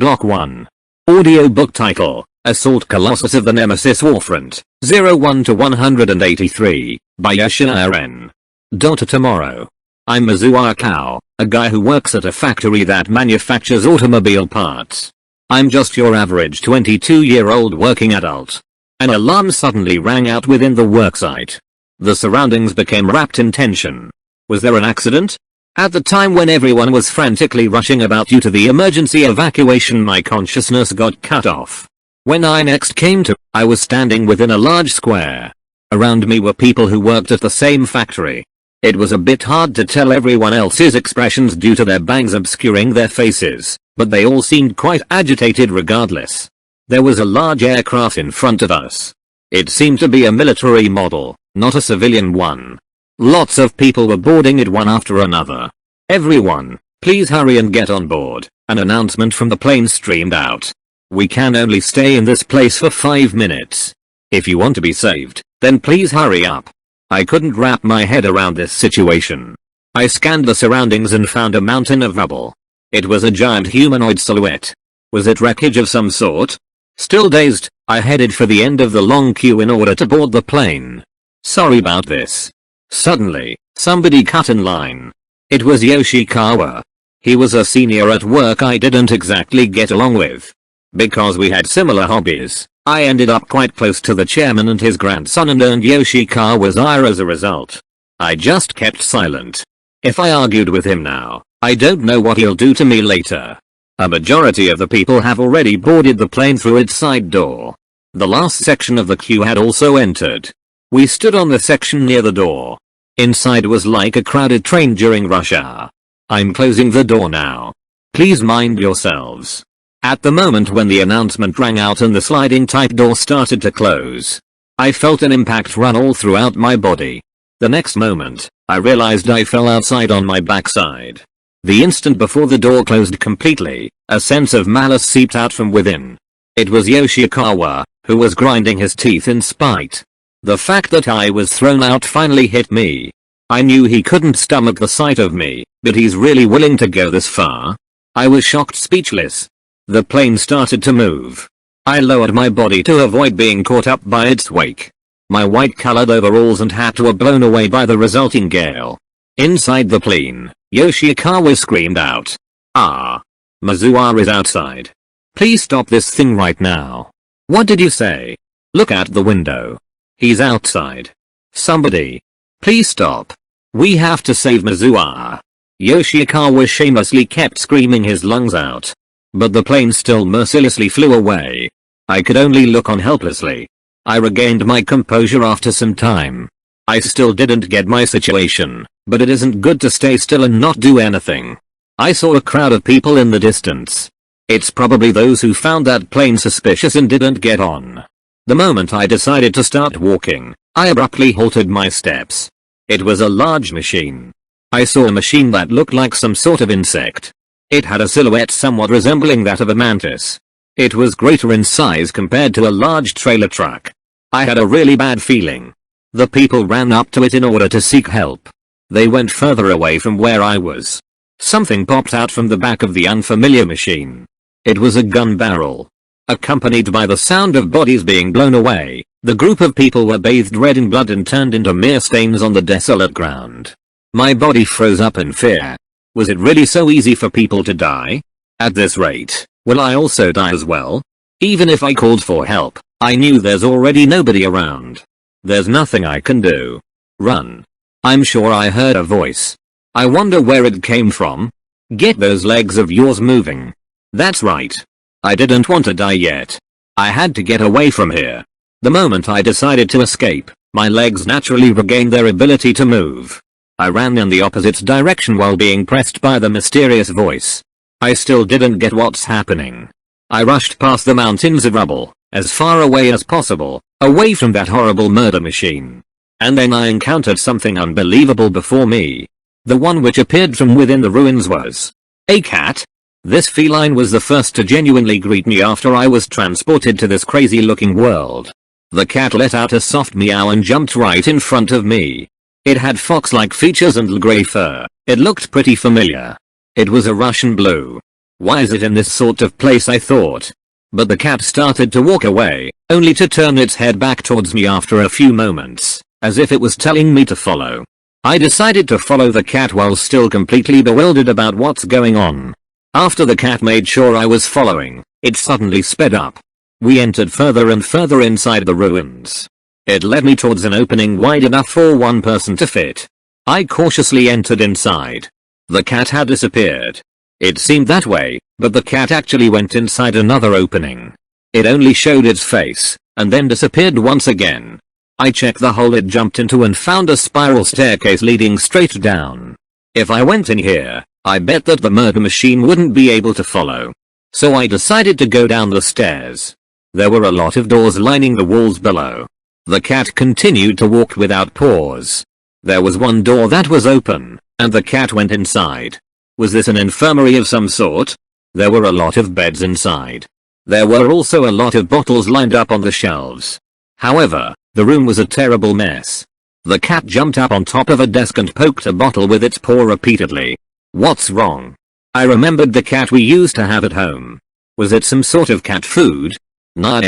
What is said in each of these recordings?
Block 1. Audiobook title, Assault Colossus of the Nemesis Warfront, 01 to 183, by Yashina N. Daughter Tomorrow. I'm Mizuha Kao, a guy who works at a factory that manufactures automobile parts. I'm just your average 22-year-old working adult. An alarm suddenly rang out within the worksite. The surroundings became wrapped in tension. Was there an accident? At the time when everyone was frantically rushing about due to the emergency evacuation, my consciousness got cut off. When I next came to, I was standing within a large square. Around me were people who worked at the same factory. It was a bit hard to tell everyone else's expressions due to their bangs obscuring their faces, but they all seemed quite agitated regardless. There was a large aircraft in front of us. It seemed to be a military model, not a civilian one. Lots of people were boarding it one after another. "Everyone, please hurry and get on board," an announcement from the plane streamed out. "We can only stay in this place for 5 minutes. If you want to be saved, then please hurry up." I couldn't wrap my head around this situation. I scanned the surroundings and found a mountain of rubble. It was a giant humanoid silhouette. Was it wreckage of some sort? Still dazed, I headed for the end of the long queue in order to board the plane. Sorry about this. Suddenly, somebody cut in line. It was Yoshikawa. He was a senior at work I didn't exactly get along with. Because we had similar hobbies, I ended up quite close to the chairman and his grandson and earned Yoshikawa's ire as a result. I just kept silent. If I argued with him now, I don't know what he'll do to me later. A majority of the people have already boarded the plane through its side door. The last section of the queue had also entered. We stood on the section near the door. Inside was like a crowded train during rush hour. "I'm closing the door now. Please mind yourselves." At the moment when the announcement rang out and the sliding type door started to close, I felt an impact run all throughout my body. The next moment, I realized I fell outside on my backside. The instant before the door closed completely, a sense of malice seeped out from within. It was Yoshikawa, who was grinding his teeth in spite. The fact that I was thrown out finally hit me. I knew he couldn't stomach the sight of me, but he's really willing to go this far? I was shocked, speechless. The plane started to move. I lowered my body to avoid being caught up by its wake. My white-colored overalls and hat were blown away by the resulting gale. Inside the plane, Yoshikawa screamed out, "Ah! Mizuha is outside. Please stop this thing right now." "What did you say?" "Look at the window. He's outside. Somebody. Please stop. We have to save Mizuha." Yoshikawa shamelessly kept screaming his lungs out. But the plane still mercilessly flew away. I could only look on helplessly. I regained my composure after some time. I still didn't get my situation, but it isn't good to stay still and not do anything. I saw a crowd of people in the distance. It's probably those who found that plane suspicious and didn't get on. The moment I decided to start walking, I abruptly halted my steps. It was a large machine. I saw a machine that looked like some sort of insect. It had a silhouette somewhat resembling that of a mantis. It was greater in size compared to a large trailer truck. I had a really bad feeling. The people ran up to it in order to seek help. They went further away from where I was. Something popped out from the back of the unfamiliar machine. It was a gun barrel. Accompanied by the sound of bodies being blown away, the group of people were bathed red in blood and turned into mere stains on the desolate ground. My body froze up in fear. Was it really so easy for people to die? At this rate, will I also die as well? Even if I called for help, I knew there's already nobody around. There's nothing I can do. Run. I'm sure I heard a voice. I wonder where it came from. Get those legs of yours moving. That's right. I didn't want to die yet. I had to get away from here. The moment I decided to escape, my legs naturally regained their ability to move. I ran in the opposite direction while being pressed by the mysterious voice. I still didn't get what's happening. I rushed past the mountains of rubble, as far away as possible, away from that horrible murder machine. And then I encountered something unbelievable before me. The one which appeared from within the ruins was a cat. This feline was the first to genuinely greet me after I was transported to this crazy looking world. The cat let out a soft meow and jumped right in front of me. It had fox-like features and grey fur. It looked pretty familiar. It was a Russian blue. Why is it in this sort of place, I thought. But the cat started to walk away, only to turn its head back towards me after a few moments, as if it was telling me to follow. I decided to follow the cat while still completely bewildered about what's going on. After the cat made sure I was following, it suddenly sped up. We entered further and further inside the ruins. It led me towards an opening wide enough for one person to fit. I cautiously entered inside. The cat had disappeared. It seemed that way, but the cat actually went inside another opening. It only showed its face, and then disappeared once again. I checked the hole it jumped into and found a spiral staircase leading straight down. If I went in here, I bet that the murder machine wouldn't be able to follow. So I decided to go down the stairs. There were a lot of doors lining the walls below. The cat continued to walk without pause. There was one door that was open, and the cat went inside. Was this an infirmary of some sort? There were a lot of beds inside. There were also a lot of bottles lined up on the shelves. However, the room was a terrible mess. The cat jumped up on top of a desk and poked a bottle with its paw repeatedly. What's wrong? I remembered the cat we used to have at home. Was it some sort of cat food? Nah.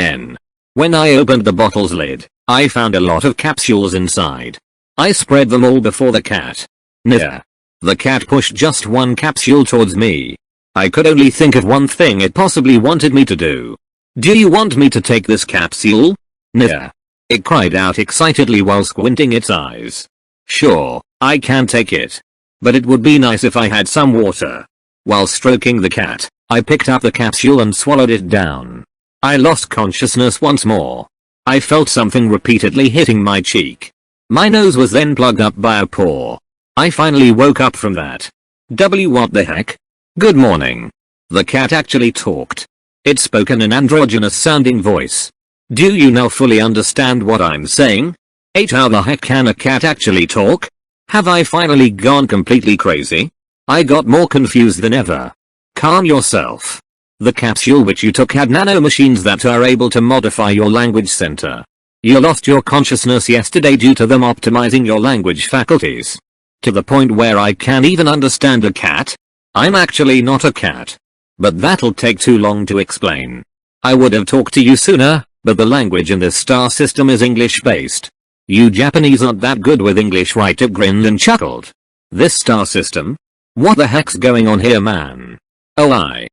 When I opened the bottle's lid, I found a lot of capsules inside. I spread them all before the cat. Nah. The cat pushed just one capsule towards me. I could only think of one thing it possibly wanted me to do. Do you want me to take this capsule? Nah. It cried out excitedly while squinting its eyes. Sure, I can take it. But it would be nice if I had some water. While stroking the cat, I picked up the capsule and swallowed it down. I lost consciousness once more. I felt something repeatedly hitting my cheek. My nose was then plugged up by a paw. I finally woke up from that. What the heck? Good morning. The cat actually talked. It spoke in an androgynous sounding voice. Do you now fully understand what I'm saying? How the heck can a cat actually talk? Have I finally gone completely crazy? I got more confused than ever. Calm yourself. The capsule which you took had nanomachines that are able to modify your language center. You lost your consciousness yesterday due to them optimizing your language faculties. To the point where I can't even understand a cat? I'm actually not a cat. But that'll take too long to explain. I would have talked to you sooner, but the language in this star system is English based. You Japanese aren't that good with English, right? It grinned and chuckled. This star system? What the heck's going on here, man? Oh I.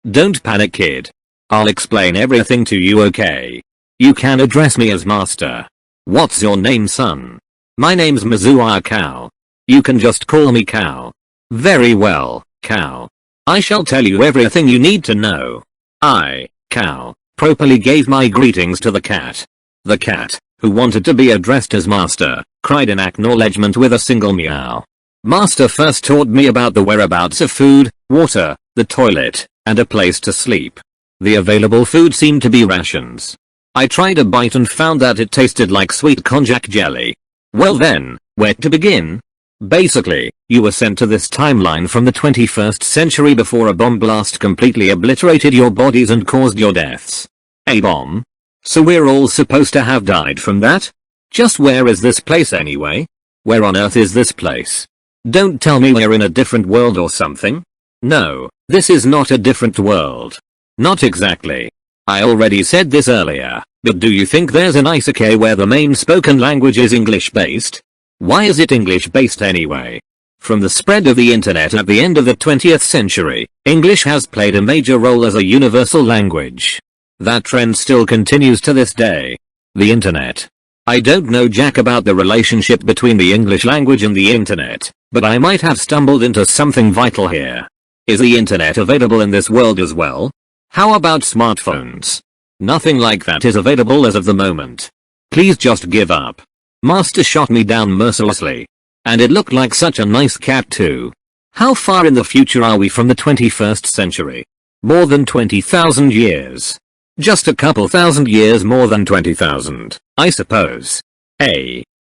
Don't panic, kid. I'll explain everything to you, okay? You can address me as master. What's your name, son? My name's Mizuha Cow. You can just call me Cow. Very well, Cow. I shall tell you everything you need to know. I, Cow, properly gave my greetings to the cat. The cat, who wanted to be addressed as master, cried in acknowledgement with a single meow. Master first taught me about the whereabouts of food, water, the toilet, and a place to sleep. The available food seemed to be rations. I tried a bite and found that it tasted like sweet konjac jelly. Well then, where to begin? Basically, you were sent to this timeline from the 21st century before a bomb blast completely obliterated your bodies and caused your deaths. A bomb? So we're all supposed to have died from that? Just where is this place anyway? Where on earth is this place? Don't tell me we're in a different world or something. No, this is not a different world. Not exactly. I already said this earlier, but do you think there's an isekai where the main spoken language is English based? Why is it English based anyway? From the spread of the internet at the end of the 20th century, English has played a major role as a universal language. That trend still continues to this day. The internet. I don't know jack about the relationship between the English language and the internet, but I might have stumbled into something vital here. Is the internet available in this world as well? How about smartphones? Nothing like that is available as of the moment. Please just give up. Master shot me down mercilessly. And it looked like such a nice cat too. How far in the future are we from the 21st century? More than 20,000 years. Just a couple thousand years more than 20,000, I suppose.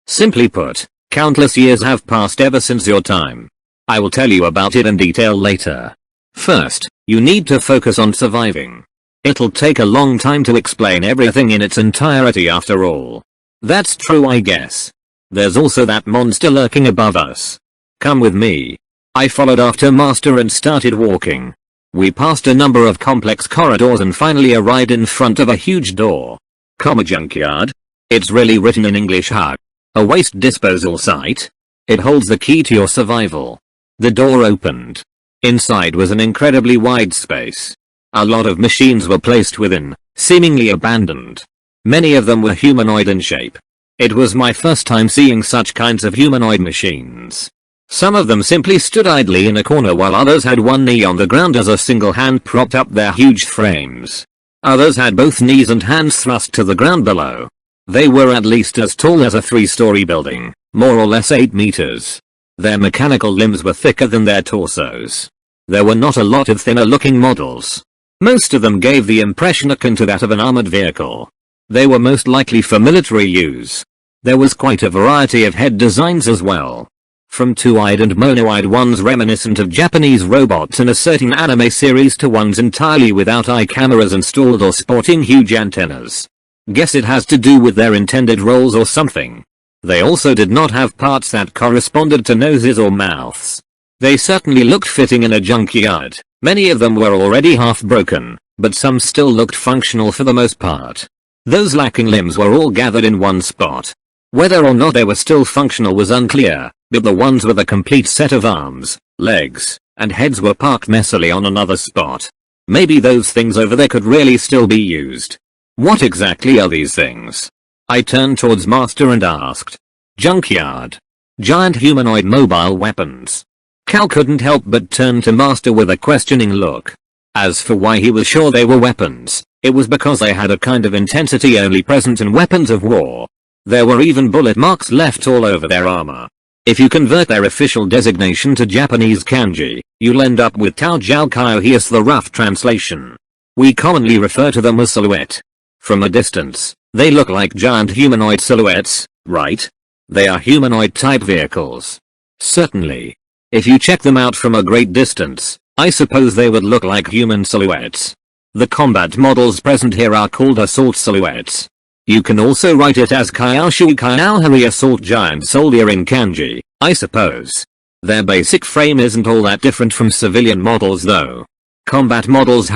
Simply put, countless years have passed ever since your time. I will tell you about it in detail later. First, you need to focus on surviving. It'll take a long time to explain everything in its entirety after all. That's true, I guess. There's also that monster lurking above us. Come with me. I followed after Master and started walking. We passed a number of complex corridors and finally arrived in front of a huge door. Junkyard? It's really written in English, huh? A waste disposal site? It holds the key to your survival. The door opened. Inside was an incredibly wide space. A lot of machines were placed within, seemingly abandoned. Many of them were humanoid in shape. It was my first time seeing such kinds of humanoid machines. Some of them simply stood idly in a corner while others had one knee on the ground as a single hand propped up their huge frames. Others had both knees and hands thrust to the ground below. They were at least as tall as a 3-story building, more or less 8 meters. Their mechanical limbs were thicker than their torsos. There were not a lot of thinner looking models. Most of them gave the impression akin to that of an armored vehicle. They were most likely for military use. There was quite a variety of head designs as well. From two-eyed and mono-eyed ones reminiscent of Japanese robots in a certain anime series to ones entirely without eye cameras installed or sporting huge antennas. Guess it has to do with their intended roles or something. They also did not have parts that corresponded to noses or mouths. They certainly looked fitting in a junkyard. Many of them were already half broken, but some still looked functional for the most part. Those lacking limbs were all gathered in one spot. Whether or not they were still functional was unclear, but the ones with a complete set of arms, legs, and heads were parked messily on another spot. Maybe those things over there could really still be used. What exactly are these things? I turned towards Master and asked. Junkyard. Giant humanoid mobile weapons. Cal couldn't help but turn to Master with a questioning look. As for why he was sure they were weapons, it was because they had a kind of intensity only present in weapons of war. There were even bullet marks left all over their armor. If you convert their official designation to Japanese kanji, you'll end up with Tao Jiao Kyo. Here's the rough translation. We commonly refer to them as silhouette. From a distance, they look like giant humanoid silhouettes, right? They are humanoid type vehicles. Certainly. If you check them out from a great distance, I suppose they would look like human silhouettes. The combat models present here are called assault silhouettes. You can also write it as Kyaoshui Kyaohari assault giant soldier in kanji, I suppose. Their basic frame isn't all that different from civilian models though. Combat models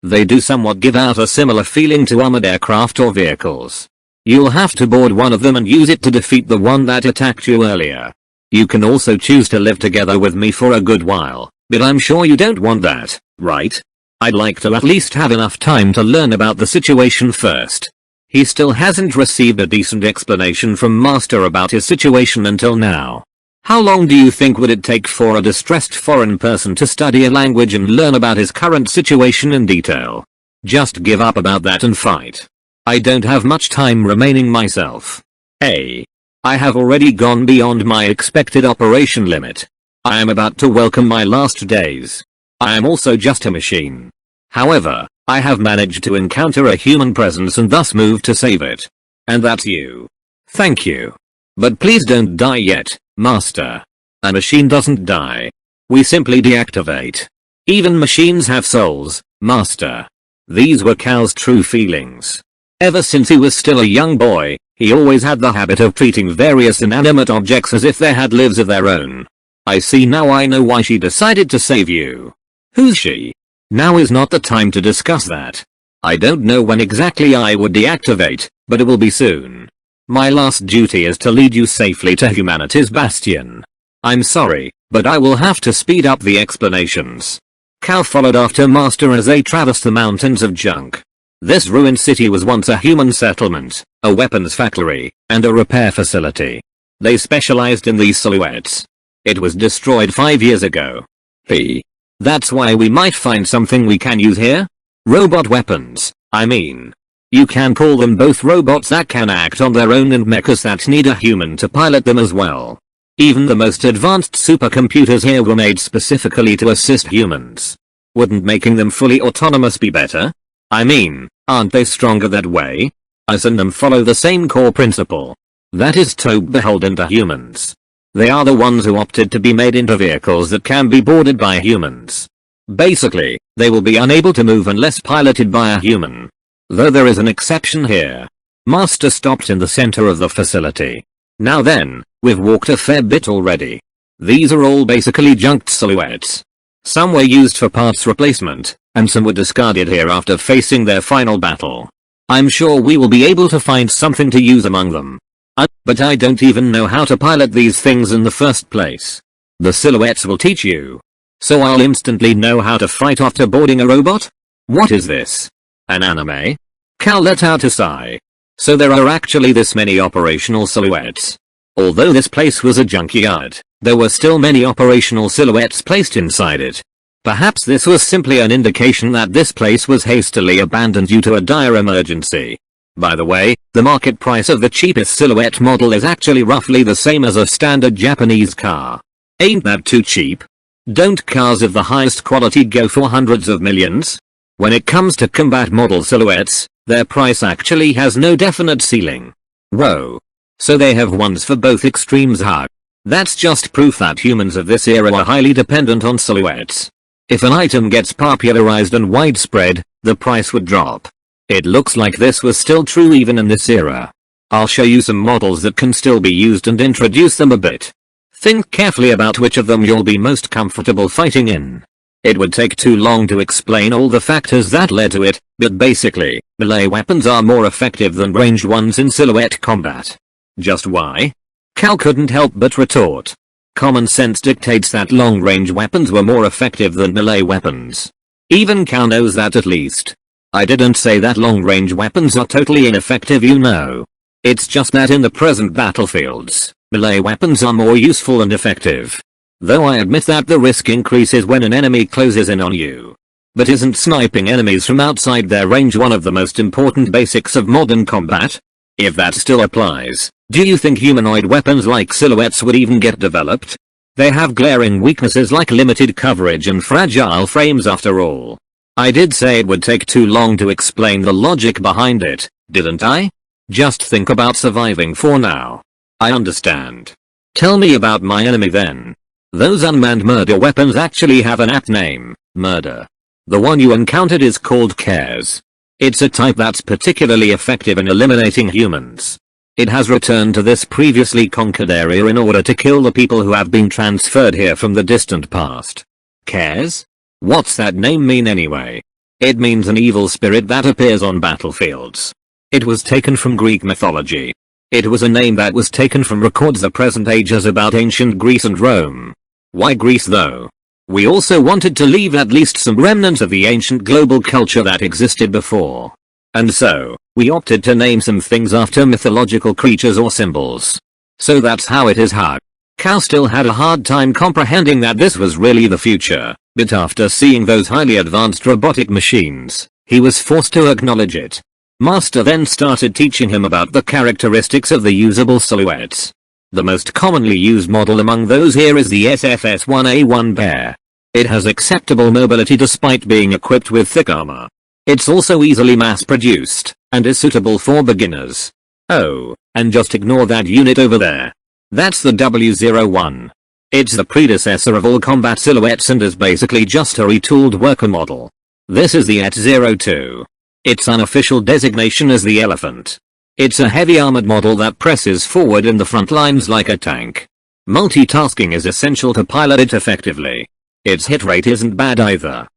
they do somewhat give out a similar feeling to armored aircraft or vehicles. You'll have to board one of them and use it to defeat the one that attacked you earlier. You can also choose to live together with me for a good while, but I'm sure you don't want that, right? I'd like to at least have enough time to learn about the situation first. He still hasn't received a decent explanation from Master about his situation until now. How long do you think would it take for a distressed foreign person to study a language and learn about his current situation in detail? Just give up about that and fight. I don't have much time remaining myself. Hey. I have already gone beyond my expected operation limit. I am about to welcome my last days. I am also just a machine. However, I have managed to encounter a human presence and thus moved to save it. And that's you. Thank you. But please don't die yet, Master. A machine doesn't die. We simply deactivate. Even machines have souls, Master. These were Cal's true feelings. Ever since he was still a young boy, he always had the habit of treating various inanimate objects as if they had lives of their own. I see now. I know why she decided to save you. Who's she? Now is not the time to discuss that. I don't know when exactly I would deactivate, but it will be soon. My last duty is to lead you safely to humanity's bastion. I'm sorry, but I will have to speed up the explanations. Cal followed after Master as they traversed the mountains of junk. This ruined city was once a human settlement, a weapons factory, and a repair facility. They specialized in these silhouettes. It was destroyed 5 years ago. That's why we might find something we can use here? Robot weapons, I mean. You can call them both robots that can act on their own and mechas that need a human to pilot them as well. Even the most advanced supercomputers here were made specifically to assist humans. Wouldn't making them fully autonomous be better? I mean, aren't they stronger that way? Us and them follow the same core principle. That is to beholden to humans. They are the ones who opted to be made into vehicles that can be boarded by humans. Basically, they will be unable to move unless piloted by a human. Though there is an exception here. Master stopped in the center of the facility. Now then, we've walked a fair bit already. These are all basically junked silhouettes. Some were used for parts replacement, and some were discarded here after facing their final battle. I'm sure we will be able to find something to use among them. But I don't even know how to pilot these things in the first place. The silhouettes will teach you. So I'll instantly know how to fight after boarding a robot? What is this? An anime? Cal let out a sigh. So there are actually this many operational silhouettes. Although this place was a junkyard, there were still many operational silhouettes placed inside it. Perhaps this was simply an indication that this place was hastily abandoned due to a dire emergency. By the way, the market price of the cheapest silhouette model is actually roughly the same as a standard Japanese car. Ain't that too cheap? Don't cars of the highest quality go for hundreds of millions? When it comes to combat model silhouettes, their price actually has no definite ceiling. Whoa. So they have ones for both extremes, huh? That's just proof that humans of this era are highly dependent on silhouettes. If an item gets popularized and widespread, the price would drop. It looks like this was still true even in this era. I'll show you some models that can still be used and introduce them a bit. Think carefully about which of them you'll be most comfortable fighting in. It would take too long to explain all the factors that led to it, but basically, melee weapons are more effective than ranged ones in silhouette combat. Just why? Cal couldn't help but retort. Common sense dictates that long-range weapons were more effective than melee weapons. Even Cal knows that at least. I didn't say that long-range weapons are totally ineffective, you know. It's just that in the present battlefields, melee weapons are more useful and effective. Though I admit that the risk increases when an enemy closes in on you. But isn't sniping enemies from outside their range one of the most important basics of modern combat? If that still applies, do you think humanoid weapons like silhouettes would even get developed? They have glaring weaknesses like limited coverage and fragile frames after all. I did say it would take too long to explain the logic behind it, didn't I? Just think about surviving for now. I understand. Tell me about my enemy then. Those unmanned murder weapons actually have an apt name, Murder. The one you encountered is called Cares. It's a type that's particularly effective in eliminating humans. It has returned to this previously conquered area in order to kill the people who have been transferred here from the distant past. Cares? What's that name mean anyway? It means an evil spirit that appears on battlefields. It was taken from Greek mythology. It was a name that was taken from records the present age as about ancient Greece and Rome. Why Greece though? We also wanted to leave at least some remnants of the ancient global culture that existed before. And so, we opted to name some things after mythological creatures or symbols. So that's how it is, huh? Cal still had a hard time comprehending that this was really the future, but after seeing those highly advanced robotic machines, he was forced to acknowledge it. Master then started teaching him about the characteristics of the usable silhouettes. The most commonly used model among those here is the SFS-1A1 Bear. It has acceptable mobility despite being equipped with thick armor. It's also easily mass-produced, and is suitable for beginners. Oh, and just ignore that unit over there. That's the W01. It's the predecessor of all combat silhouettes and is basically just a retooled worker model. This is the ET-02. Its unofficial designation is the Elephant. It's a heavy armored model that presses forward in the front lines like a tank. Multitasking is essential to pilot it effectively. Its hit rate isn't bad either.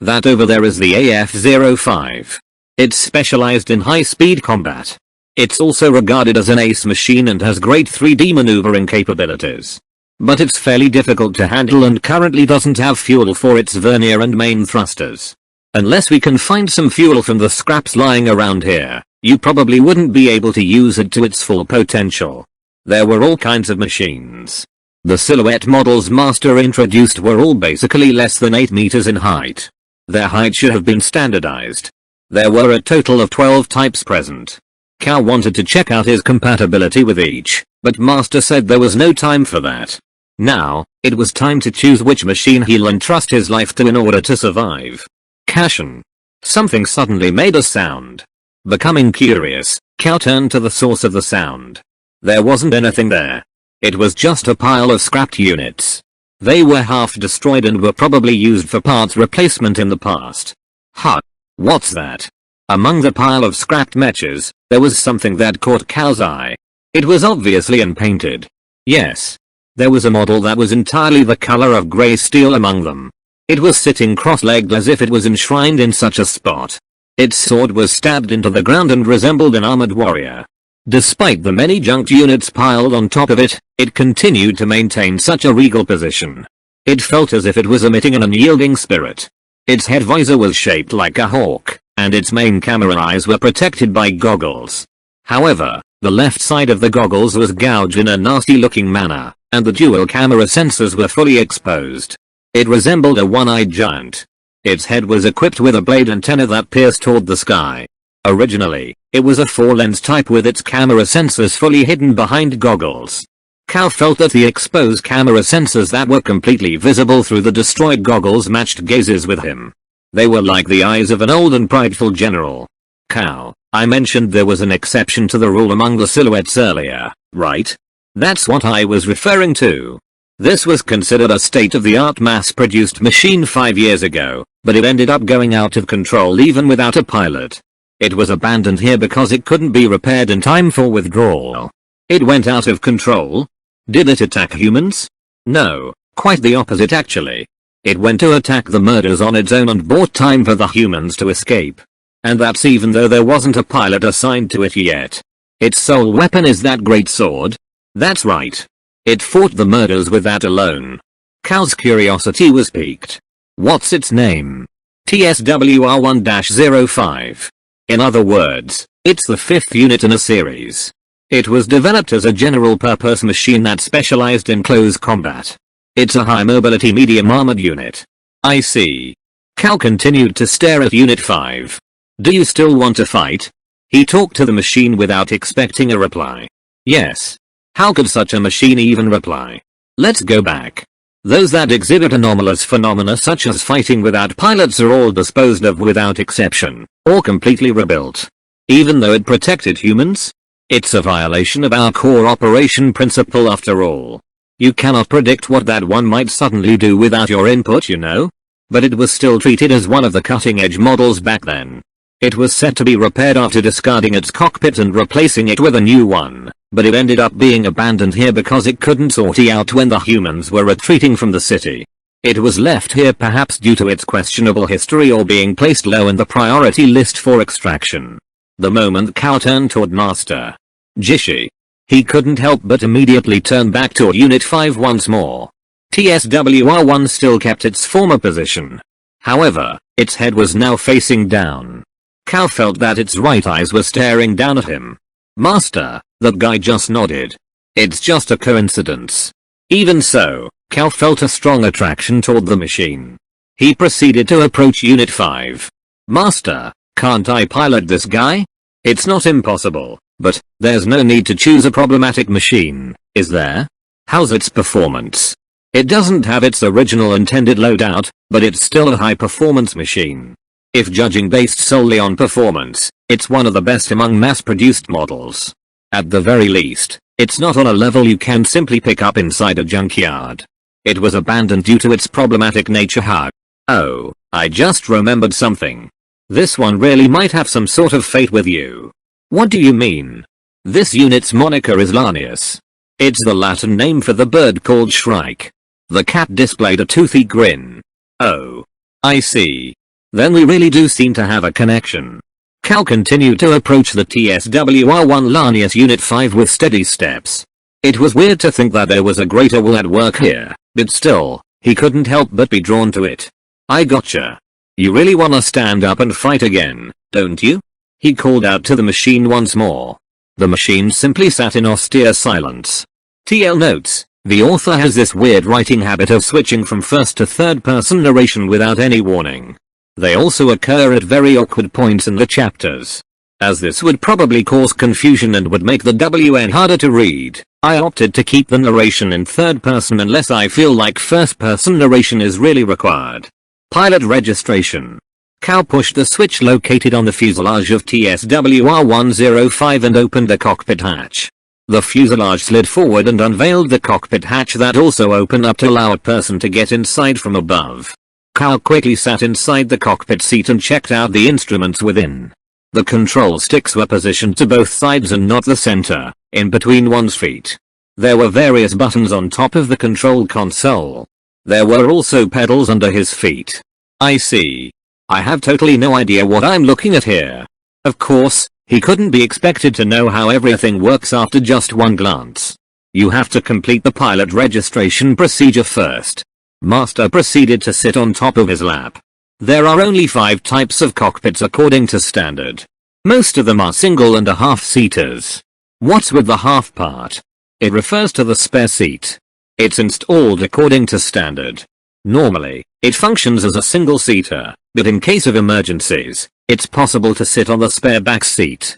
That over there is the AF-05. It's specialized in high-speed combat. It's also regarded as an ace machine and has great 3D maneuvering capabilities. But it's fairly difficult to handle and currently doesn't have fuel for its vernier and main thrusters. Unless we can find some fuel from the scraps lying around here, you probably wouldn't be able to use it to its full potential. There were all kinds of machines. The silhouette models Master introduced were all basically less than 8 meters in height. Their height should have been standardized. There were a total of 12 types present. Cal wanted to check out his compatibility with each, but Master said there was no time for that. Now, it was time to choose which machine he'll entrust his life to in order to survive. Cashin. Something suddenly made a sound. Becoming curious, Cal turned to the source of the sound. There wasn't anything there. It was just a pile of scrapped units. They were half destroyed and were probably used for parts replacement in the past. Huh. What's that? Among the pile of scrapped mechas, there was something that caught Cal's eye. It was obviously unpainted. Yes. There was a model that was entirely the color of gray steel among them. It was sitting cross-legged as if it was enshrined in such a spot. Its sword was stabbed into the ground and resembled an armored warrior. Despite the many junked units piled on top of it, it continued to maintain such a regal position. It felt as if it was emitting an unyielding spirit. Its head visor was shaped like a hawk, and its main camera eyes were protected by goggles. However, the left side of the goggles was gouged in a nasty-looking manner, and the dual camera sensors were fully exposed. It resembled a one-eyed giant. Its head was equipped with a blade antenna that pierced toward the sky. Originally, it was a 4-lens type with its camera sensors fully hidden behind goggles. Cal felt that the exposed camera sensors that were completely visible through the destroyed goggles matched gazes with him. They were like the eyes of an old and prideful general. Cal, I mentioned there was an exception to the rule among the silhouettes earlier, right? That's what I was referring to. This was considered a state-of-the-art mass-produced machine 5 years ago, but it ended up going out of control even without a pilot. It was abandoned here because it couldn't be repaired in time for withdrawal. It went out of control? Did it attack humans? No, quite the opposite actually. It went to attack the murders on its own and bought time for the humans to escape. And that's even though there wasn't a pilot assigned to it yet. Its sole weapon is that great sword? That's right. It fought the murders with that alone. Cal's curiosity was piqued. What's its name? TSWR-1-05. In other words, it's the 5th unit in a series. It was developed as a general-purpose machine that specialized in close combat. It's a high-mobility medium-armored unit. I see. Cal continued to stare at Unit 5. Do you still want to fight? He talked to the machine without expecting a reply. Yes. How could such a machine even reply? Let's go back. Those that exhibit anomalous phenomena such as fighting without pilots are all disposed of without exception, or completely rebuilt. Even though it protected humans? It's a violation of our core operation principle after all. You cannot predict what that one might suddenly do without your input, you know? But it was still treated as one of the cutting-edge models back then. It was set to be repaired after discarding its cockpit and replacing it with a new one, but it ended up being abandoned here because it couldn't sortie out when the humans were retreating from the city. It was left here perhaps due to its questionable history or being placed low in the priority list for extraction. The moment Cal turned toward Master Jishi, he couldn't help but immediately turn back to Unit 5 once more. TSWR-1 still kept its former position. However, its head was now facing down. Cal felt that its right eyes were staring down at him. Master, that guy just nodded. It's just a coincidence. Even so, Cal felt a strong attraction toward the machine. He proceeded to approach Unit 5. Master, can't I pilot this guy? It's not impossible, but there's no need to choose a problematic machine, is there? How's its performance? It doesn't have its original intended loadout, but it's still a high-performance machine. If judging based solely on performance, it's one of the best among mass-produced models. At the very least, it's not on a level you can simply pick up inside a junkyard. It was abandoned due to its problematic nature. Oh, I just remembered something. This one really might have some sort of fate with you. What do you mean? This unit's moniker is Lanius. It's the Latin name for the bird called shrike. The cat displayed a toothy grin. Oh. I see. Then we really do seem to have a connection. Cal continued to approach the TSWR-1 Lanius Unit 5 with steady steps. It was weird to think that there was a greater will at work here, but still, he couldn't help but be drawn to it. I gotcha. You really wanna stand up and fight again, don't you? He called out to the machine once more. The machine simply sat in austere silence. TL notes, the author has this weird writing habit of switching from first to third person narration without any warning. They also occur at very awkward points in the chapters. As this would probably cause confusion and would make the WN harder to read, I opted to keep the narration in third person unless I feel like first person narration is really required. Pilot registration. Cal pushed the switch located on the fuselage of TSWR-105 and opened the cockpit hatch. The fuselage slid forward and unveiled the cockpit hatch that also opened up to allow a person to get inside from above. Cal quickly sat inside the cockpit seat and checked out the instruments within. The control sticks were positioned to both sides and not the center, in between one's feet. There were various buttons on top of the control console. There were also pedals under his feet. I see. I have totally no idea what I'm looking at here. Of course, he couldn't be expected to know how everything works after just one glance. You have to complete the pilot registration procedure first. Master proceeded to sit on top of his lap. There are only 5 types of cockpits according to standard. Most of them are single and a half-seaters. What's with the half part? It refers to the spare seat. It's installed according to standard. Normally, it functions as a single-seater, but in case of emergencies, it's possible to sit on the spare back seat.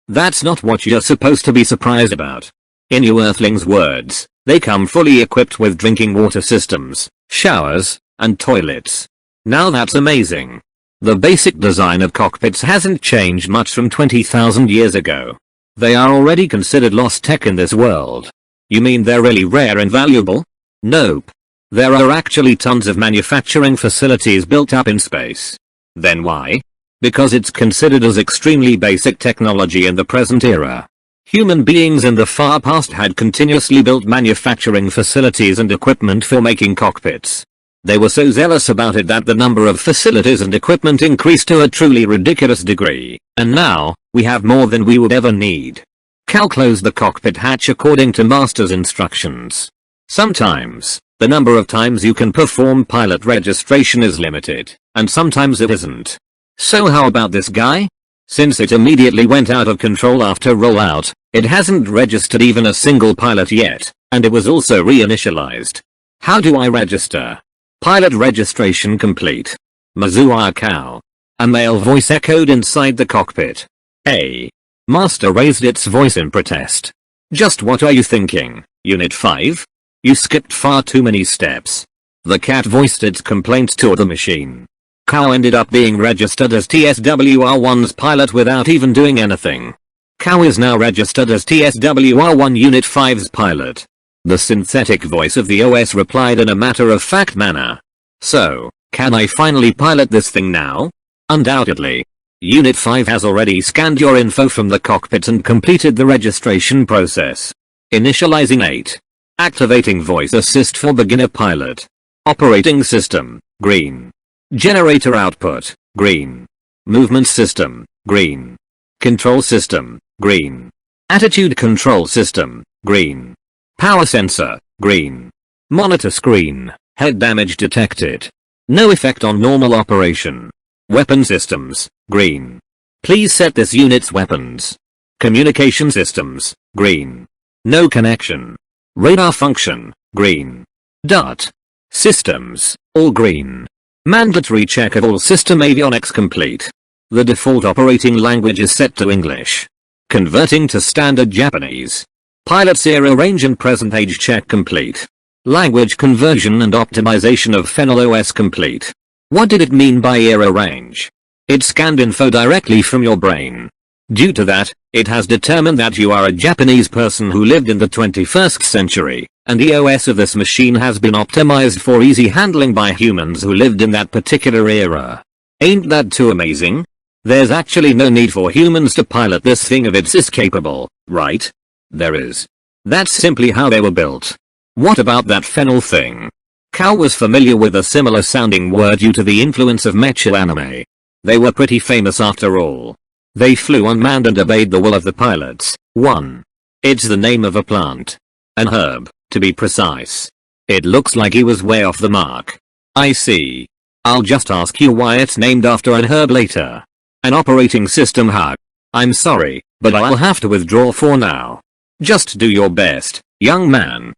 That's not what you're supposed to be surprised about. In you Earthlings' words, they come fully equipped with drinking water systems, showers, and toilets. Now that's amazing. The basic design of cockpits hasn't changed much from 20,000 years ago. They are already considered lost tech in this world. You mean they're really rare and valuable? Nope. There are actually tons of manufacturing facilities built up in space. Then why? Because it's considered as extremely basic technology in the present era. Human beings in the far past had continuously built manufacturing facilities and equipment for making cockpits. They were so zealous about it that the number of facilities and equipment increased to a truly ridiculous degree, and now, we have more than we would ever need. Cal closed the cockpit hatch according to Master's instructions. Sometimes, the number of times you can perform pilot registration is limited, and sometimes it isn't. So how about this guy? Since it immediately went out of control after rollout, it hasn't registered even a single pilot yet, and it was also reinitialized. How do I register? Pilot registration complete. Mazua Cow. A male voice echoed inside the cockpit. Master raised its voice in protest. Just what are you thinking, Unit 5? You skipped far too many steps. The cat voiced its complaints to the machine. Cow ended up being registered as TSWR1's pilot without even doing anything. Cow is now registered as TSWR1 Unit 5's pilot. The synthetic voice of the OS replied in a matter-of-fact manner. So, can I finally pilot this thing now? Undoubtedly. Unit 5 has already scanned your info from the cockpit and completed the registration process. Initializing 8. Activating voice assist for beginner pilot. Operating system, green. Generator output, green. Movement system, green. Control system, green. Attitude control system, green. Power sensor, green. Monitor screen, head damage detected. No effect on normal operation. Weapon systems, green. Please set this unit's weapons. Communication systems, green. No connection. Radar function, green. DOT. Systems, all green. Mandatory check of all system avionics complete. The default operating language is set to English. Converting to standard Japanese. Pilot's era range and present age check complete. Language conversion and optimization of Fennel OS complete. What did it mean by era range? It scanned info directly from your brain. Due to that, it has determined that you are a Japanese person who lived in the 21st century, and the OS of this machine has been optimized for easy handling by humans who lived in that particular era. Ain't that too amazing? There's actually no need for humans to pilot this thing if it's capable, right? There is. That's simply how they were built. What about that Fennel thing? Cow was familiar with a similar sounding word due to the influence of mecha anime. They were pretty famous after all. They flew unmanned and obeyed the will of the pilots. 1. It's the name of a plant. An herb, to be precise. It looks like he was way off the mark. I see. I'll just ask you why it's named after an herb later. An operating system hack. I'm sorry, but I'll have to withdraw for now. Just do your best, young man.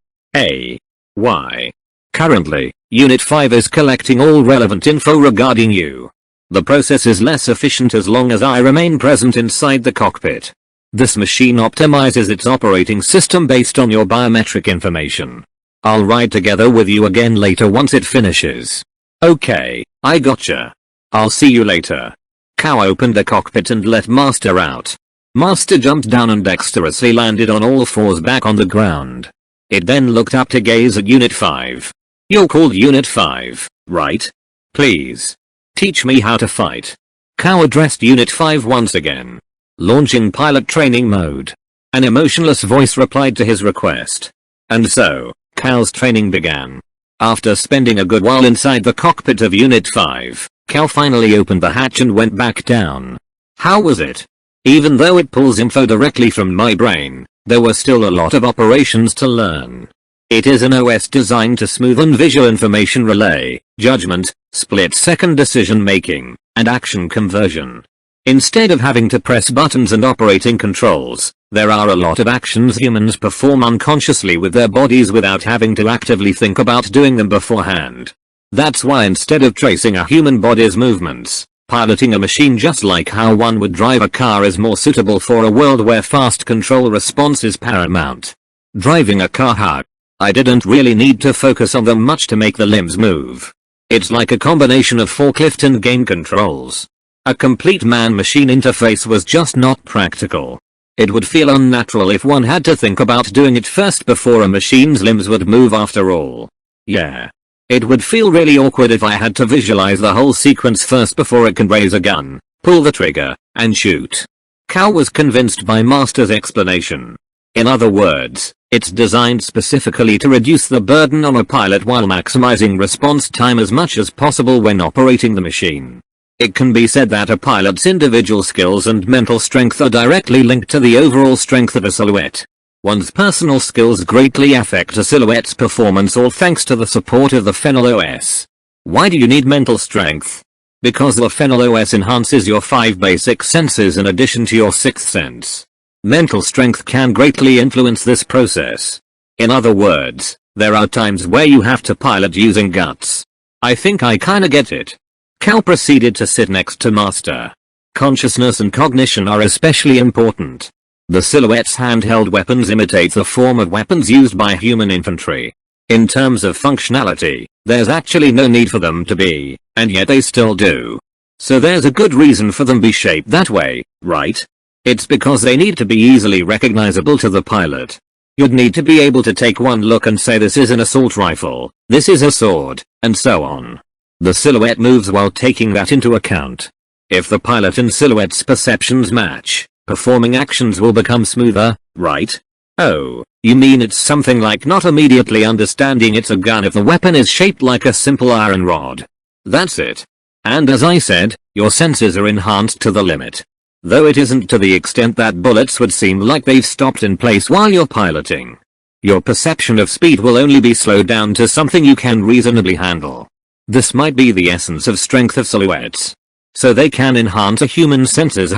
Why? Currently, Unit 5 is collecting all relevant info regarding you. The process is less efficient as long as I remain present inside the cockpit. This machine optimizes its operating system based on your biometric information. I'll ride together with you again later once it finishes. Okay, I gotcha. I'll see you later. Cow opened the cockpit and let Master out. Master jumped down and dexterously landed on all fours back on the ground. It then looked up to gaze at Unit 5. You're called Unit 5, right? Please. Teach me how to fight. Cow addressed Unit 5 once again. Launching pilot training mode. An emotionless voice replied to his request. And so, Cow's training began. After spending a good while inside the cockpit of Unit 5, Cal finally opened the hatch and went back down. How was it? Even though it pulls info directly from my brain, there were still a lot of operations to learn. It is an OS designed to smoothen visual information relay, judgment, split-second decision making, and action conversion. Instead of having to press buttons and operating controls, there are a lot of actions humans perform unconsciously with their bodies without having to actively think about doing them beforehand. That's why instead of tracing a human body's movements, piloting a machine just like how one would drive a car is more suitable for a world where fast control response is paramount. Driving a car, I didn't really need to focus on them much to make the limbs move. It's like a combination of forklift and game controls. A complete man-machine interface was just not practical. It would feel unnatural if one had to think about doing it first before a machine's limbs would move after all. Yeah. It would feel really awkward if I had to visualize the whole sequence first before it can raise a gun, pull the trigger, and shoot. Cal was convinced by Master's explanation. In other words, it's designed specifically to reduce the burden on a pilot while maximizing response time as much as possible when operating the machine. It can be said that a pilot's individual skills and mental strength are directly linked to the overall strength of a silhouette. One's personal skills greatly affect a silhouette's performance, all thanks to the support of the Fennel OS. Why do you need mental strength? Because the Fennel OS enhances your 5 basic senses in addition to your 6th sense. Mental strength can greatly influence this process. In other words, there are times where you have to pilot using guts. I think I kinda get it. Cal proceeded to sit next to Master. Consciousness and cognition are especially important. The silhouette's handheld weapons imitate the form of weapons used by human infantry. In terms of functionality, there's actually no need for them to be, and yet they still do. So there's a good reason for them be shaped that way, right? It's because they need to be easily recognizable to the pilot. You'd need to be able to take one look and say this is an assault rifle, this is a sword, and so on. The silhouette moves while taking that into account. If the pilot and silhouette's perceptions match, performing actions will become smoother, right? Oh, you mean it's something like not immediately understanding it's a gun if the weapon is shaped like a simple iron rod. That's it. And as I said, your senses are enhanced to the limit. Though it isn't to the extent that bullets would seem like they've stopped in place while you're piloting. Your perception of speed will only be slowed down to something you can reasonably handle. This might be the essence of strength of silhouettes. So they can enhance a human's senses.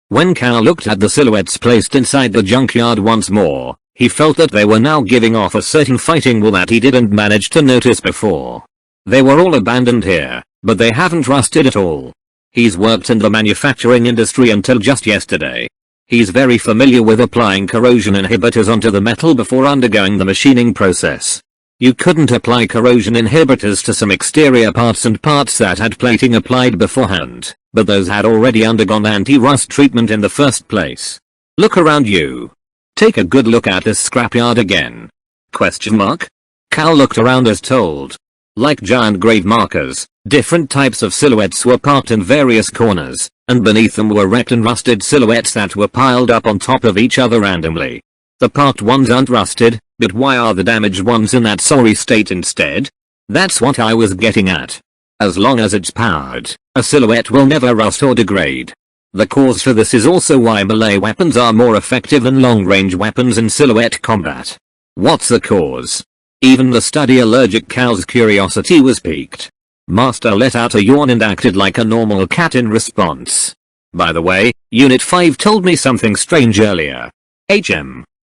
When Cal looked at the silhouettes placed inside the junkyard once more, he felt that they were now giving off a certain fighting will that he didn't manage to notice before. They were all abandoned here, but they haven't rusted at all. He's worked in the manufacturing industry until just yesterday. He's very familiar with applying corrosion inhibitors onto the metal before undergoing the machining process. You couldn't apply corrosion inhibitors to some exterior parts and parts that had plating applied beforehand, but those had already undergone anti-rust treatment in the first place. Look around you. Take a good look at this scrapyard again. Question mark? Cal looked around as told. Like giant grave markers, different types of silhouettes were parked in various corners, and beneath them were wrecked and rusted silhouettes that were piled up on top of each other randomly. The parked ones aren't rusted, but why are the damaged ones in that sorry state instead? That's what I was getting at. As long as it's powered, a silhouette will never rust or degrade. The cause for this is also why melee weapons are more effective than long-range weapons in silhouette combat. What's the cause? Even the study allergic Cal's curiosity was piqued. Master let out a yawn and acted like a normal cat in response. By the way, Unit 5 told me something strange earlier.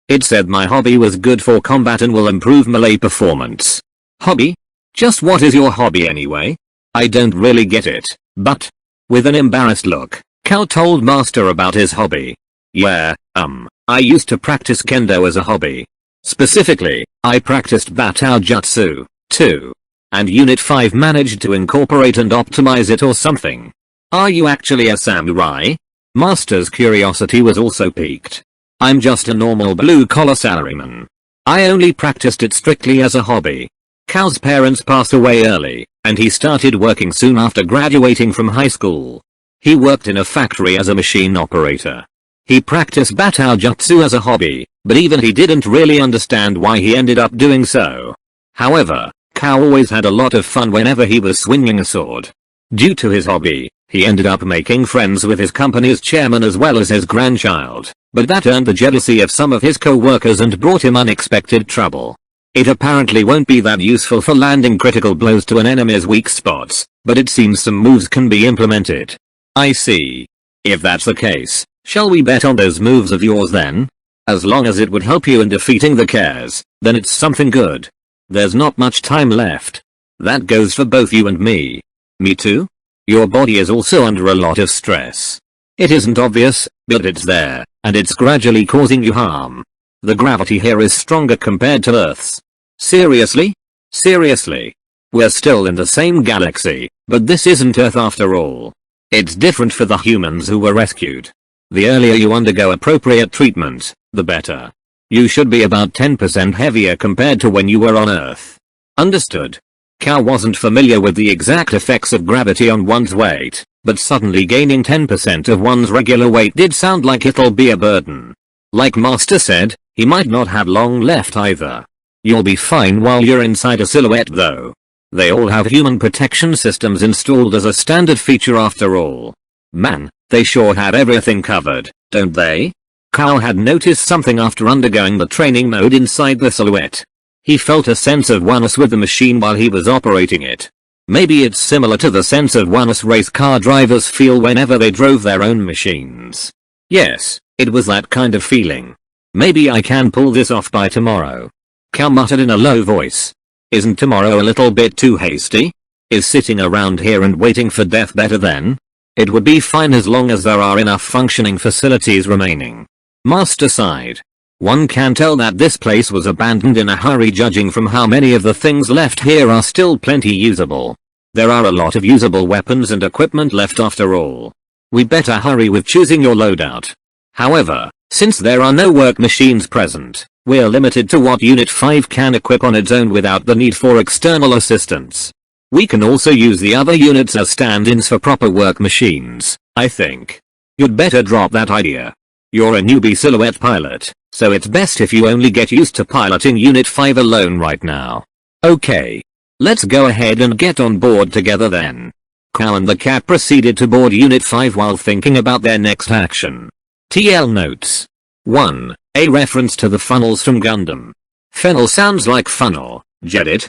It said my hobby was good for combat and will improve melee performance. Hobby? Just what is your hobby anyway? I don't really get it, but... With an embarrassed look, Cal told Master about his hobby. Yeah, I used to practice kendo as a hobby. Specifically, I practiced Batao Jutsu, too. And Unit 5 managed to incorporate and optimize it or something. Are you actually a samurai? Master's curiosity was also piqued. I'm just a normal blue-collar salaryman. I only practiced it strictly as a hobby. Cal's parents passed away early, and he started working soon after graduating from high school. He worked in a factory as a machine operator. He practiced Batao Jutsu as a hobby, but even he didn't really understand why he ended up doing so. However, Cal always had a lot of fun whenever he was swinging a sword. Due to his hobby, he ended up making friends with his company's chairman as well as his grandchild, but that earned the jealousy of some of his co-workers and brought him unexpected trouble. It apparently won't be that useful for landing critical blows to an enemy's weak spots, but it seems some moves can be implemented. I see. If that's the case, shall we bet on those moves of yours then? As long as it would help you in defeating the Cares, then it's something good. There's not much time left. That goes for both you and me. Me too? Your body is also under a lot of stress. It isn't obvious, but it's there, and it's gradually causing you harm. The gravity here is stronger compared to Earth's. Seriously? Seriously? We're still in the same galaxy, but this isn't Earth after all. It's different for the humans who were rescued. The earlier you undergo appropriate treatment, the better. You should be about 10% heavier compared to when you were on Earth. Understood. Cal wasn't familiar with the exact effects of gravity on one's weight, but suddenly gaining 10% of one's regular weight did sound like it'll be a burden. Like Master said, he might not have long left either. You'll be fine while you're inside a silhouette though. They all have human protection systems installed as a standard feature after all. Man, they sure have everything covered, don't they? Cal had noticed something after undergoing the training mode inside the silhouette. He felt a sense of oneness with the machine while he was operating it. Maybe it's similar to the sense of oneness race car drivers feel whenever they drove their own machines. Yes, it was that kind of feeling. Maybe I can pull this off by tomorrow. Cal muttered in a low voice. Isn't tomorrow a little bit too hasty? Is sitting around here and waiting for death better then? It would be fine as long as there are enough functioning facilities remaining. Master sighed. One can tell that this place was abandoned in a hurry judging from how many of the things left here are still plenty usable. There are a lot of usable weapons and equipment left after all. We better hurry with choosing your loadout. However, since there are no work machines present, we're limited to what Unit 5 can equip on its own without the need for external assistance. We can also use the other units as stand-ins for proper work machines, I think. You'd better drop that idea. You're a newbie silhouette pilot, so it's best if you only get used to piloting Unit 5 alone right now. Okay. Let's go ahead and get on board together then. Cal and the cat proceeded to board Unit 5 while thinking about their next action. TL notes. 1. A reference to the funnels from Gundam. Fennel sounds like funnel, get it?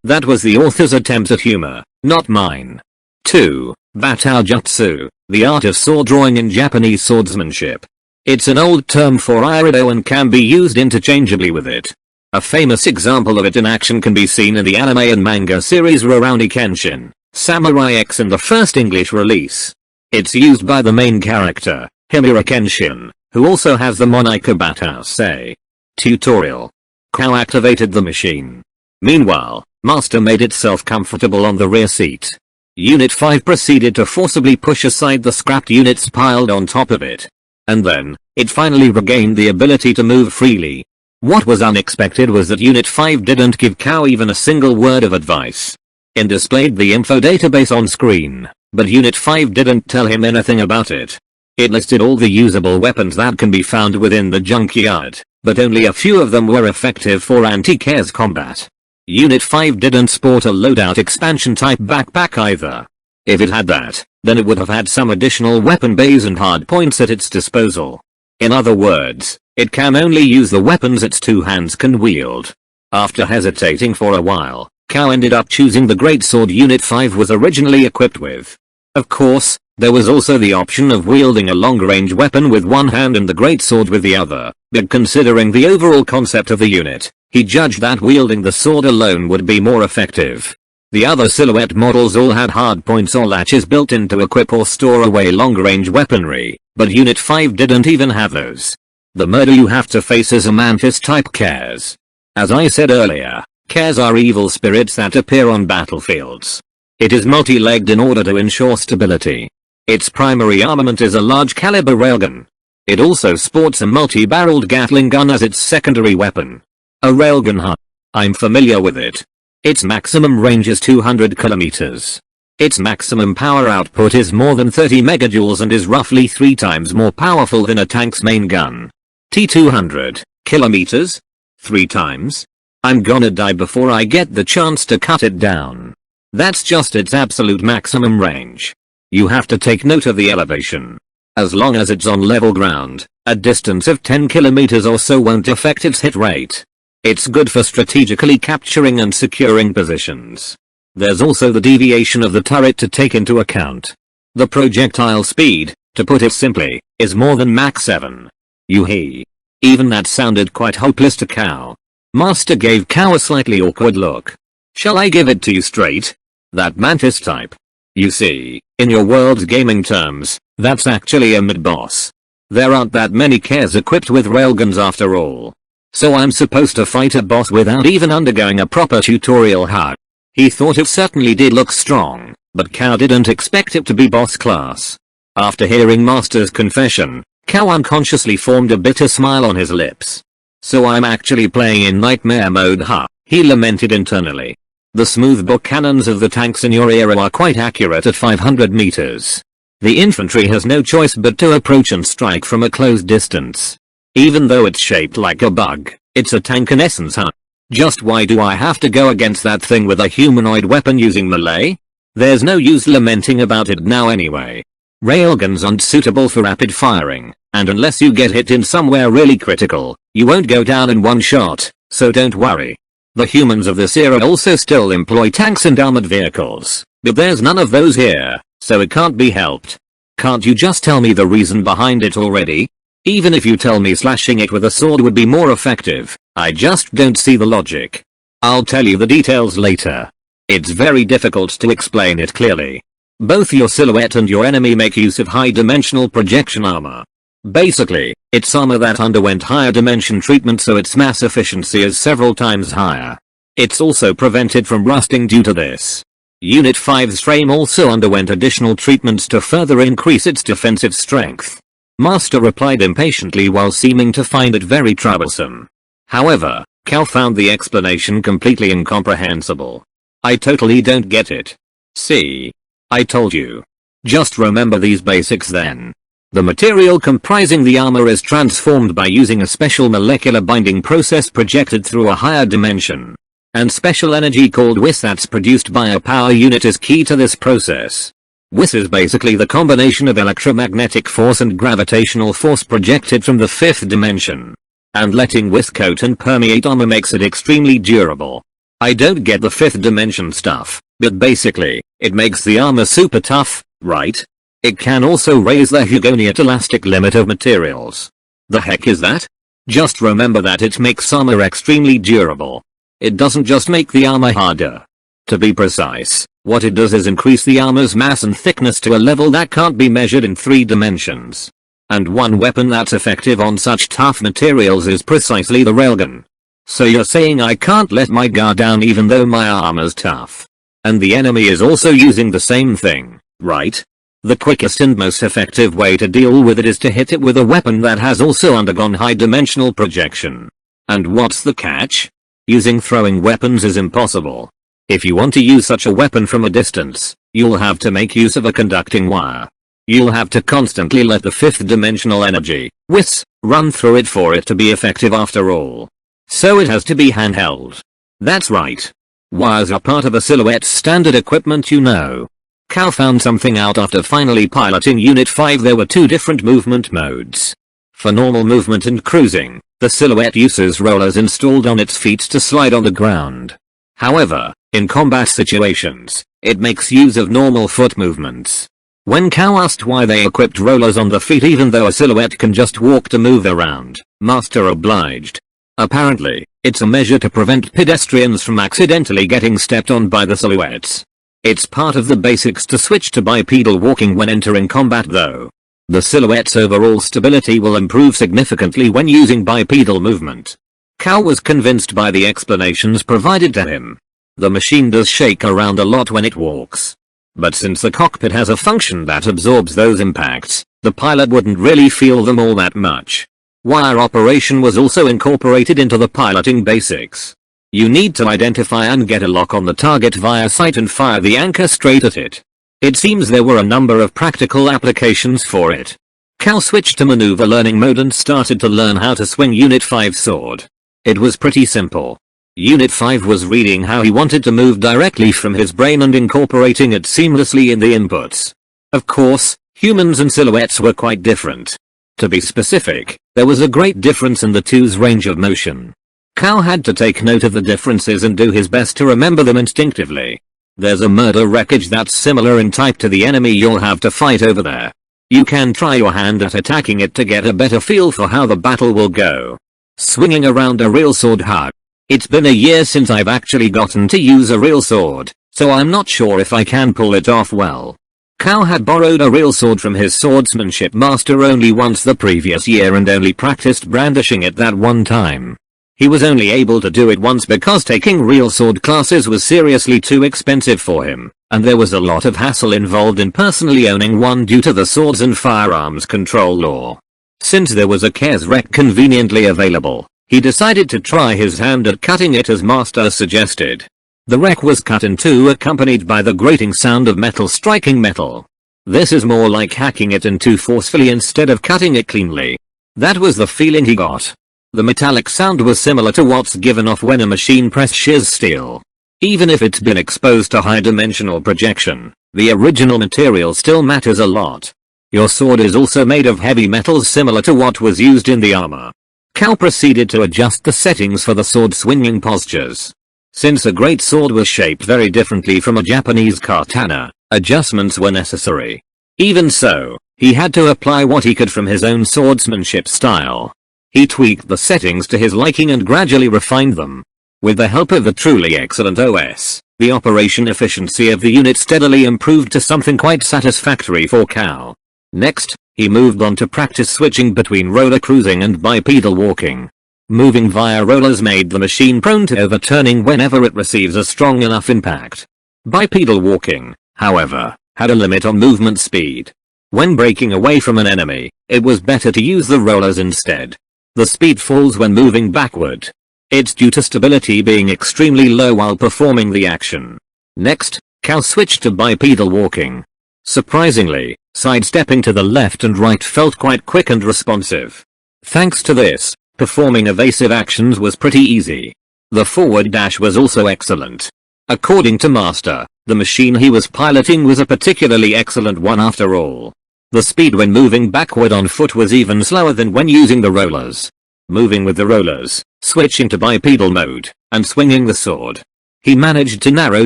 That was the author's attempt at humor, not mine. 2. Batao Jutsu, the art of sword drawing in Japanese swordsmanship. It's an old term for Irido and can be used interchangeably with it. A famous example of it in action can be seen in the anime and manga series Rurouni Kenshin, Samurai X in the first English release. It's used by the main character, Himura Kenshin, who also has the Monika Batao say. Tutorial. Cal activated the machine. Meanwhile, Master made itself comfortable on the rear seat. Unit 5 proceeded to forcibly push aside the scrapped units piled on top of it. And then, it finally regained the ability to move freely. What was unexpected was that Unit 5 didn't give Cal even a single word of advice. It displayed the info database on screen, but Unit 5 didn't tell him anything about it. It listed all the usable weapons that can be found within the junkyard, but only a few of them were effective for anti-Cares combat. Unit 5 didn't sport a loadout expansion type backpack either. If it had that, then it would have had some additional weapon bays and hardpoints at its disposal. In other words, it can only use the weapons its two hands can wield. After hesitating for a while, Cal ended up choosing the greatsword Unit 5 was originally equipped with. Of course, there was also the option of wielding a long-range weapon with one hand and the greatsword with the other, but considering the overall concept of the unit, he judged that wielding the sword alone would be more effective. The other silhouette models all had hardpoints or latches built in to equip or store away long-range weaponry, but Unit 5 didn't even have those. The murder you have to face is a mantis-type Cares. As I said earlier, Cares are evil spirits that appear on battlefields. It is multi-legged in order to ensure stability. Its primary armament is a large-caliber railgun. It also sports a multi-barreled Gatling gun as its secondary weapon. A railgun, huh? I'm familiar with it. Its maximum range is 200 kilometers. Its maximum power output is more than 30 megajoules and is roughly 3 times more powerful than a tank's main gun. T200 kilometers? 3 times? I'm gonna die before I get the chance to cut it down. That's just its absolute maximum range. You have to take note of the elevation. As long as it's on level ground, a distance of 10 kilometers or so won't affect its hit rate. It's good for strategically capturing and securing positions. There's also the deviation of the turret to take into account. The projectile speed, to put it simply, is more than Mach 7. Yoo-hee. Even that sounded quite hopeless to Cow. Master gave Cow a slightly awkward look. Shall I give it to you straight? That mantis type. You see, in your world's gaming terms, that's actually a mid-boss. There aren't that many cares equipped with railguns after all. So I'm supposed to fight a boss without even undergoing a proper tutorial, huh? He thought it certainly did look strong, but Cow didn't expect it to be boss class. After hearing Master's confession, Cow unconsciously formed a bitter smile on his lips. So I'm actually playing in nightmare mode, huh? He lamented internally. The smooth book cannons of the tanks in your era are quite accurate at 500 meters. The infantry has no choice but to approach and strike from a close distance. Even though it's shaped like a bug, it's a tank in essence, huh? Just why do I have to go against that thing with a humanoid weapon using melee? There's no use lamenting about it now anyway. Railguns aren't suitable for rapid firing, and unless you get hit in somewhere really critical, you won't go down in one shot, so don't worry. The humans of this era also still employ tanks and armored vehicles, but there's none of those here, so it can't be helped. Can't you just tell me the reason behind it already? Even if you tell me slashing it with a sword would be more effective, I just don't see the logic. I'll tell you the details later. It's very difficult to explain it clearly. Both your silhouette and your enemy make use of high-dimensional projection armor. Basically, it's armor that underwent higher dimension treatment, so its mass efficiency is several times higher. It's also prevented from rusting due to this. Unit 5's frame also underwent additional treatments to further increase its defensive strength. Master replied impatiently while seeming to find it very troublesome. However, Cal found the explanation completely incomprehensible. I totally don't get it. See? I told you. Just remember these basics then. The material comprising the armor is transformed by using a special molecular binding process projected through a higher dimension. And special energy called WIS that's produced by a power unit is key to this process. WIS is basically the combination of electromagnetic force and gravitational force projected from the 5th dimension. And letting WIS coat and permeate armor makes it extremely durable. I don't get the 5th dimension stuff, but basically, it makes the armor super tough, right? It can also raise the Hugoniot elastic limit of materials. The heck is that? Just remember that it makes armor extremely durable. It doesn't just make the armor harder. To be precise, what it does is increase the armor's mass and thickness to a level that can't be measured in 3 dimensions. And one weapon that's effective on such tough materials is precisely the railgun. So you're saying I can't let my guard down even though my armor's tough. And the enemy is also using the same thing, right? The quickest and most effective way to deal with it is to hit it with a weapon that has also undergone high dimensional projection. And what's the catch? Using throwing weapons is impossible. If you want to use such a weapon from a distance, you'll have to make use of a conducting wire. You'll have to constantly let the 5th dimensional energy, WIS, run through it for it to be effective after all. So it has to be handheld. That's right. Wires are part of a silhouette's standard equipment, you know. Cal found something out after finally piloting Unit 5. There were 2 different movement modes. For normal movement and cruising, the silhouette uses rollers installed on its feet to slide on the ground. However, in combat situations, it makes use of normal foot movements. When Cal asked why they equipped rollers on the feet even though a silhouette can just walk to move around, Master obliged. Apparently, it's a measure to prevent pedestrians from accidentally getting stepped on by the silhouettes. It's part of the basics to switch to bipedal walking when entering combat though. The silhouette's overall stability will improve significantly when using bipedal movement. Cal was convinced by the explanations provided to him. The machine does shake around a lot when it walks. But since the cockpit has a function that absorbs those impacts, the pilot wouldn't really feel them all that much. Wire operation was also incorporated into the piloting basics. You need to identify and get a lock on the target via sight and fire the anchor straight at it. It seems there were a number of practical applications for it. Cal switched to maneuver learning mode and started to learn how to swing Unit 5's sword. It was pretty simple. Unit 5 was reading how he wanted to move directly from his brain and incorporating it seamlessly in the inputs. Of course, humans and silhouettes were quite different. To be specific, there was a great difference in the two's range of motion. Cal had to take note of the differences and do his best to remember them instinctively. There's a murder wreckage that's similar in type to the enemy you'll have to fight over there. You can try your hand at attacking it to get a better feel for how the battle will go. Swinging around a real sword hug. It's been a year since I've actually gotten to use a real sword, so I'm not sure if I can pull it off well. Cal had borrowed a real sword from his swordsmanship master only once the previous year and only practiced brandishing it that one time. He was only able to do it once because taking real sword classes was seriously too expensive for him, and there was a lot of hassle involved in personally owning one due to the swords and firearms control law. Since there was a Cares Rec conveniently available, he decided to try his hand at cutting it as master suggested. The wreck was cut in two, accompanied by the grating sound of metal striking metal. This is more like hacking it in two forcefully instead of cutting it cleanly. That was the feeling he got. The metallic sound was similar to what's given off when a machine press shears steel. Even if it's been exposed to high-dimensional projection, the original material still matters a lot. Your sword is also made of heavy metals similar to what was used in the armor. Cal proceeded to adjust the settings for the sword swinging postures. Since a great sword was shaped very differently from a Japanese katana, adjustments were necessary. Even so, he had to apply what he could from his own swordsmanship style. He tweaked the settings to his liking and gradually refined them. With the help of a truly excellent OS, the operation efficiency of the unit steadily improved to something quite satisfactory for Cal. Next, he moved on to practice switching between roller cruising and bipedal walking. Moving via rollers made the machine prone to overturning whenever it receives a strong enough impact. Bipedal walking, however, had a limit on movement speed. When breaking away from an enemy, it was better to use the rollers instead. The speed falls when moving backward. It's due to stability being extremely low while performing the action. Next, Cal switched to bipedal walking. Surprisingly, sidestepping to the left and right felt quite quick and responsive. Thanks to this, performing evasive actions was pretty easy. The forward dash was also excellent. According to Master, the machine he was piloting was a particularly excellent one after all. The speed when moving backward on foot was even slower than when using the rollers. Moving with the rollers, switching to bipedal mode, and swinging the sword. He managed to narrow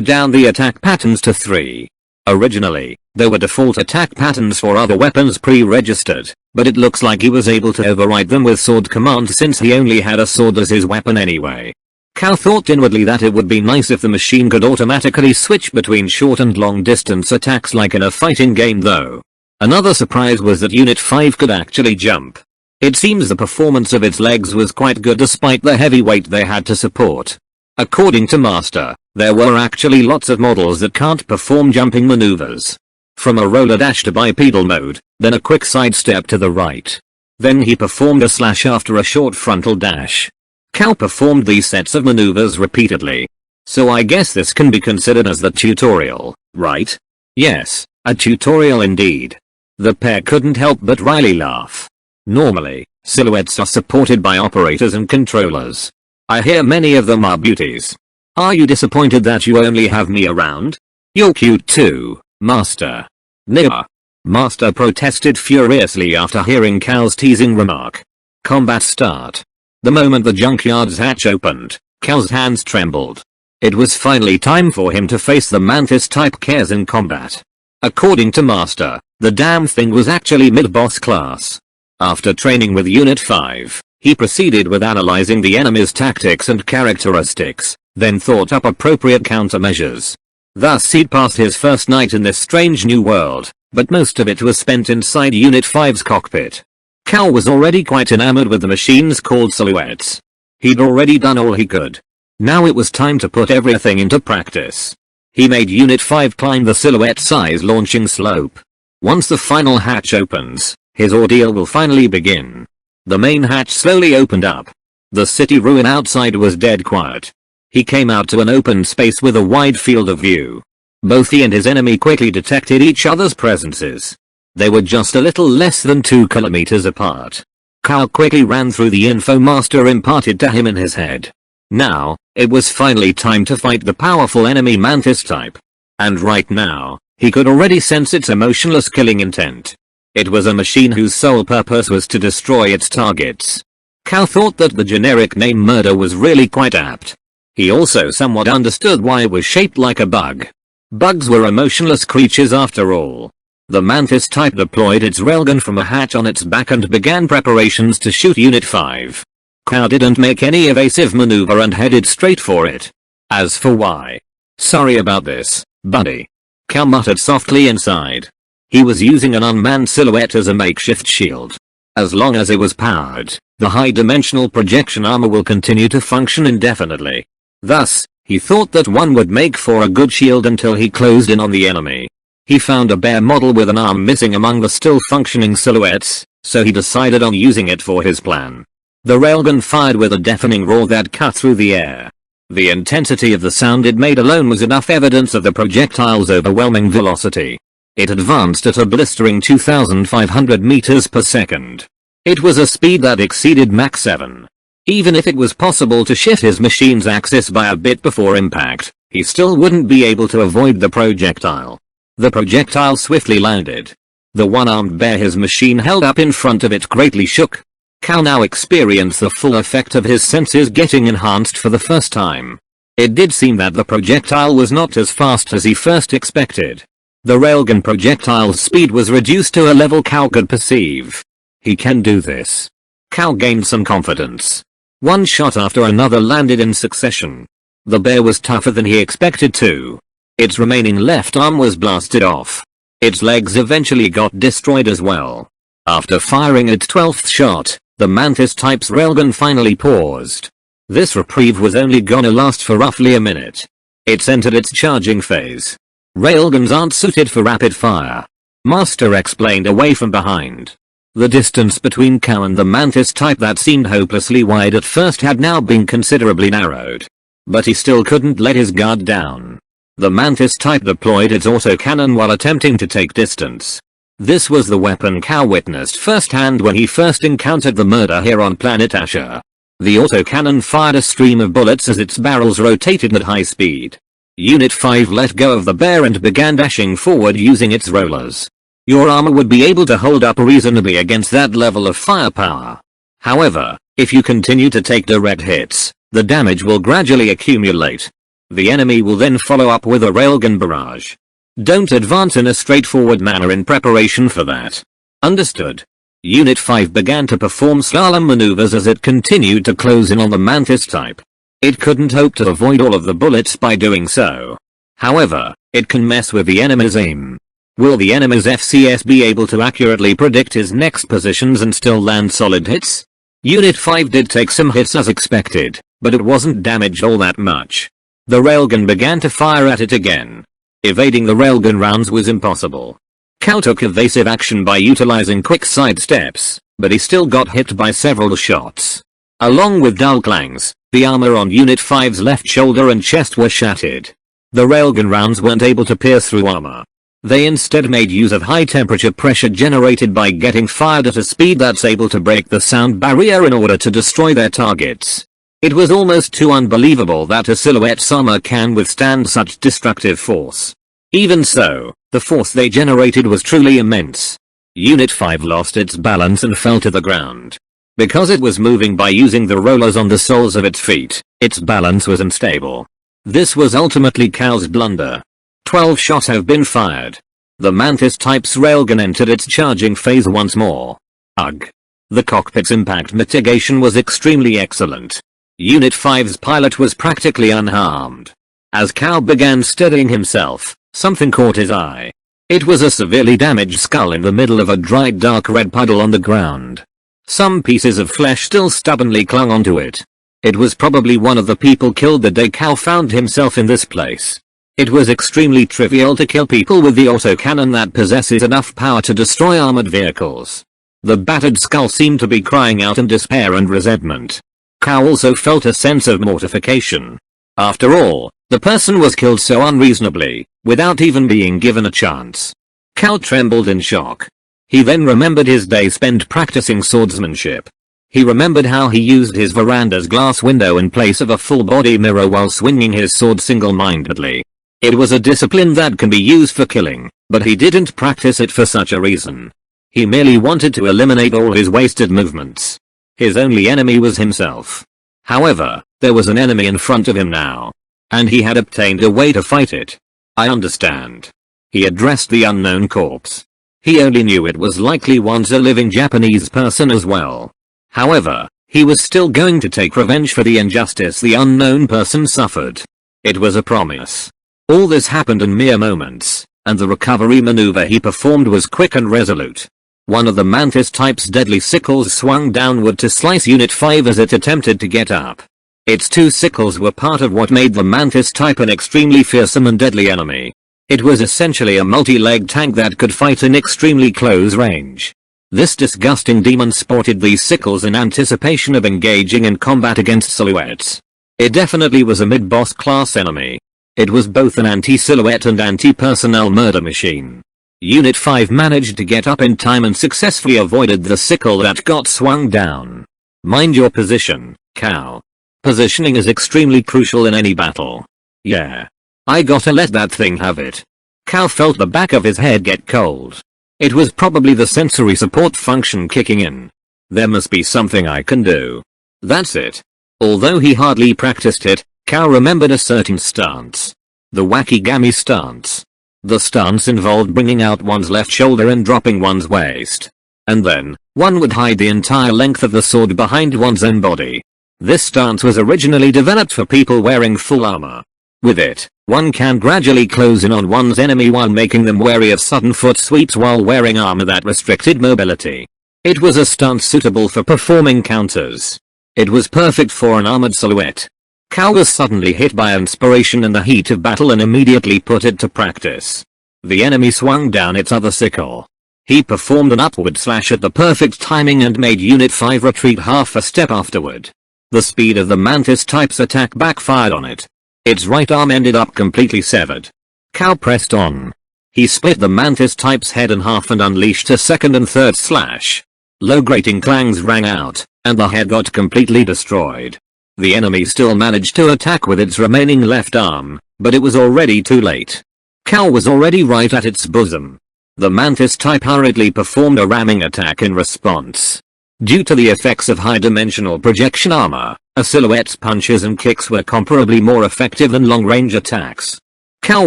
down the attack patterns to 3. Originally, there were default attack patterns for other weapons pre-registered, but it looks like he was able to override them with sword command since he only had a sword as his weapon anyway. Cal thought inwardly that it would be nice if the machine could automatically switch between short and long distance attacks like in a fighting game though. Another surprise was that Unit 5 could actually jump. It seems the performance of its legs was quite good despite the heavy weight they had to support. According to Master, there were actually lots of models that can't perform jumping maneuvers. From a roller dash to bipedal mode, then a quick sidestep to the right. Then he performed a slash after a short frontal dash. Cal performed these sets of maneuvers repeatedly. So I guess this can be considered as the tutorial, right? Yes, a tutorial indeed. The pair couldn't help but wryly laugh. Normally, silhouettes are supported by operators and controllers. I hear many of them are beauties. Are you disappointed that you only have me around? You're cute too, Master. Nia. Master protested furiously after hearing Cal's teasing remark. Combat start. The moment the junkyard's hatch opened, Cal's hands trembled. It was finally time for him to face the Mantis-type Cares in combat. According to Master, the damn thing was actually mid-boss class. After training with Unit 5, he proceeded with analyzing the enemy's tactics and characteristics, then thought up appropriate countermeasures. Thus he'd passed his first night in this strange new world, but most of it was spent inside Unit 5's cockpit. Cal was already quite enamored with the machines called silhouettes. He'd already done all he could. Now it was time to put everything into practice. He made Unit 5 climb the silhouette size launching slope. Once the final hatch opens, his ordeal will finally begin. The main hatch slowly opened up. The city ruin outside was dead quiet. He came out to an open space with a wide field of view. Both he and his enemy quickly detected each other's presences. They were just a little less than 2 kilometers apart. Cal quickly ran through the info Master imparted to him in his head. Now, It was finally time to fight the powerful enemy Mantis type. And right now, he could already sense its emotionless killing intent. It was a machine whose sole purpose was to destroy its targets. Cal thought that the generic name Murder was really quite apt. He also somewhat understood why it was shaped like a bug. Bugs were emotionless creatures after all. The Mantis type deployed its railgun from a hatch on its back and began preparations to shoot Unit 5. Cal didn't make any evasive maneuver and headed straight for it. As for why? Sorry about this, buddy. Cal muttered softly inside. He was using an unmanned silhouette as a makeshift shield. As long as it was powered, the high-dimensional projection armor will continue to function indefinitely. Thus, he thought that one would make for a good shield until he closed in on the enemy. He found a bare model with an arm missing among the still functioning silhouettes, so he decided on using it for his plan. The railgun fired with a deafening roar that cut through the air. The intensity of the sound it made alone was enough evidence of the projectile's overwhelming velocity. It advanced at a blistering 2,500 meters per second. It was a speed that exceeded Mach 7. Even if it was possible to shift his machine's axis by a bit before impact, he still wouldn't be able to avoid the projectile. The projectile swiftly landed. The one-armed bear his machine held up in front of it greatly shook. Cal now experienced the full effect of his senses getting enhanced for the first time. It did seem that the projectile was not as fast as he first expected. The railgun projectile's speed was reduced to a level Cal could perceive. He can do this. Cal gained some confidence. One shot after another landed in succession. The bear was tougher than he expected to. Its remaining left arm was blasted off. Its legs eventually got destroyed as well. After firing its 12th shot, the Mantis type's railgun finally paused. This reprieve was only gonna last for roughly a minute. It's entered its charging phase. Railguns aren't suited for rapid fire. Master explained away from behind. The distance between Cal and the Mantis type that seemed hopelessly wide at first had now been considerably narrowed. But he still couldn't let his guard down. The Mantis type deployed its autocannon while attempting to take distance. This was the weapon Cal witnessed firsthand when he first encountered the murder here on planet Asher. The autocannon fired a stream of bullets as its barrels rotated at high speed. Unit 5 let go of the bear and began dashing forward using its rollers. Your armor would be able to hold up reasonably against that level of firepower. However, if you continue to take direct hits, the damage will gradually accumulate. The enemy will then follow up with a railgun barrage. Don't advance in a straightforward manner in preparation for that. Understood. Unit 5 began to perform slalom maneuvers as it continued to close in on the Mantis type. It couldn't hope to avoid all of the bullets by doing so. However, it can mess with the enemy's aim. Will the enemy's FCS be able to accurately predict his next positions and still land solid hits? Unit 5 did take some hits as expected, but it wasn't damaged all that much. The railgun began to fire at it again. Evading the railgun rounds was impossible. Cal took evasive action by utilizing quick sidesteps, but he still got hit by several shots. Along with dull clangs, the armor on Unit 5's left shoulder and chest were shattered. The railgun rounds weren't able to pierce through armor. They instead made use of high temperature pressure generated by getting fired at a speed that's able to break the sound barrier in order to destroy their targets. It was almost too unbelievable that a silhouette's armor can withstand such destructive force. Even so, the force they generated was truly immense. Unit 5 lost its balance and fell to the ground. Because it was moving by using the rollers on the soles of its feet, its balance was unstable. This was ultimately Cal's blunder. 12 shots have been fired. The Mantis type's railgun entered its charging phase once more. Ugh. The cockpit's impact mitigation was extremely excellent. Unit 5's pilot was practically unharmed. As Cal began steadying himself, something caught his eye. It was a severely damaged skull in the middle of a dried dark red puddle on the ground. Some pieces of flesh still stubbornly clung onto it. It was probably one of the people killed the day Cal found himself in this place. It was extremely trivial to kill people with the autocannon that possesses enough power to destroy armored vehicles. The battered skull seemed to be crying out in despair and resentment. Cal also felt a sense of mortification. After all, the person was killed so unreasonably, without even being given a chance. Cal trembled in shock. He then remembered his day spent practicing swordsmanship. He remembered how he used his veranda's glass window in place of a full-body mirror while swinging his sword single-mindedly. It was a discipline that can be used for killing, but he didn't practice it for such a reason. He merely wanted to eliminate all his wasted movements. His only enemy was himself. However, there was an enemy in front of him now. And he had obtained a way to fight it. I understand. He addressed the unknown corpse. He only knew it was likely once a living Japanese person as well. However, he was still going to take revenge for the injustice the unknown person suffered. It was a promise. All this happened in mere moments, and the recovery maneuver he performed was quick and resolute. One of the Mantis type's deadly sickles swung downward to slice Unit 5 as it attempted to get up. Its two sickles were part of what made the Mantis type an extremely fearsome and deadly enemy. It was essentially a multi-leg tank that could fight in extremely close range. This disgusting demon sported these sickles in anticipation of engaging in combat against silhouettes. It definitely was a mid-boss class enemy. It was both an anti-silhouette and anti-personnel murder machine. Unit 5 managed to get up in time and successfully avoided the sickle that got swung down. Mind your position, cow. Positioning is extremely crucial in any battle. Yeah. I gotta let that thing have it. Cow felt the back of his head get cold. It was probably the sensory support function kicking in. There must be something I can do. That's it. Although he hardly practiced it, Cow remembered a certain stance. The wacky-gammy stance. The stance involved bringing out one's left shoulder and dropping one's waist. And then, one would hide the entire length of the sword behind one's own body. This stance was originally developed for people wearing full armor. With it, one can gradually close in on one's enemy while making them wary of sudden foot sweeps while wearing armor that restricted mobility. It was a stance suitable for performing counters. It was perfect for an armored silhouette. Cow was suddenly hit by inspiration in the heat of battle and immediately put it to practice. The enemy swung down its other sickle. He performed an upward slash at the perfect timing and made Unit 5 retreat half a step afterward. The speed of the Mantis type's attack backfired on it. Its right arm ended up completely severed. Cow pressed on. He split the Mantis type's head in half and unleashed a second and third slash. Low grating clangs rang out, and the head got completely destroyed. The enemy still managed to attack with its remaining left arm, but it was already too late. Cow was already right at its bosom. The Mantis type hurriedly performed a ramming attack in response. Due to the effects of high-dimensional projection armor, a silhouette's punches and kicks were comparably more effective than long-range attacks. Cow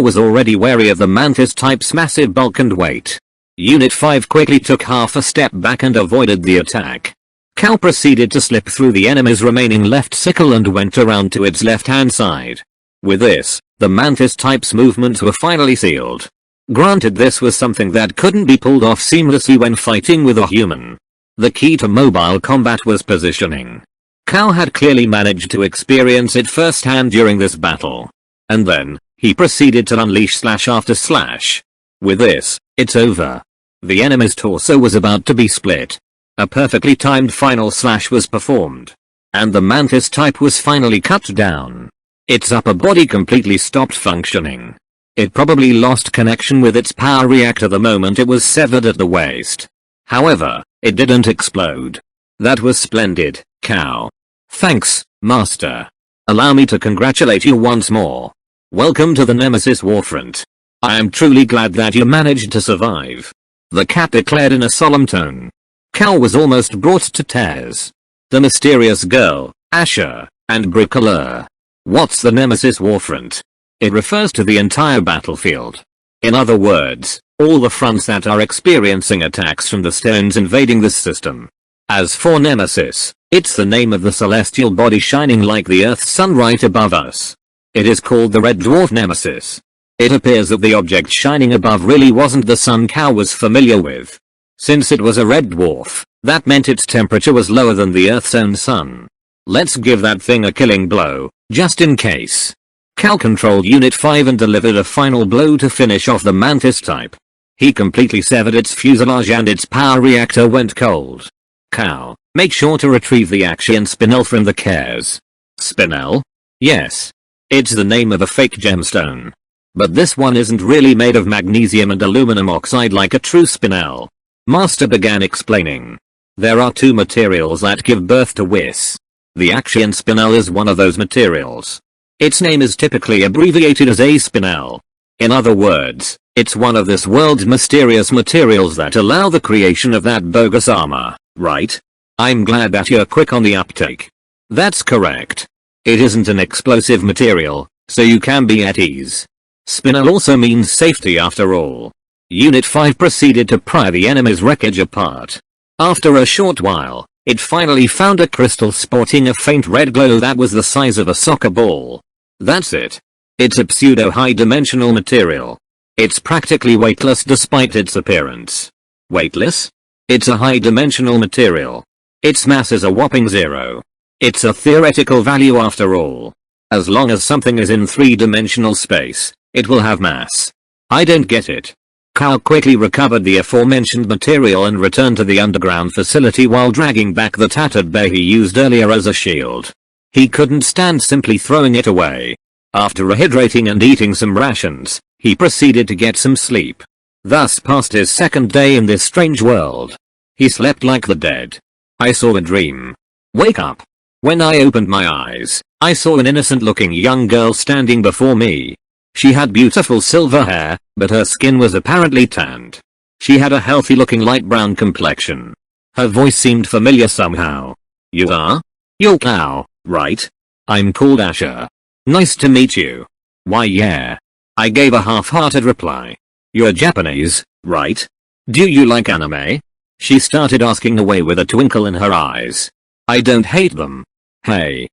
was already wary of the Mantis type's massive bulk and weight. Unit 5 quickly took half a step back and avoided the attack. Cow proceeded to slip through the enemy's remaining left sickle and went around to its left-hand side. With this, the Mantis type's movements were finally sealed. Granted, this was something that couldn't be pulled off seamlessly when fighting with a human. The key to mobile combat was positioning. Cow had clearly managed to experience it firsthand during this battle. And then, he proceeded to unleash slash after slash. With this, it's over. The enemy's torso was about to be split. A perfectly timed final slash was performed. And the Mantis type was finally cut down. Its upper body completely stopped functioning. It probably lost connection with its power reactor the moment it was severed at the waist. However, it didn't explode. That was splendid, Cow. Thanks, Master. Allow me to congratulate you once more. Welcome to the Nemesis Warfront. I am truly glad that you managed to survive. The cat declared in a solemn tone. Cow was almost brought to tears. The mysterious girl, Asher, and Bricoleur. What's the Nemesis Warfront? It refers to the entire battlefield. In other words, all the fronts that are experiencing attacks from the stones invading this system. As for Nemesis, it's the name of the celestial body shining like the Earth's sun right above us. It is called the Red Dwarf Nemesis. It appears that the object shining above really wasn't the sun Cow was familiar with. Since it was a red dwarf, that meant its temperature was lower than the Earth's own sun. Let's give that thing a killing blow, just in case. Cow controlled Unit 5 and delivered a final blow to finish off the Mantis type. He completely severed its fuselage and its power reactor went cold. Cow, make sure to retrieve the Axion Spinel from the cares. Spinel? Yes. It's the name of a fake gemstone. But this one isn't really made of magnesium and aluminum oxide like a true Spinel. Master began explaining. There are two materials that give birth to Whis. The Axion spinel is one of those materials. Its name is typically abbreviated as A spinel. In other words, it's one of this world's mysterious materials that allow the creation of that bogus armor, right? I'm glad that you're quick on the uptake. That's correct. It isn't an explosive material, so you can be at ease. Spinel also means safety after all. Unit 5 proceeded to pry the enemy's wreckage apart. After a short while, it finally found a crystal sporting a faint red glow that was the size of a soccer ball. That's it. It's a pseudo high-dimensional material. It's practically weightless despite its appearance. Weightless? It's a high-dimensional material. Its mass is a whopping 0. It's a theoretical value after all. As long as something is in 3-dimensional space, it will have mass. I don't get it. Kao quickly recovered the aforementioned material and returned to the underground facility while dragging back the tattered bay he used earlier as a shield. He couldn't stand simply throwing it away. After rehydrating and eating some rations, he proceeded to get some sleep. Thus passed his second day in this strange world. He slept like the dead. I saw a dream. Wake up. When I opened my eyes, I saw an innocent-looking young girl standing before me. She had beautiful silver hair, but her skin was apparently tanned. She had a healthy-looking light brown complexion. Her voice seemed familiar somehow. You are? You're Kao, right? I'm called Asher. Nice to meet you. Why yeah. I gave a half-hearted reply. You're Japanese, right? Do you like anime? She started asking away with a twinkle in her eyes. I don't hate them. Hey,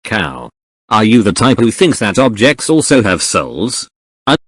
Kao. Are you the type who thinks that objects also have souls?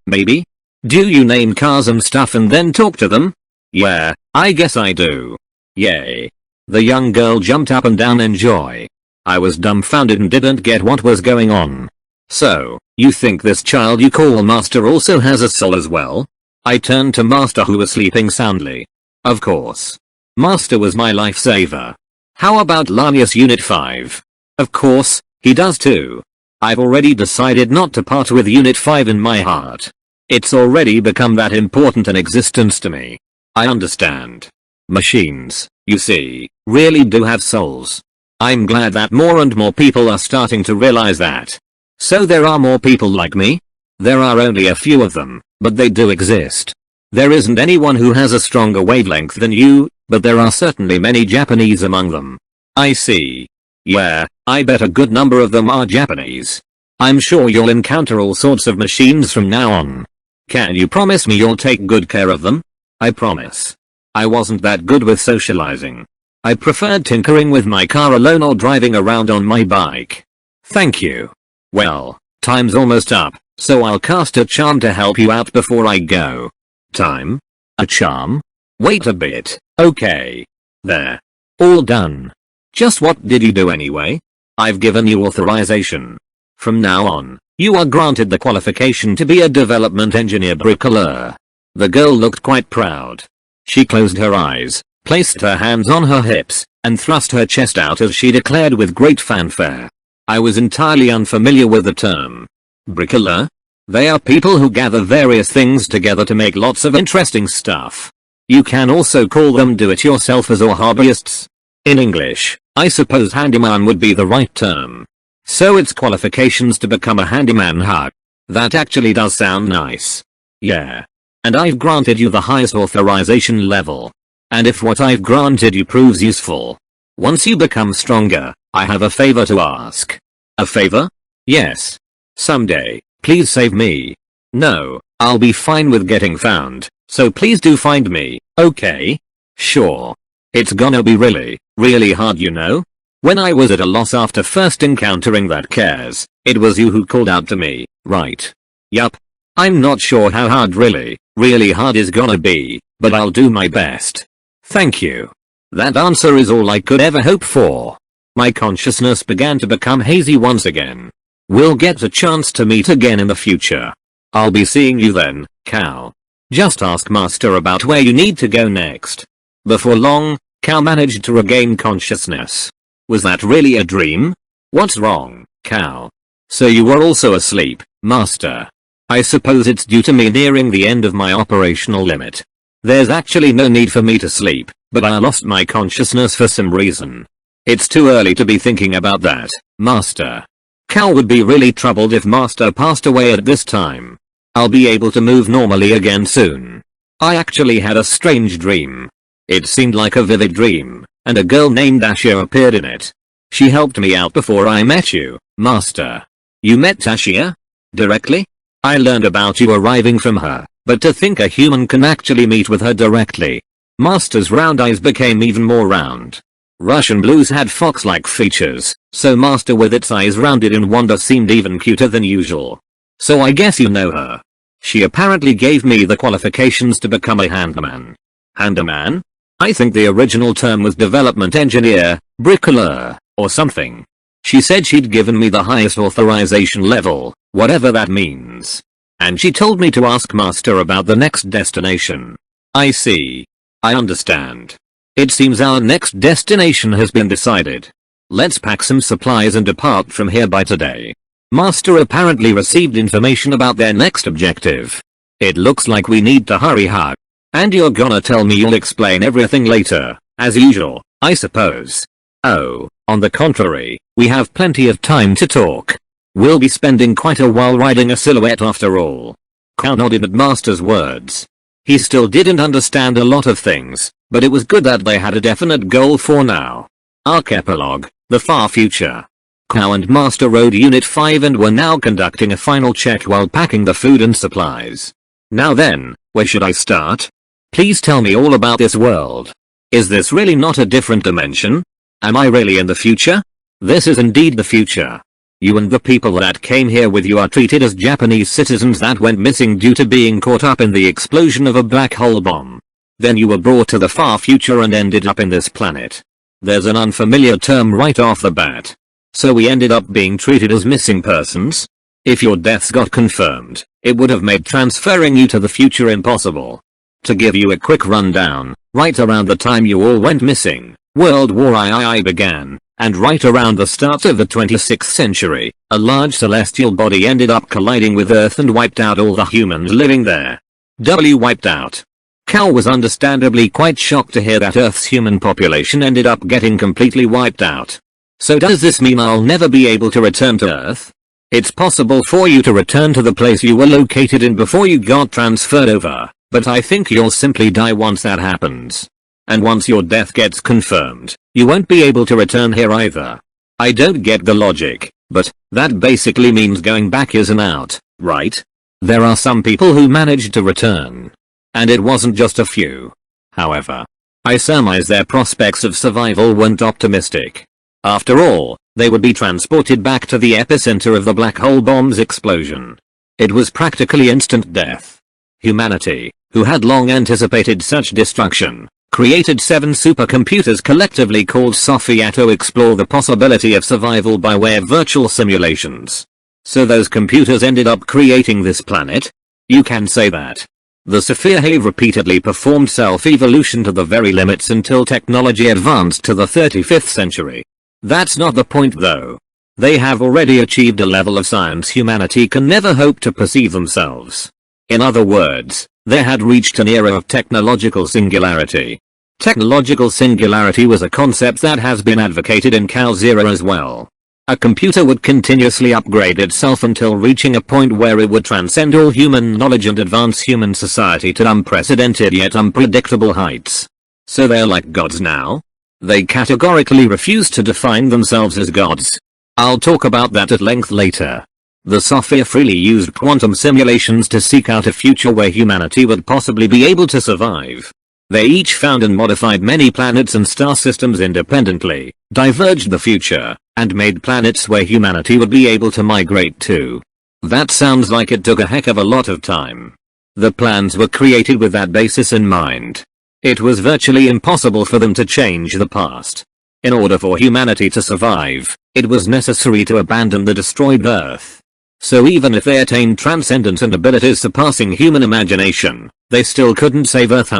Maybe? Do you name cars and stuff and then talk to them? Yeah, I guess I do. Yay. The young girl jumped up and down in joy. I was dumbfounded and didn't get what was going on. So, you think this child you call Master also has a soul as well? I turned to Master who was sleeping soundly. Of course. Master was my lifesaver. How about Lanius Unit 5? Of course, he does too. I've already decided not to part with Unit 5 in my heart. It's already become that important an existence to me. I understand. Machines, you see, really do have souls. I'm glad that more and more people are starting to realize that. So there are more people like me? There are only a few of them, but they do exist. There isn't anyone who has a stronger wavelength than you, but there are certainly many Japanese among them. I see. Yeah, I bet a good number of them are Japanese. I'm sure you'll encounter all sorts of machines from now on. Can you promise me you'll take good care of them? I promise. I wasn't that good with socializing. I preferred tinkering with my car alone or driving around on my bike. Thank you. Well, time's almost up, so I'll cast a charm to help you out before I go. Time? A charm? Wait a bit, okay. There. All done. Just what did you do anyway? I've given you authorization. From now on, you are granted the qualification to be a development engineer bricklayer. The girl looked quite proud. She closed her eyes, placed her hands on her hips, and thrust her chest out as she declared with great fanfare. I was entirely unfamiliar with the term. Bricklayer? They are people who gather various things together to make lots of interesting stuff. You can also call them do-it-yourselfers or hobbyists. In English, I suppose handyman would be the right term. So it's qualifications to become a handyman, huh? That actually does sound nice. Yeah. And I've granted you the highest authorization level. And if what I've granted you proves useful, once you become stronger, I have a favor to ask. A favor? Yes. Someday, please save me. No, I'll be fine with getting found, so please do find me, okay? Sure. It's gonna be really hard, you know? When I was at a loss after first encountering that Cares, it was you who called out to me, right? Yup. I'm not sure how hard really hard is gonna be, but I'll do my best. Thank you. That answer is all I could ever hope for. My consciousness began to become hazy once again. We'll get a chance to meet again in the future. I'll be seeing you then, Kao. Just ask Master about where you need to go next. Before long, Kao managed to regain consciousness. Was that really a dream? What's wrong, Kao? So you were also asleep, Master. I suppose it's due to me nearing the end of my operational limit. There's actually no need for me to sleep, but I lost my consciousness for some reason. It's too early to be thinking about that, Master. Cal would be really troubled if Master passed away at this time. I'll be able to move normally again soon. I actually had a strange dream. It seemed like a vivid dream, and a girl named Ashia appeared in it. She helped me out before I met you, Master. You met Ashia? Directly? I learned about you arriving from her, but to think a human can actually meet with her directly. Master's round eyes became even more round. Russian blues had fox-like features, so Master with its eyes rounded in wonder seemed even cuter than usual. So I guess you know her. She apparently gave me the qualifications to become a handyman. Handyman? I think the original term was development engineer, bricklayer, or something. She said she'd given me the highest authorization level, whatever that means. And she told me to ask Master about the next destination. I see. I understand. It seems our next destination has been decided. Let's pack some supplies and depart from here by today. Master apparently received information about their next objective. It looks like we need to hurry hard. And you're gonna tell me you'll explain everything later, as usual, I suppose. Oh, on the contrary, we have plenty of time to talk. We'll be spending quite a while riding a silhouette after all. Cal nodded at Master's words. He still didn't understand a lot of things, but it was good that they had a definite goal for now. Arc Epilogue, the far future. Cal and Master rode Unit 5 and were now conducting a final check while packing the food and supplies. Now then, where should I start? Please tell me all about this world. Is this really not a different dimension? Am I really in the future? This is indeed the future. You and the people that came here with you are treated as Japanese citizens that went missing due to being caught up in the explosion of a black hole bomb. Then you were brought to the far future and ended up in this planet. There's an unfamiliar term right off the bat. So we ended up being treated as missing persons? If your deaths got confirmed, it would have made transferring you to the future impossible. To give you a quick rundown, right around the time you all went missing, World War II began, and right around the start of the 26th century, a large celestial body ended up colliding with Earth and wiped out all the humans living there. Wiped out. Cal was understandably quite shocked to hear that Earth's human population ended up getting completely wiped out. So does this mean I'll never be able to return to Earth? It's possible for you to return to the place you were located in before you got transferred over, but I think you'll simply die once that happens. And once your death gets confirmed, you won't be able to return here either. I don't get the logic, but that basically means going back is an out, right? There are some people who managed to return. And it wasn't just a few. However, I surmise their prospects of survival weren't optimistic. After all, they would be transported back to the epicenter of the black hole bomb's explosion. It was practically instant death. Humanity, who had long anticipated such destruction, created 7 supercomputers collectively called Sophia to explore the possibility of survival by way of virtual simulations. So those computers ended up creating this planet? You can say that. The Sophia have repeatedly performed self-evolution to the very limits until technology advanced to the 35th century. That's not the point though. They have already achieved a level of science humanity can never hope to perceive themselves. In other words, they had reached an era of technological singularity. Technological singularity was a concept that has been advocated in Cal's era as well. A computer would continuously upgrade itself until reaching a point where it would transcend all human knowledge and advance human society to unprecedented yet unpredictable heights. So they're like gods now? They categorically refuse to define themselves as gods. I'll talk about that at length later. The Sophia freely used quantum simulations to seek out a future where humanity would possibly be able to survive. They each found and modified many planets and star systems independently, diverged the future, and made planets where humanity would be able to migrate to. That sounds like it took a heck of a lot of time. The plans were created with that basis in mind. It was virtually impossible for them to change the past. In order for humanity to survive, it was necessary to abandon the destroyed Earth. So even if they attained transcendence and abilities surpassing human imagination, they still couldn't save Earth.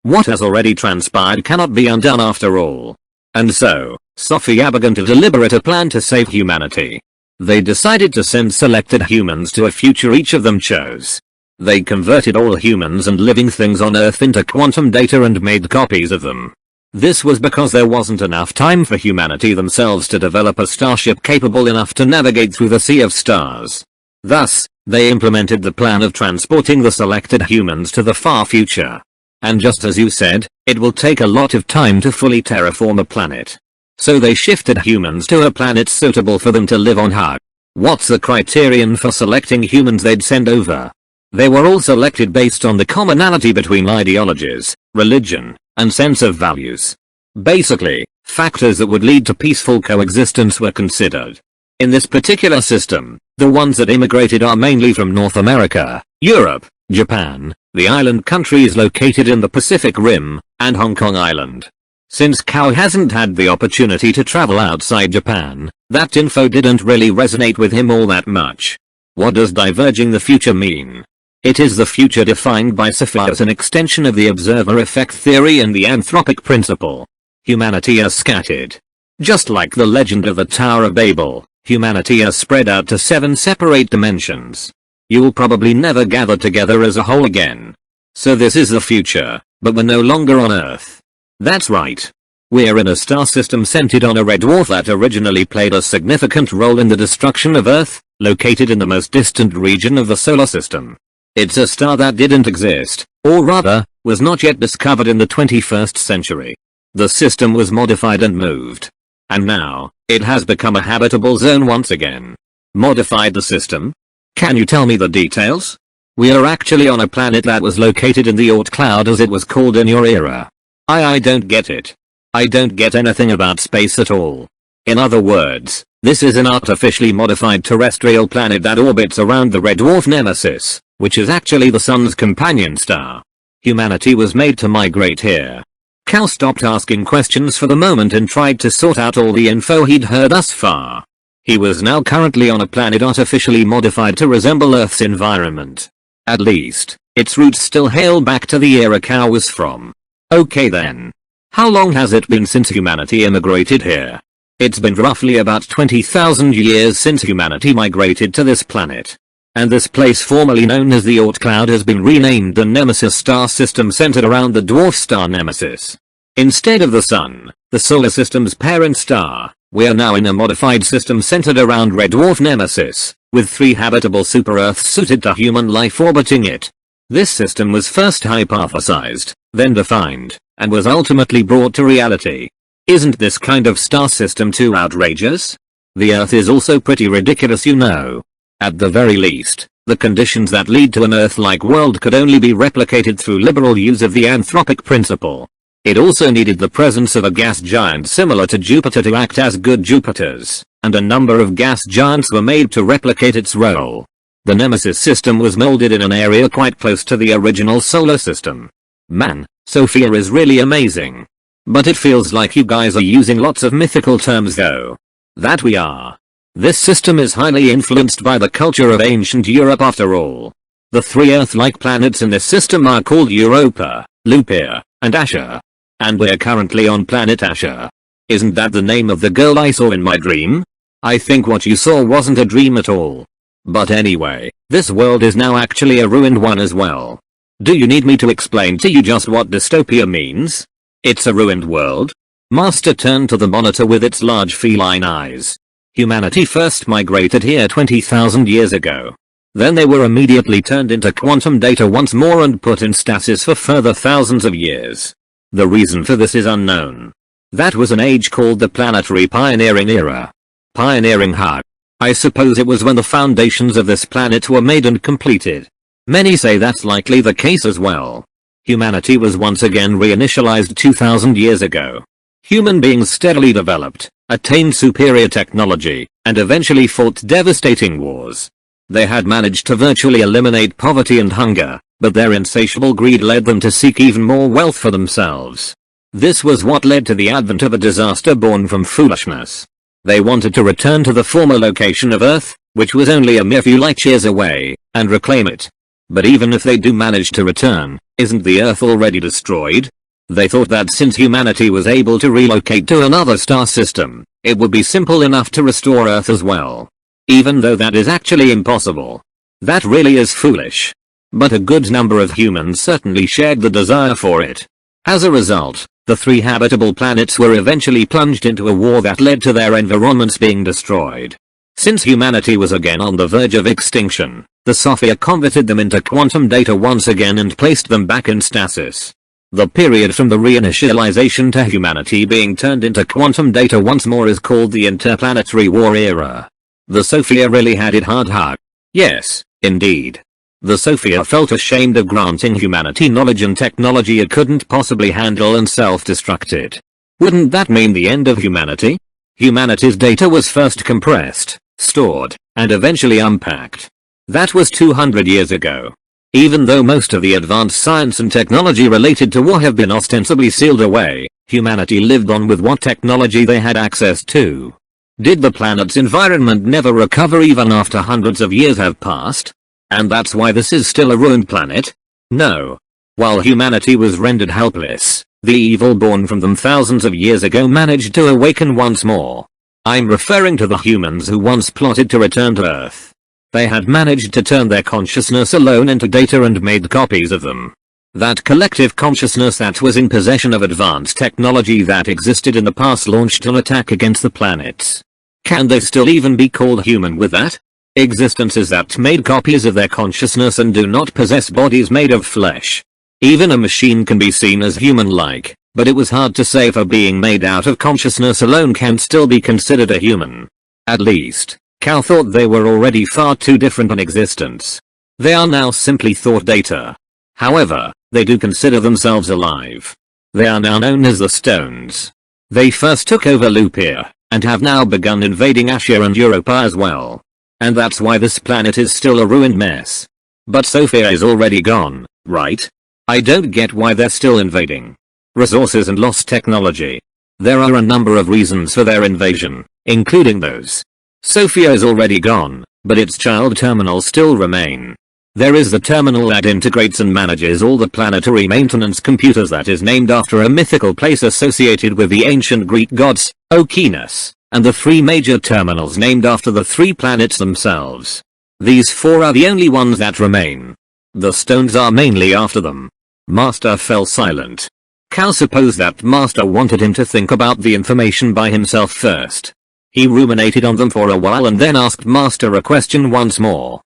What has already transpired cannot be undone after all. And so, Sophia began to deliberate a plan to save humanity. They decided to send selected humans to a future each of them chose. They converted all humans and living things on Earth into quantum data and made copies of them. This was because there wasn't enough time for humanity themselves to develop a starship capable enough to navigate through the sea of stars. Thus, they implemented the plan of transporting the selected humans to the far future. And just as you said, it will take a lot of time to fully terraform a planet. So they shifted humans to a planet suitable for them to live on. What's the criterion for selecting humans they'd send over? They were all selected based on the commonality between ideologies, religion, and sense of values. Basically, factors that would lead to peaceful coexistence were considered. In this particular system, the ones that immigrated are mainly from North America, Europe, Japan, the island countries located in the Pacific Rim, and Hong Kong Island. Since Kao hasn't had the opportunity to travel outside Japan, that info didn't really resonate with him all that much. What does diverging the future mean? It is the future defined by Sophia as an extension of the observer effect theory and the anthropic principle. Humanity is scattered. Just like the legend of the Tower of Babel, humanity is spread out to 7 separate dimensions. You'll probably never gather together as a whole again. So this is the future, but we're no longer on Earth. That's right. We're in a star system centered on a red dwarf that originally played a significant role in the destruction of Earth, located in the most distant region of the solar system. It's a star that didn't exist, or rather, was not yet discovered in the 21st century. The system was modified and moved. And now, it has become a habitable zone once again. Modified the system? Can you tell me the details? We are actually on a planet that was located in the Oort cloud as it was called in your era. I don't get it. I don't get anything about space at all. In other words, this is an artificially modified terrestrial planet that orbits around the red dwarf Nemesis, which is actually the sun's companion star. Humanity was made to migrate here. Cal stopped asking questions for the moment and tried to sort out all the info he'd heard thus far. He was now currently on a planet artificially modified to resemble Earth's environment. At least, its roots still hail back to the era Cal was from. Okay then. How long has it been since humanity immigrated here? It's been roughly about 20,000 years since humanity migrated to this planet. And this place formerly known as the Oort cloud has been renamed the Nemesis star system centered around the dwarf star Nemesis. Instead of the sun, the solar system's parent star, we are now in a modified system centered around red dwarf Nemesis, with 3 habitable super-Earths suited to human life orbiting it. This system was first hypothesized, then defined, and was ultimately brought to reality. Isn't this kind of star system too outrageous? The Earth is also pretty ridiculous, you know. At the very least, the conditions that lead to an Earth-like world could only be replicated through liberal use of the anthropic principle. It also needed the presence of a gas giant similar to Jupiter to act as good Jupiters, and a number of gas giants were made to replicate its role. The Nemesis system was molded in an area quite close to the original solar system. Man, Sophia is really amazing. But it feels like you guys are using lots of mythical terms though. That we are. This system is highly influenced by the culture of ancient Europe after all. The 3 Earth-like planets in this system are called Europa, Lupia, and Asher. And we're currently on planet Asher. Isn't that the name of the girl I saw in my dream? I think what you saw wasn't a dream at all. But anyway, this world is now actually a ruined one as well. Do you need me to explain to you just what dystopia means? It's a ruined world? Master turned to the monitor with its large feline eyes. Humanity first migrated here 20,000 years ago. Then they were immediately turned into quantum data once more and put in stasis for further thousands of years. The reason for this is unknown. That was an age called the Planetary Pioneering Era. Pioneering how? I suppose it was when the foundations of this planet were made and completed. Many say that's likely the case as well. Humanity was once again reinitialized 2,000 years ago. Human beings steadily developed, attained superior technology, and eventually fought devastating wars. They had managed to virtually eliminate poverty and hunger, but their insatiable greed led them to seek even more wealth for themselves. This was what led to the advent of a disaster born from foolishness. They wanted to return to the former location of Earth, which was only a mere few light years away, and reclaim it. But even if they do manage to return, isn't the Earth already destroyed? They thought that since humanity was able to relocate to another star system, it would be simple enough to restore Earth as well. Even though that is actually impossible. That really is foolish. But a good number of humans certainly shared the desire for it. As a result, the 3 habitable planets were eventually plunged into a war that led to their environments being destroyed. Since humanity was again on the verge of extinction, the Sophia converted them into quantum data once again and placed them back in stasis. The period from the reinitialization to humanity being turned into quantum data once more is called the Interplanetary War Era. The Sophia really had it hard. Yes, indeed. The Sophia felt ashamed of granting humanity knowledge and technology it couldn't possibly handle and self-destructed. Wouldn't that mean the end of humanity? Humanity's data was first compressed, stored, and eventually unpacked. That was 200 years ago. Even though most of the advanced science and technology related to war have been ostensibly sealed away, humanity lived on with what technology they had access to. Did the planet's environment never recover even after hundreds of years have passed? And that's why this is still a ruined planet? No. While humanity was rendered helpless, the evil born from them thousands of years ago managed to awaken once more. I'm referring to the humans who once plotted to return to Earth. They had managed to turn their consciousness alone into data and made copies of them. That collective consciousness that was in possession of advanced technology that existed in the past launched an attack against the planets. Can they still even be called human with that? Existences that made copies of their consciousness and do not possess bodies made of flesh. Even a machine can be seen as human-like, but it was hard to say if a being made out of consciousness alone can still be considered a human. At least, Cal thought they were already far too different in existence. They are now simply thought data. However, they do consider themselves alive. They are now known as the Stones. They first took over Lupia, and have now begun invading Asia and Europa as well. And that's why this planet is still a ruined mess. But Sophia is already gone, right? I don't get why they're still invading. Resources and lost technology. There are a number of reasons for their invasion, including those. Sophia is already gone, but its child terminals still remain. There is the terminal that integrates and manages all the planetary maintenance computers that is named after a mythical place associated with the ancient Greek gods, Okeanos, and the 3 major terminals named after the 3 planets themselves. These 4 are the only ones that remain. The Stones are mainly after them. Master fell silent. Cal supposed that Master wanted him to think about the information by himself first. He ruminated on them for a while and then asked Master a question once more.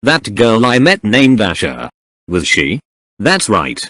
That girl I met named Asha. Was she? That's right.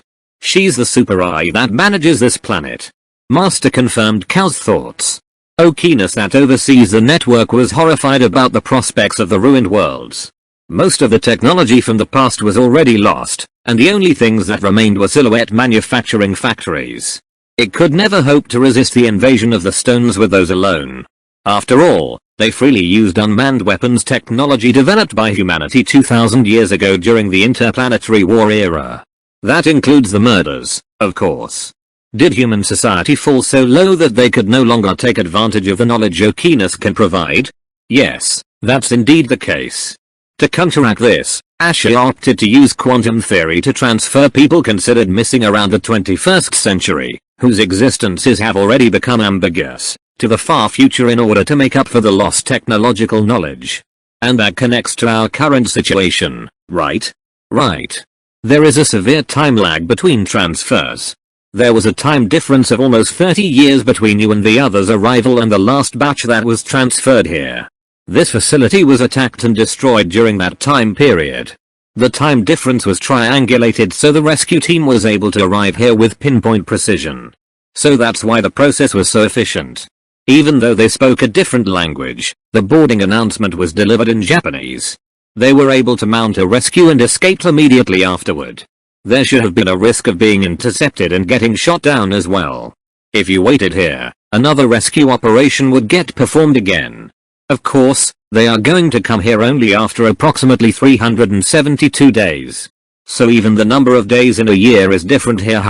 She's the super eye that manages this planet. Master confirmed Cal's thoughts. Okeanos that oversees the network was horrified about the prospects of the ruined worlds. Most of the technology from the past was already lost, and the only things that remained were silhouette manufacturing factories. It could never hope to resist the invasion of the Stones with those alone. After all, they freely used unmanned weapons technology developed by humanity 2000 years ago during the Interplanetary War Era. That includes the murders, of course. Did human society fall so low that they could no longer take advantage of the knowledge Okeanos can provide? Yes, that's indeed the case. To counteract this, Asha opted to use quantum theory to transfer people considered missing around the 21st century, whose existences have already become ambiguous, to the far future in order to make up for the lost technological knowledge. And that connects to our current situation, right? Right. There is a severe time lag between transfers. There was a time difference of almost 30 years between you and the other's arrival and the last batch that was transferred here. This facility was attacked and destroyed during that time period. The time difference was triangulated so the rescue team was able to arrive here with pinpoint precision. So that's why the process was so efficient. Even though they spoke a different language, the boarding announcement was delivered in Japanese. They were able to mount a rescue and escaped immediately afterward. There should have been a risk of being intercepted and getting shot down as well. If you waited here, another rescue operation would get performed again. Of course, they are going to come here only after approximately 372 days. So even the number of days in a year is different here.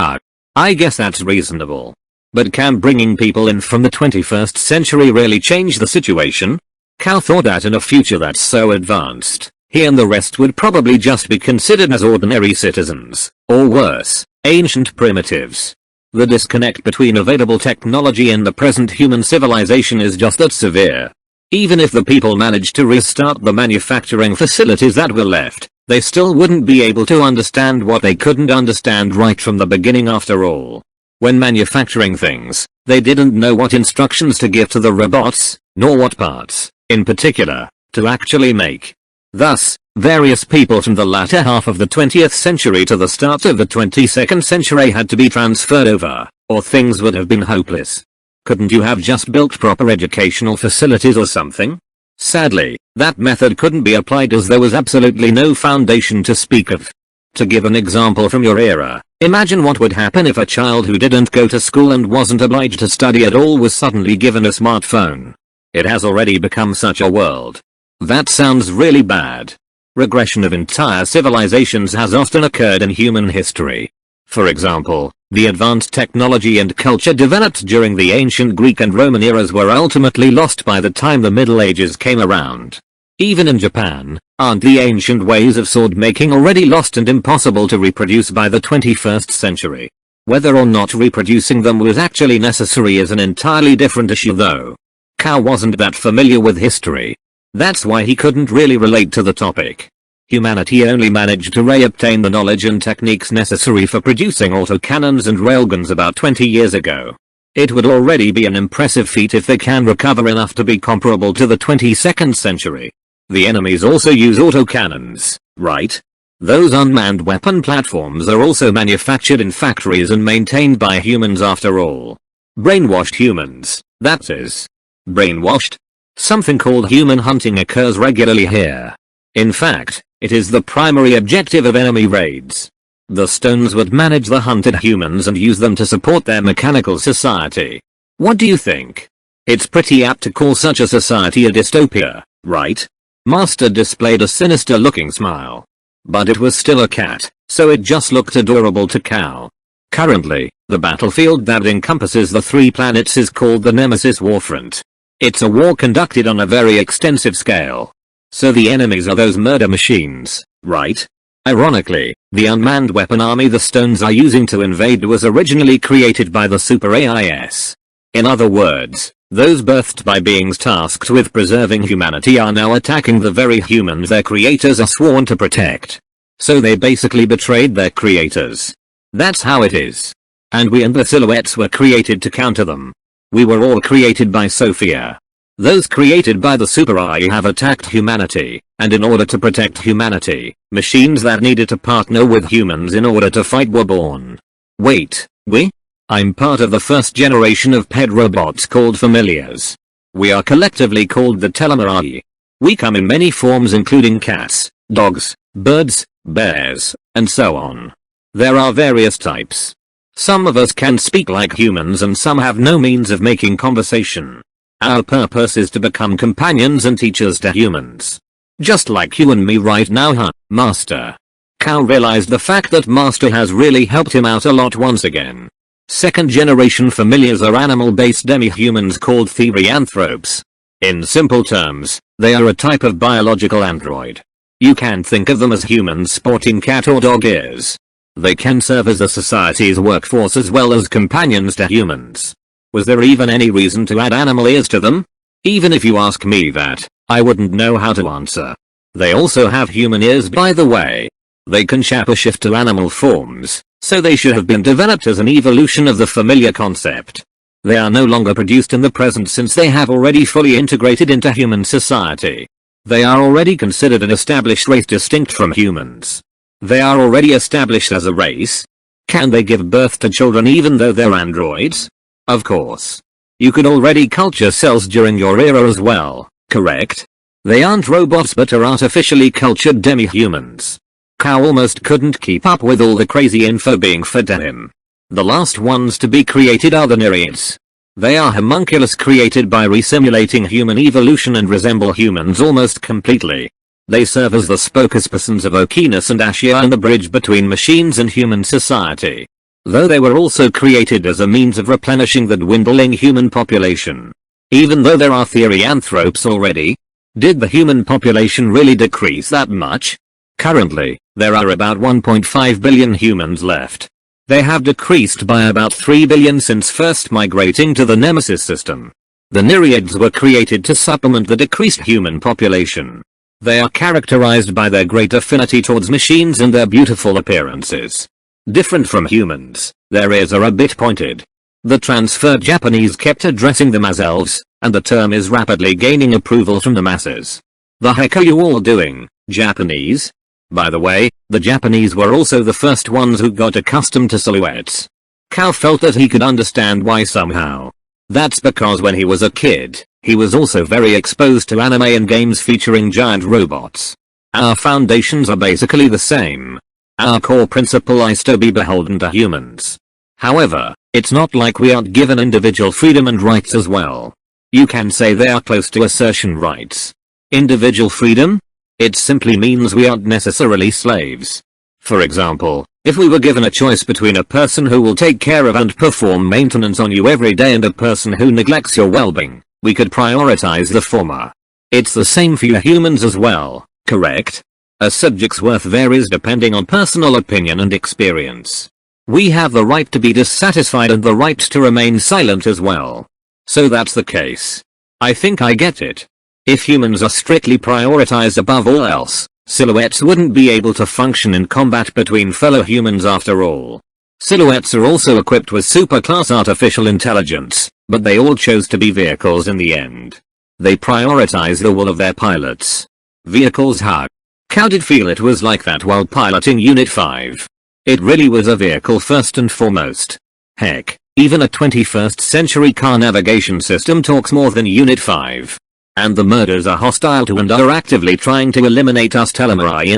I guess that's reasonable. But can bringing people in from the 21st century really change the situation? Cal thought that in a future that's so advanced, he and the rest would probably just be considered as ordinary citizens, or worse, ancient primitives. The disconnect between available technology and the present human civilization is just that severe. Even if the people managed to restart the manufacturing facilities that were left, they still wouldn't be able to understand what they couldn't understand right from the beginning after all. When manufacturing things, they didn't know what instructions to give to the robots, nor what parts, in particular, to actually make. Thus, various people from the latter half of the 20th century to the start of the 22nd century had to be transferred over, or things would have been hopeless. Couldn't you have just built proper educational facilities or something? Sadly, that method couldn't be applied as there was absolutely no foundation to speak of. To give an example from your era, imagine what would happen if a child who didn't go to school and wasn't obliged to study at all was suddenly given a smartphone. It has already become such a world. That sounds really bad. Regression of entire civilizations has often occurred in human history. For example, the advanced technology and culture developed during the ancient Greek and Roman eras were ultimately lost by the time the Middle Ages came around. Even in Japan, aren't the ancient ways of sword making already lost and impossible to reproduce by the 21st century? Whether or not reproducing them was actually necessary is an entirely different issue though. Cal wasn't that familiar with history. That's why he couldn't really relate to the topic. Humanity only managed to reobtain the knowledge and techniques necessary for producing autocannons and railguns about 20 years ago. It would already be an impressive feat if they can recover enough to be comparable to the 22nd century. The enemies also use autocannons, right? Those unmanned weapon platforms are also manufactured in factories and maintained by humans after all. Brainwashed humans, that is. Brainwashed? Something called human hunting occurs regularly here. In fact, it is the primary objective of enemy raids. The stones would manage the hunted humans and use them to support their mechanical society. What do you think? It's pretty apt to call such a society a dystopia, right? Master displayed a sinister looking smile. But it was still a cat, so it just looked adorable to Cal. Currently, the battlefield that encompasses the 3 planets is called the Nemesis Warfront. It's a war conducted on a very extensive scale. So the enemies are those murder machines, right? Ironically, the unmanned weapon army the stones are using to invade was originally created by the Super AIS. In other words, those birthed by beings tasked with preserving humanity are now attacking the very humans their creators are sworn to protect. So they basically betrayed their creators. That's how it is. And we and the silhouettes were created to counter them. We were all created by Sophia. Those created by the Super AI have attacked humanity, and in order to protect humanity, machines that needed to partner with humans in order to fight were born. Wait, we? I'm part of the first generation of pet robots called familiars. We are collectively called the Telemarai. We come in many forms including cats, dogs, birds, bears, and so on. There are various types. Some of us can speak like humans and some have no means of making conversation. Our purpose is to become companions and teachers to humans. Just like you and me right now, huh, Master? Cal realized the fact that Master has really helped him out a lot once again. Second generation familiars are animal-based demi-humans called therianthropes. In simple terms, they are a type of biological android. You can think of them as humans sporting cat or dog ears. They can serve as a society's workforce as well as companions to humans. Was there even any reason to add animal ears to them? Even if you ask me that, I wouldn't know how to answer. They also have human ears by the way. They can shape-shift to animal forms, so they should have been developed as an evolution of the familiar concept. They are no longer produced in the present since they have already fully integrated into human society. They are already considered an established race distinct from humans. They are already established as a race. Can they give birth to children even though they're androids? Of course. You could already culture cells during your era as well, correct? They aren't robots but are artificially cultured demi-humans. Cal almost couldn't keep up with all the crazy info being fed to him. The last ones to be created are the Nereids. They are homunculus created by resimulating human evolution and resemble humans almost completely. They serve as the spokespersons of Okinus and Ashia and the bridge between machines and human society. Though they were also created as a means of replenishing the dwindling human population. Even though there are therianthropes already, did the human population really decrease that much? Currently, there are about 1.5 billion humans left. They have decreased by about 3 billion since first migrating to the Nemesis system. The Nereids were created to supplement the decreased human population. They are characterized by their great affinity towards machines and their beautiful appearances. Different from humans, their ears are a bit pointed. The transferred Japanese kept addressing them as elves, and the term is rapidly gaining approval from the masses. The heck are you all doing, Japanese? By the way, the Japanese were also the first ones who got accustomed to silhouettes. Cal felt that he could understand why somehow. That's because when he was a kid, he was also very exposed to anime and games featuring giant robots. Our foundations are basically the same. Our core principle is to be beholden to humans. However, it's not like we aren't given individual freedom and rights as well. You can say they are close to assertion rights. Individual freedom? It simply means we aren't necessarily slaves. For example, if we were given a choice between a person who will take care of and perform maintenance on you every day and a person who neglects your well-being, we could prioritize the former. It's the same for you humans as well, correct? A subject's worth varies depending on personal opinion and experience. We have the right to be dissatisfied and the right to remain silent as well. So that's the case. I think I get it. If humans are strictly prioritized above all else, silhouettes wouldn't be able to function in combat between fellow humans after all. Silhouettes are also equipped with super-class artificial intelligence, but they all chose to be vehicles in the end. They prioritize the will of their pilots. Vehicles hug. How did feel it was like that while piloting Unit 5? It really was a vehicle first and foremost. Heck, even a 21st century car navigation system talks more than Unit 5. And the murders are hostile to and are actively trying to eliminate us Telomerai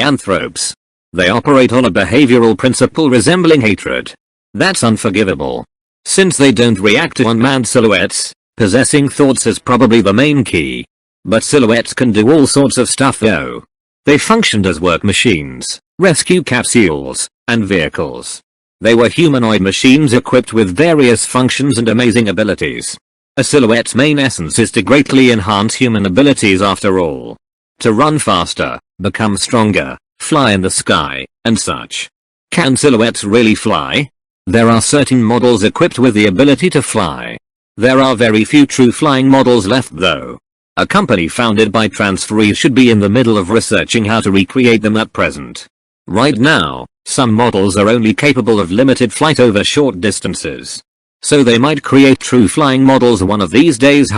anthropes. They operate on a behavioral principle resembling hatred. That's unforgivable. Since they don't react to unmanned silhouettes, possessing thoughts is probably the main key. But silhouettes can do all sorts of stuff though. They functioned as work machines, rescue capsules, and vehicles. They were humanoid machines equipped with various functions and amazing abilities. A silhouette's main essence is to greatly enhance human abilities after all. To run faster, become stronger, fly in the sky, and such. Can silhouettes really fly? There are certain models equipped with the ability to fly. There are very few true flying models left though. A company founded by transferees should be in the middle of researching how to recreate them at present. Right now, some models are only capable of limited flight over short distances. So they might create true flying models one of these days.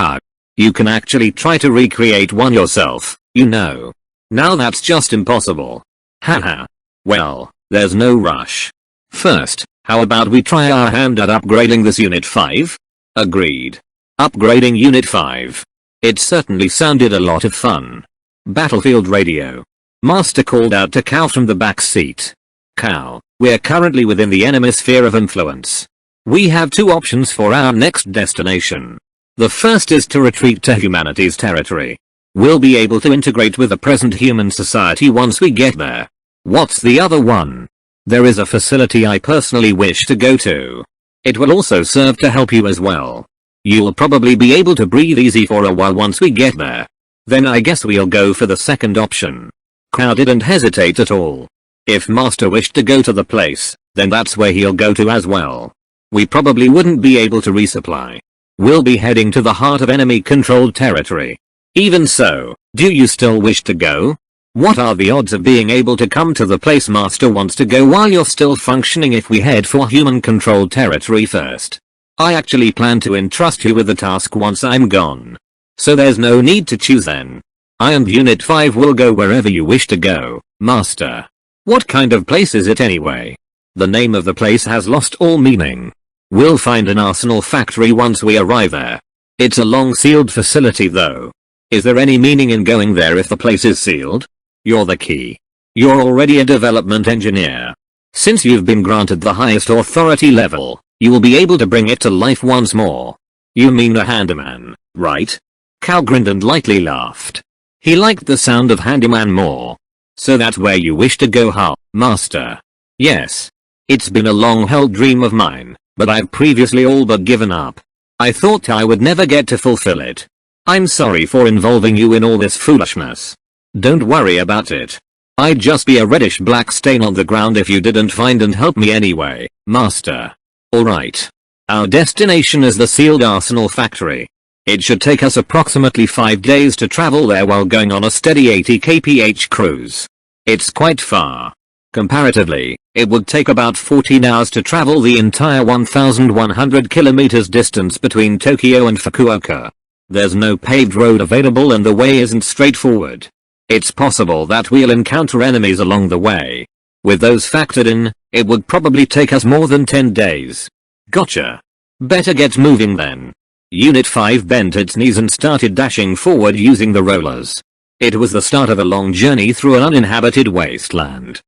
You can actually try to recreate one yourself, you know. Now that's just impossible. Haha. Well, there's no rush. First, how about we try our hand at upgrading this Unit 5? Agreed. Upgrading Unit 5. It certainly sounded a lot of fun. Battlefield radio. Master called out to Cal from the back seat. Cal, we're currently within the enemy sphere of influence. We have two options for our next destination. The first is to retreat to humanity's territory. We'll be able to integrate with the present human society once we get there. What's the other one? There is a facility I personally wish to go to. It will also serve to help you as well. You'll probably be able to breathe easy for a while once we get there. Then I guess we'll go for the second option. Cal didn't hesitate at all. If Master wished to go to the place, then that's where he'll go to as well. We probably wouldn't be able to resupply. We'll be heading to the heart of enemy-controlled territory. Even so, do you still wish to go? What are the odds of being able to come to the place Master wants to go while you're still functioning if we head for human-controlled territory first? I actually plan to entrust you with the task once I'm gone. So there's no need to choose then. I and Unit 5 will go wherever you wish to go, Master. What kind of place is it anyway? The name of the place has lost all meaning. We'll find an arsenal factory once we arrive there. It's a long sealed facility though. Is there any meaning in going there if the place is sealed? You're the key. You're already a development engineer. Since you've been granted the highest authority level, you will be able to bring it to life once more. You mean a handyman, right? Cal grinned and lightly laughed. He liked the sound of handyman more. So that's where you wish to go, Master? Yes. It's been a long-held dream of mine, but I've previously all but given up. I thought I would never get to fulfill it. I'm sorry for involving you in all this foolishness. Don't worry about it. I'd just be a reddish-black stain on the ground if you didn't find and help me anyway, Master. Alright. Our destination is the sealed arsenal factory. It should take us approximately 5 days to travel there while going on a steady 80 kph cruise. It's quite far. Comparatively, it would take about 14 hours to travel the entire 1,100 kilometers distance between Tokyo and Fukuoka. There's no paved road available and the way isn't straightforward. It's possible that we'll encounter enemies along the way. With those factored in, it would probably take us more than 10 days. Gotcha. Better get moving then. Unit 5 bent its knees and started dashing forward using the rollers. It was the start of a long journey through an uninhabited wasteland.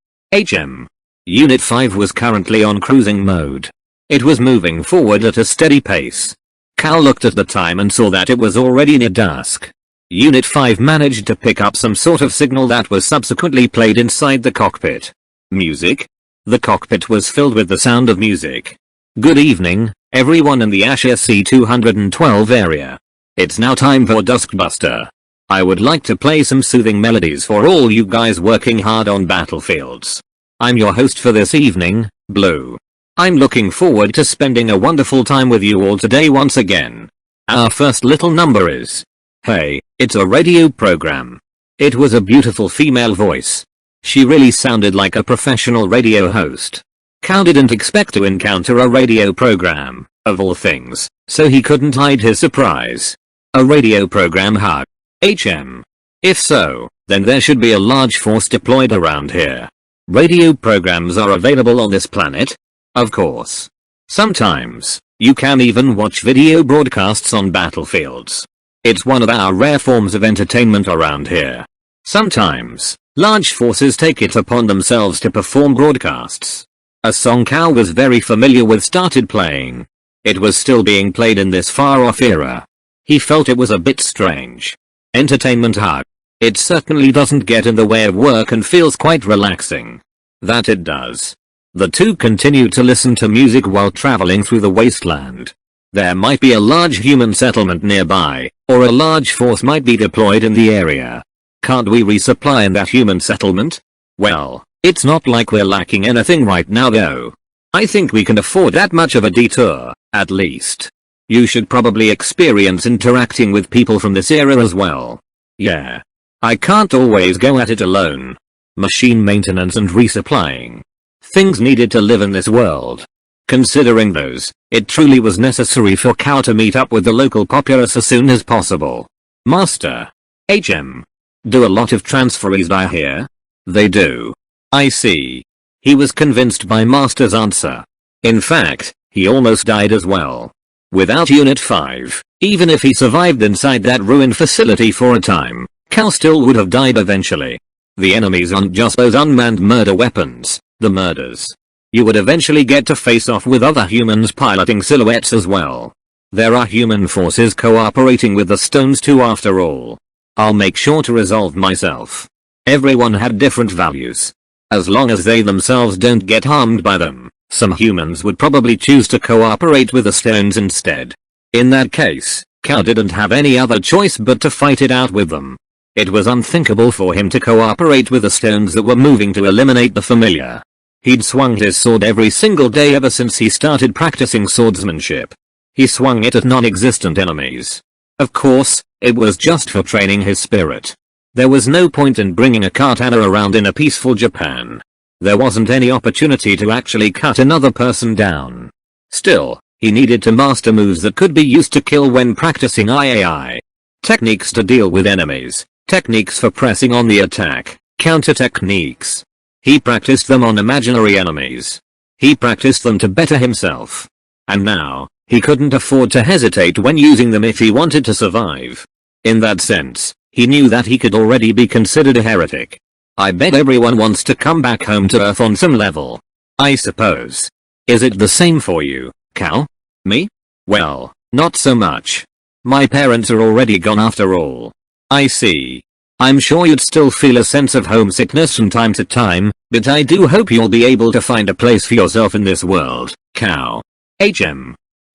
Unit 5 was currently on cruising mode. It was moving forward at a steady pace. Cal looked at the time and saw that it was already near dusk. Unit 5 managed to pick up some sort of signal that was subsequently played inside the cockpit. Music? The cockpit was filled with the sound of music. Good evening, everyone in the Ash SC-212 area. It's now time for Duskbuster. I would like to play some soothing melodies for all you guys working hard on battlefields. I'm your host for this evening, Blue. I'm looking forward to spending a wonderful time with you all today once again. Our first little number is Hey, it's a radio program. It was a beautiful female voice. She really sounded like a professional radio host. Cal didn't expect to encounter a radio program, of all things, so he couldn't hide his surprise. A radio program, huh? If so, then there should be a large force deployed around here. Radio programs are available on this planet? Of course. Sometimes, you can even watch video broadcasts on battlefields. It's one of our rare forms of entertainment around here. Sometimes, large forces take it upon themselves to perform broadcasts. A song Cal was very familiar with started playing. It was still being played in this far-off era. He felt it was a bit strange. Entertainment, huh? It certainly doesn't get in the way of work and feels quite relaxing. That it does. The two continued to listen to music while traveling through the wasteland. There might be a large human settlement nearby, or a large force might be deployed in the area. Can't we resupply in that human settlement? Well, it's not like we're lacking anything right now though. I think we can afford that much of a detour, at least. You should probably experience interacting with people from this era as well. Yeah. I can't always go at it alone. Machine maintenance and resupplying. Things needed to live in this world. Considering those, it truly was necessary for Cal to meet up with the local populace as soon as possible. Master. Do a lot of transferees die here? They do. I see. He was convinced by Master's answer. In fact, he almost died as well. Without Unit 5, even if he survived inside that ruined facility for a time, Cal still would have died eventually. The enemies aren't just those unmanned murder weapons, the murders. You would eventually get to face off with other humans piloting silhouettes as well. There are human forces cooperating with the stones too after all. I'll make sure to resolve myself. Everyone had different values. As long as they themselves don't get harmed by them, some humans would probably choose to cooperate with the stones instead. In that case, Cal didn't have any other choice but to fight it out with them. It was unthinkable for him to cooperate with the stones that were moving to eliminate the familiar. He'd swung his sword every single day ever since he started practicing swordsmanship. He swung it at non-existent enemies. Of course, it was just for training his spirit. There was no point in bringing a katana around in a peaceful Japan. There wasn't any opportunity to actually cut another person down. Still, he needed to master moves that could be used to kill when practicing IAI. Techniques to deal with enemies, techniques for pressing on the attack, counter techniques. He practiced them on imaginary enemies. He practiced them to better himself. And now, he couldn't afford to hesitate when using them if he wanted to survive. In that sense, he knew that he could already be considered a heretic. I bet everyone wants to come back home to Earth on some level. I suppose. Is it the same for you, Cal? Me? Well, not so much. My parents are already gone after all. I see. I'm sure you'd still feel a sense of homesickness from time to time, but I do hope you'll be able to find a place for yourself in this world, Cal.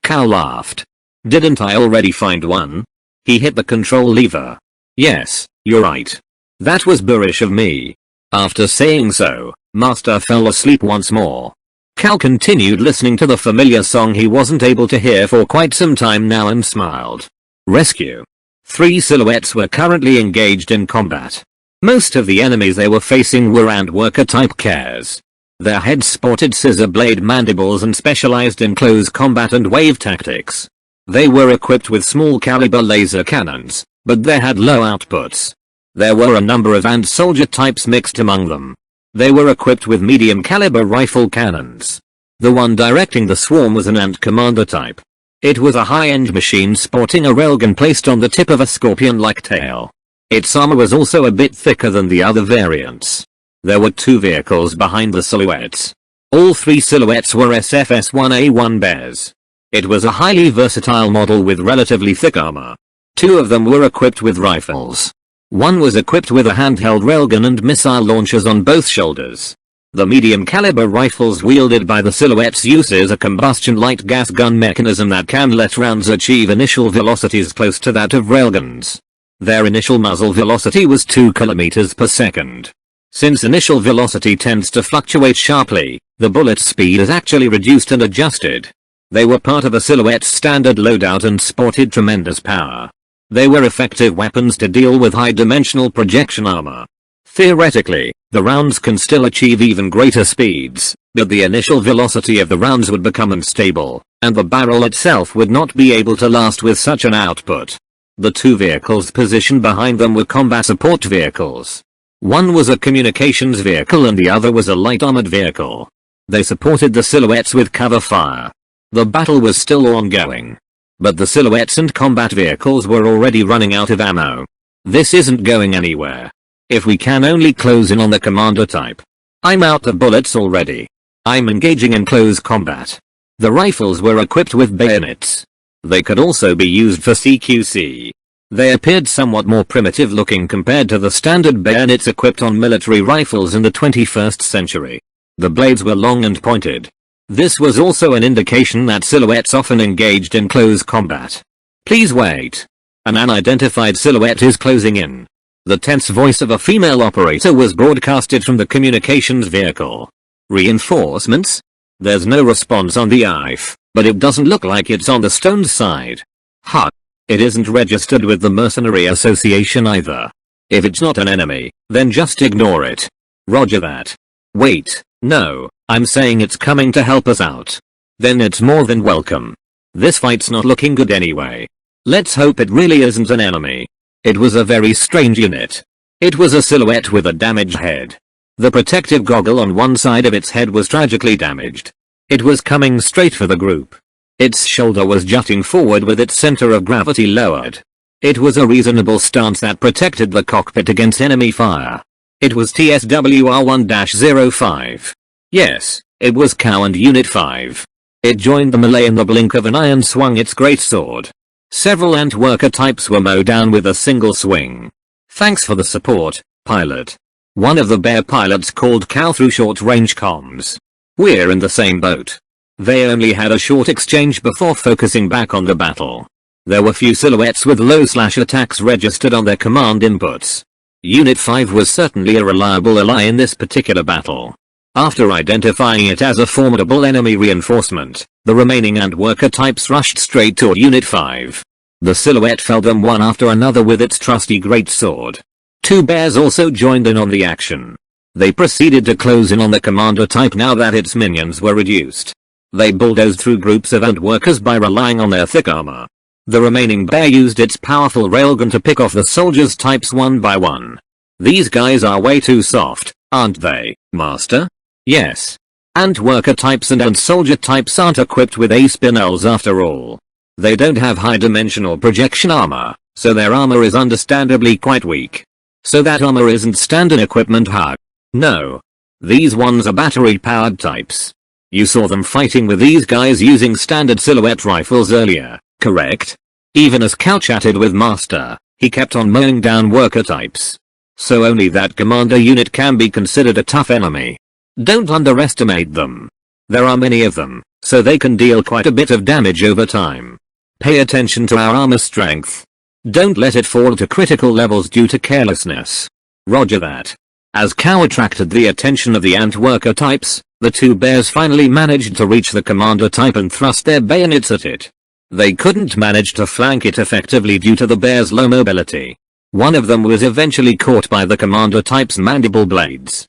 Cal laughed. Didn't I already find one? He hit the control lever. Yes, you're right. That was boorish of me. After saying so, Master fell asleep once more. Cal continued listening to the familiar song he wasn't able to hear for quite some time now and smiled. Rescue. 3 silhouettes were currently engaged in combat. Most of the enemies they were facing were ant worker type cares. Their heads sported scissor blade mandibles and specialized in close combat and wave tactics. They were equipped with small caliber laser cannons, but they had low outputs. There were a number of ant soldier types mixed among them. They were equipped with medium caliber rifle cannons. The one directing the swarm was an ant commander type. It was a high-end machine sporting a railgun placed on the tip of a scorpion-like tail. Its armor was also a bit thicker than the other variants. There were 2 vehicles behind the silhouettes. All 3 silhouettes were SFS-1A1 bears. It was a highly versatile model with relatively thick armor. 2 of them were equipped with rifles. One was equipped with a handheld railgun and missile launchers on both shoulders. The medium caliber rifles wielded by the silhouettes uses a combustion light gas gun mechanism that can let rounds achieve initial velocities close to that of railguns. Their initial muzzle velocity was 2 km per second. Since initial velocity tends to fluctuate sharply, the bullet's speed is actually reduced and adjusted. They were part of a silhouette's standard loadout and sported tremendous power. They were effective weapons to deal with high-dimensional projection armor. Theoretically, the rounds can still achieve even greater speeds, but the initial velocity of the rounds would become unstable, and the barrel itself would not be able to last with such an output. The 2 vehicles positioned behind them were combat support vehicles. One was a communications vehicle and the other was a light armored vehicle. They supported the silhouettes with cover fire. The battle was still ongoing. But the silhouettes and combat vehicles were already running out of ammo. This isn't going anywhere. If we can only close in on the commander type. I'm out of bullets already. I'm engaging in close combat. The rifles were equipped with bayonets. They could also be used for CQC. They appeared somewhat more primitive looking compared to the standard bayonets equipped on military rifles in the 21st century. The blades were long and pointed. This was also an indication that silhouettes often engaged in close combat. Please wait. An unidentified silhouette is closing in. The tense voice of a female operator was broadcasted from the communications vehicle. Reinforcements? There's no response on the IF, but it doesn't look like it's on the Stone's side. Huh. It isn't registered with the Mercenary Association either. If it's not an enemy, then just ignore it. Roger that. Wait, no, I'm saying it's coming to help us out. Then it's more than welcome. This fight's not looking good anyway. Let's hope it really isn't an enemy. It was a very strange unit. It was a silhouette with a damaged head. The protective goggle on one side of its head was tragically damaged. It was coming straight for the group. Its shoulder was jutting forward with its center of gravity lowered. It was a reasonable stance that protected the cockpit against enemy fire. It was TSWR-1-05. Yes, it was Cow and Unit 5. It joined the melee in the blink of an eye and swung its greatsword. Several ant worker types were mowed down with a single swing. Thanks for the support, pilot. One of the bear pilots called Cow through short-range comms. We're in the same boat. They only had a short exchange before focusing back on the battle. There were few silhouettes with low/attacks registered on their command inputs. Unit 5 was certainly a reliable ally in this particular battle. After identifying it as a formidable enemy reinforcement, the remaining ant worker types rushed straight toward Unit 5. The silhouette felled them one after another with its trusty greatsword. 2 bears also joined in on the action. They proceeded to close in on the commander type now that its minions were reduced. They bulldozed through groups of ant workers by relying on their thick armor. The remaining bear used its powerful railgun to pick off the soldiers types one by one. These guys are way too soft, aren't they, Master? Yes. Ant worker types and ant soldier types aren't equipped with A-spinels after all. They don't have high-dimensional projection armor, so their armor is understandably quite weak. So that armor isn't standard equipment, huh? No. These ones are battery-powered types. You saw them fighting with these guys using standard silhouette rifles earlier, correct? Even as Cal chatted with Master, he kept on mowing down worker types. So only that commander unit can be considered a tough enemy. Don't underestimate them. There are many of them, so they can deal quite a bit of damage over time. Pay attention to our armor strength. Don't let it fall to critical levels due to carelessness. Roger that. As Cow attracted the attention of the ant worker types, the 2 bears finally managed to reach the commander type and thrust their bayonets at it. They couldn't manage to flank it effectively due to the bear's low mobility. One of them was eventually caught by the commander type's mandible blades.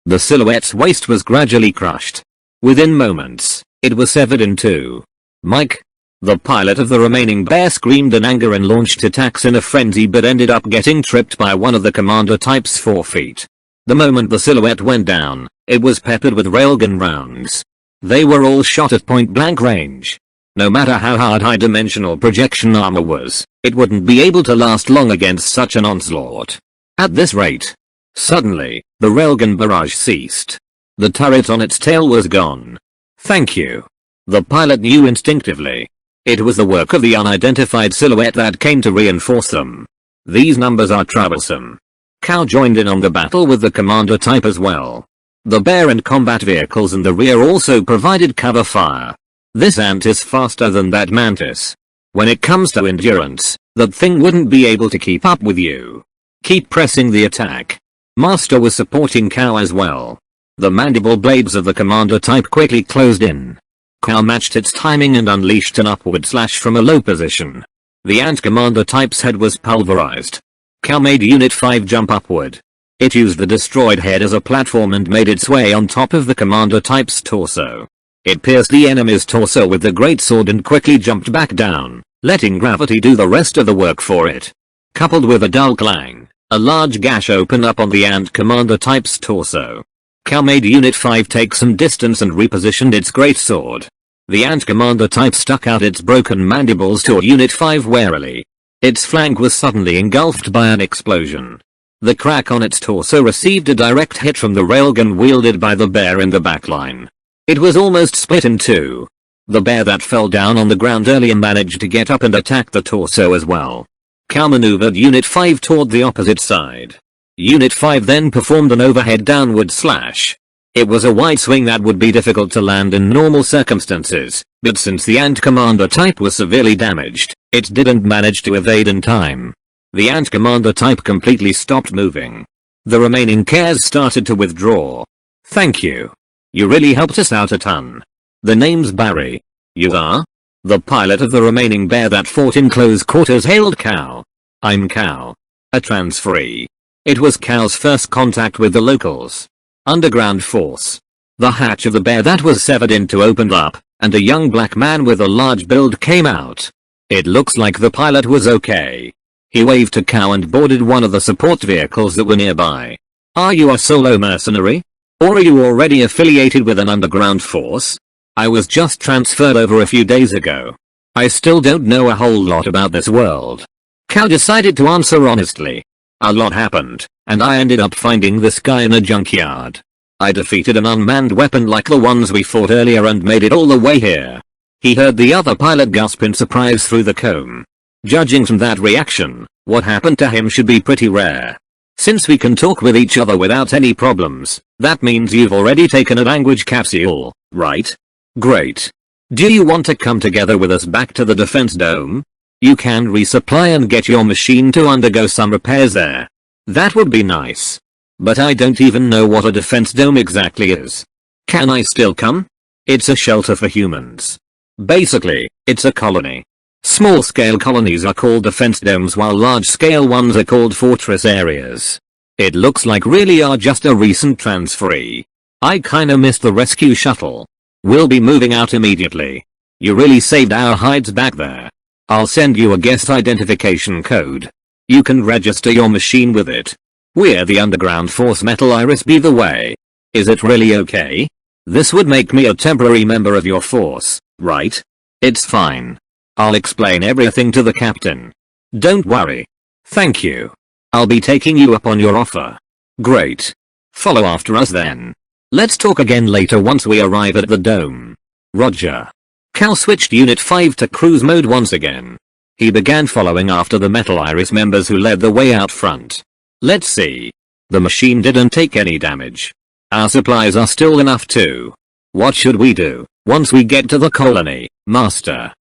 The silhouette's waist was gradually crushed. Within moments, it was severed in two. Mike, the pilot of the remaining bear, screamed in anger and launched attacks in a frenzy, but ended up getting tripped by one of the commander type's forefeet. The moment the silhouette went down, it was peppered with railgun rounds. They were all shot at point blank range. No matter how hard high-dimensional projection armor was, it wouldn't be able to last long against such an onslaught. At this rate. Suddenly, the railgun barrage ceased. The turret on its tail was gone. Thank you. The pilot knew instinctively. It was the work of the unidentified silhouette that came to reinforce them. These numbers are troublesome. Cal joined in on the battle with the commander type as well. The bear and combat vehicles in the rear also provided cover fire. This ant is faster than that mantis. When it comes to endurance, that thing wouldn't be able to keep up with you. Keep pressing the attack. Master was supporting Cal as well. The mandible blades of the commander type quickly closed in. Cal matched its timing and unleashed an upward slash from a low position. The ant commander type's head was pulverized. Cal made Unit 5 jump upward. It used the destroyed head as a platform and made its way on top of the commander type's torso. It pierced the enemy's torso with the greatsword and quickly jumped back down, letting gravity do the rest of the work for it. Coupled with a dull clang, a large gash opened up on the ant commander type's torso. Cal made Unit 5 take some distance and repositioned its greatsword. The ant commander type stuck out its broken mandibles to Unit 5 warily. Its flank was suddenly engulfed by an explosion. The crack on its torso received a direct hit from the railgun wielded by the bear in the backline. It was almost split in two. The bear that fell down on the ground earlier managed to get up and attack the torso as well. Cal maneuvered Unit 5 toward the opposite side. Unit 5 then performed an overhead downward slash. It was a wide swing that would be difficult to land in normal circumstances, but since the ant commander type was severely damaged, it didn't manage to evade in time. The ant commander type completely stopped moving. The remaining cares started to withdraw. Thank you. You really helped us out a ton. The name's Barry. You are? The pilot of the remaining bear that fought in close quarters hailed Cal. I'm Cal. A transferee. It was Cal's first contact with the locals. Underground force. The hatch of the bear that was severed into opened up, and a young black man with a large build came out. It looks like the pilot was okay. He waved to Cal and boarded one of the support vehicles that were nearby. Are you a solo mercenary? Or are you already affiliated with an underground force? I was just transferred over a few days ago. I still don't know a whole lot about this world. Cal decided to answer honestly. A lot happened, and I ended up finding this guy in a junkyard. I defeated an unmanned weapon like the ones we fought earlier and made it all the way here. He heard the other pilot gasp in surprise through the comb. Judging from that reaction, what happened to him should be pretty rare. Since we can talk with each other without any problems, that means you've already taken a language capsule, right? Great. Do you want to come together with us back to the defense dome? You can resupply and get your machine to undergo some repairs there. That would be nice. But I don't even know what a defense dome exactly is. Can I still come? It's a shelter for humans. Basically, it's a colony. Small-scale colonies are called defense domes while large-scale ones are called fortress areas. It looks like really are just a recent transferee. I kinda missed the rescue shuttle. We'll be moving out immediately. You really saved our hides back there. I'll send you a guest identification code. You can register your machine with it. We're the Underground Force Metal Iris by the way. Is it really okay? This would make me a temporary member of your force, right? It's fine. I'll explain everything to the captain. Don't worry. Thank you. I'll be taking you up on your offer. Great. Follow after us then. Let's talk again later once we arrive at the dome. Roger. Cal switched Unit 5 to cruise mode once again. He began following after the Metal Iris members who led the way out front. Let's see. The machine didn't take any damage. Our supplies are still enough too. What should we do once we get to the colony, Master?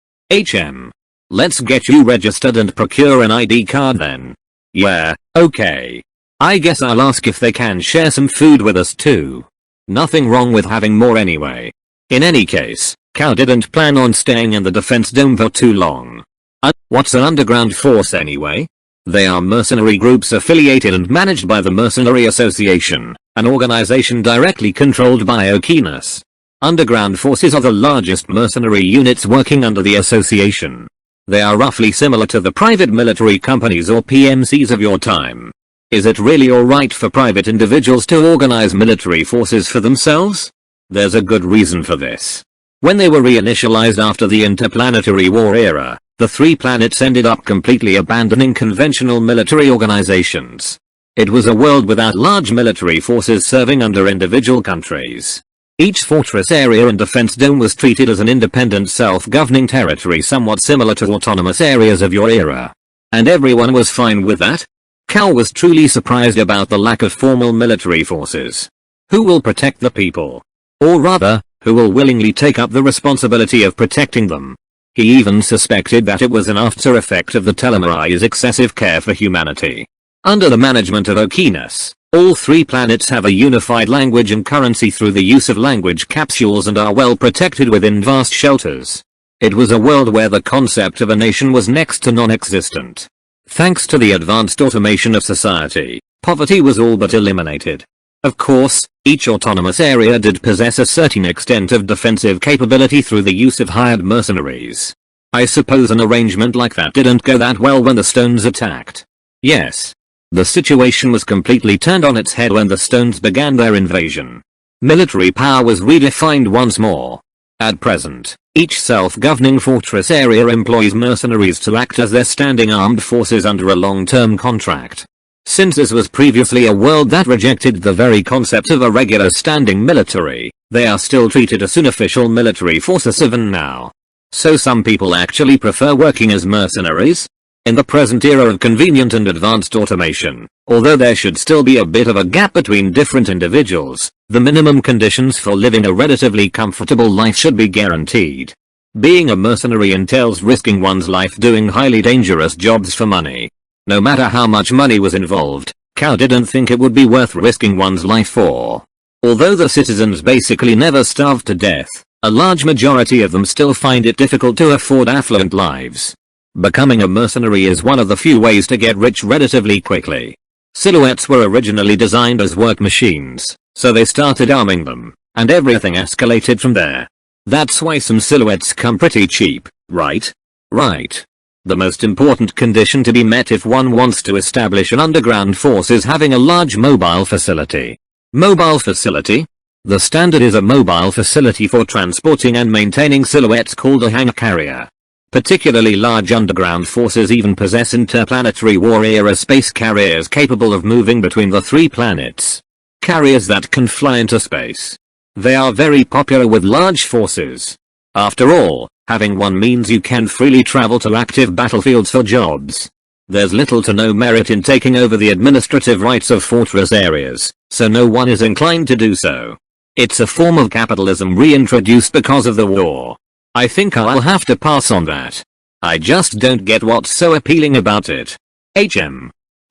Let's get you registered and procure an ID card then. Yeah, okay. I guess I'll ask if they can share some food with us too. Nothing wrong with having more anyway. In any case, Cal didn't plan on staying in the defense dome for too long. What's an underground force anyway? They are mercenary groups affiliated and managed by the Mercenary Association, an organization directly controlled by Okeanos. Underground forces are the largest mercenary units working under the association. They are roughly similar to the private military companies or PMCs of your time. Is it really alright for private individuals to organize military forces for themselves? There's a good reason for this. When they were reinitialized after the interplanetary war era, the 3 planets ended up completely abandoning conventional military organizations. It was a world without large military forces serving under individual countries. Each fortress area and defense dome was treated as an independent self-governing territory somewhat similar to autonomous areas of your era. And everyone was fine with that? Cal was truly surprised about the lack of formal military forces. Who will protect the people? Or rather, who will willingly take up the responsibility of protecting them? He even suspected that it was an after effect of the Telemari's excessive care for humanity. Under the management of Okeanos, all 3 planets have a unified language and currency through the use of language capsules and are well protected within vast shelters. It was a world where the concept of a nation was next to non-existent. Thanks to the advanced automation of society, poverty was all but eliminated. Of course, each autonomous area did possess a certain extent of defensive capability through the use of hired mercenaries. I suppose an arrangement like that didn't go that well when the Stones attacked. Yes. The situation was completely turned on its head when the Stones began their invasion. Military power was redefined once more. At present, each self-governing fortress area employs mercenaries to act as their standing armed forces under a long-term contract. Since this was previously a world that rejected the very concept of a regular standing military, they are still treated as unofficial military forces even now. So some people actually prefer working as mercenaries? In the present era of convenient and advanced automation, although there should still be a bit of a gap between different individuals, the minimum conditions for living a relatively comfortable life should be guaranteed. Being a mercenary entails risking one's life doing highly dangerous jobs for money. No matter how much money was involved, Cal didn't think it would be worth risking one's life for. Although the citizens basically never starved to death, a large majority of them still find it difficult to afford affluent lives. Becoming a mercenary is one of the few ways to get rich relatively quickly. Silhouettes were originally designed as work machines, so they started arming them, and everything escalated from there. That's why some silhouettes come pretty cheap, right? Right. The most important condition to be met if one wants to establish an underground force is having a large mobile facility. Mobile facility? The standard is a mobile facility for transporting and maintaining silhouettes called a hangar carrier. Particularly large underground forces even possess interplanetary war-era space carriers capable of moving between the 3 planets. Carriers that can fly into space. They are very popular with large forces. After all, having one means you can freely travel to active battlefields for jobs. There's little to no merit in taking over the administrative rights of fortress areas, so no one is inclined to do so. It's a form of capitalism reintroduced because of the war. I think I'll have to pass on that. I just don't get what's so appealing about it.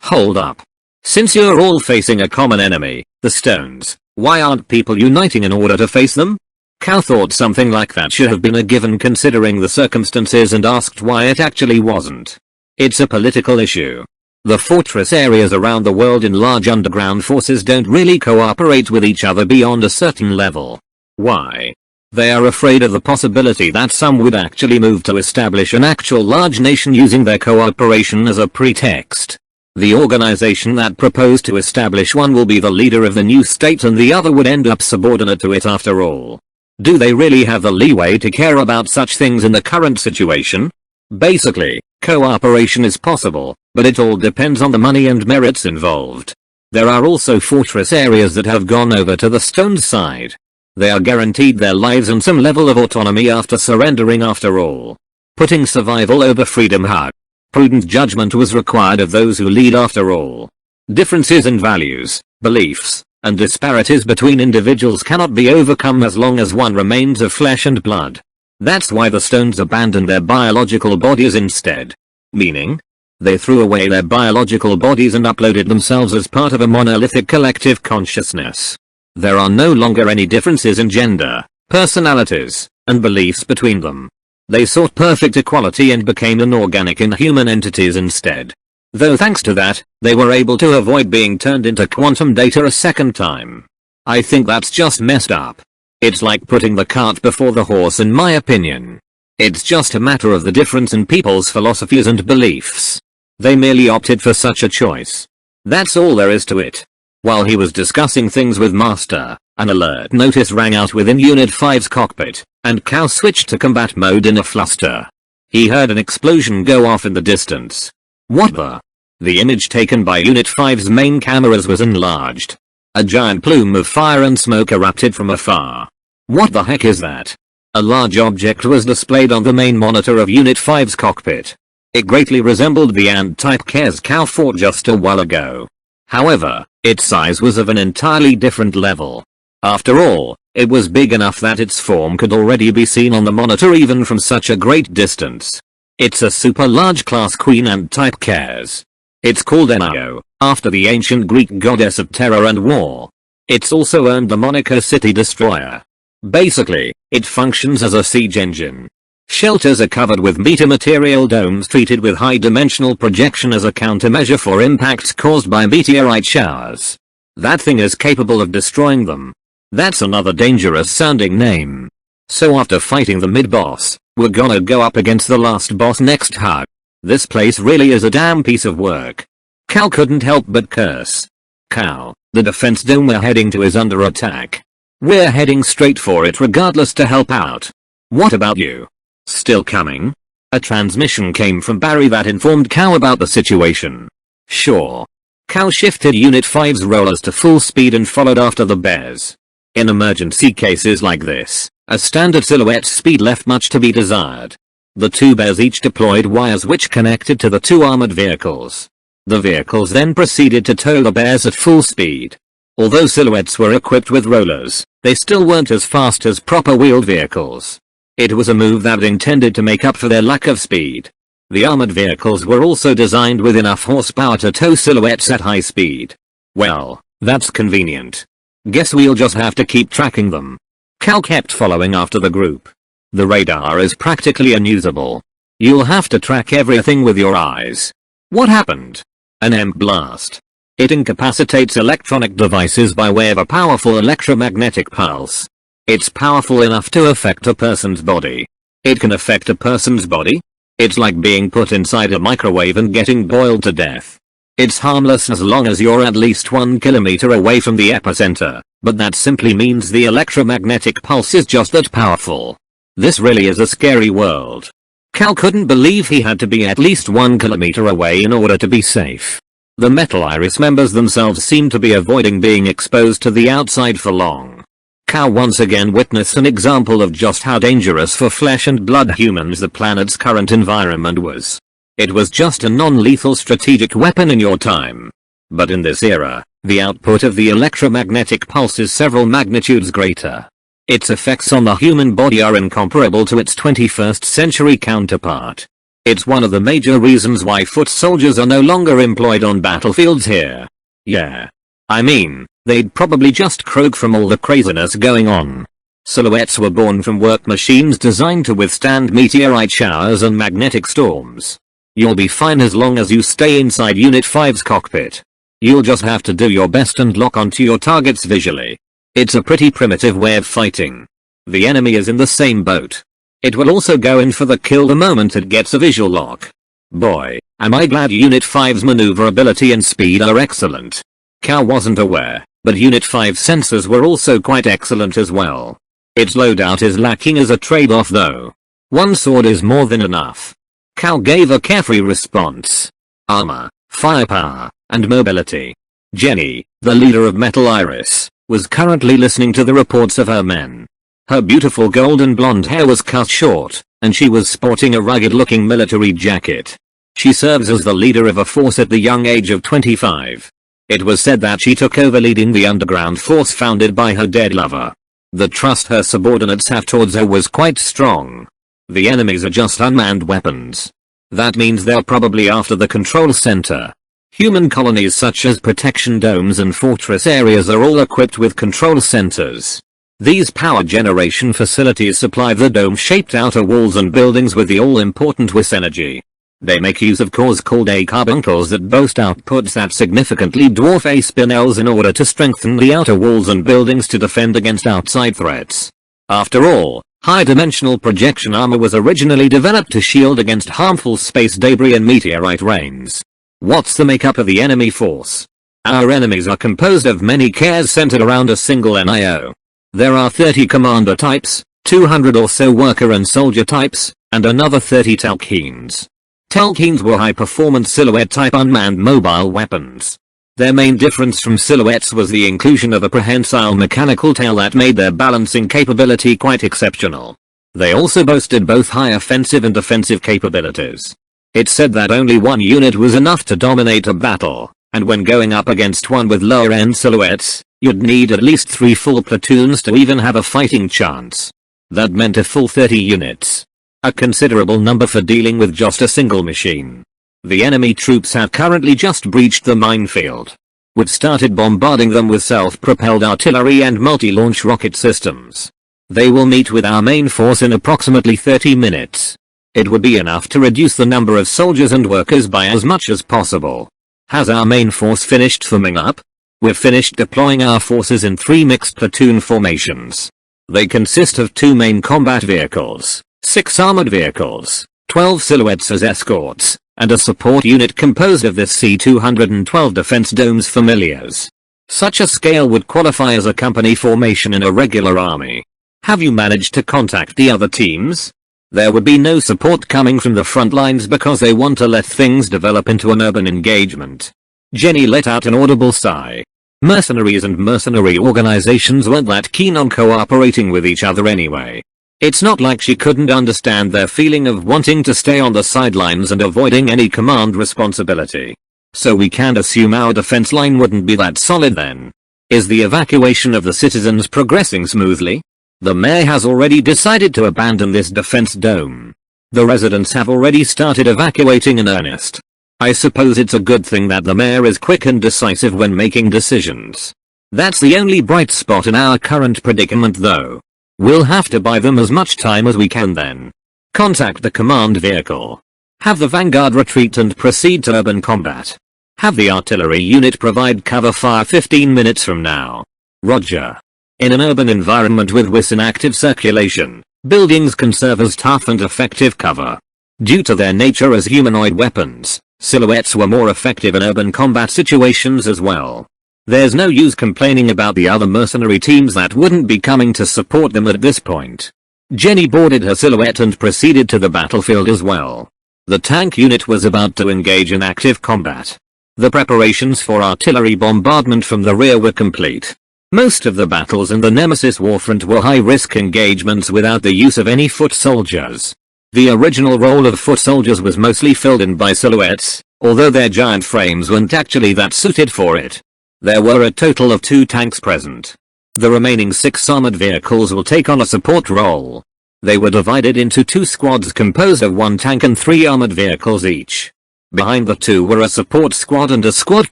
Hold up. Since you're all facing a common enemy, the Stones, why aren't people uniting in order to face them? Cal thought something like that should have been a given considering the circumstances and asked why it actually wasn't. It's a political issue. The fortress areas around the world in large underground forces don't really cooperate with each other beyond a certain level. Why? They are afraid of the possibility that some would actually move to establish an actual large nation using their cooperation as a pretext. The organization that proposed to establish one will be the leader of the new state and the other would end up subordinate to it after all. Do they really have the leeway to care about such things in the current situation? Basically, cooperation is possible, but it all depends on the money and merits involved. There are also fortress areas that have gone over to the Stones side. They are guaranteed their lives and some level of autonomy after surrendering after all. Putting survival over freedom high. Prudent judgment was required of those who lead after all. Differences in values, beliefs, and disparities between individuals cannot be overcome as long as one remains of flesh and blood. That's why the Stones abandoned their biological bodies instead. Meaning? They threw away their biological bodies and uploaded themselves as part of a monolithic collective consciousness. There are no longer any differences in gender, personalities, and beliefs between them. They sought perfect equality and became inorganic inhuman entities instead. Though thanks to that, they were able to avoid being turned into quantum data a second time. I think that's just messed up. It's like putting the cart before the horse in my opinion. It's just a matter of the difference in people's philosophies and beliefs. They merely opted for such a choice. That's all there is to it. While he was discussing things with Master, an alert notice rang out within Unit 5's cockpit, and Cal switched to combat mode in a fluster. He heard an explosion go off in the distance. What the? The image taken by Unit 5's main cameras was enlarged. A giant plume of fire and smoke erupted from afar. What the heck is that? A large object was displayed on the main monitor of Unit 5's cockpit. It greatly resembled the ant-type Kez Cal fought just a while ago. However, its size was of an entirely different level. After all, it was big enough that its form could already be seen on the monitor even from such a great distance. It's a super large class Queen ant-type Kez. It's called Nio, after the ancient Greek goddess of terror and war. It's also earned the moniker City Destroyer. Basically, it functions as a siege engine. Shelters are covered with metamaterial domes treated with high-dimensional projection as a countermeasure for impacts caused by meteorite showers. That thing is capable of destroying them. That's another dangerous-sounding name. So after fighting the mid-boss, we're gonna go up against the last boss next. Hug. This place really is a damn piece of work. Cal couldn't help but curse. Cal, the defense dome we're heading to is under attack. We're heading straight for it regardless to help out. What about you? Still coming? A transmission came from Barry that informed Cal about the situation. Sure. Cal shifted Unit 5's rollers to full speed and followed after the bears. In emergency cases like this, a standard silhouette speed left much to be desired. The two bears each deployed wires which connected to the two armored vehicles. The vehicles then proceeded to tow the bears at full speed. Although silhouettes were equipped with rollers, they still weren't as fast as proper wheeled vehicles. It was a move that intended to make up for their lack of speed. The armored vehicles were also designed with enough horsepower to tow silhouettes at high speed. Well, that's convenient. Guess we'll just have to keep tracking them. Cal kept following after the group. The radar is practically unusable. You'll have to track everything with your eyes. What happened? An EMP blast. It incapacitates electronic devices by way of a powerful electromagnetic pulse. It's powerful enough to affect a person's body. It can affect a person's body? It's like being put inside a microwave and getting boiled to death. It's harmless as long as you're at least 1 kilometer away from the epicenter, but that simply means the electromagnetic pulse is just that powerful. This really is a scary world. Cal couldn't believe he had to be at least 1 kilometer away in order to be safe. The Metal Iris members themselves seemed to be avoiding being exposed to the outside for long. Cal once again witnessed an example of just how dangerous for flesh and blood humans the planet's current environment was. It was just a non-lethal strategic weapon in your time. But in this era, the output of the electromagnetic pulse is several magnitudes greater. Its effects on the human body are incomparable to its 21st century counterpart. It's one of the major reasons why foot soldiers are no longer employed on battlefields here. Yeah. I mean, they'd probably just croak from all the craziness going on. Silhouettes were born from work machines designed to withstand meteorite showers and magnetic storms. You'll be fine as long as you stay inside Unit 5's cockpit. You'll just have to do your best and lock onto your targets visually. It's a pretty primitive way of fighting. The enemy is in the same boat. It will also go in for the kill the moment it gets a visual lock. Boy, am I glad Unit 5's maneuverability and speed are excellent. Cal wasn't aware, but Unit 5's sensors were also quite excellent as well. Its loadout is lacking as a trade-off though. One sword is more than enough. Cal gave a carefree response. Armor, firepower, and mobility. Jenny, the leader of Metal Iris, was currently listening to the reports of her men. Her beautiful golden blonde hair was cut short, and she was sporting a rugged-looking military jacket. She serves as the leader of a force at the young age of 25. It was said that she took over leading the underground force founded by her dead lover. The trust her subordinates have towards her was quite strong. The enemies are just unmanned weapons. That means they're probably after the control center. Human colonies such as protection domes and fortress areas are all equipped with control centers. These power generation facilities supply the dome-shaped outer walls and buildings with the all-important WIS energy. They make use of cores called A carbuncles that boast outputs that significantly dwarf A spinels in order to strengthen the outer walls and buildings to defend against outside threats. After all, high-dimensional projection armor was originally developed to shield against harmful space debris and meteorite rains. What's the makeup of the enemy force? Our enemies are composed of many cares centered around a single NIO. There are 30 commander types, 200 or so worker and soldier types, and another 30 Talkeens. Talkeens were high-performance silhouette-type unmanned mobile weapons. Their main difference from silhouettes was the inclusion of a prehensile mechanical tail that made their balancing capability quite exceptional. They also boasted both high offensive and defensive capabilities. It's said that only one unit was enough to dominate a battle, and when going up against one with lower-end silhouettes, you'd need at least 3 full platoons to even have a fighting chance. That meant a full 30 units. A considerable number for dealing with just a single machine. The enemy troops have currently just breached the minefield. We've started bombarding them with self-propelled artillery and multi-launch rocket systems. They will meet with our main force in approximately 30 minutes. It would be enough to reduce the number of soldiers and workers by as much as possible. Has our main force finished forming up? We've finished deploying our forces in 3 mixed platoon formations. They consist of 2 main combat vehicles, 6 armored vehicles, 12 silhouettes as escorts, and a support unit composed of this C-212 defense domes familiars. Such a scale would qualify as a company formation in a regular army. Have you managed to contact the other teams? There would be no support coming from the front lines because they want to let things develop into an urban engagement. Jenny let out an audible sigh. Mercenaries and mercenary organizations weren't that keen on cooperating with each other anyway. It's not like she couldn't understand their feeling of wanting to stay on the sidelines and avoiding any command responsibility. So we can't assume our defense line wouldn't be that solid then. Is the evacuation of the citizens progressing smoothly? The mayor has already decided to abandon this defense dome. The residents have already started evacuating in earnest. I suppose it's a good thing that the mayor is quick and decisive when making decisions. That's the only bright spot in our current predicament though. We'll have to buy them as much time as we can then. Contact the command vehicle. Have the vanguard retreat and proceed to urban combat. Have the artillery unit provide cover fire 15 minutes from now. Roger. In an urban environment with WIS in active circulation, buildings can serve as tough and effective cover. Due to their nature as humanoid weapons, silhouettes were more effective in urban combat situations as well. There's no use complaining about the other mercenary teams that wouldn't be coming to support them at this point. Jenny boarded her silhouette and proceeded to the battlefield as well. The tank unit was about to engage in active combat. The preparations for artillery bombardment from the rear were complete. Most of the battles in the Nemesis Warfront were high-risk engagements without the use of any foot soldiers. The original role of foot soldiers was mostly filled in by silhouettes, although their giant frames weren't actually that suited for it. There were a total of 2 tanks present. The remaining 6 armored vehicles will take on a support role. They were divided into 2 squads composed of 1 tank and 3 armored vehicles each. Behind the 2 were a support squad and a squad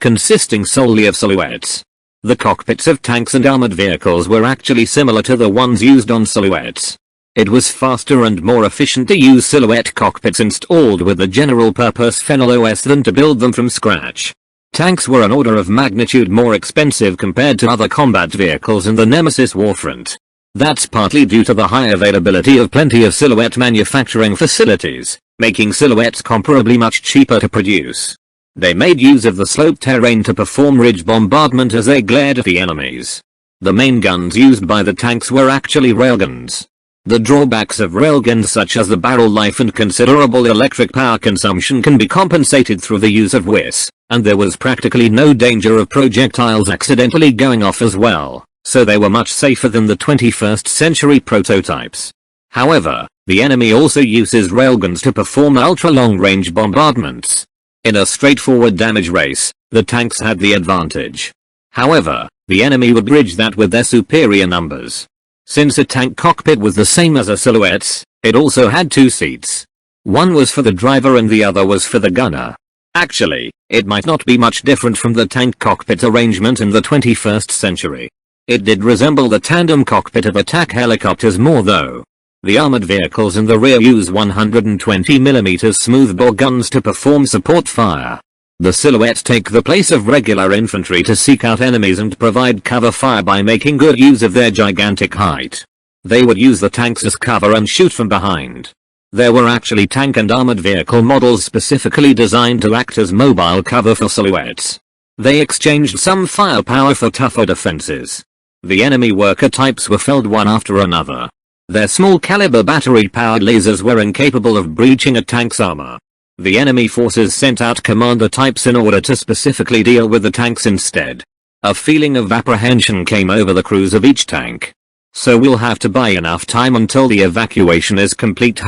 consisting solely of silhouettes. The cockpits of tanks and armored vehicles were actually similar to the ones used on silhouettes. It was faster and more efficient to use silhouette cockpits installed with the general purpose Fennel OS than to build them from scratch. Tanks were an order of magnitude more expensive compared to other combat vehicles in the Nemesis Warfront. That's partly due to the high availability of plenty of silhouette manufacturing facilities, making silhouettes comparably much cheaper to produce. They made use of the sloped terrain to perform ridge bombardment as they glared at the enemies. The main guns used by the tanks were actually railguns. The drawbacks of railguns such as the barrel life and considerable electric power consumption can be compensated through the use of WIS, and there was practically no danger of projectiles accidentally going off as well, so they were much safer than the 21st century prototypes. However, the enemy also uses railguns to perform ultra-long-range bombardments. In a straightforward damage race, the tanks had the advantage. However, the enemy would bridge that with their superior numbers. Since a tank cockpit was the same as a silhouette, it also had 2 seats. One was for the driver and the other was for the gunner. Actually, it might not be much different from the tank cockpit arrangement in the 21st century. It did resemble the tandem cockpit of attack helicopters more though. The armored vehicles in the rear use 120mm smoothbore guns to perform support fire. The silhouettes take the place of regular infantry to seek out enemies and provide cover fire by making good use of their gigantic height. They would use the tanks as cover and shoot from behind. There were actually tank and armored vehicle models specifically designed to act as mobile cover for silhouettes. They exchanged some firepower for tougher defenses. The enemy worker types were felled one after another. Their small caliber battery-powered lasers were incapable of breaching a tank's armor. The enemy forces sent out commander types in order to specifically deal with the tanks instead. A feeling of apprehension came over the crews of each tank. So we'll have to buy enough time until the evacuation is complete.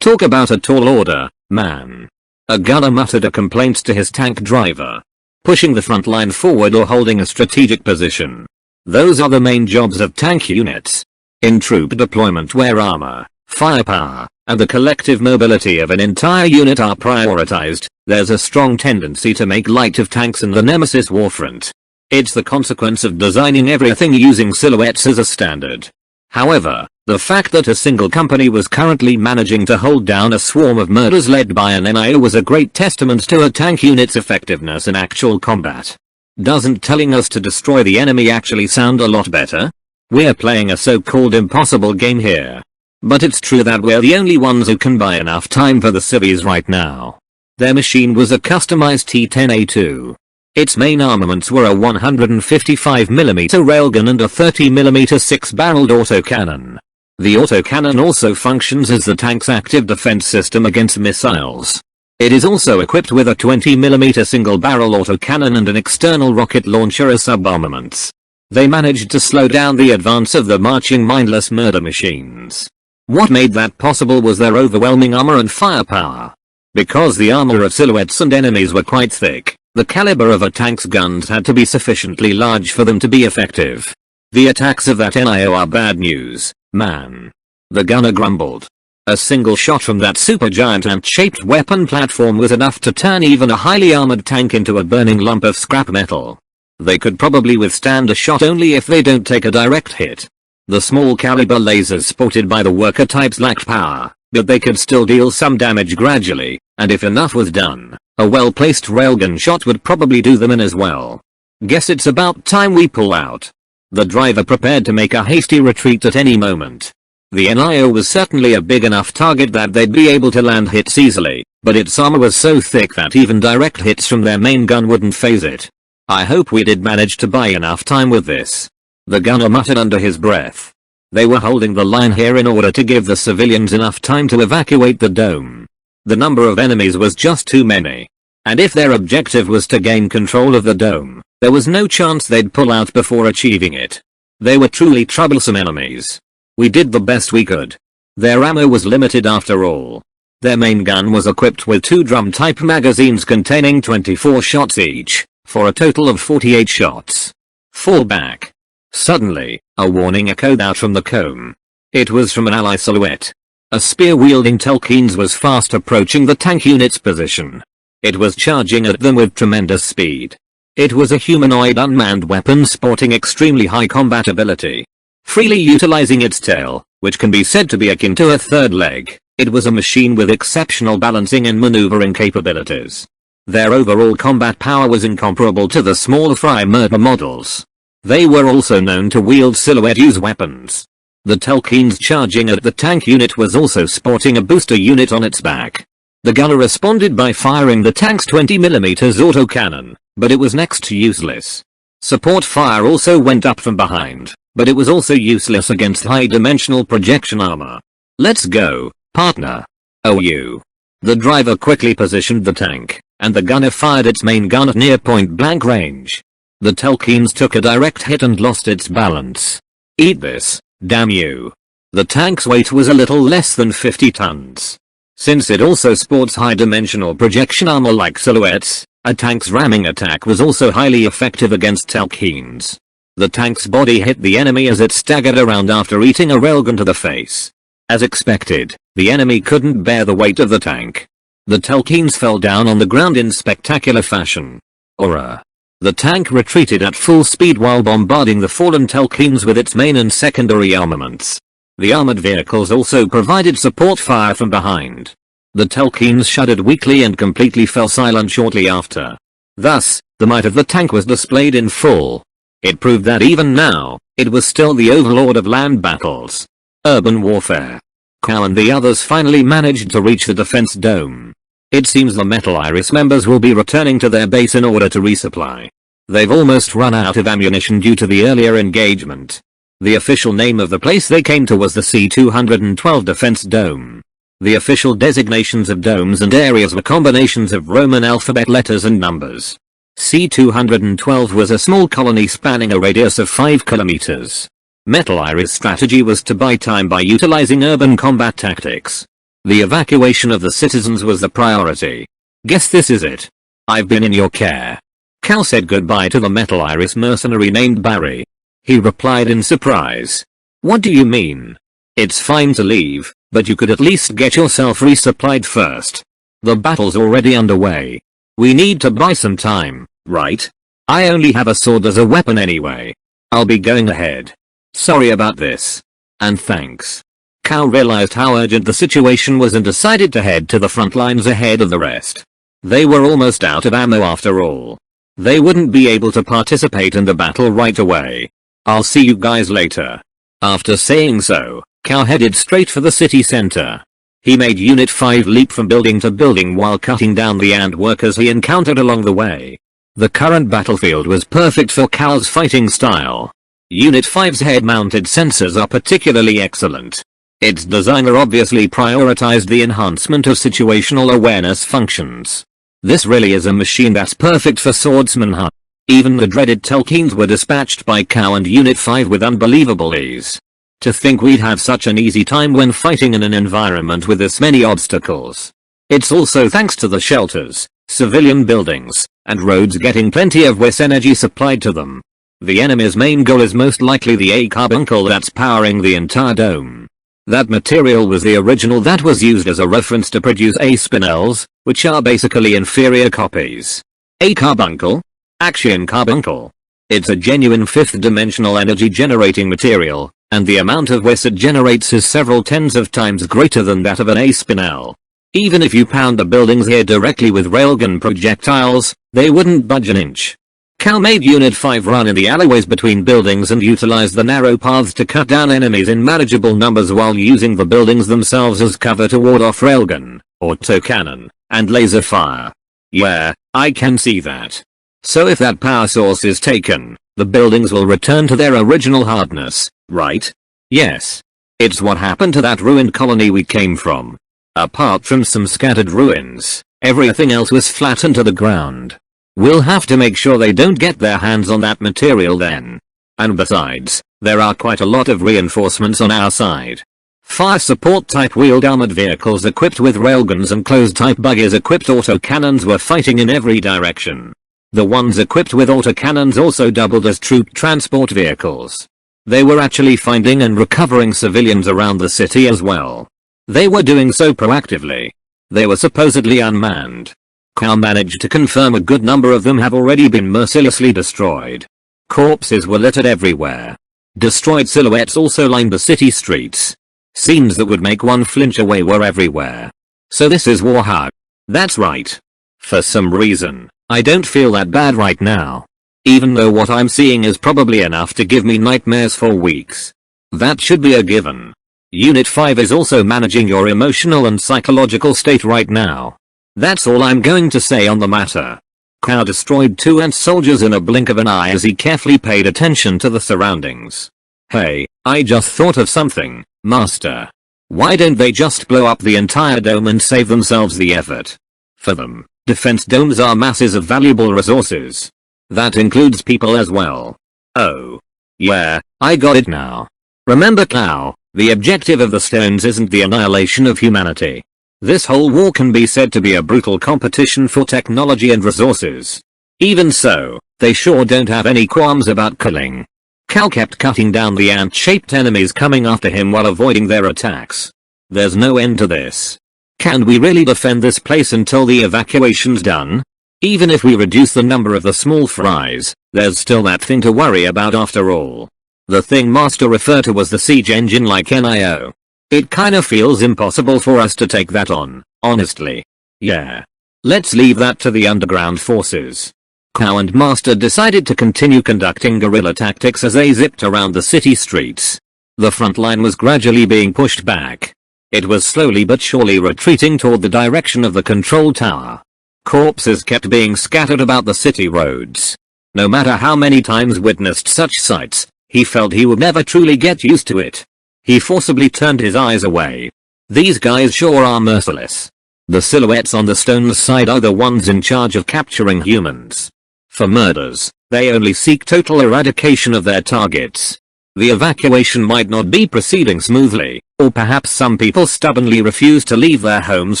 Talk about a tall order, man. A gunner muttered a complaint to his tank driver. Pushing the front line forward or holding a strategic position. Those are the main jobs of tank units. In troop deployment where armor, firepower, and the collective mobility of an entire unit are prioritized, there's a strong tendency to make light of tanks in the Nemesis Warfront. It's the consequence of designing everything using silhouettes as a standard. However, the fact that a single company was currently managing to hold down a swarm of murders led by an NIO was a great testament to a tank unit's effectiveness in actual combat. Doesn't telling us to destroy the enemy actually sound a lot better? We're playing a so-called impossible game here. But it's true that we're the only ones who can buy enough time for the civvies right now. Their machine was a customized T-10A2. Its main armaments were a 155mm railgun and a 30mm 6-barreled autocannon. The autocannon also functions as the tank's active defense system against missiles. It is also equipped with a 20mm single-barrel autocannon and an external rocket launcher as sub-armaments. They managed to slow down the advance of the marching mindless murder machines. What made that possible was their overwhelming armor and firepower. Because the armor of silhouettes and enemies were quite thick, the caliber of a tank's guns had to be sufficiently large for them to be effective. The attacks of that NIO are bad news, man. The gunner grumbled. A single shot from that supergiant ant-shaped weapon platform was enough to turn even a highly armored tank into a burning lump of scrap metal. They could probably withstand a shot only if they don't take a direct hit. The small caliber lasers sported by the worker types lacked power, but they could still deal some damage gradually, and if enough was done, a well-placed railgun shot would probably do them in as well. Guess it's about time we pull out. The driver prepared to make a hasty retreat at any moment. The NIO was certainly a big enough target that they'd be able to land hits easily, but its armor was so thick that even direct hits from their main gun wouldn't phase it. I hope we did manage to buy enough time with this. The gunner muttered under his breath. They were holding the line here in order to give the civilians enough time to evacuate the dome. The number of enemies was just too many. And if their objective was to gain control of the dome, there was no chance they'd pull out before achieving it. They were truly troublesome enemies. We did the best we could. Their ammo was limited after all. Their main gun was equipped with 2 drum-type magazines containing 24 shots each, for a total of 48 shots. Fall back. Suddenly, a warning echoed out from the comb. It was from an ally silhouette. A spear-wielding Telkines was fast approaching the tank unit's position. It was charging at them with tremendous speed. It was a humanoid unmanned weapon sporting extremely high combat ability. Freely utilizing its tail, which can be said to be akin to a third leg, it was a machine with exceptional balancing and maneuvering capabilities. Their overall combat power was incomparable to the small fry murder models. They were also known to wield silhouette-use weapons. The Telkines charging at the tank unit was also sporting a booster unit on its back. The gunner responded by firing the tank's 20mm autocannon, but it was next to useless. Support fire also went up from behind, but it was also useless against high-dimensional projection armor. Let's go, partner. Oh you. The driver quickly positioned the tank, and the gunner fired its main gun at near point-blank range. The Telkines took a direct hit and lost its balance. Eat this, damn you. The tank's weight was a little less than 50 tons. Since it also sports high-dimensional projection armor like silhouettes, a tank's ramming attack was also highly effective against Telkines. The tank's body hit the enemy as it staggered around after eating a railgun to the face. As expected, the enemy couldn't bear the weight of the tank. The Telkines fell down on the ground in spectacular fashion. Aura. The tank retreated at full speed while bombarding the fallen Telkines with its main and secondary armaments. The armored vehicles also provided support fire from behind. The Telkines shuddered weakly and completely fell silent shortly after. Thus, the might of the tank was displayed in full. It proved that even now, it was still the overlord of land battles. Urban warfare. Cal and the others finally managed to reach the defense dome. It seems the Metal Iris members will be returning to their base in order to resupply. They've almost run out of ammunition due to the earlier engagement. The official name of the place they came to was the C-212 Defense Dome. The official designations of domes and areas were combinations of Roman alphabet letters and numbers. C-212 was a small colony spanning a radius of 5 kilometers. Metal Iris' strategy was to buy time by utilizing urban combat tactics. The evacuation of the citizens was the priority. Guess this is it. I've been in your care. Cal said goodbye to the Metal Iris mercenary named Barry. He replied in surprise. What do you mean? It's fine to leave, but you could at least get yourself resupplied first. The battle's already underway. We need to buy some time, right? I only have a sword as a weapon anyway. I'll be going ahead. Sorry about this. And thanks. Cal realized how urgent the situation was and decided to head to the front lines ahead of the rest. They were almost out of ammo after all. They wouldn't be able to participate in the battle right away. I'll see you guys later. After saying so, Cal headed straight for the city center. He made Unit 5 leap from building to building while cutting down the ant workers he encountered along the way. The current battlefield was perfect for Cal's fighting style. Unit 5's head-mounted sensors are particularly excellent. Its designer obviously prioritized the enhancement of situational awareness functions. This really is a machine that's perfect for swordsmanship. Even the dreaded Telkines were dispatched by Cal and Unit 5 with unbelievable ease. To think we'd have such an easy time when fighting in an environment with this many obstacles. It's also thanks to the shelters, civilian buildings, and roads getting plenty of WIS energy supplied to them. The enemy's main goal is most likely the A carbuncle that's powering the entire dome. That material was the original that was used as a reference to produce A spinels, which are basically inferior copies. A carbuncle? Action carbuncle. It's a genuine fifth-dimensional energy-generating material, and the amount of WIS it generates is several tens of times greater than that of an A spinel. Even if you pound the buildings here directly with railgun projectiles, they wouldn't budge an inch. Cal made Unit 5 run in the alleyways between buildings and utilize the narrow paths to cut down enemies in manageable numbers while using the buildings themselves as cover to ward off railgun, autocannon, and laser fire. Yeah, I can see that. So if that power source is taken, the buildings will return to their original hardness, right? Yes. It's what happened to that ruined colony we came from. Apart from some scattered ruins, everything else was flattened to the ground. We'll have to make sure they don't get their hands on that material then. And besides, there are quite a lot of reinforcements on our side. Fire support type wheeled armored vehicles equipped with railguns and closed type buggies equipped autocannons were fighting in every direction. The ones equipped with autocannons also doubled as troop transport vehicles. They were actually finding and recovering civilians around the city as well. They were doing so proactively. They were supposedly unmanned. Cal managed to confirm a good number of them have already been mercilessly destroyed. Corpses were littered everywhere. Destroyed silhouettes also lined the city streets. Scenes that would make one flinch away were everywhere. So this is Warhawk. That's right. For some reason, I don't feel that bad right now. Even though what I'm seeing is probably enough to give me nightmares for weeks. That should be a given. Unit 5 is also managing your emotional and psychological state right now. That's all I'm going to say on the matter. Cal destroyed 2 ant soldiers in a blink of an eye as he carefully paid attention to the surroundings. Hey, I just thought of something, Master. Why don't they just blow up the entire dome and save themselves the effort? For them, defense domes are masses of valuable resources. That includes people as well. Oh. Yeah, I got it now. Remember Cal, the objective of the stones isn't the annihilation of humanity. This whole war can be said to be a brutal competition for technology and resources. Even so, they sure don't have any qualms about killing. Cal kept cutting down the ant-shaped enemies coming after him while avoiding their attacks. There's no end to this. Can we really defend this place until the evacuation's done? Even if we reduce the number of the small fries, there's still that thing to worry about after all. The thing Master referred to was the siege engine like NIO. It kinda feels impossible for us to take that on, honestly. Yeah. Let's leave that to the underground forces. Cow and Master decided to continue conducting guerrilla tactics as they zipped around the city streets. The front line was gradually being pushed back. It was slowly but surely retreating toward the direction of the control tower. Corpses kept being scattered about the city roads. No matter how many times witnessed such sights, he felt he would never truly get used to it. He forcibly turned his eyes away. These guys sure are merciless. The silhouettes on the stone's side are the ones in charge of capturing humans. For murders, they only seek total eradication of their targets. The evacuation might not be proceeding smoothly, or perhaps some people stubbornly refuse to leave their homes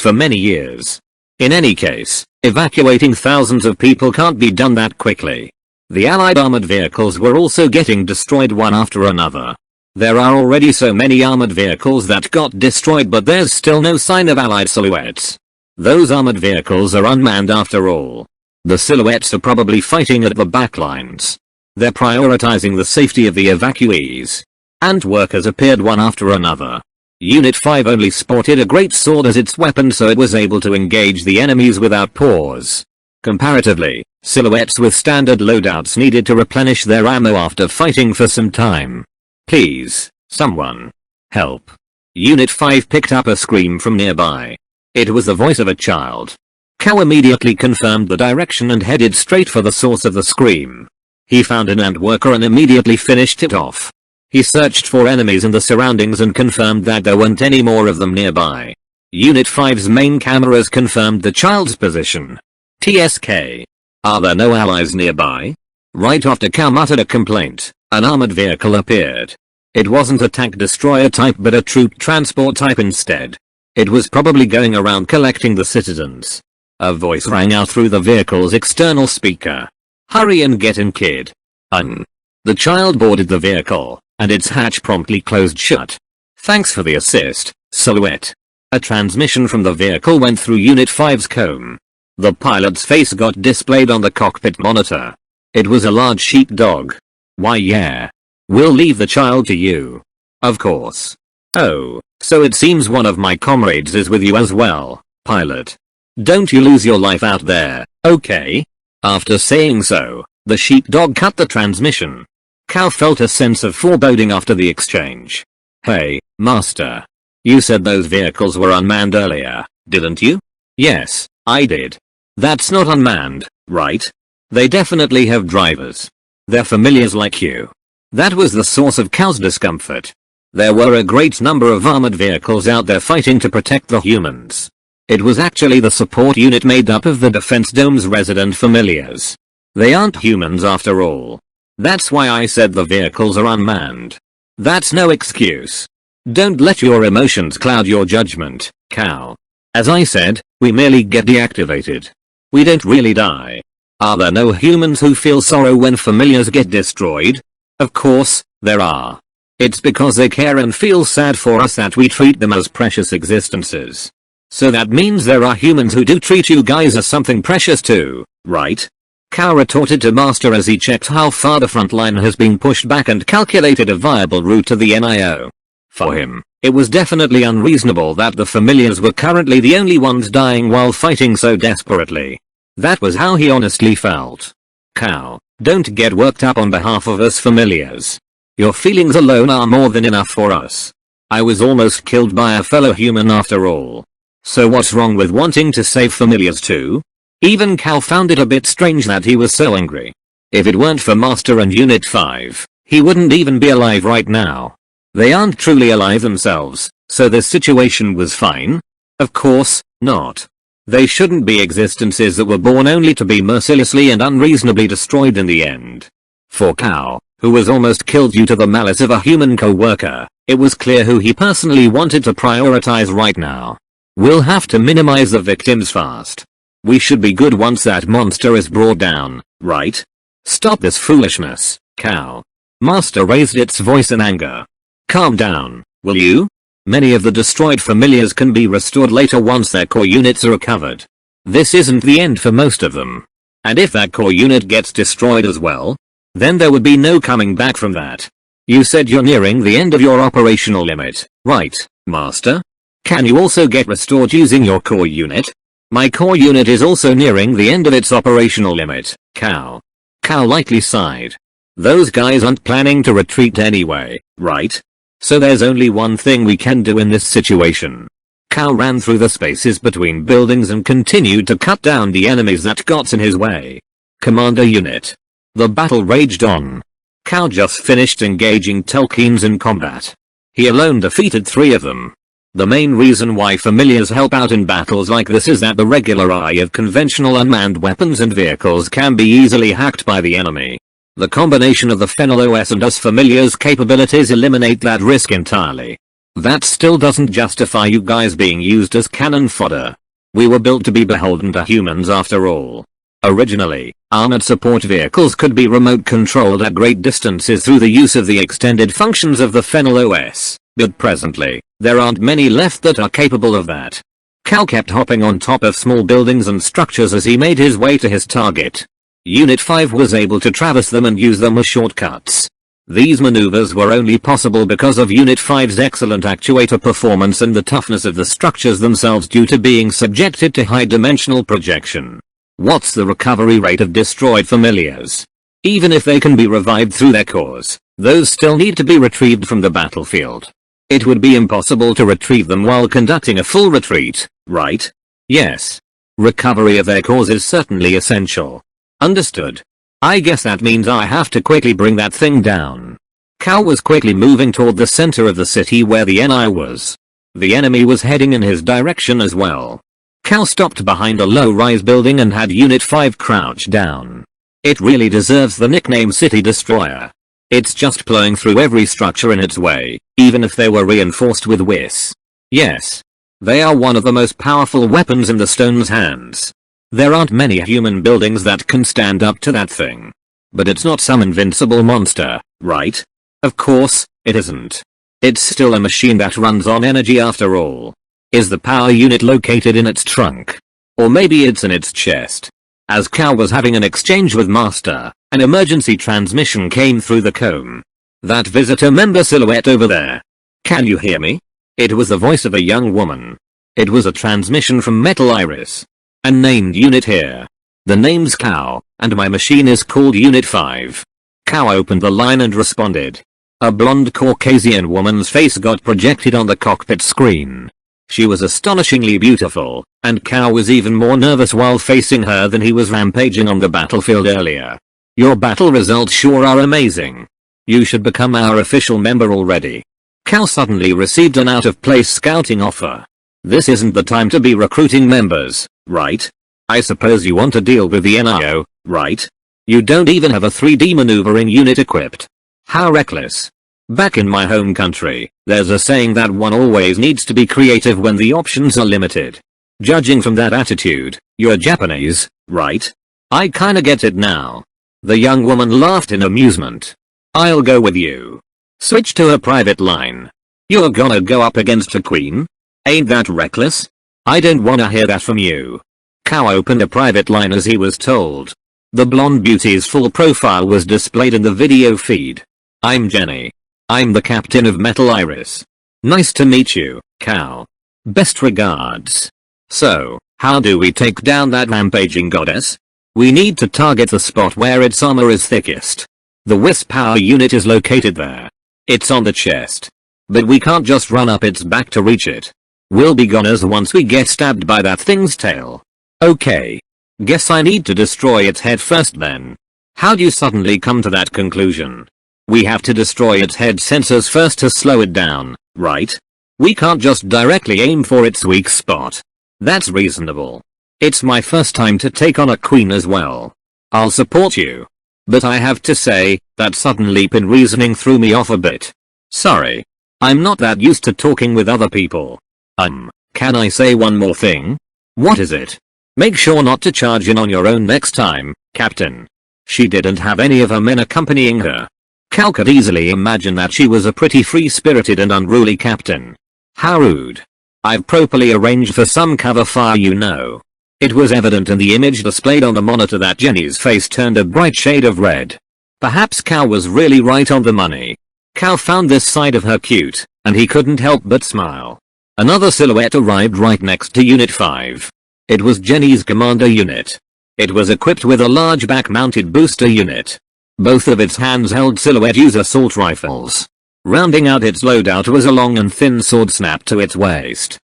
for many years. In any case, evacuating thousands of people can't be done that quickly. The Allied armored vehicles were also getting destroyed one after another. There are already so many armored vehicles that got destroyed, but there's still no sign of Allied silhouettes. Those armored vehicles are unmanned after all. The silhouettes are probably fighting at the backlines. They're prioritizing the safety of the evacuees. Ant workers appeared one after another. Unit 5 only sported a great sword as its weapon, so it was able to engage the enemies without pause. Comparatively, silhouettes with standard loadouts needed to replenish their ammo after fighting for some time. Please, someone. Help. Unit 5 picked up a scream from nearby. It was the voice of a child. Cow immediately confirmed the direction and headed straight for the source of the scream. He found an ant worker and immediately finished it off. He searched for enemies in the surroundings and confirmed that there weren't any more of them nearby. Unit 5's main cameras confirmed the child's position. TSK. Are there no allies nearby? Right after Cow muttered a complaint, an armored vehicle appeared. It wasn't a tank destroyer type but a troop transport type instead. It was probably going around collecting the citizens. A voice rang out through the vehicle's external speaker. Hurry and get in, kid. The child boarded the vehicle, and its hatch promptly closed shut. Thanks for the assist, Silhouette. A transmission from the vehicle went through Unit 5's comb. The pilot's face got displayed on the cockpit monitor. It was a large sheepdog. Why yeah. We'll leave the child to you. Of course. Oh, so it seems one of my comrades is with you as well, pilot. Don't you lose your life out there, okay? After saying so, the sheepdog cut the transmission. Cow felt a sense of foreboding after the exchange. Hey, Master. You said those vehicles were unmanned earlier, didn't you? Yes, I did. That's not unmanned, right? They definitely have drivers. They're familiars like you. That was the source of Cow's discomfort. There were a great number of armored vehicles out there fighting to protect the humans. It was actually the support unit made up of the defense dome's resident familiars. They aren't humans after all. That's why I said the vehicles are unmanned. That's no excuse. Don't let your emotions cloud your judgment, Cow. As I said, we merely get deactivated. We don't really die. Are there no humans who feel sorrow when familiars get destroyed? Of course, there are. It's because they care and feel sad for us that we treat them as precious existences. So that means there are humans who do treat you guys as something precious too, right? Cow retorted to Master as he checked how far the front line has been pushed back and calculated a viable route to the NIO. For him, it was definitely unreasonable that the familiars were currently the only ones dying while fighting so desperately. That was how he honestly felt. Cow, don't get worked up on behalf of us familiars. Your feelings alone are more than enough for us. I was almost killed by a fellow human after all. So what's wrong with wanting to save familiars too? Even Cow found it a bit strange that he was so angry. If it weren't for Master and Unit 5, he wouldn't even be alive right now. They aren't truly alive themselves, so this situation was fine? Of course, not. They shouldn't be existences that were born only to be mercilessly and unreasonably destroyed in the end. For Cow, who was almost killed due to the malice of a human co-worker, it was clear who he personally wanted to prioritize right now. We'll have to minimize the victims fast. We should be good once that monster is brought down, right? Stop this foolishness, Cow. Master raised its voice in anger. Calm down, will you? Many of the destroyed familiars can be restored later once their core units are recovered. This isn't the end for most of them. And if that core unit gets destroyed as well, then there would be no coming back from that. You said you're nearing the end of your operational limit, right, Master? Can you also get restored using your core unit? My core unit is also nearing the end of its operational limit, Cow. Cow lightly sighed. Those guys aren't planning to retreat anyway, right? So there's only one thing we can do in this situation. Cow ran through the spaces between buildings and continued to cut down the enemies that got in his way. Commander Unit. The battle raged on. Cow just finished engaging Telkeens in combat. He alone defeated 3 of them. The main reason why familiars help out in battles like this is that the regular eye of conventional unmanned weapons and vehicles can be easily hacked by the enemy. The combination of the Fennel OS and us familiars' capabilities eliminate that risk entirely. That still doesn't justify you guys being used as cannon fodder. We were built to be beholden to humans after all. Originally, armored support vehicles could be remote controlled at great distances through the use of the extended functions of the Fennel OS, but presently, there aren't many left that are capable of that. Cal kept hopping on top of small buildings and structures as he made his way to his target. Unit 5 was able to traverse them and use them as shortcuts. These maneuvers were only possible because of Unit 5's excellent actuator performance and the toughness of the structures themselves due to being subjected to high-dimensional projection. What's the recovery rate of destroyed familiars? Even if they can be revived through their cores, those still need to be retrieved from the battlefield. It would be impossible to retrieve them while conducting a full retreat, right? Yes. Recovery of their cores is certainly essential. Understood. I guess that means I have to quickly bring that thing down. Cal was quickly moving toward the center of the city where the NI was. The enemy was heading in his direction as well. Cal stopped behind a low-rise building and had Unit 5 crouch down. It really deserves the nickname City Destroyer. It's just plowing through every structure in its way, even if they were reinforced with WIS. Yes. They are one of the most powerful weapons in the Stone's hands. There aren't many human buildings that can stand up to that thing. But it's not some invincible monster, right? Of course, it isn't. It's still a machine that runs on energy after all. Is the power unit located in its trunk? Or maybe it's in its chest? As Cal was having an exchange with Master, an emergency transmission came through the comb. That visitor member silhouette over there. Can you hear me? It was the voice of a young woman. It was a transmission from Metal Iris. A named unit here. The name's Cow, and my machine is called Unit 5. Cow opened the line and responded. A blonde Caucasian woman's face got projected on the cockpit screen. She was astonishingly beautiful, and Cow was even more nervous while facing her than he was rampaging on the battlefield earlier. Your battle results sure are amazing. You should become our official member already. Cow suddenly received an out-of-place scouting offer. This isn't the time to be recruiting members, right? I suppose you want to deal with the NIO, right? You don't even have a 3D maneuvering unit equipped. How reckless. Back in my home country, there's a saying that one always needs to be creative when the options are limited. Judging from that attitude, you're Japanese, right? I kinda get it now. The young woman laughed in amusement. I'll go with you. Switch to a private line. You're gonna go up against a queen? Ain't that reckless? I don't wanna hear that from you. Cow opened a private line as he was told. The blonde beauty's full profile was displayed in the video feed. I'm Jenny. I'm the captain of Metal Iris. Nice to meet you, Cow. Best regards. So, how do we take down that rampaging goddess? We need to target the spot where its armor is thickest. The WIS power unit is located there. It's on the chest. But we can't just run up its back to reach it. We'll be goners once we get stabbed by that thing's tail. Okay. Guess I need to destroy its head first then. How'd you suddenly come to that conclusion? We have to destroy its head sensors first to slow it down, right? We can't just directly aim for its weak spot. That's reasonable. It's my first time to take on a queen as well. I'll support you. But I have to say, that sudden leap in reasoning threw me off a bit. Sorry. I'm not that used to talking with other people. Can I say one more thing? What is it? Make sure not to charge in on your own next time, Captain. She didn't have any of her men accompanying her. Cal could easily imagine that she was a pretty free-spirited and unruly captain. How rude. I've properly arranged for some cover fire, you know. It was evident in the image displayed on the monitor that Jenny's face turned a bright shade of red. Perhaps Cal was really right on the money. Cal found this side of her cute, and he couldn't help but smile. Another silhouette arrived right next to Unit 5. It was Jenny's commander unit. It was equipped with a large back-mounted booster unit. Both of its hands held silhouette-use assault rifles. Rounding out its loadout was a long and thin sword snapped to its waist.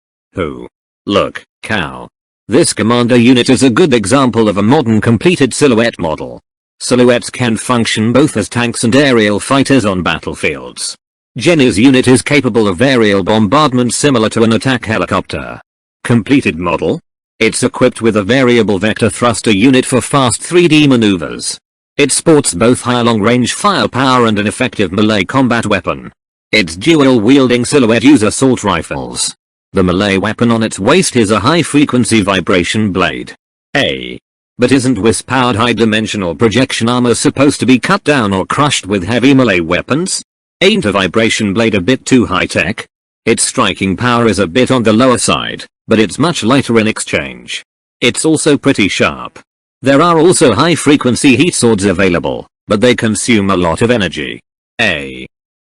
Look, Cal. This commander unit is a good example of a modern completed silhouette model. Silhouettes can function both as tanks and aerial fighters on battlefields. Jenny's unit is capable of aerial bombardment similar to an attack helicopter. Completed model? It's equipped with a variable vector thruster unit for fast 3D maneuvers. It sports both high long-range firepower and an effective melee combat weapon. It's dual-wielding silhouette-use assault rifles. The melee weapon on its waist is a high-frequency vibration blade. But isn't Wisp-powered high-dimensional projection armor supposed to be cut down or crushed with heavy melee weapons? Ain't a vibration blade a bit too high-tech? Its striking power is a bit on the lower side, but it's much lighter in exchange. It's also pretty sharp. There are also high-frequency heat swords available, but they consume a lot of energy.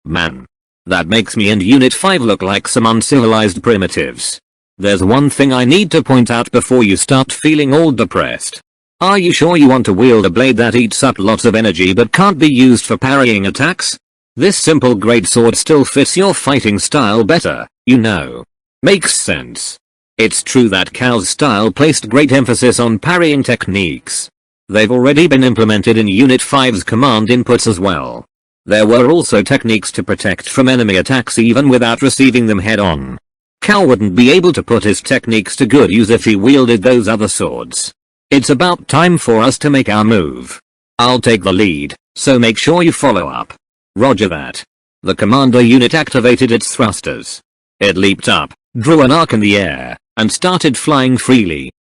Man. That makes me and Unit 5 look like some uncivilized primitives. There's one thing I need to point out before you start feeling all depressed. Are you sure you want to wield a blade that eats up lots of energy but can't be used for parrying attacks? This simple greatsword still fits your fighting style better, you know. Makes sense. It's true that Cal's style placed great emphasis on parrying techniques. They've already been implemented in Unit 5's command inputs as well. There were also techniques to protect from enemy attacks even without receiving them head-on. Cal wouldn't be able to put his techniques to good use if he wielded those other swords. It's about time for us to make our move. I'll take the lead, so make sure you follow up. Roger that. The commander unit activated its thrusters. It leaped up, drew an arc in the air, and started flying freely.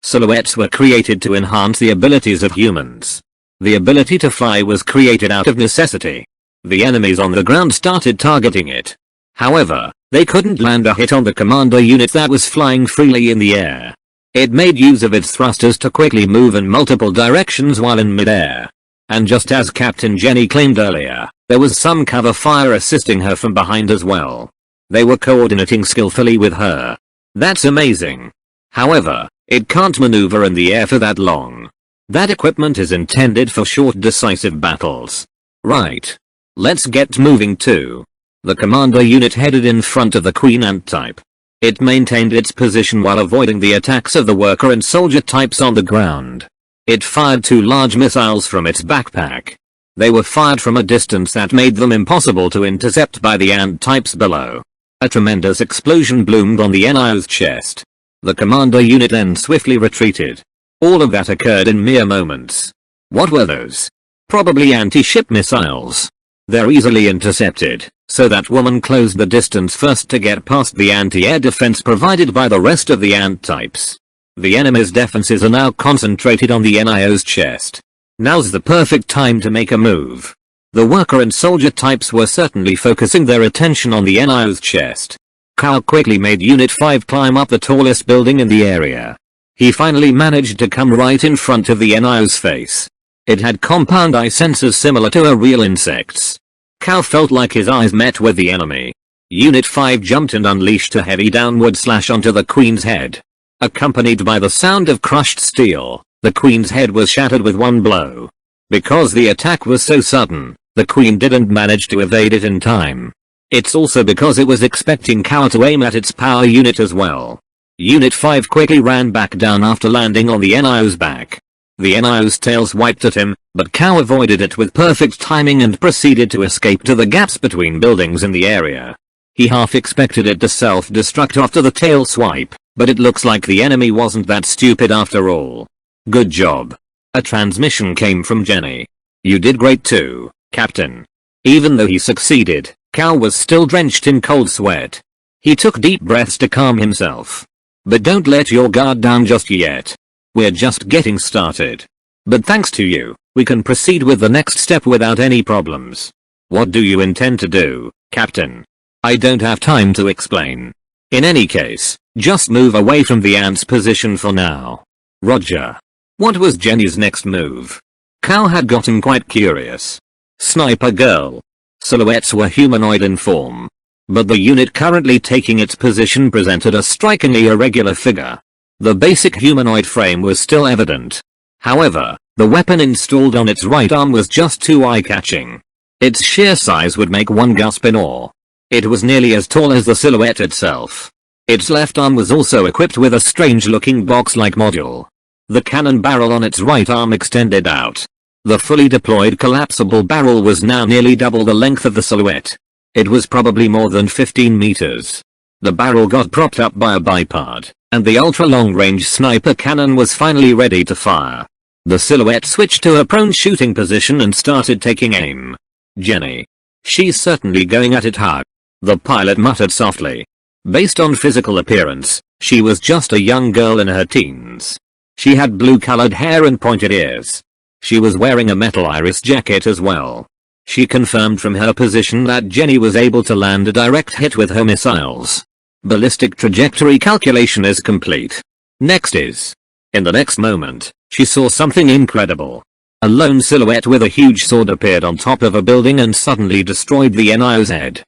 Silhouettes were created to enhance the abilities of humans. The ability to fly was created out of necessity. The enemies on the ground started targeting it. However, they couldn't land a hit on the commander unit that was flying freely in the air. It made use of its thrusters to quickly move in multiple directions while in midair. And just as Captain Jenny claimed earlier, there was some cover fire assisting her from behind as well. They were coordinating skillfully with her. That's amazing. However, it can't maneuver in the air for that long. That equipment is intended for short decisive battles. Right. Let's get moving too. The commander unit headed in front of the Queen Ant type. It maintained its position while avoiding the attacks of the worker and soldier types on the ground. It fired 2 large missiles from its backpack. They were fired from a distance that made them impossible to intercept by the ant types below. A tremendous explosion bloomed on the NIO's chest. The commander unit then swiftly retreated. All of that occurred in mere moments. What were those? Probably anti-ship missiles. They're easily intercepted, so that woman closed the distance first to get past the anti-air defense provided by the rest of the ant types. The enemy's defenses are now concentrated on the NIO's chest. Now's the perfect time to make a move. The worker and soldier types were certainly focusing their attention on the NIO's chest. Cal quickly made Unit 5 climb up the tallest building in the area. He finally managed to come right in front of the NIO's face. It had compound eye sensors similar to a real insect's. Cal felt like his eyes met with the enemy. Unit 5 jumped and unleashed a heavy downward slash onto the Queen's head. Accompanied by the sound of crushed steel, the Queen's head was shattered with one blow. Because the attack was so sudden, the Queen didn't manage to evade it in time. It's also because it was expecting Cal to aim at its power unit as well. Unit 5 quickly ran back down after landing on the NIO's back. The NIO's tail swiped at him, but Cal avoided it with perfect timing and proceeded to escape to the gaps between buildings in the area. He half expected it to self-destruct after the tail swipe, but it looks like the enemy wasn't that stupid after all. Good job. A transmission came from Jenny. You did great too, Captain. Even though he succeeded, Cal was still drenched in cold sweat. He took deep breaths to calm himself. But don't let your guard down just yet. We're just getting started. But thanks to you, we can proceed with the next step without any problems. What do you intend to do, Captain? I don't have time to explain. In any case, just move away from the ant's position for now. Roger. What was Jenny's next move? Cal had gotten quite curious. Sniper girl. Silhouettes were humanoid in form. But the unit currently taking its position presented a strikingly irregular figure. The basic humanoid frame was still evident. However, the weapon installed on its right arm was just too eye-catching. Its sheer size would make one gasp in awe. It was nearly as tall as the silhouette itself. Its left arm was also equipped with a strange-looking box-like module. The cannon barrel on its right arm extended out. The fully deployed collapsible barrel was now nearly double the length of the silhouette. It was probably more than 15 meters. The barrel got propped up by a bipod, and the ultra-long-range sniper cannon was finally ready to fire. The silhouette switched to a prone shooting position and started taking aim. Jenny. She's certainly going at it hard. The pilot muttered softly. Based on physical appearance, she was just a young girl in her teens. She had blue-colored hair and pointed ears. She was wearing a metal iris jacket as well. She confirmed from her position that Jenny was able to land a direct hit with her missiles. Ballistic trajectory calculation is complete. Next is. In the next moment, she saw something incredible. A lone silhouette with a huge sword appeared on top of a building and suddenly destroyed the NIO's head.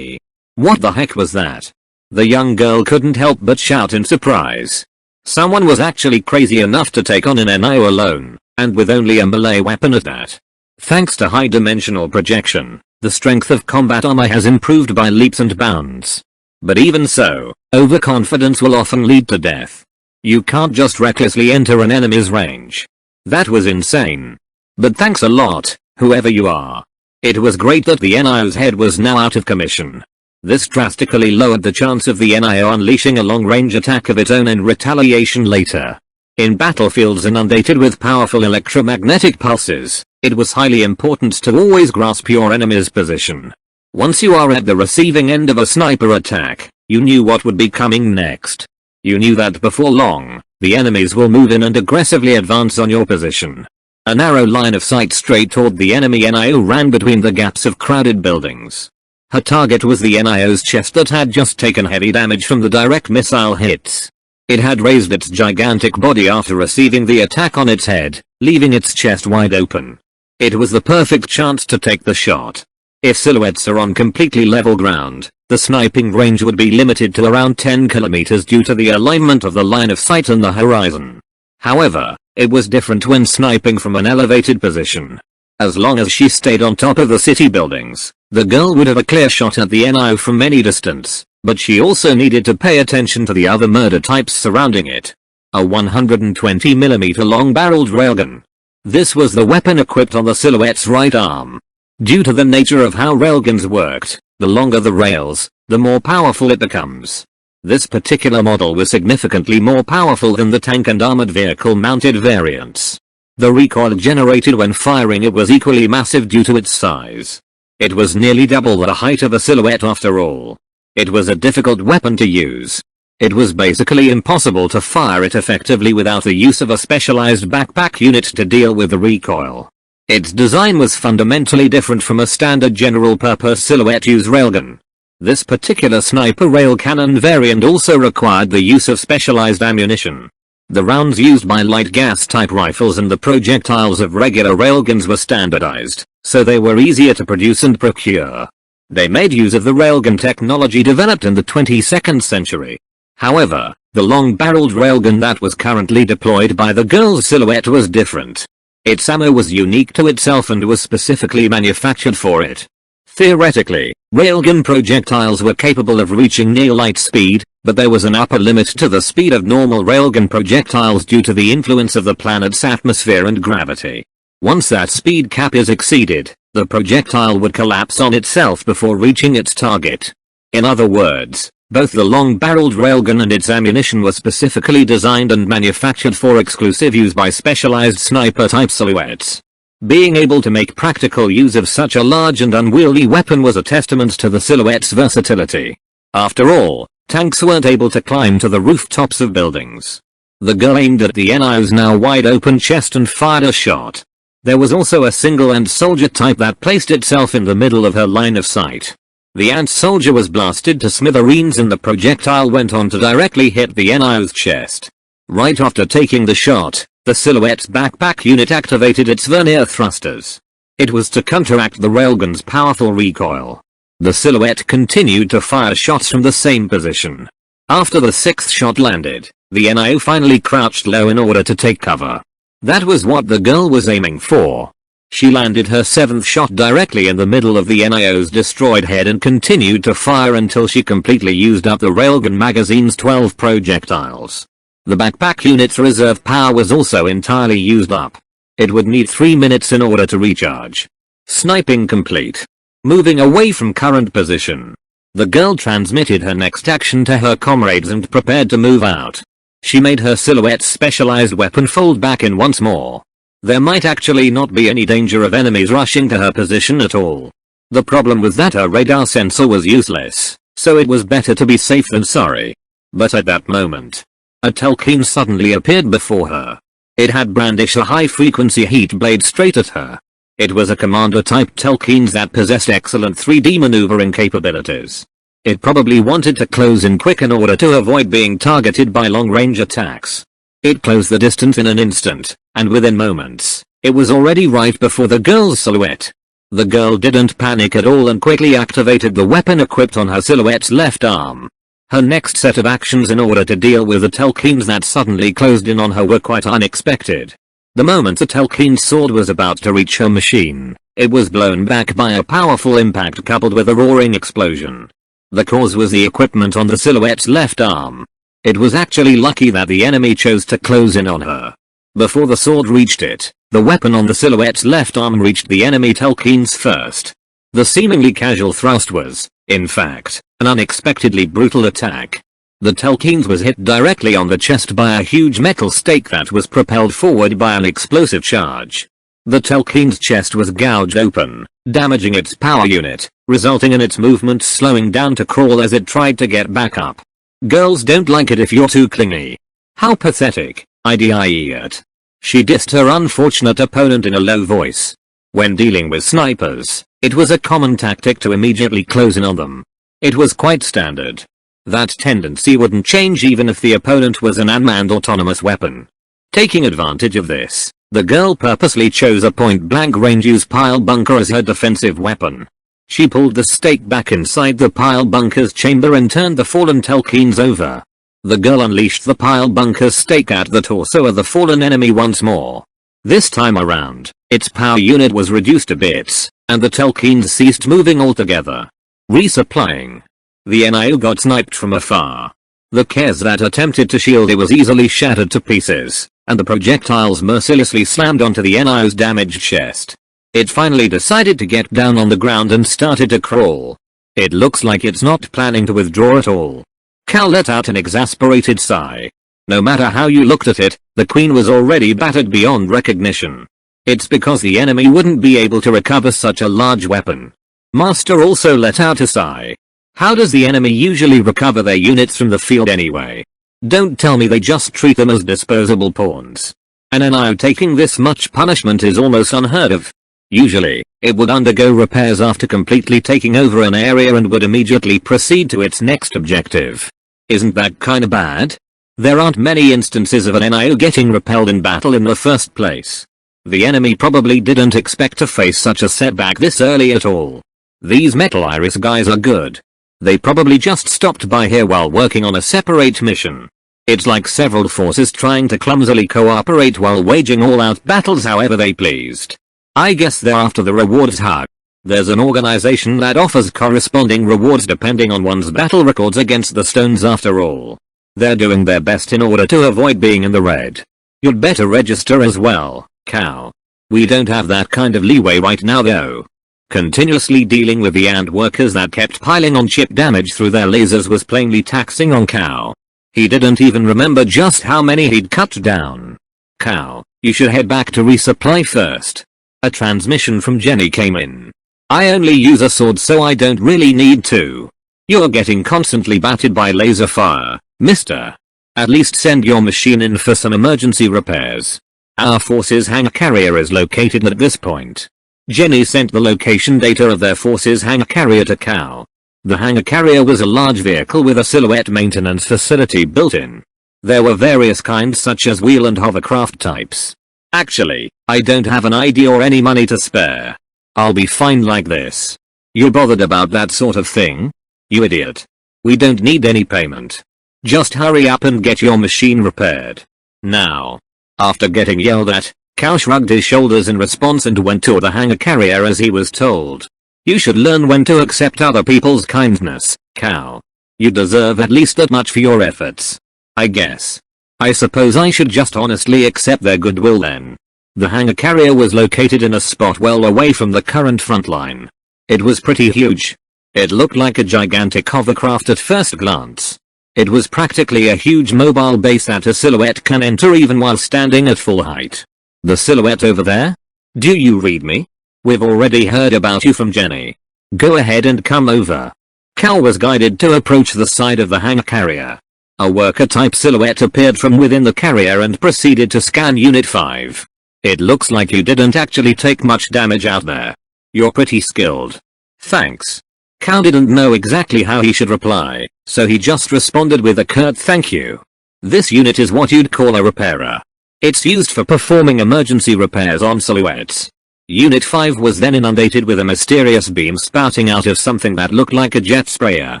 What the heck was that? The young girl couldn't help but shout in surprise. Someone was actually crazy enough to take on an NIO alone, and with only a melee weapon at that. Thanks to high-dimensional projection, the strength of combat armor has improved by leaps and bounds. But even so, overconfidence will often lead to death. You can't just recklessly enter an enemy's range. That was insane. But thanks a lot, whoever you are. It was great that the NIO's head was now out of commission. This drastically lowered the chance of the NIO unleashing a long-range attack of its own in retaliation later. In battlefields inundated with powerful electromagnetic pulses, it was highly important to always grasp your enemy's position. Once you are at the receiving end of a sniper attack, you knew what would be coming next. You knew that before long, the enemies will move in and aggressively advance on your position. A narrow line of sight straight toward the enemy NIO ran between the gaps of crowded buildings. Her target was the NIO's chest that had just taken heavy damage from the direct missile hits. It had raised its gigantic body after receiving the attack on its head, leaving its chest wide open. It was the perfect chance to take the shot. If silhouettes are on completely level ground, the sniping range would be limited to around 10 kilometers due to the alignment of the line of sight and the horizon. However, it was different when sniping from an elevated position. As long as she stayed on top of the city buildings, the girl would have a clear shot at the NIO from any distance, but she also needed to pay attention to the other murder types surrounding it. A 120mm long-barreled railgun. This was the weapon equipped on the silhouette's right arm. Due to the nature of how railguns worked, the longer the rails, the more powerful it becomes. This particular model was significantly more powerful than the tank and armored vehicle mounted variants. The recoil generated when firing it was equally massive due to its size. It was nearly double the height of a silhouette after all. It was a difficult weapon to use. It was basically impossible to fire it effectively without the use of a specialized backpack unit to deal with the recoil. Its design was fundamentally different from a standard general-purpose silhouette-use railgun. This particular sniper rail cannon variant also required the use of specialized ammunition. The rounds used by light gas-type rifles and the projectiles of regular railguns were standardized, so they were easier to produce and procure. They made use of the railgun technology developed in the 22nd century. However, the long-barreled railgun that was currently deployed by the girl's silhouette was different. Its ammo was unique to itself and was specifically manufactured for it. Theoretically, railgun projectiles were capable of reaching near light speed, but there was an upper limit to the speed of normal railgun projectiles due to the influence of the planet's atmosphere and gravity. Once that speed cap is exceeded, the projectile would collapse on itself before reaching its target. In other words, both the long-barreled railgun and its ammunition were specifically designed and manufactured for exclusive use by specialized sniper-type silhouettes. Being able to make practical use of such a large and unwieldy weapon was a testament to the silhouette's versatility. After all, tanks weren't able to climb to the rooftops of buildings. The girl aimed at the NIO's now wide-open chest and fired a shot. There was also a single-end soldier type that placed itself in the middle of her line of sight. The ant soldier was blasted to smithereens and the projectile went on to directly hit the NIO's chest. Right after taking the shot, the Silhouette's backpack unit activated its vernier thrusters. It was to counteract the railgun's powerful recoil. The Silhouette continued to fire shots from the same position. After the sixth shot landed, the NIO finally crouched low in order to take cover. That was what the girl was aiming for. She landed her seventh shot directly in the middle of the NIO's destroyed head and continued to fire until she completely used up the railgun magazine's 12 projectiles. The backpack unit's reserve power was also entirely used up. It would need 3 minutes in order to recharge. Sniping complete. Moving away from current position. The girl transmitted her next action to her comrades and prepared to move out. She made her Silhouette's specialized weapon fold back in once more. There might actually not be any danger of enemies rushing to her position at all. The problem was that her radar sensor was useless, so it was better to be safe than sorry. But at that moment, a Telkine suddenly appeared before her. It had brandished a high-frequency heat blade straight at her. It was a commander-type Telkines that possessed excellent 3D maneuvering capabilities. It probably wanted to close in quick in order to avoid being targeted by long-range attacks. It closed the distance in an instant, and within moments, it was already right before the girl's Silhouette. The girl didn't panic at all and quickly activated the weapon equipped on her Silhouette's left arm. Her next set of actions in order to deal with the Telkines that suddenly closed in on her were quite unexpected. The moment the Telkine's sword was about to reach her machine, it was blown back by a powerful impact coupled with a roaring explosion. The cause was the equipment on the Silhouette's left arm. It was actually lucky that the enemy chose to close in on her. Before the sword reached it, the weapon on the Silhouette's left arm reached the enemy Telkines first. The seemingly casual thrust was, in fact, an unexpectedly brutal attack. The Telkines was hit directly on the chest by a huge metal stake that was propelled forward by an explosive charge. The Telkine's chest was gouged open, damaging its power unit, resulting in its movement slowing down to crawl as it tried to get back up. Girls don't like it if you're too clingy. How pathetic, idiot. She dissed her unfortunate opponent in a low voice. When dealing with snipers, it was a common tactic to immediately close in on them. It was quite standard. That tendency wouldn't change even if the opponent was an unmanned autonomous weapon. Taking advantage of this, the girl purposely chose a point-blank range-use pile bunker as her defensive weapon. She pulled the stake back inside the pile bunker's chamber and turned the fallen Telkines over. The girl unleashed the pile bunker's stake at the torso of the fallen enemy once more. This time around, its power unit was reduced to bits, and the Telkines ceased moving altogether. Resupplying. The NIO got sniped from afar. The Kez that attempted to shield it was easily shattered to pieces, and the projectiles mercilessly slammed onto the NIO's damaged chest. It finally decided to get down on the ground and started to crawl. It looks like it's not planning to withdraw at all. Cal let out an exasperated sigh. No matter how you looked at it, the Queen was already battered beyond recognition. It's because the enemy wouldn't be able to recover such a large weapon. Master also let out a sigh. How does the enemy usually recover their units from the field anyway? Don't tell me they just treat them as disposable pawns. An NIO taking this much punishment is almost unheard of. Usually, it would undergo repairs after completely taking over an area and would immediately proceed to its next objective. Isn't that kinda bad? There aren't many instances of an NIO getting repelled in battle in the first place. The enemy probably didn't expect to face such a setback this early at all. These Metal Iris guys are good. They probably just stopped by here while working on a separate mission. It's like several forces trying to clumsily cooperate while waging all-out battles however they pleased. I guess they're after the rewards hug. There's an organization that offers corresponding rewards depending on one's battle records against the stones after all. They're doing their best in order to avoid being in the red. You'd better register as well, cow. We don't have that kind of leeway right now though. Continuously dealing with the ant workers that kept piling on chip damage through their lasers was plainly taxing on Cow. He didn't even remember just how many he'd cut down. Cow, you should head back to resupply first. A transmission from Jenny came in. I only use a sword so I don't really need to. You're getting constantly battered by laser fire, mister. At least send your machine in for some emergency repairs. Our forces hangar carrier is located at this point. Jenny sent the location data of their forces hangar carrier to Cow. The hangar carrier was a large vehicle with a silhouette maintenance facility built in. There were various kinds such as wheel and hovercraft types. Actually, I don't have an ID or any money to spare. I'll be fine like this. You bothered about that sort of thing? You idiot. We don't need any payment. Just hurry up and get your machine repaired. Now. After getting yelled at, Cal shrugged his shoulders in response and went to the hangar carrier as he was told. You should learn when to accept other people's kindness, Cal. You deserve at least that much for your efforts. I guess. I suppose I should just honestly accept their goodwill then. The hangar carrier was located in a spot well away from the current front line. It was pretty huge. It looked like a gigantic hovercraft at first glance. It was practically a huge mobile base that a silhouette can enter even while standing at full height. The silhouette over there? Do you read me? We've already heard about you from Jenny. Go ahead and come over. Cal was guided to approach the side of the hangar carrier. A worker-type silhouette appeared from within the carrier and proceeded to scan Unit 5. It looks like you didn't actually take much damage out there. You're pretty skilled. Thanks. Cal didn't know exactly how he should reply, so he just responded with a curt thank you. This unit is what you'd call a repairer. It's used for performing emergency repairs on silhouettes. Unit 5 was then inundated with a mysterious beam spouting out of something that looked like a jet sprayer.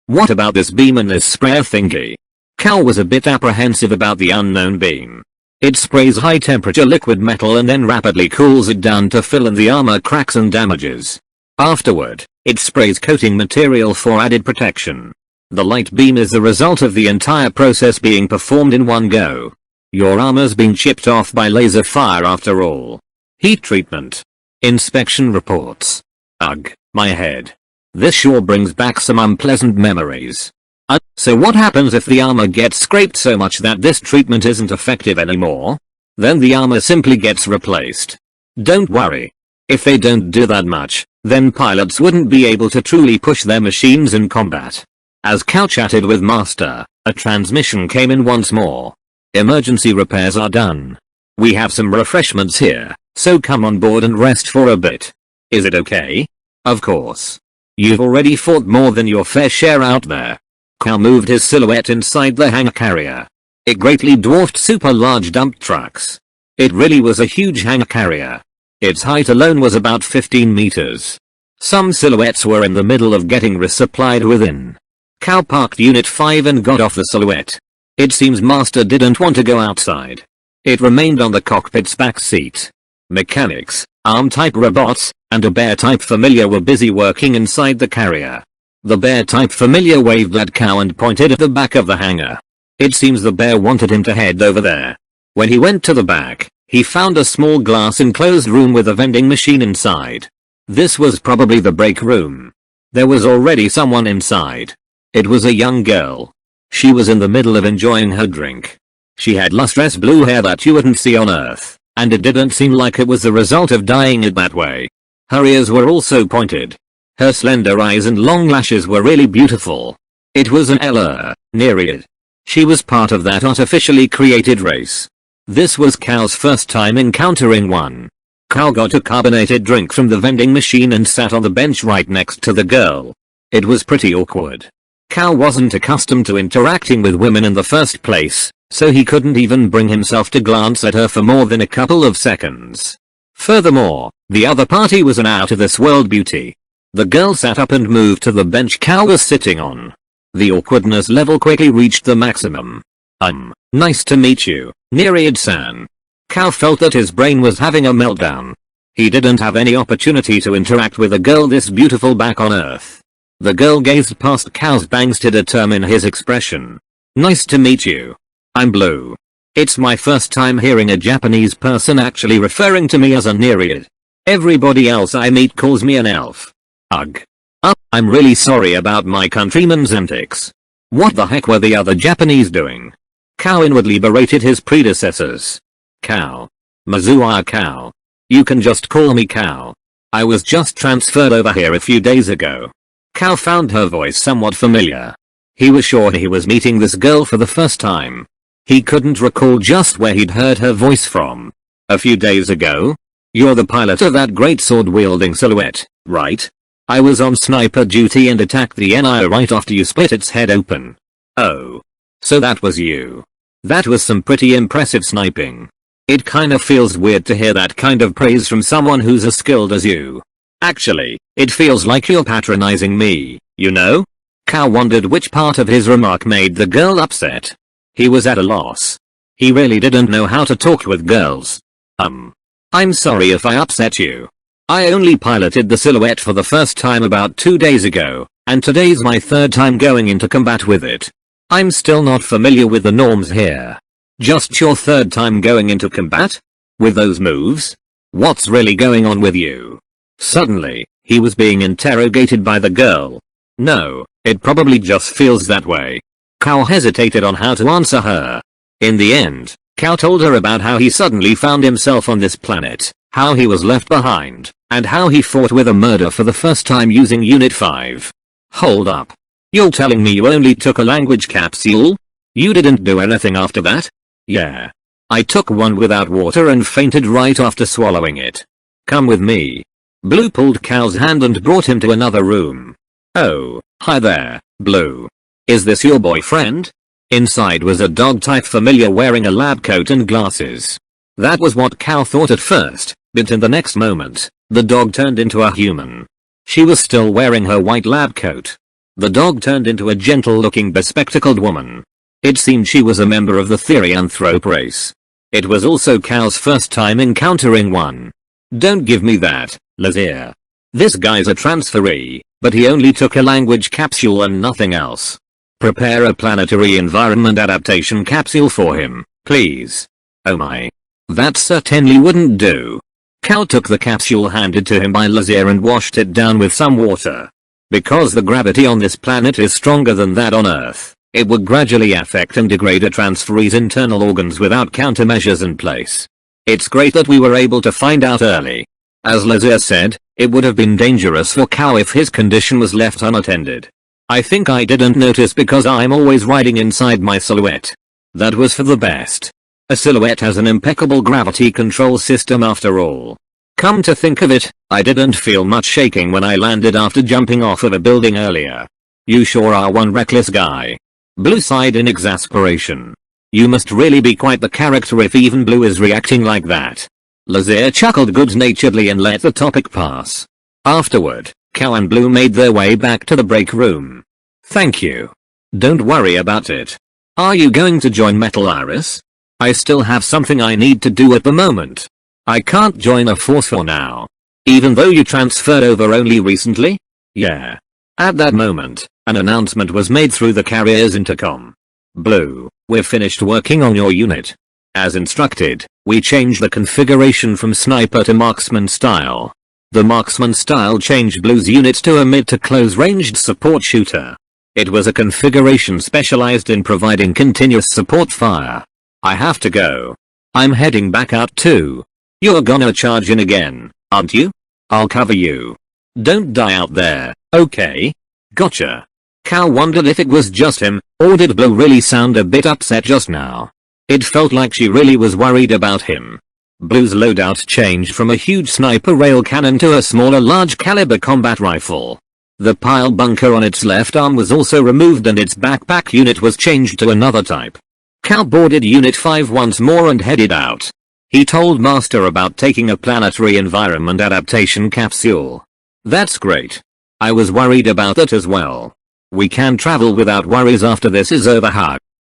What about this beam and this sprayer thingy? Cal was a bit apprehensive about the unknown beam. It sprays high temperature liquid metal and then rapidly cools it down to fill in the armor cracks and damages. Afterward, it sprays coating material for added protection. The light beam is the result of the entire process being performed in one go. Your armor's been chipped off by laser fire after all. Heat treatment. Inspection reports. Ugh, my head. This sure brings back some unpleasant memories. So what happens if the armor gets scraped so much that this treatment isn't effective anymore? Then the armor simply gets replaced. Don't worry. If they don't do that much, then pilots wouldn't be able to truly push their machines in combat. As Cal chatted with Master, a transmission came in once more. Emergency repairs are done. We have some refreshments here, so come on board and rest for a bit. Is it okay? Of course. You've already fought more than your fair share out there. Cal moved his silhouette inside the hangar carrier. It greatly dwarfed super large dump trucks. It really was a huge hangar carrier. Its height alone was about 15 meters. Some silhouettes were in the middle of getting resupplied within. Cal parked Unit 5 and got off the silhouette. It seems Master didn't want to go outside. It remained on the cockpit's back seat. Mechanics, arm-type robots, and a bear-type familiar were busy working inside the carrier. The bear-type familiar waved at Cal and pointed at the back of the hangar. It seems the bear wanted him to head over there. When he went to the back, he found a small glass enclosed room with a vending machine inside. This was probably the break room. There was already someone inside. It was a young girl. She was in the middle of enjoying her drink. She had lustrous blue hair that you wouldn't see on Earth, and it didn't seem like it was the result of dyeing it that way. Her ears were also pointed. Her slender eyes and long lashes were really beautiful. It was an Nereid. She was part of that artificially created race. This was Cal's first time encountering one. Cal got a carbonated drink from the vending machine and sat on the bench right next to the girl. It was pretty awkward. Cal wasn't accustomed to interacting with women in the first place, so he couldn't even bring himself to glance at her for more than a couple of seconds. Furthermore, the other party was an out-of-this-world beauty. The girl sat up and moved to the bench Cal was sitting on. The awkwardness level quickly reached the maximum. Nice to meet you, Nereid-san. Cal felt that his brain was having a meltdown. He didn't have any opportunity to interact with a girl this beautiful back on Earth. The girl gazed past Cal's bangs to determine his expression. Nice to meet you. I'm Blue. It's my first time hearing a Japanese person actually referring to me as a Nereid. Everybody else I meet calls me an elf. Ugh. I'm really sorry about my countrymen's antics. What the heck were the other Japanese doing? Cal inwardly berated his predecessors. Cal. Mizuwa Cal. You can just call me Cal. I was just transferred over here a few days ago. Cal found her voice somewhat familiar. He was sure he was meeting this girl for the first time. He couldn't recall just where he'd heard her voice from. A few days ago? You're the pilot of that great sword-wielding silhouette, right? I was on sniper duty and attacked the NIO right after you split its head open. Oh. So that was you. That was some pretty impressive sniping. It kinda feels weird to hear that kind of praise from someone who's as skilled as you. Actually, it feels like you're patronizing me, you know? Cal wondered which part of his remark made the girl upset. He was at a loss. He really didn't know how to talk with girls. I'm sorry if I upset you. I only piloted the Silhouette for the first time about 2 days ago, and today's my third time going into combat with it. I'm still not familiar with the norms here. Just your third time going into combat? With those moves? What's really going on with you? Suddenly, he was being interrogated by the girl. No, it probably just feels that way. Cal hesitated on how to answer her. In the end, Cal told her about how he suddenly found himself on this planet, how he was left behind, and how he fought with a murder for the first time using Unit 5. Hold up. You're telling me you only took a language capsule? You didn't do anything after that? Yeah. I took one without water and fainted right after swallowing it. Come with me. Blue pulled Cal's hand and brought him to another room. Oh, hi there, Blue. Is this your boyfriend? Inside was a dog-type familiar wearing a lab coat and glasses. That was what Cal thought at first, but in the next moment, the dog turned into a human. She was still wearing her white lab coat. The dog turned into a gentle-looking bespectacled woman. It seemed she was a member of the Therianthrope race. It was also Cal's first time encountering one. Don't give me that, Lazier. This guy's a transferee, but he only took a language capsule and nothing else. Prepare a planetary environment adaptation capsule for him, please. Oh my. That certainly wouldn't do. Cal took the capsule handed to him by Lazier and washed it down with some water. Because the gravity on this planet is stronger than that on Earth, it would gradually affect and degrade a transferee's internal organs without countermeasures in place. It's great that we were able to find out early. As Lazier said, it would have been dangerous for Cal if his condition was left unattended. I think I didn't notice because I'm always riding inside my Silhouette. That was for the best. A Silhouette has an impeccable gravity control system after all. Come to think of it, I didn't feel much shaking when I landed after jumping off of a building earlier. You sure are one reckless guy. Blue sighed in exasperation. You must really be quite the character if even Blue is reacting like that. Lazier chuckled good-naturedly and let the topic pass. Afterward, Cal and Blue made their way back to the break room. Thank you. Don't worry about it. Are you going to join Metal Iris? I still have something I need to do at the moment. I can't join a force for now. Even though you transferred over only recently? Yeah. At that moment, an announcement was made through the carrier's intercom. Blue, we've finished working on your unit. As instructed, we changed the configuration from sniper to marksman style. The marksman style changed Blue's unit to a mid to close ranged support shooter. It was a configuration specialized in providing continuous support fire. I have to go. I'm heading back out too. You're gonna charge in again, aren't you? I'll cover you. Don't die out there, okay? Gotcha. Cal wondered if it was just him, or did Blue really sound a bit upset just now? It felt like she really was worried about him. Blue's loadout changed from a huge sniper rail cannon to a smaller large caliber combat rifle. The pile bunker on its left arm was also removed and its backpack unit was changed to another type. Cal boarded Unit 5 once more and headed out. He told Master about taking a planetary environment adaptation capsule. That's great. I was worried about that as well. We can travel without worries after this is over.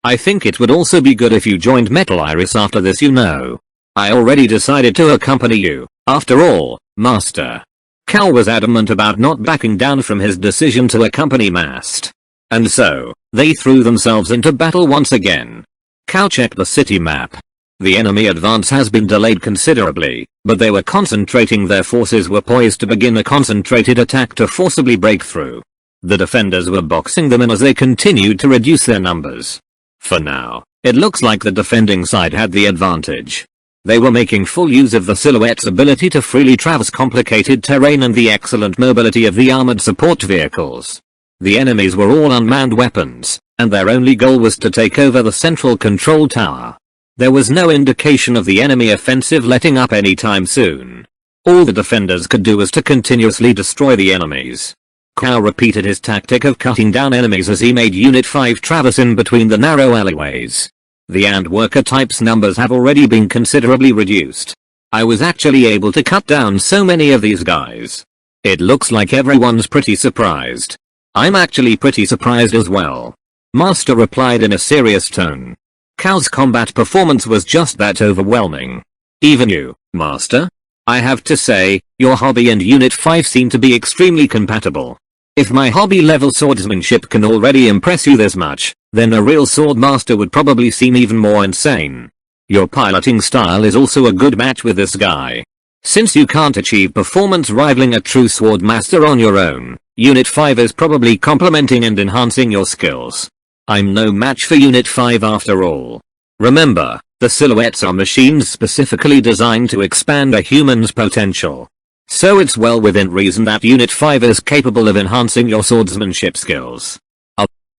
I think it would also be good if you joined Metal Iris after this, you know. I already decided to accompany you, after all, Master. Cal was adamant about not backing down from his decision to accompany Mast. And so, they threw themselves into battle once again. Cal checked the city map. The enemy advance has been delayed considerably, but they were concentrating. Their forces were poised to begin a concentrated attack to forcibly break through. The defenders were boxing them in as they continued to reduce their numbers. For now, it looks like the defending side had the advantage. They were making full use of the Silhouette's ability to freely traverse complicated terrain and the excellent mobility of the armored support vehicles. The enemies were all unmanned weapons, and their only goal was to take over the central control tower. There was no indication of the enemy offensive letting up anytime soon. All the defenders could do was to continuously destroy the enemies. Cal repeated his tactic of cutting down enemies as he made Unit 5 traverse in between the narrow alleyways. The ant worker type's numbers have already been considerably reduced. I was actually able to cut down so many of these guys. It looks like everyone's pretty surprised. I'm actually pretty surprised as well. Master replied in a serious tone. Cal's combat performance was just that overwhelming. Even you, Master? I have to say, your hobby and Unit 5 seem to be extremely compatible. If my hobby level swordsmanship can already impress you this much, then a real sword master would probably seem even more insane. Your piloting style is also a good match with this guy. Since you can't achieve performance rivaling a true sword master on your own, Unit 5 is probably complementing and enhancing your skills. I'm no match for Unit 5 after all. Remember, the silhouettes are machines specifically designed to expand a human's potential. So it's well within reason that Unit 5 is capable of enhancing your swordsmanship skills.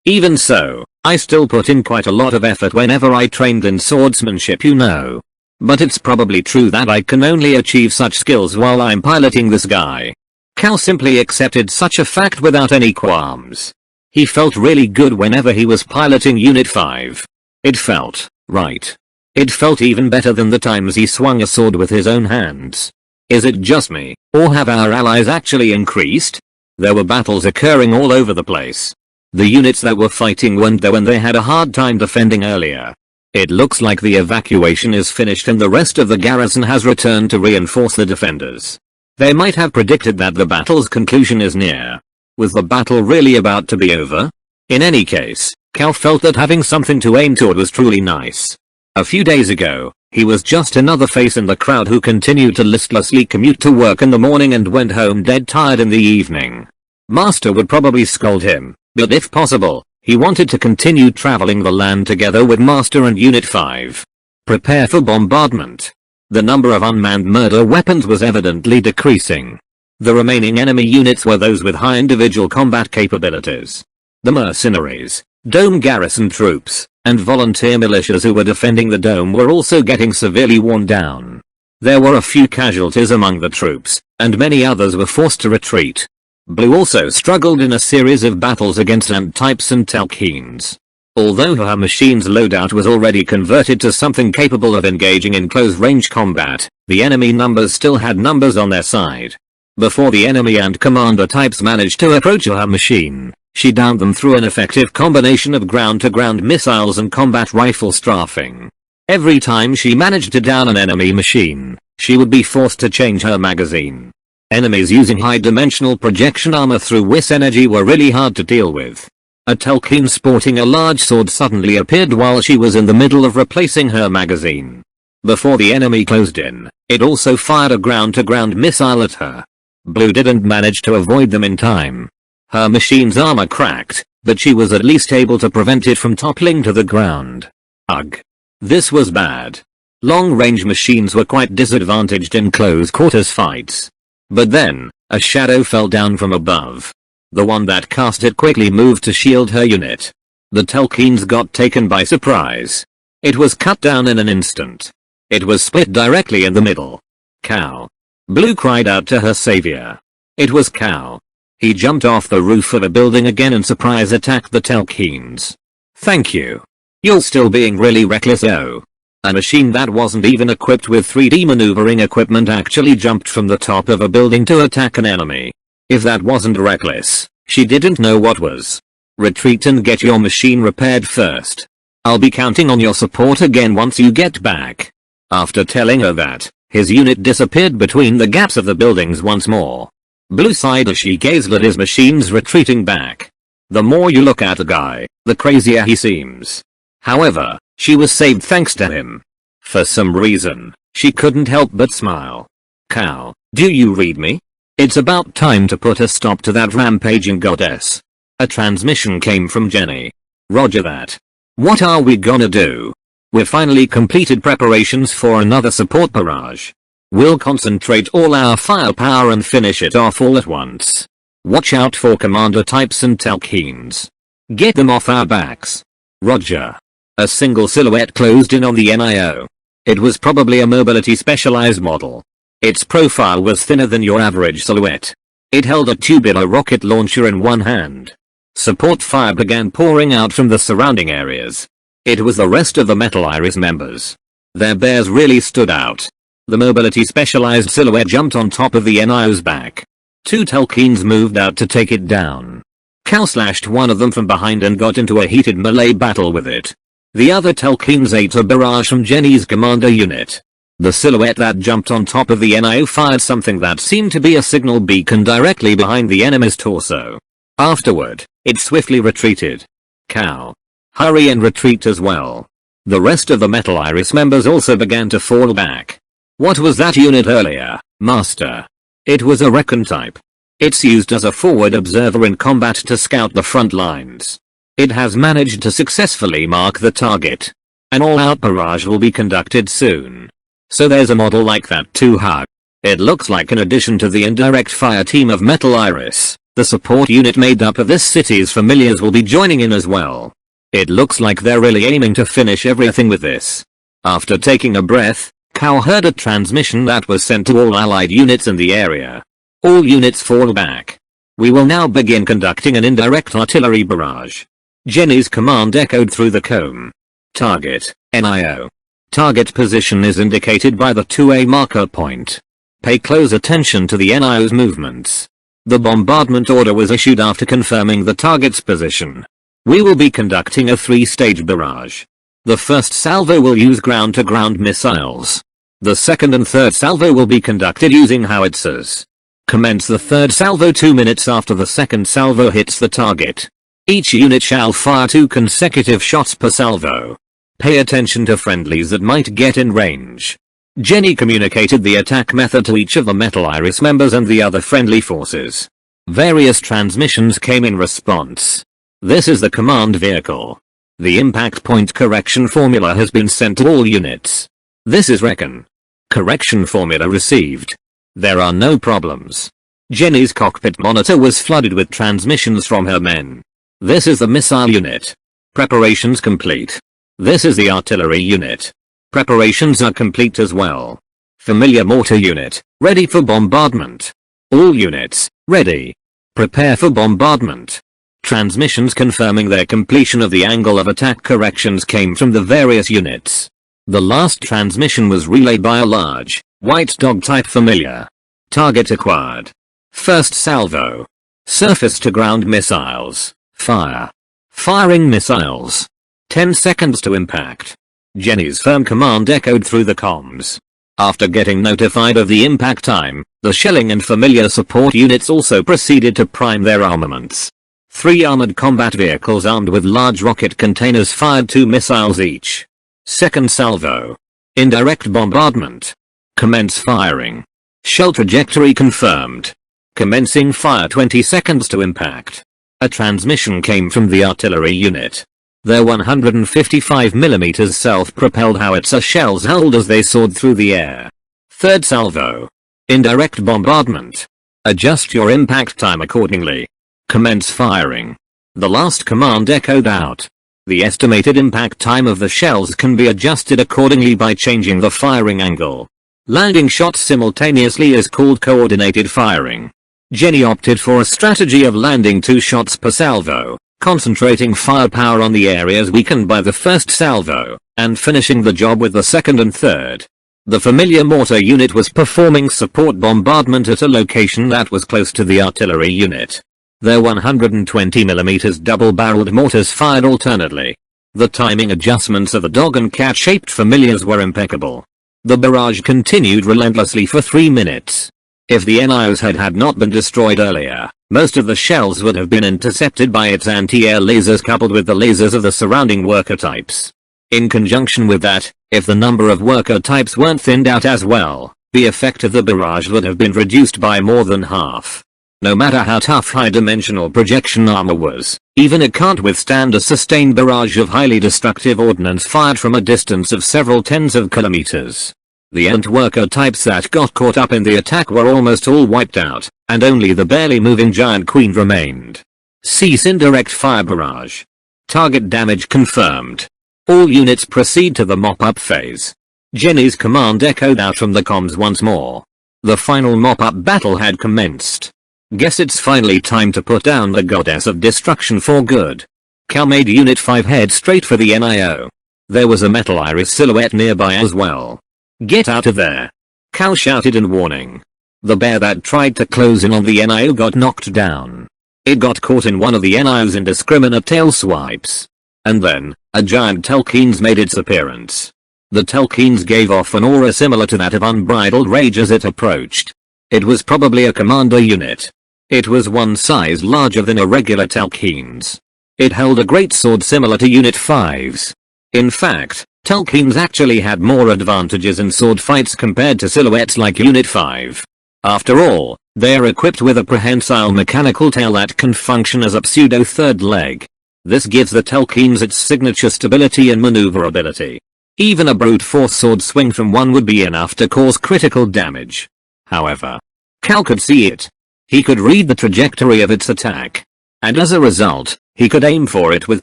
Even so, I still put in quite a lot of effort whenever I trained in swordsmanship, you know. But it's probably true that I can only achieve such skills while I'm piloting this guy. Cal simply accepted such a fact without any qualms. He felt really good whenever he was piloting Unit 5. It felt right. It felt even better than the times he swung a sword with his own hands. Is it just me, or have our allies actually increased? There were battles occurring all over the place. The units that were fighting weren't there when they had a hard time defending earlier. It looks like the evacuation is finished and the rest of the garrison has returned to reinforce the defenders. They might have predicted that the battle's conclusion is near. Was the battle really about to be over? In any case, Cal felt that having something to aim toward was truly nice. A few days ago, he was just another face in the crowd who continued to listlessly commute to work in the morning and went home dead tired in the evening. Master would probably scold him, but if possible, he wanted to continue traveling the land together with Master and Unit 5. Prepare for bombardment. The number of unmanned murder weapons was evidently decreasing. The remaining enemy units were those with high individual combat capabilities. The mercenaries, dome garrison troops, and volunteer militias who were defending the dome were also getting severely worn down. There were a few casualties among the troops, and many others were forced to retreat. Blue also struggled in a series of battles against ant types and Telkeens. Although her machine's loadout was already converted to something capable of engaging in close-range combat, the enemy numbers still had numbers on their side. Before the enemy and commander types managed to approach her machine, she downed them through an effective combination of ground-to-ground missiles and combat rifle strafing. Every time she managed to down an enemy machine, she would be forced to change her magazine. Enemies using high-dimensional projection armor through Whis energy were really hard to deal with. A Telkeen sporting a large sword suddenly appeared while she was in the middle of replacing her magazine. Before the enemy closed in, it also fired a ground-to-ground missile at her. Blue didn't manage to avoid them in time. Her machine's armor cracked, but she was at least able to prevent it from toppling to the ground. Ugh. This was bad. Long-range machines were quite disadvantaged in close-quarters fights. But then, a shadow fell down from above. The one that cast it quickly moved to shield her unit. The Telkeens got taken by surprise. It was cut down in an instant. It was split directly in the middle. Cow. Blue cried out to her savior. It was Cow. He jumped off the roof of a building again and surprise attacked the Telkeens. Thank you. You're still being really reckless, oh. A machine that wasn't even equipped with 3D maneuvering equipment actually jumped from the top of a building to attack an enemy. If that wasn't reckless, she didn't know what was. Retreat and get your machine repaired first. I'll be counting on your support again once you get back. After telling her that, his unit disappeared between the gaps of the buildings once more. Blue sighed as she gazed at his machines retreating back. The more you look at a guy, the crazier he seems. However, she was saved thanks to him. For some reason, she couldn't help but smile. Cow, do you read me? It's about time to put a stop to that rampaging goddess. A transmission came from Jenny. Roger that. What are we gonna do? We've finally completed preparations for another support barrage. We'll concentrate all our firepower and finish it off all at once. Watch out for commander types and Telkeens. Get them off our backs. Roger. A single silhouette closed in on the NIO. It was probably a mobility specialized model. Its profile was thinner than your average silhouette. It held a tubular rocket launcher in one hand. Support fire began pouring out from the surrounding areas. It was the rest of the Metal Iris members. Their bears really stood out. The mobility specialized silhouette jumped on top of the NIO's back. Two Telkeens moved out to take it down. Cal slashed one of them from behind and got into a heated melee battle with it. The other Telkeens ate a barrage from Jenny's commander unit. The silhouette that jumped on top of the NIO fired something that seemed to be a signal beacon directly behind the enemy's torso. Afterward, it swiftly retreated. Cal, hurry and retreat as well. The rest of the Metal Iris members also began to fall back. What was that unit earlier, Master? It was a Recon type. It's used as a forward observer in combat to scout the front lines. It has managed to successfully mark the target. An all-out barrage will be conducted soon. So there's a model like that too, huh? It looks like in addition to the indirect fire team of Metal Iris, the support unit made up of this city's familiars will be joining in as well. It looks like they're really aiming to finish everything with this. After taking a breath, Cal heard a transmission that was sent to all allied units in the area. All units fall back. We will now begin conducting an indirect artillery barrage. Jenny's command echoed through the comb. Target, NIO. Target position is indicated by the 2A marker point. Pay close attention to the NIO's movements. The bombardment order was issued after confirming the target's position. We will be conducting a 3-stage barrage. The first salvo will use ground-to-ground missiles. The second and third salvo will be conducted using howitzers. Commence the third salvo 2 minutes after the second salvo hits the target. Each unit shall fire 2 consecutive shots per salvo. Pay attention to friendlies that might get in range. Jenny communicated the attack method to each of the Metal Iris members and the other friendly forces. Various transmissions came in response. This is the command vehicle. The impact point correction formula has been sent to all units. This is Recon. Correction formula received. There are no problems. Jenny's cockpit monitor was flooded with transmissions from her men. This is the missile unit. Preparations complete. This is the artillery unit. Preparations are complete as well. Familiar mortar unit, ready for bombardment. All units, ready. Prepare for bombardment. Transmissions confirming their completion of the angle of attack corrections came from the various units. The last transmission was relayed by a large, white dog type familiar. Target acquired. First salvo. Surface to ground missiles. Fire. Firing missiles. 10 seconds to impact. Jenny's firm command echoed through the comms. After getting notified of the impact time, the shelling and familiar support units also proceeded to prime their armaments. 3 armored combat vehicles armed with large rocket containers fired 2 missiles each. Second salvo. Indirect bombardment. Commence firing. Shell trajectory confirmed. Commencing fire 20 seconds to impact. A transmission came from the artillery unit. Their 155mm self-propelled howitzer shells howled as they soared through the air. Third salvo. Indirect bombardment. Adjust your impact time accordingly. Commence firing. The last command echoed out. The estimated impact time of the shells can be adjusted accordingly by changing the firing angle. Landing shots simultaneously is called coordinated firing. Jenny opted for a strategy of landing 2 shots per salvo, concentrating firepower on the areas weakened by the first salvo, and finishing the job with the second and third. The familiar mortar unit was performing support bombardment at a location that was close to the artillery unit. Their 120mm double-barreled mortars fired alternately. The timing adjustments of the dog and cat-shaped familiars were impeccable. The barrage continued relentlessly for 3 minutes. If the NIOs had not been destroyed earlier, most of the shells would have been intercepted by its anti-air lasers coupled with the lasers of the surrounding worker types. In conjunction with that, if the number of worker types weren't thinned out as well, the effect of the barrage would have been reduced by more than half. No matter how tough high-dimensional projection armor was, even it can't withstand a sustained barrage of highly destructive ordnance fired from a distance of several tens of kilometers. The ant worker types that got caught up in the attack were almost all wiped out, and only the barely moving giant queen remained. Cease indirect fire barrage. Target damage confirmed. All units proceed to the mop-up phase. Jenny's command echoed out from the comms once more. The final mop-up battle had commenced. Guess it's finally time to put down the goddess of destruction for good. Cal made Unit 5 head straight for the NIO. There was a metal iris silhouette nearby as well. "Get out of there!" Cal shouted in warning. The bear that tried to close in on the NIO got knocked down. It got caught in one of the NIO's indiscriminate tail swipes. And then, a giant Telkines made its appearance. The Telkines gave off an aura similar to that of unbridled rage as it approached. It was probably a commander unit. It was one size larger than a regular Telkines. It held a great sword similar to Unit 5's. In fact, Telkines actually had more advantages in sword fights compared to silhouettes like Unit 5. After all, they're equipped with a prehensile mechanical tail that can function as a pseudo third leg. This gives the Telkines its signature stability and maneuverability. Even a brute force sword swing from one would be enough to cause critical damage. However, Cal could see it. He could read the trajectory of its attack. And as a result, he could aim for it with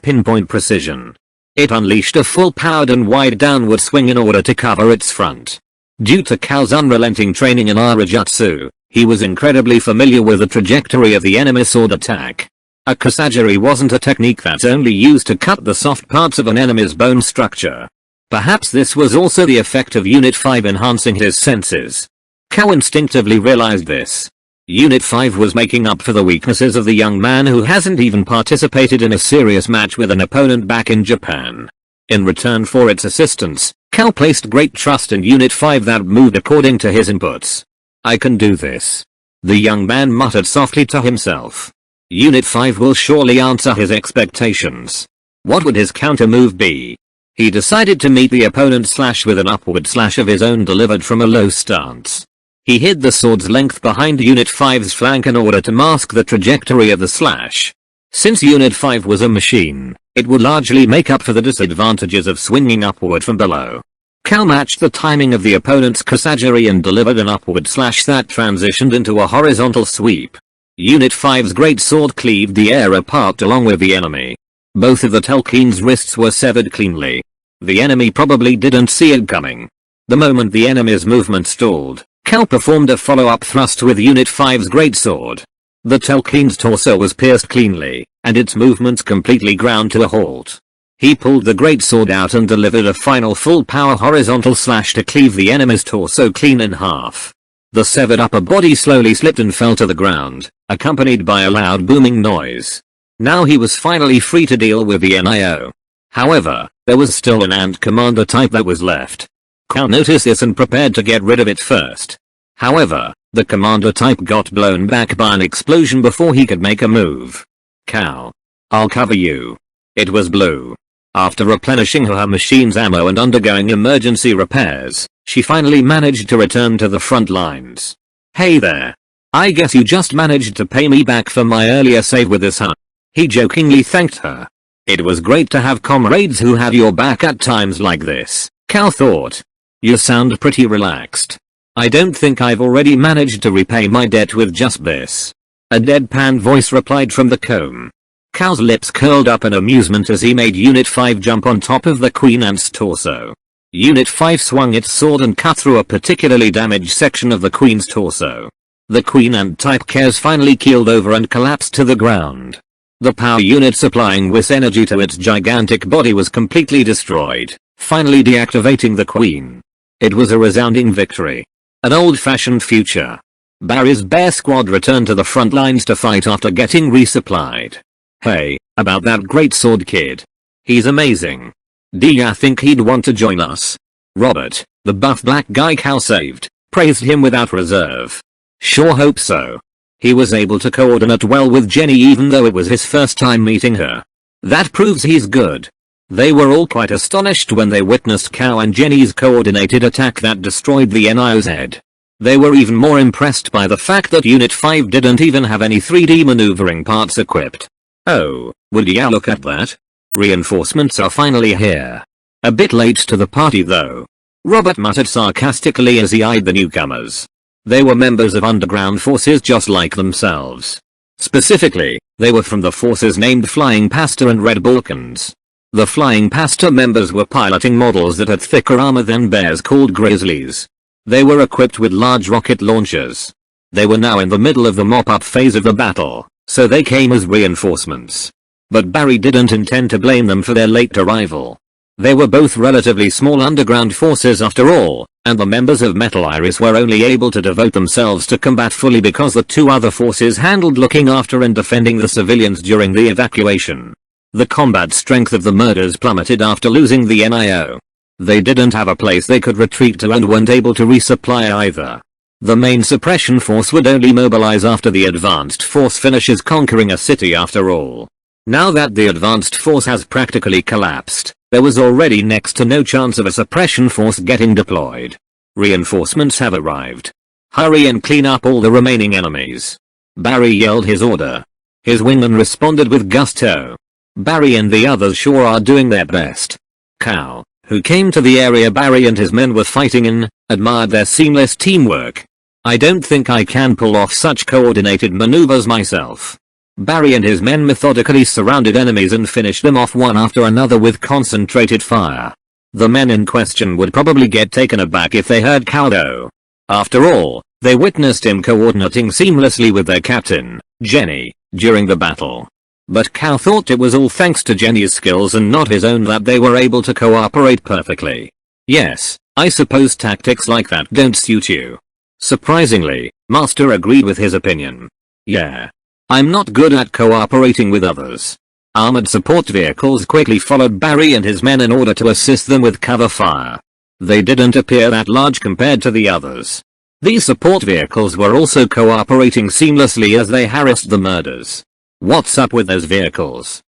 pinpoint precision. It unleashed a full-powered and wide downward swing in order to cover its front. Due to Cal's unrelenting training in Arajutsu, he was incredibly familiar with the trajectory of the enemy sword attack. A kusagiri wasn't a technique that's only used to cut the soft parts of an enemy's bone structure. Perhaps this was also the effect of Unit 5 enhancing his senses. Cal instinctively realized this. Unit 5 was making up for the weaknesses of the young man who hasn't even participated in a serious match with an opponent back in Japan. In return for its assistance, Cal placed great trust in Unit 5 that moved according to his inputs. "I can do this," the young man muttered softly to himself. Unit 5 will surely answer his expectations. What would his counter move be? He decided to meet the opponent's slash with an upward slash of his own delivered from a low stance. He hid the sword's length behind Unit 5's flank in order to mask the trajectory of the slash. Since Unit 5 was a machine, it would largely make up for the disadvantages of swinging upward from below. Cal matched the timing of the opponent's kusagiri and delivered an upward slash that transitioned into a horizontal sweep. Unit 5's great sword cleaved the air apart along with the enemy. Both of the Telkines' wrists were severed cleanly. The enemy probably didn't see it coming. The moment the enemy's movement stalled, Cal performed a follow-up thrust with Unit 5's greatsword. The Telkines' torso was pierced cleanly, and its movements completely ground to a halt. He pulled the greatsword out and delivered a final full-power horizontal slash to cleave the enemy's torso clean in half. The severed upper body slowly slipped and fell to the ground, accompanied by a loud booming noise. Now he was finally free to deal with the NIO. However, there was still an Ant Commander type that was left. Cal noticed this and prepared to get rid of it first. However, the Commander type got blown back by an explosion before he could make a move. "Cal, I'll cover you." It was Blue. After replenishing her machine's ammo and undergoing emergency repairs, she finally managed to return to the front lines. "Hey there. I guess you just managed to pay me back for my earlier save with this, huh?" He jokingly thanked her. It was great to have comrades who had your back at times like this, Cal thought. "You sound pretty relaxed. I don't think I've already managed to repay my debt with just this." A deadpan voice replied from the comb. Cal's lips curled up in amusement as he made Unit 5 jump on top of the Queen Ant's torso. Unit 5 swung its sword and cut through a particularly damaged section of the Queen's torso. The Queen Ant type Chaos finally keeled over and collapsed to the ground. The power unit supplying this energy to its gigantic body was completely destroyed, finally deactivating the Queen. It was a resounding victory. An old-fashioned future. Barry's bear squad returned to the front lines to fight after getting resupplied. "Hey, about that greatsword kid. He's amazing. Do ya think he'd want to join us?" Robert, the buff black guy Cal saved, praised him without reserve. "Sure hope so. He was able to coordinate well with Jenny even though it was his first time meeting her. That proves he's good." They were all quite astonished when they witnessed Cal and Jenny's coordinated attack that destroyed the NIO's head. They were even more impressed by the fact that Unit 5 didn't even have any 3D maneuvering parts equipped. "Oh, would ya look at that? Reinforcements are finally here. A bit late to the party though," Robert muttered sarcastically as he eyed the newcomers. They were members of underground forces just like themselves. Specifically, they were from the forces named Flying Pasta and Red Balkans. The Flying Pasta members were piloting models that had thicker armor than bears called grizzlies. They were equipped with large rocket launchers. They were now in the middle of the mop-up phase of the battle, so they came as reinforcements. But Barry didn't intend to blame them for their late arrival. They were both relatively small underground forces after all, and the members of Metal Iris were only able to devote themselves to combat fully because the two other forces handled looking after and defending the civilians during the evacuation. The combat strength of the murders plummeted after losing the NIO. They didn't have a place they could retreat to and weren't able to resupply either. The main suppression force would only mobilize after the advanced force finishes conquering a city after all. Now that the advanced force has practically collapsed, there was already next to no chance of a suppression force getting deployed. Reinforcements have arrived. Hurry and clean up all the remaining enemies. Barry yelled his order. His wingmen responded with gusto. Barry and the others sure are doing their best. Cal, who came to the area Barry and his men were fighting in, admired their seamless teamwork. I don't think I can pull off such coordinated maneuvers myself. Barry and his men methodically surrounded enemies and finished them off one after another with concentrated fire. The men in question would probably get taken aback if they heard Caldo. After all, they witnessed him coordinating seamlessly with their captain, Jenny, during the battle. But Cal thought it was all thanks to Jenny's skills and not his own that they were able to cooperate perfectly. Yes, I suppose tactics like that don't suit you. Surprisingly, Master agreed with his opinion. Yeah. I'm not good at cooperating with others. Armored support vehicles quickly followed Barry and his men in order to assist them with cover fire. They didn't appear that large compared to the others. These support vehicles were also cooperating seamlessly as they harassed the murders. What's up with those vehicles?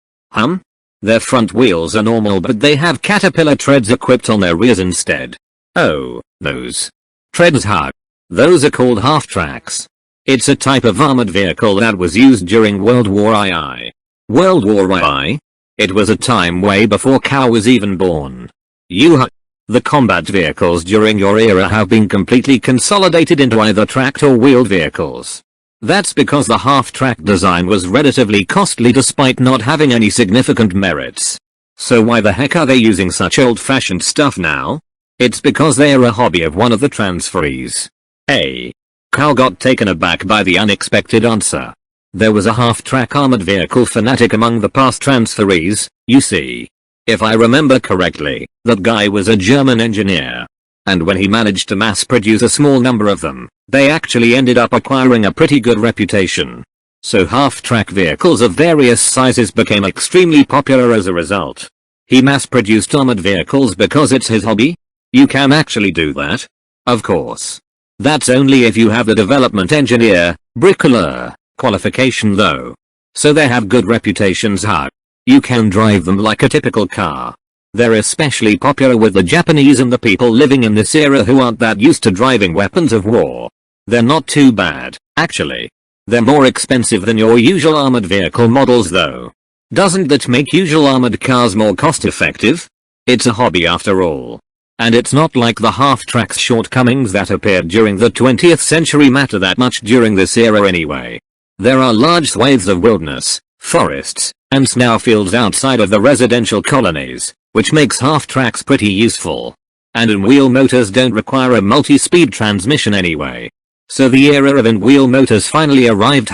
Their front wheels are normal but they have caterpillar treads equipped on their rears instead. Oh, those treads, those are called half-tracks. It's a type of armored vehicle that was used during World War II. World War II? It was a time way before Cow was even born. The combat vehicles during your era have been completely consolidated into either tracked or wheeled vehicles. That's because the half-track design was relatively costly despite not having any significant merits. So why the heck are they using such old-fashioned stuff now? It's because they are a hobby of one of the transferees. Hey. Cal got taken aback by the unexpected answer. There was a half-track armored vehicle fanatic among the past transferees, you see. If I remember correctly, that guy was a German engineer. And when he managed to mass-produce a small number of them, they actually ended up acquiring a pretty good reputation. So half-track vehicles of various sizes became extremely popular as a result. He mass-produced armored vehicles because it's his hobby? You can actually do that? Of course. That's only if you have the development engineer, bricklayer, qualification though. So they have good reputations. You can drive them like a typical car. They're especially popular with the Japanese and the people living in this era who aren't that used to driving weapons of war. They're not too bad, actually. They're more expensive than your usual armored vehicle models though. Doesn't that make usual armored cars more cost effective? It's a hobby after all. And it's not like the half-track's shortcomings that appeared during the 20th century matter that much during this era anyway. There are large swathes of wilderness, forests, and snowfields outside of the residential colonies, which makes half-tracks pretty useful. And in-wheel motors don't require a multi-speed transmission anyway. So the era of in-wheel motors finally arrived.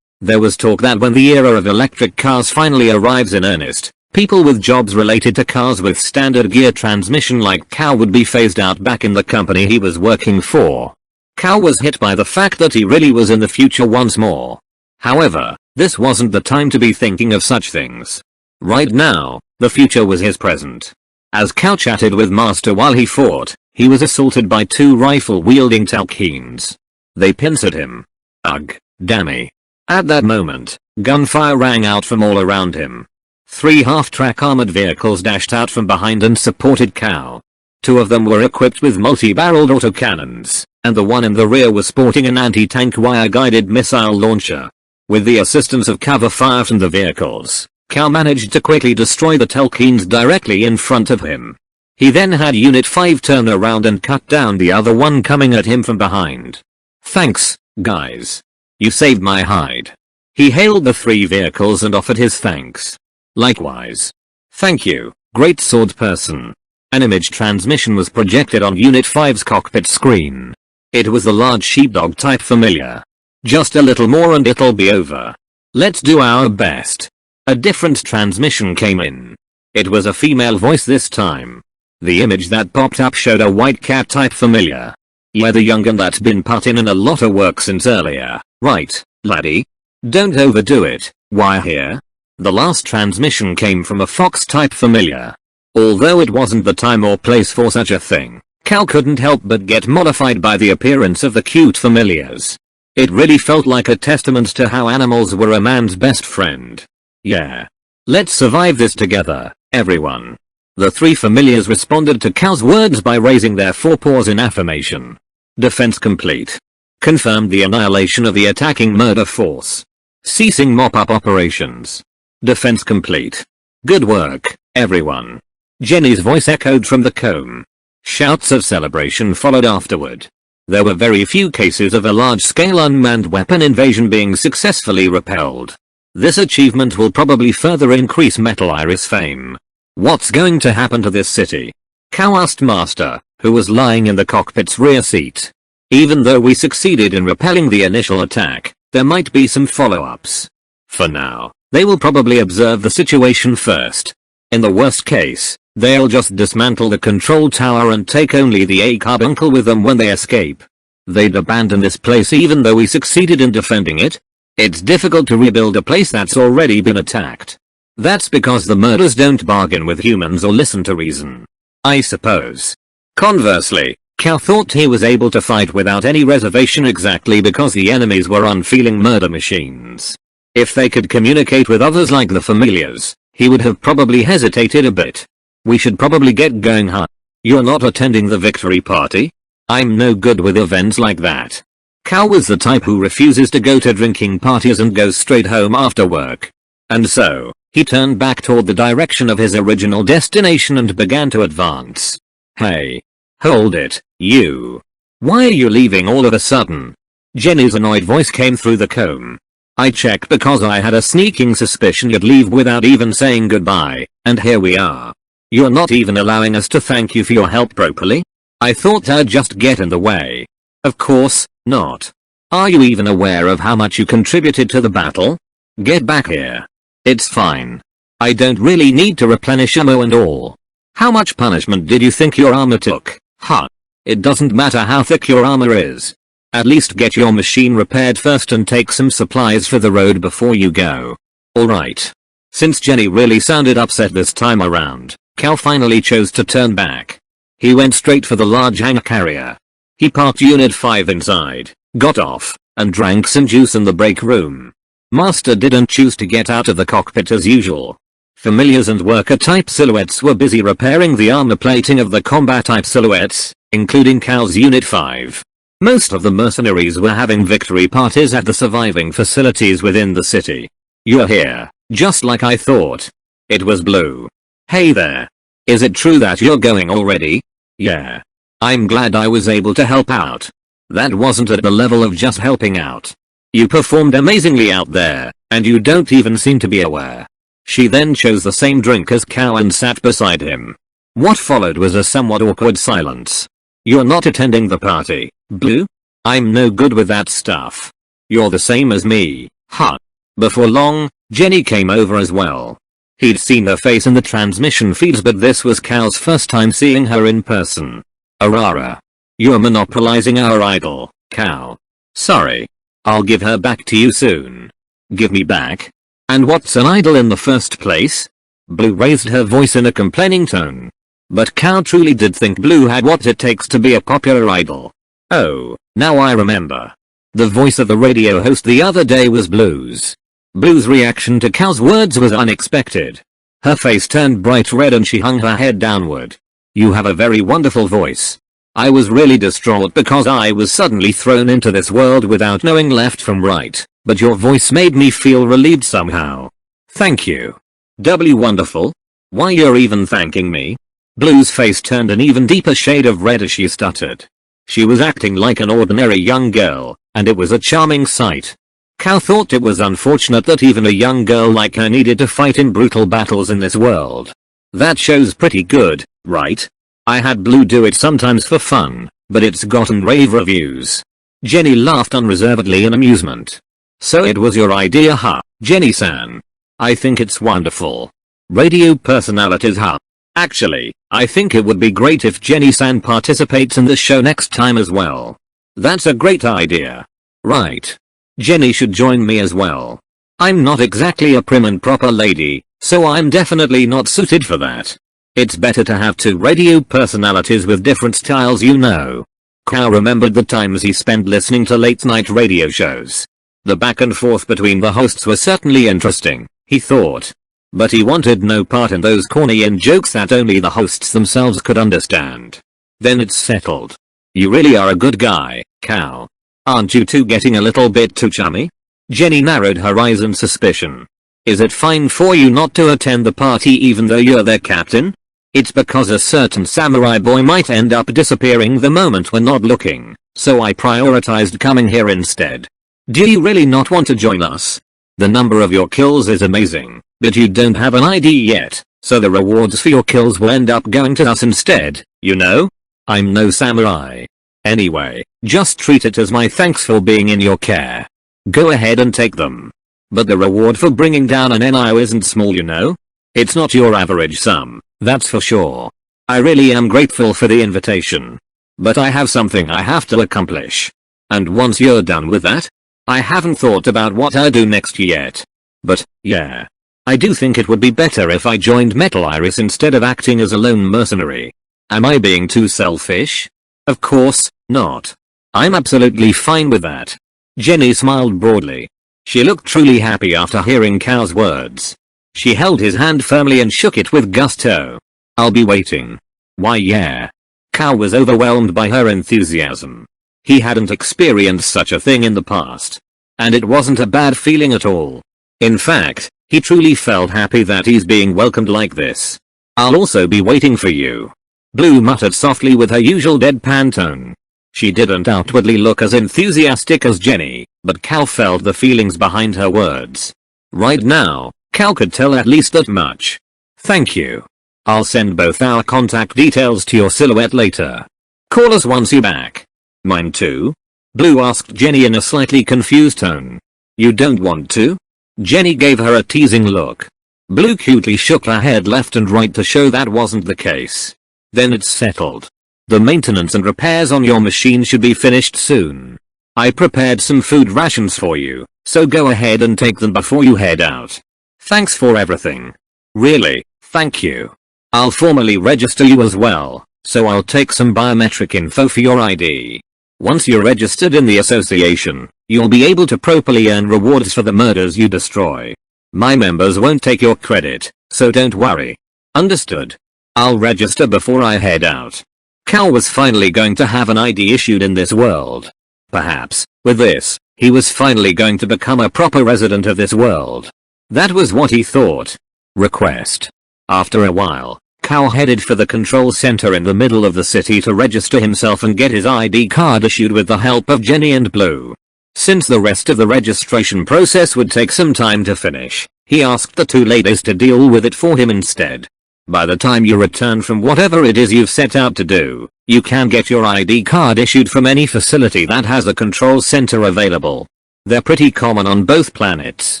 There was talk that when the era of electric cars finally arrives in earnest, people with jobs related to cars with standard gear transmission like Cow would be phased out back in the company he was working for. Cow was hit by the fact that he really was in the future once more. However, this wasn't the time to be thinking of such things. Right now, the future was his present. As Cow chatted with Master while he fought, he was assaulted by two rifle-wielding Talkeens. They pincered him. Ugh, dammy. At that moment, gunfire rang out from all around him. 3 half-track armored vehicles dashed out from behind and supported Cow. 2 of them were equipped with multi-barreled autocannons, and the one in the rear was sporting an anti-tank wire-guided missile launcher. With the assistance of cover fire from the vehicles, Cow managed to quickly destroy the Talkeens directly in front of him. He then had Unit 5 turn around and cut down the other one coming at him from behind. Thanks, guys. You saved my hide. He hailed the 3 vehicles and offered his thanks. Likewise. Thank you, great sword person. An image transmission was projected on Unit 5's cockpit screen. It was the large sheepdog type familiar. Just a little more and it'll be over. Let's do our best. A different transmission came in. It was a female voice this time. The image that popped up showed a white cat type familiar. Yeah, the young'un that's been putting in a lot of work since earlier, right, laddie? Don't overdo it. Why here? The last transmission came from a fox type familiar. Although it wasn't the time or place for such a thing, Cal couldn't help but get mollified by the appearance of the cute familiars. It really felt like a testament to how animals were a man's best friend. Yeah. Let's survive this together, everyone. The three familiars responded to Cal's words by raising their forepaws in affirmation. Defense complete. Confirmed the annihilation of the attacking murder force. Ceasing mop-up operations. Defense complete. Good work, everyone. Jenny's voice echoed from the comb. Shouts of celebration followed afterward. There were very few cases of a large-scale unmanned weapon invasion being successfully repelled. This achievement will probably further increase Metal Iris' fame. What's going to happen to this city? Cal asked Master, who was lying in the cockpit's rear seat. Even though we succeeded in repelling the initial attack, there might be some follow-ups. For now, they will probably observe the situation first. In the worst case, they'll just dismantle the control tower and take only the A-carbuncle with them when they escape. They'd abandon this place even though we succeeded in defending it. It's difficult to rebuild a place that's already been attacked. That's because the murders don't bargain with humans or listen to reason, I suppose. Conversely, Cal thought he was able to fight without any reservation exactly because the enemies were unfeeling murder machines. If they could communicate with others like the familiars, he would have probably hesitated a bit. We should probably get going, huh? You're not attending the victory party? I'm no good with events like that. Cal was the type who refuses to go to drinking parties and goes straight home after work. And so, he turned back toward the direction of his original destination and began to advance. Hey. Hold it, you. Why are you leaving all of a sudden? Jenny's annoyed voice came through the comb. I checked because I had a sneaking suspicion you'd leave without even saying goodbye, and here we are. You're not even allowing us to thank you for your help properly? I thought I'd just get in the way. Of course, not. Are you even aware of how much you contributed to the battle? Get back here. It's fine. I don't really need to replenish ammo and all. How much punishment did you think your armor took, huh? It doesn't matter how thick your armor is. At least get your machine repaired first and take some supplies for the road before you go. Alright. Since Jenny really sounded upset this time around, Cal finally chose to turn back. He went straight for the large hangar carrier. He parked Unit 5 inside, got off, and drank some juice in the break room. Master didn't choose to get out of the cockpit as usual. Familiars and worker-type silhouettes were busy repairing the armor plating of the combat-type silhouettes, including Cal's Unit 5. Most of the mercenaries were having victory parties at the surviving facilities within the city. You're here, just like I thought. It was Blue. Hey there. Is it true that you're going already? Yeah. I'm glad I was able to help out. That wasn't at the level of just helping out. You performed amazingly out there, and you don't even seem to be aware. She then chose the same drink as Cal and sat beside him. What followed was a somewhat awkward silence. You're not attending the party, Blue? I'm no good with that stuff. You're the same as me, huh? Before long, Jenny came over as well. He'd seen her face in the transmission feeds, but this was Cal's first time seeing her in person. Arara. You're monopolizing our idol, Cal. Sorry. I'll give her back to you soon. Give me back? And what's an idol in the first place? Blue raised her voice in a complaining tone. But Cal truly did think Blue had what it takes to be a popular idol. Oh, now I remember. The voice of the radio host the other day was Blue's. Blue's reaction to Cal's words was unexpected. Her face turned bright red and she hung her head downward. You have a very wonderful voice. I was really distraught because I was suddenly thrown into this world without knowing left from right, but your voice made me feel relieved somehow. Thank you. Wonderful? Why, you're even thanking me? Blue's face turned an even deeper shade of red as she stuttered. She was acting like an ordinary young girl, and it was a charming sight. Cal thought it was unfortunate that even a young girl like her needed to fight in brutal battles in this world. That show's pretty good, right? I had Blue do it sometimes for fun, but it's gotten rave reviews. Jenny laughed unreservedly in amusement. So it was your idea, huh, Jenny-san? I think it's wonderful. Radio personalities, huh? Actually, I think it would be great if Jenny-san participates in the show next time as well. That's a great idea. Right. Jenny should join me as well. I'm not exactly a prim and proper lady, so I'm definitely not suited for that. It's better to have two radio personalities with different styles, you know. Kao remembered the times he spent listening to late night radio shows. The back and forth between the hosts was certainly interesting, he thought. But he wanted no part in those corny in-jokes that only the hosts themselves could understand. Then it's settled. You really are a good guy, Kao. Aren't you two getting a little bit too chummy? Jenny narrowed her eyes in suspicion. Is it fine for you not to attend the party even though you're their captain? It's because a certain samurai boy might end up disappearing the moment we're not looking, so I prioritized coming here instead. Do you really not want to join us? The number of your kills is amazing, but you don't have an ID yet, so the rewards for your kills will end up going to us instead, you know? I'm no samurai. Anyway, just treat it as my thanks for being in your care. Go ahead and take them. But the reward for bringing down an NIO isn't small, you know? It's not your average sum, that's for sure. I really am grateful for the invitation. But I have something I have to accomplish. And once you're done with that, I haven't thought about what I'll do next yet. But, yeah. I do think it would be better if I joined Metal Iris instead of acting as a lone mercenary. Am I being too selfish? Of course, not. I'm absolutely fine with that. Jenny smiled broadly. She looked truly happy after hearing Kao's words. She held his hand firmly and shook it with gusto. I'll be waiting. Why yeah. Kao was overwhelmed by her enthusiasm. He hadn't experienced such a thing in the past. And it wasn't a bad feeling at all. In fact, he truly felt happy that he's being welcomed like this. I'll also be waiting for you. Blue muttered softly with her usual deadpan tone. She didn't outwardly look as enthusiastic as Jenny, but Kao felt the feelings behind her words. Right now, Kao could tell at least that much. Thank you. I'll send both our contact details to your silhouette later. Call us once you're back. Mine too? Blue asked Jenny in a slightly confused tone. You don't want to? Jenny gave her a teasing look. Blue cutely shook her head left and right to show that wasn't the case. Then it's settled. The maintenance and repairs on your machine should be finished soon. I prepared some food rations for you, so go ahead and take them before you head out. Thanks for everything. Really, thank you. I'll formally register you as well, so I'll take some biometric info for your ID. Once you're registered in the association, you'll be able to properly earn rewards for the murders you destroy. My members won't take your credit, so don't worry. Understood. I'll register before I head out. Kao was finally going to have an ID issued in this world. Perhaps, with this, he was finally going to become a proper resident of this world. That was what he thought. Request. After a while, Kao headed for the control center in the middle of the city to register himself and get his ID card issued with the help of Jenny and Blue. Since the rest of the registration process would take some time to finish, he asked the two ladies to deal with it for him instead. By the time you return from whatever it is you've set out to do, you can get your ID card issued from any facility that has a control center available. They're pretty common on both planets.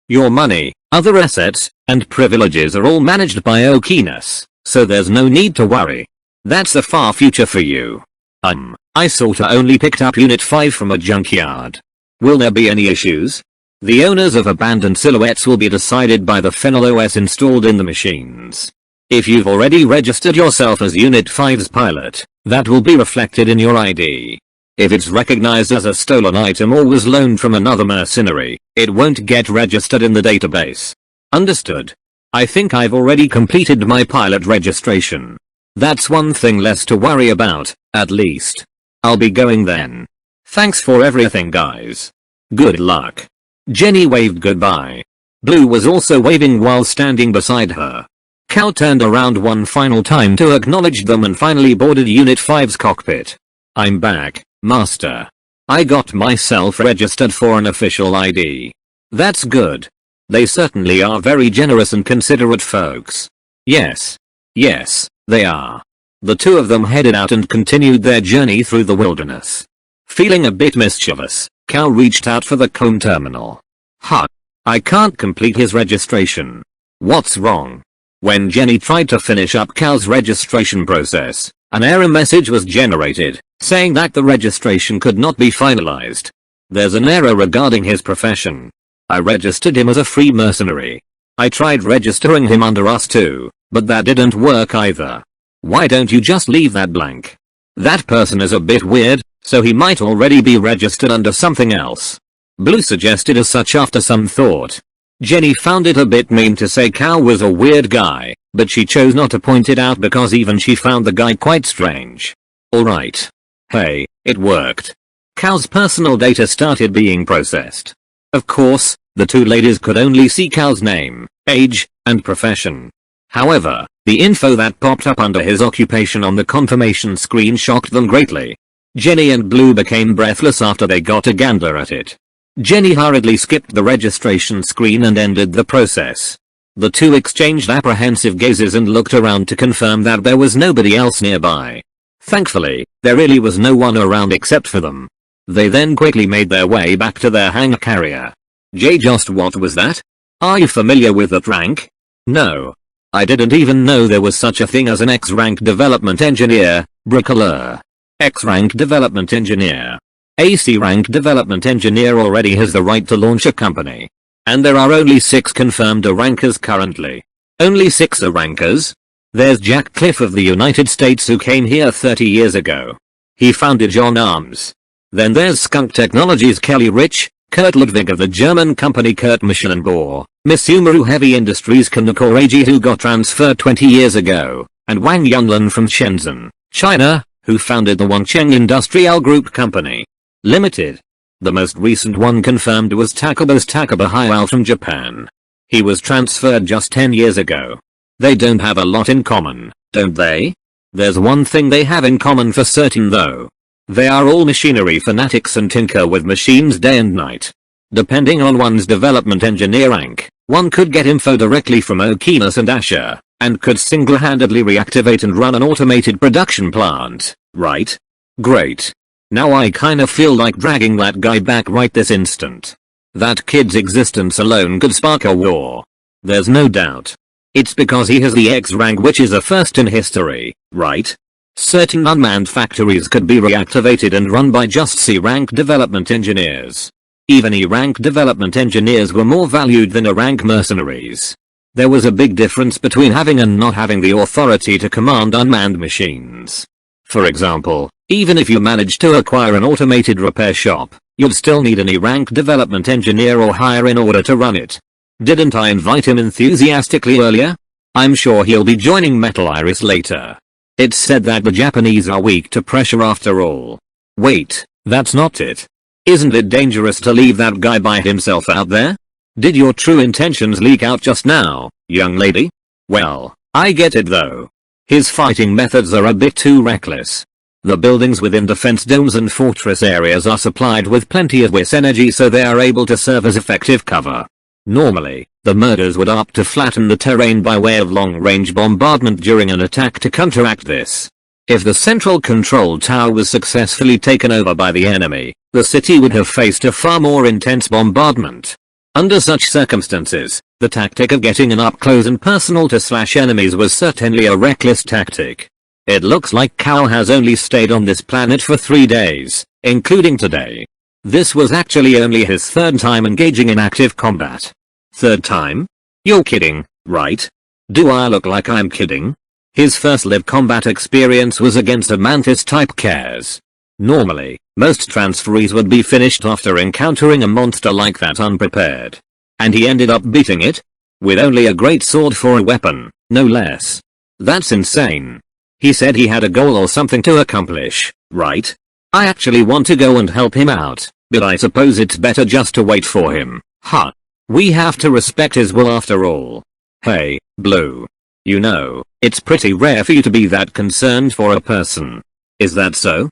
Your money, other assets, and privileges are all managed by Okinas, so there's no need to worry. That's the far future for you. I sorta only picked up Unit 5 from a junkyard. Will there be any issues? The owners of abandoned silhouettes will be decided by the Fennel OS installed in the machines. If you've already registered yourself as Unit 5's pilot, that will be reflected in your ID. If it's recognized as a stolen item or was loaned from another mercenary, it won't get registered in the database. Understood. I think I've already completed my pilot registration. That's one thing less to worry about, at least. I'll be going then. Thanks for everything, guys. Good luck. Jenny waved goodbye. Blue was also waving while standing beside her. Kao turned around one final time to acknowledge them and finally boarded Unit 5's cockpit. I'm back, Master. I got myself registered for an official ID. That's good. They certainly are very generous and considerate folks. Yes. Yes, they are. The two of them headed out and continued their journey through the wilderness. Feeling a bit mischievous, Cal reached out for the comb terminal. Huh. I can't complete his registration. What's wrong? When Jenny tried to finish up Cal's registration process, an error message was generated, saying that the registration could not be finalized. There's an error regarding his profession. I registered him as a free mercenary. I tried registering him under us too, but that didn't work either. Why don't you just leave that blank? That person is a bit weird, so he might already be registered under something else. Blue suggested as such after some thought. Jenny found it a bit mean to say Cal was a weird guy, but she chose not to point it out because even she found the guy quite strange. Alright. Hey, it worked. Cal's personal data started being processed. Of course, the two ladies could only see Cal's name, age, and profession. However, the info that popped up under his occupation on the confirmation screen shocked them greatly. Jenny and Blue became breathless after they got a gander at it. Jenny hurriedly skipped the registration screen and ended the process. The two exchanged apprehensive gazes and looked around to confirm that there was nobody else nearby. Thankfully, there really was no one around except for them. They then quickly made their way back to their hangar carrier. Just what was that? Are you familiar with that rank? No. I didn't even know there was such a thing as an X-rank development engineer, bricklayer. X-rank development engineer. AC rank development engineer already has the right to launch a company. And there are only 6 confirmed A-rankers currently. Only 6 A-rankers? There's Jack Cliff of the United States who came here 30 years ago. He founded John Arms. Then there's Skunk Technologies Kelly Rich, Kurt Ludwig of the German company Kurt Maschinenbau, Miss Sumeru Heavy Industries Kaneko Reiji who got transferred 20 years ago, and Wang Yunlin from Shenzhen, China, who founded the Wangcheng Industrial Group Company Limited. The most recent one confirmed was Takuba's Takuba Hayao from Japan. He was transferred just 10 years ago. They don't have a lot in common, don't they? There's one thing they have in common for certain though. They are all machinery fanatics and tinker with machines day and night. Depending on one's development engineer rank, one could get info directly from Okinas and Asher, and could single-handedly reactivate and run an automated production plant, right? Great. Now I kinda feel like dragging that guy back right this instant. That kid's existence alone could spark a war. There's no doubt. It's because he has the X rank, which is a first in history, right? Certain unmanned factories could be reactivated and run by just C-rank development engineers. Even E-rank development engineers were more valued than A-rank mercenaries. There was a big difference between having and not having the authority to command unmanned machines. For example, even if you managed to acquire an automated repair shop, you'd still need an E-rank development engineer or higher in order to run it. Didn't I invite him enthusiastically earlier? I'm sure he'll be joining Metal Iris later. It's said that the Japanese are weak to pressure after all. Wait, that's not it. Isn't it dangerous to leave that guy by himself out there? Did your true intentions leak out just now, young lady? Well, I get it though. His fighting methods are a bit too reckless. The buildings within defense domes and fortress areas are supplied with plenty of WIS energy so they are able to serve as effective cover. Normally, the murders would opt to flatten the terrain by way of long-range bombardment during an attack to counteract this. If the central control tower was successfully taken over by the enemy, the city would have faced a far more intense bombardment. Under such circumstances, the tactic of getting in up close and personal to slash enemies was certainly a reckless tactic. It looks like Cal has only stayed on this planet for 3 days, including today. This was actually only his 3rd time engaging in active combat. 3rd time? You're kidding, right? Do I look like I'm kidding? His first live combat experience was against a Mantis-type Cares. Normally, most transferees would be finished after encountering a monster like that unprepared. And he ended up beating it? With only a great sword for a weapon, no less. That's insane. He said he had a goal or something to accomplish, right? I actually want to go and help him out, but I suppose it's better just to wait for him, huh? We have to respect his will after all. Hey, Blue. You know, it's pretty rare for you to be that concerned for a person. Is that so?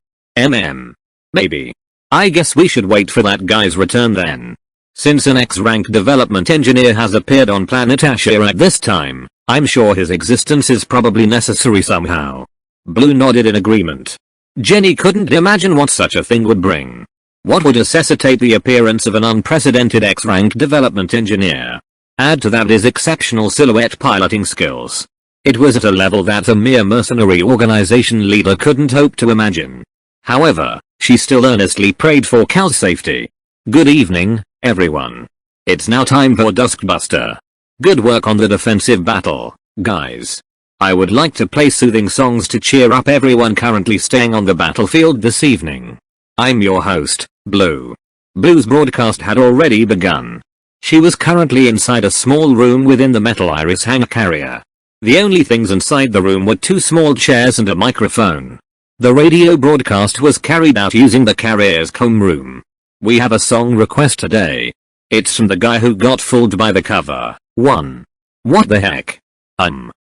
Maybe. I guess we should wait for that guy's return then. Since an X-rank development engineer has appeared on planet Ashir at this time, I'm sure his existence is probably necessary somehow. Blue nodded in agreement. Jenny couldn't imagine what such a thing would bring. What would necessitate the appearance of an unprecedented X-rank development engineer? Add to that his exceptional silhouette piloting skills. It was at a level that a mere mercenary organization leader couldn't hope to imagine. However, she still earnestly prayed for Cal's safety. Good evening, everyone. It's now time for Duskbuster. Good work on the defensive battle, guys. I would like to play soothing songs to cheer up everyone currently staying on the battlefield this evening. I'm your host, Blue. Blue's broadcast had already begun. She was currently inside a small room within the Metal Iris hangar carrier. The only things inside the room were 2 small chairs and a microphone. The radio broadcast was carried out using the carrier's comms room. We have a song request today. It's from the guy who got fooled by the cover. 1. What the heck?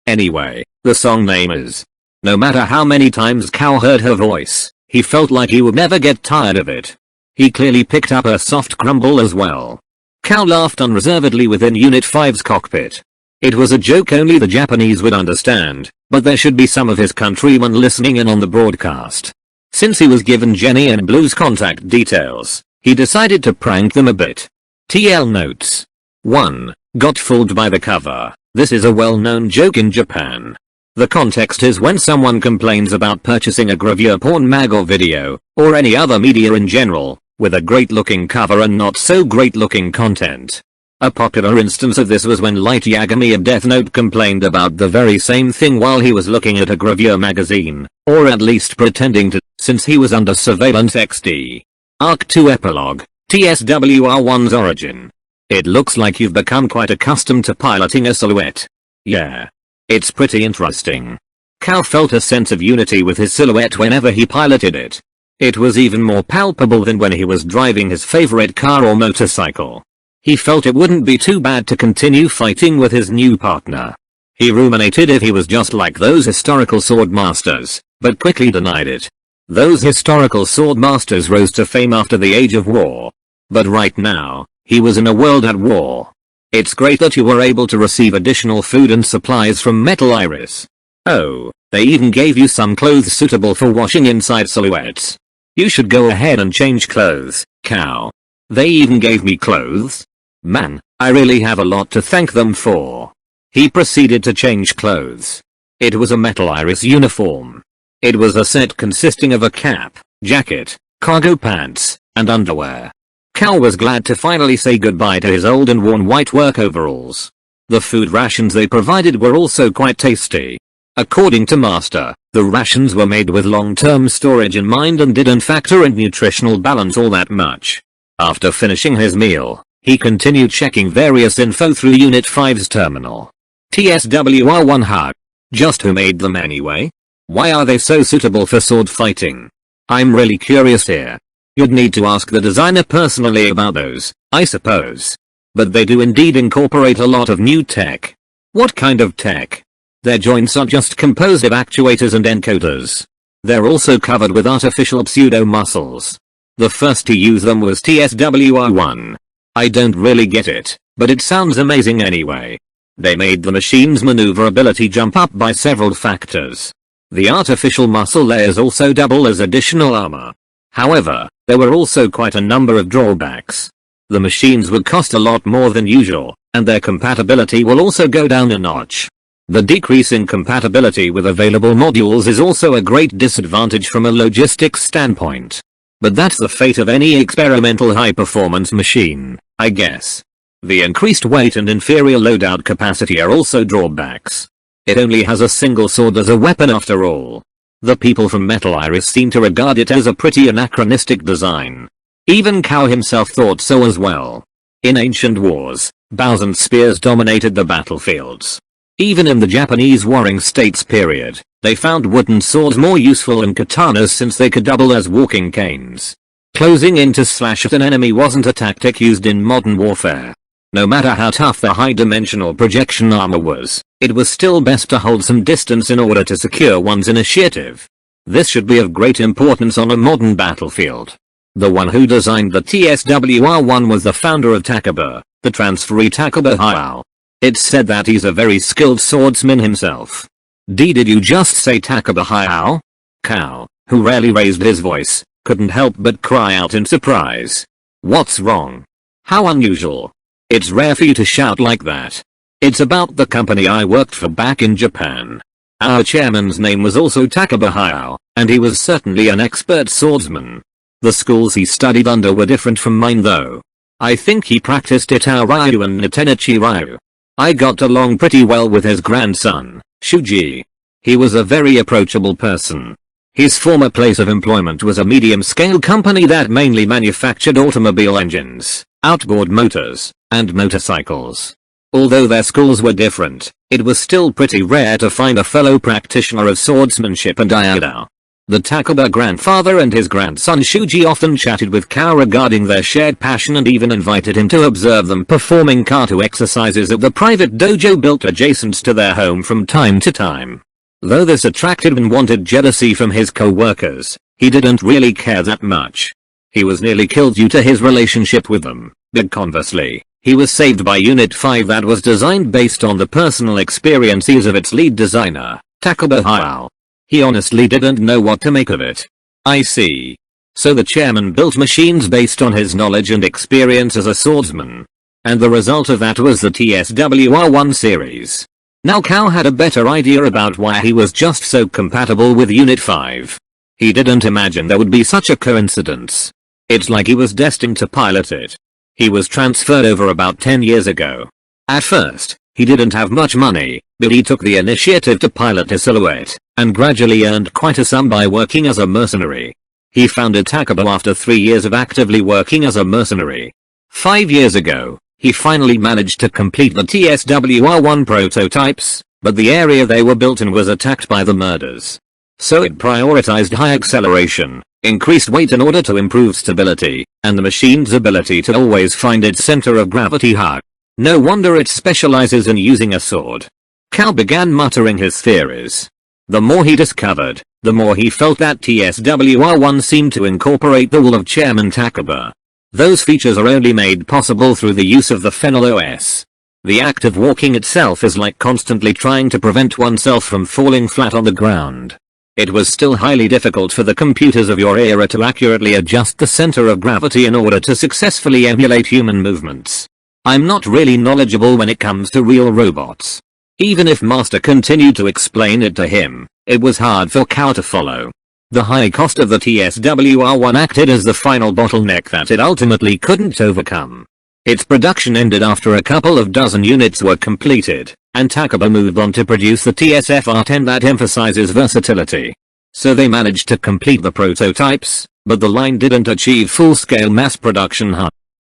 Anyway, the song name is. No matter how many times Cal heard her voice, he felt like he would never get tired of it. He clearly picked up her soft grumble as well. Cal laughed unreservedly within Unit 5's cockpit. It was a joke only the Japanese would understand, but there should be some of his countrymen listening in on the broadcast. Since he was given Jenny and Blue's contact details, he decided to prank them a bit. TL notes. 1. Got fooled by the cover. This is a well-known joke in Japan. The context is when someone complains about purchasing a gravure porn mag or video, or any other media in general, with a great-looking cover and not so great-looking content. A popular instance of this was when Light Yagami of Death Note complained about the very same thing while he was looking at a gravure magazine, or at least pretending to, since he was under surveillance XD. Arc 2 Epilogue, TSWR1's origin. It looks like you've become quite accustomed to piloting a silhouette. Yeah. It's pretty interesting. Cal felt a sense of unity with his silhouette whenever he piloted it. It was even more palpable than when he was driving his favorite car or motorcycle. He felt it wouldn't be too bad to continue fighting with his new partner. He ruminated if he was just like those historical sword masters, but quickly denied it. Those historical sword masters rose to fame after the Age of War. But right now, he was in a world at war. It's great that you were able to receive additional food and supplies from Metal Iris. Oh, they even gave you some clothes suitable for washing inside silhouettes. You should go ahead and change clothes, Cow. They even gave me clothes? Man, I really have a lot to thank them for. He proceeded to change clothes. It was a Metal Iris uniform. It was a set consisting of a cap, jacket, cargo pants, and underwear. Cal was glad to finally say goodbye to his old and worn white work overalls. The food rations they provided were also quite tasty. According to Master, the rations were made with long-term storage in mind and didn't factor in nutritional balance all that much. After finishing his meal, he continued checking various info through Unit 5's terminal. TSWR1 hug. Just who made them anyway? Why are they so suitable for sword fighting? I'm really curious here. You'd need to ask the designer personally about those, I suppose. But they do indeed incorporate a lot of new tech. What kind of tech? Their joints are just composed of actuators and encoders. They're also covered with artificial pseudo-muscles. The first to use them was TSWR1. I don't really get it, but it sounds amazing anyway. They made the machine's maneuverability jump up by several factors. The artificial muscle layers also double as additional armor. However, there were also quite a number of drawbacks. The machines would cost a lot more than usual, and their compatibility will also go down a notch. The decrease in compatibility with available modules is also a great disadvantage from a logistics standpoint. But that's the fate of any experimental high-performance machine, I guess. The increased weight and inferior loadout capacity are also drawbacks. It only has a single sword as a weapon after all. The people from Metal Iris seem to regard it as a pretty anachronistic design. Even Cow himself thought so as well. In ancient wars, bows and spears dominated the battlefields. Even in the Japanese Warring States period, they found wooden swords more useful than katanas since they could double as walking canes. Closing in to slash at an enemy wasn't a tactic used in modern warfare. No matter how tough the high-dimensional projection armor was, it was still best to hold some distance in order to secure one's initiative. This should be of great importance on a modern battlefield. The one who designed the TSWR1 was the founder of Takaba, the transferee Takaba Hayao. It's said that he's a very skilled swordsman himself. Did you just say Takaba Hayao? Cal, who rarely raised his voice, couldn't help but cry out in surprise. What's wrong? How unusual. It's rare for you to shout like that. It's about the company I worked for back in Japan. Our chairman's name was also Takaba Hayao, and he was certainly an expert swordsman. The schools he studied under were different from mine though. I think he practiced Itao Ryu and Nitenichi Ryu. I got along pretty well with his grandson, Shuji. He was a very approachable person. His former place of employment was a medium-scale company that mainly manufactured automobile engines, outboard motors, and motorcycles. Although their schools were different, it was still pretty rare to find a fellow practitioner of swordsmanship and aikido. The Takaba grandfather and his grandson Shuji often chatted with Kao regarding their shared passion and even invited him to observe them performing Kato exercises at the private dojo built adjacent to their home from time to time. Though this attracted and wanted jealousy from his co-workers, he didn't really care that much. He was nearly killed due to his relationship with them, but conversely, he was saved by Unit 5 that was designed based on the personal experiences of its lead designer, Takaba Hayao. He honestly didn't know what to make of it. I see. So the chairman built machines based on his knowledge and experience as a swordsman. And the result of that was the TSWR1 series. Now Kao had a better idea about why he was just so compatible with Unit 5. He didn't imagine there would be such a coincidence. It's like he was destined to pilot it. He was transferred over about 10 years ago. At first, he didn't have much money, but he took the initiative to pilot a silhouette, and gradually earned quite a sum by working as a mercenary. He founded Takaba after 3 years of actively working as a mercenary. 5 years ago, he finally managed to complete the TSWR1 prototypes, but the area they were built in was attacked by the murders. So it prioritized high acceleration, increased weight in order to improve stability, and the machine's ability to always find its center of gravity high. No wonder it specializes in using a sword. Cal began muttering his theories. The more he discovered, the more he felt that TSWR1 seemed to incorporate the will of Chairman Takaba. Those features are only made possible through the use of the Fennel OS. The act of walking itself is like constantly trying to prevent oneself from falling flat on the ground. It was still highly difficult for the computers of your era to accurately adjust the center of gravity in order to successfully emulate human movements. I'm not really knowledgeable when it comes to real robots. Even if Master continued to explain it to him, it was hard for Kao to follow. The high cost of the TSWR1 acted as the final bottleneck that it ultimately couldn't overcome. Its production ended after a couple of dozen units were completed, and Takaba moved on to produce the TSFR10 that emphasizes versatility. So they managed to complete the prototypes, but the line didn't achieve full-scale mass production.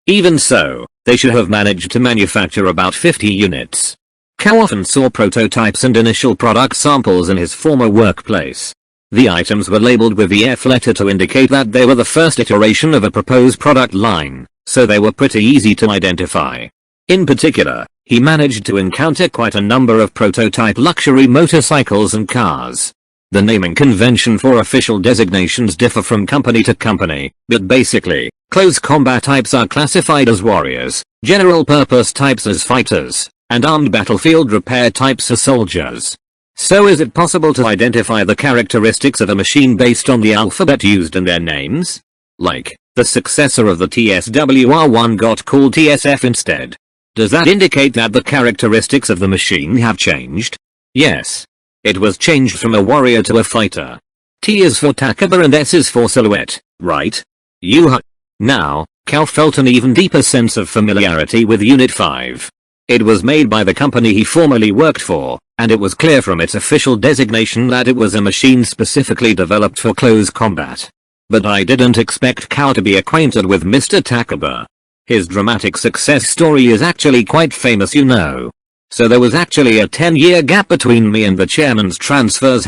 Even so, they should have managed to manufacture about 50 units. Kao often saw prototypes and initial product samples in his former workplace. The items were labeled with the F letter to indicate that they were the first iteration of a proposed product line, so they were pretty easy to identify. In particular, he managed to encounter quite a number of prototype luxury motorcycles and cars. The naming convention for official designations differ from company to company, but basically, close combat types are classified as warriors, general purpose types as fighters, and armed battlefield repair types as soldiers. So is it possible to identify the characteristics of a machine based on the alphabet used in their names? Like, the successor of the TSWR1 got called TSF instead. Does that indicate that the characteristics of the machine have changed? Yes. It was changed from a warrior to a fighter. T is for Takaba and S is for silhouette, right? Now, Kao felt an even deeper sense of familiarity with Unit 5. It was made by the company he formerly worked for, and it was clear from its official designation that it was a machine specifically developed for close combat. But I didn't expect Kao to be acquainted with Mr. Takaba. His dramatic success story is actually quite famous, you know. So there was actually a 10-year gap between me and the chairman's transfers.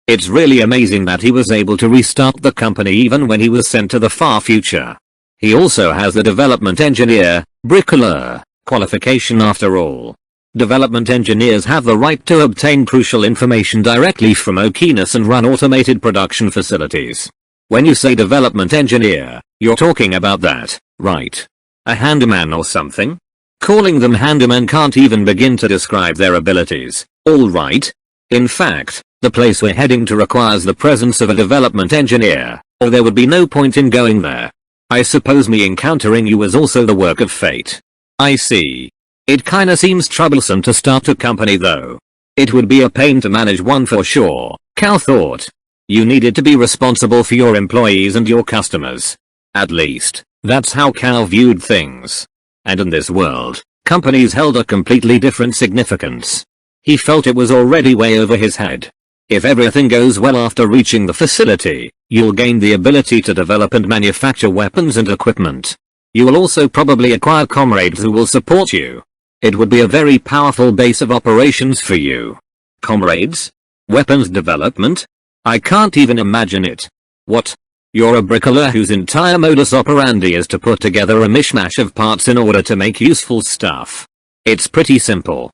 It's really amazing that he was able to restart the company even when he was sent to the far future. He also has the development engineer, bricklayer, qualification after all. Development engineers have the right to obtain crucial information directly from Okinas and run automated production facilities. When you say development engineer, you're talking about that, right? A handyman or something? Calling them handymen can't even begin to describe their abilities, alright? In fact, the place we're heading to requires the presence of a development engineer, or there would be no point in going there. I suppose me encountering you was also the work of fate. I see. It kinda seems troublesome to start a company though. It would be a pain to manage one for sure, Cal thought. You needed to be responsible for your employees and your customers. At least, that's how Cal viewed things. And in this world, companies held a completely different significance. He felt it was already way over his head. If everything goes well after reaching the facility, you'll gain the ability to develop and manufacture weapons and equipment. You will also probably acquire comrades who will support you. It would be a very powerful base of operations for you. Comrades? Weapons development? I can't even imagine it. What? You're a bricklayer whose entire modus operandi is to put together a mishmash of parts in order to make useful stuff. It's pretty simple.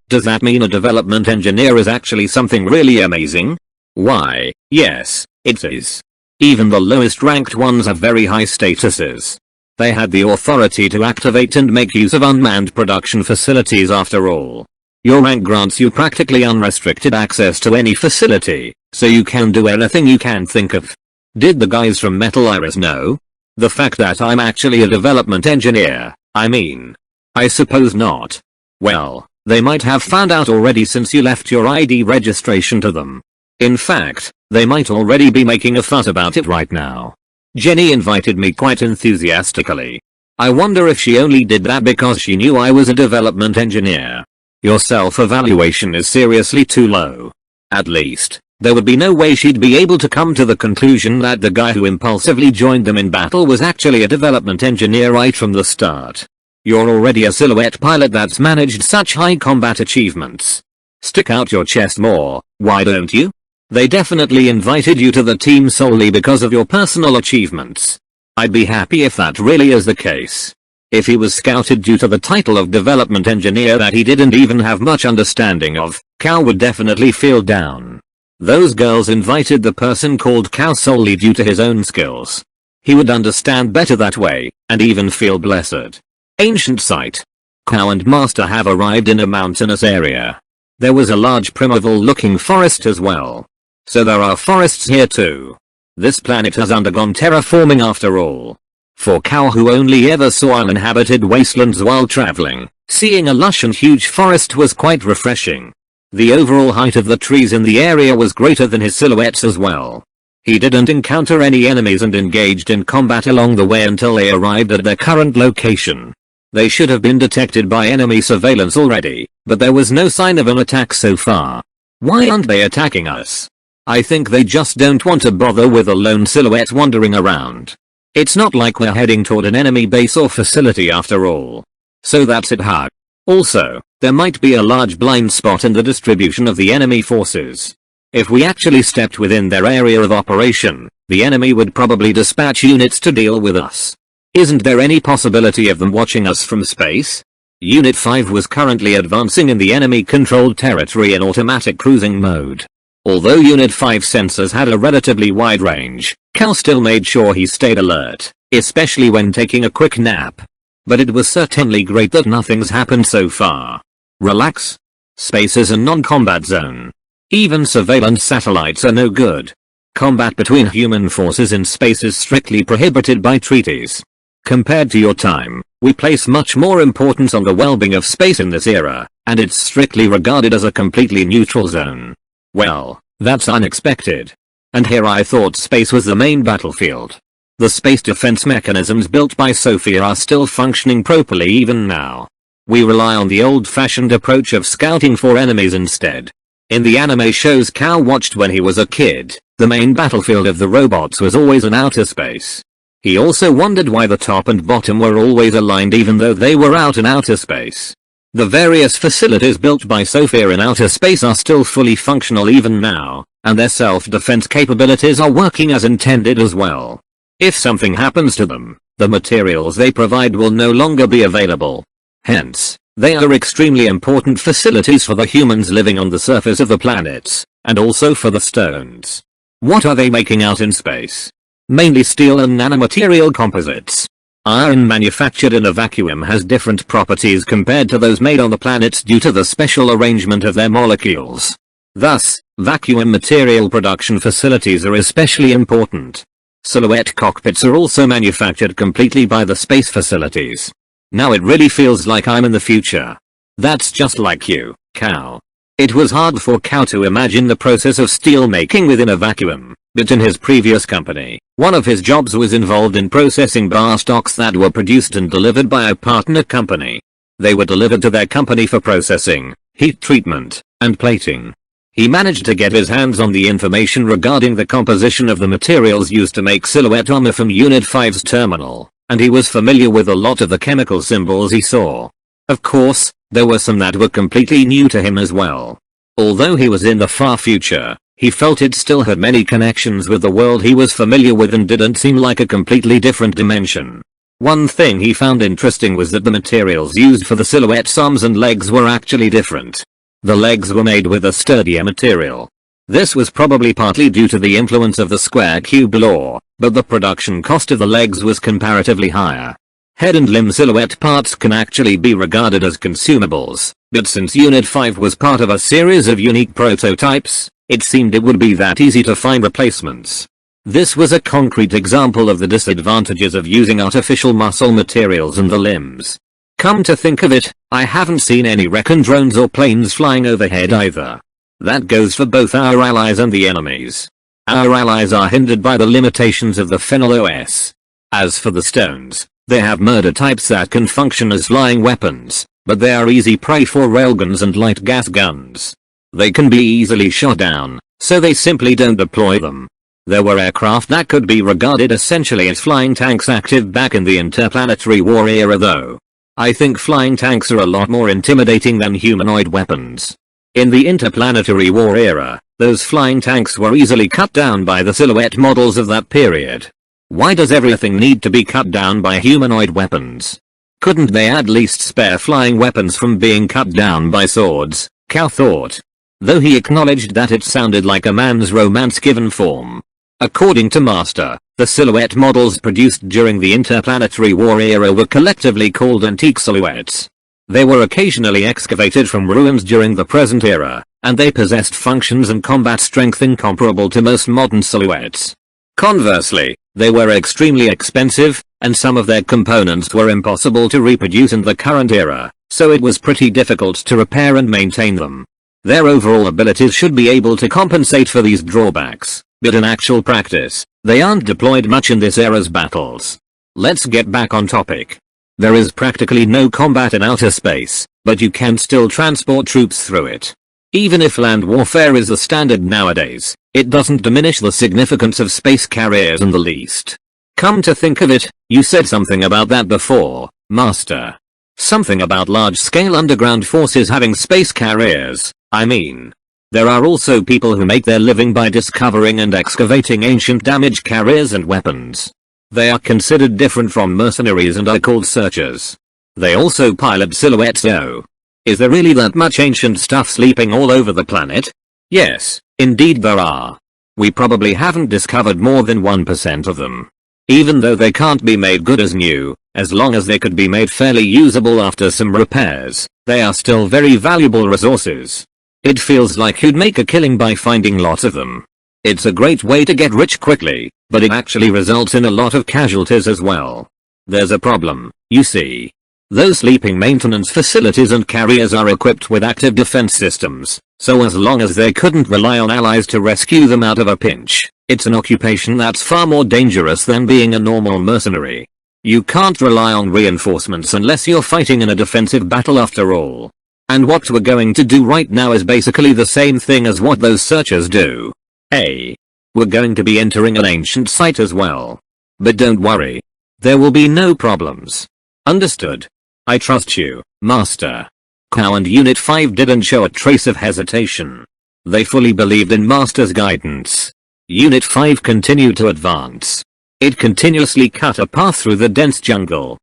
Does that mean a development engineer is actually something really amazing? Why, yes, it is. Even the lowest ranked ones have very high statuses. They had the authority to activate and make use of unmanned production facilities after all. Your rank grants you practically unrestricted access to any facility, so you can do anything you can think of. Did the guys from Metal Iris know? The fact that I'm actually a development engineer, I suppose not. Well, they might have found out already since you left your ID registration to them. In fact, they might already be making a fuss about it right now. Jenny invited me quite enthusiastically. I wonder if she only did that because she knew I was a development engineer. Your self-evaluation is seriously too low. At least, there would be no way she'd be able to come to the conclusion that the guy who impulsively joined them in battle was actually a development engineer right from the start. You're already a silhouette pilot that's managed such high combat achievements. Stick out your chest more, why don't you? They definitely invited you to the team solely because of your personal achievements. I'd be happy if that really is the case. If he was scouted due to the title of development engineer that he didn't even have much understanding of, Cal would definitely feel down. Those girls invited the person called Cal solely due to his own skills. He would understand better that way, and even feel blessed. Ancient site. Cal and Master have arrived in a mountainous area. There was a large primeval-looking forest as well. So there are forests here too. This planet has undergone terraforming after all. For Cal, who only ever saw uninhabited wastelands while traveling, seeing a lush and huge forest was quite refreshing. The overall height of the trees in the area was greater than his silhouettes as well. He didn't encounter any enemies and engaged in combat along the way until they arrived at their current location. They should have been detected by enemy surveillance already, but there was no sign of an attack so far. Why aren't they attacking us? I think they just don't want to bother with a lone silhouette wandering around. It's not like we're heading toward an enemy base or facility after all. So that's it, huh? Also, there might be a large blind spot in the distribution of the enemy forces. If we actually stepped within their area of operation, the enemy would probably dispatch units to deal with us. Isn't there any possibility of them watching us from space? Unit 5 was currently advancing in the enemy-controlled territory in automatic cruising mode. Although Unit 5 sensors had a relatively wide range, Cal still made sure he stayed alert, especially when taking a quick nap. But it was certainly great that nothing's happened so far. Relax. Space is a non-combat zone. Even surveillance satellites are no good. Combat between human forces in space is strictly prohibited by treaties. Compared to your time, we place much more importance on the well-being of space in this era, and it's strictly regarded as a completely neutral zone. Well, that's unexpected. And here I thought space was the main battlefield. The space defense mechanisms built by Sophia are still functioning properly even now. We rely on the old-fashioned approach of scouting for enemies instead. In the anime shows Cal watched when he was a kid, the main battlefield of the robots was always in outer space. He also wondered why the top and bottom were always aligned even though they were out in outer space. The various facilities built by Sophia in outer space are still fully functional even now, and their self-defense capabilities are working as intended as well. If something happens to them, the materials they provide will no longer be available. Hence, they are extremely important facilities for the humans living on the surface of the planets, and also for the stones. What are they making out in space? Mainly steel and nanomaterial composites. Iron manufactured in a vacuum has different properties compared to those made on the planets due to the special arrangement of their molecules. Thus, vacuum material production facilities are especially important. Silhouette cockpits are also manufactured completely by the space facilities. Now it really feels like I'm in the future. That's just like you, Cal. It was hard for Cal to imagine the process of steel making within a vacuum, but in his previous company, one of his jobs was involved in processing bar stocks that were produced and delivered by a partner company. They were delivered to their company for processing, heat treatment, and plating. He managed to get his hands on the information regarding the composition of the materials used to make Silhouette armor from Unit 5's terminal, and he was familiar with a lot of the chemical symbols he saw. Of course, there were some that were completely new to him as well. Although he was in the far future, he felt it still had many connections with the world he was familiar with and didn't seem like a completely different dimension. One thing he found interesting was that the materials used for the Silhouette's arms and legs were actually different. The legs were made with a sturdier material. This was probably partly due to the influence of the square cube law, but the production cost of the legs was comparatively higher. Head and limb Silhouette parts can actually be regarded as consumables, but since Unit 5 was part of a series of unique prototypes, it seemed it would be that easy to find replacements. This was a concrete example of the disadvantages of using artificial muscle materials in the limbs. Come to think of it, I haven't seen any recon drones or planes flying overhead either. That goes for both our allies and the enemies. Our allies are hindered by the limitations of the Phenol OS. As for the stones, they have murder types that can function as flying weapons, but they are easy prey for railguns and light gas guns. They can be easily shot down, so they simply don't deploy them. There were aircraft that could be regarded essentially as flying tanks active back in the interplanetary war era though. I think flying tanks are a lot more intimidating than humanoid weapons. In the interplanetary war era, those flying tanks were easily cut down by the Silhouette models of that period. Why does everything need to be cut down by humanoid weapons? Couldn't they at least spare flying weapons from being cut down by swords, Cal thought. Though he acknowledged that it sounded like a man's romance given form. According to Master, the Silhouette models produced during the interplanetary war era were collectively called antique silhouettes. They were occasionally excavated from ruins during the present era, and they possessed functions and combat strength incomparable to most modern silhouettes. Conversely, they were extremely expensive, and some of their components were impossible to reproduce in the current era, so it was pretty difficult to repair and maintain them. Their overall abilities should be able to compensate for these drawbacks, but in actual practice, they aren't deployed much in this era's battles. Let's get back on topic. There is practically no combat in outer space, but you can still transport troops through it. Even if land warfare is the standard nowadays, it doesn't diminish the significance of space carriers in the least. Come to think of it, you said something about that before, Master. Something about large-scale underground forces having space carriers. I mean, there are also people who make their living by discovering and excavating ancient damage carriers and weapons. They are considered different from mercenaries and are called searchers. They also pilot silhouettes though. Is there really that much ancient stuff sleeping all over the planet? Yes, indeed there are. We probably haven't discovered more than 1% of them. Even though they can't be made good as new, as long as they could be made fairly usable after some repairs, they are still very valuable resources. It feels like you'd make a killing by finding lots of them. It's a great way to get rich quickly, but it actually results in a lot of casualties as well. There's a problem, you see. Those sleeping maintenance facilities and carriers are equipped with active defense systems, so as long as they couldn't rely on allies to rescue them out of a pinch, it's an occupation that's far more dangerous than being a normal mercenary. You can't rely on reinforcements unless you're fighting in a defensive battle after all. And what we're going to do right now is basically the same thing as what those searchers do. Hey. We're going to be entering an ancient site as well. But don't worry. There will be no problems. Understood. I trust you, Master. Cow and Unit 5 didn't show a trace of hesitation. They fully believed in Master's guidance. Unit 5 continued to advance. It continuously cut a path through the dense jungle.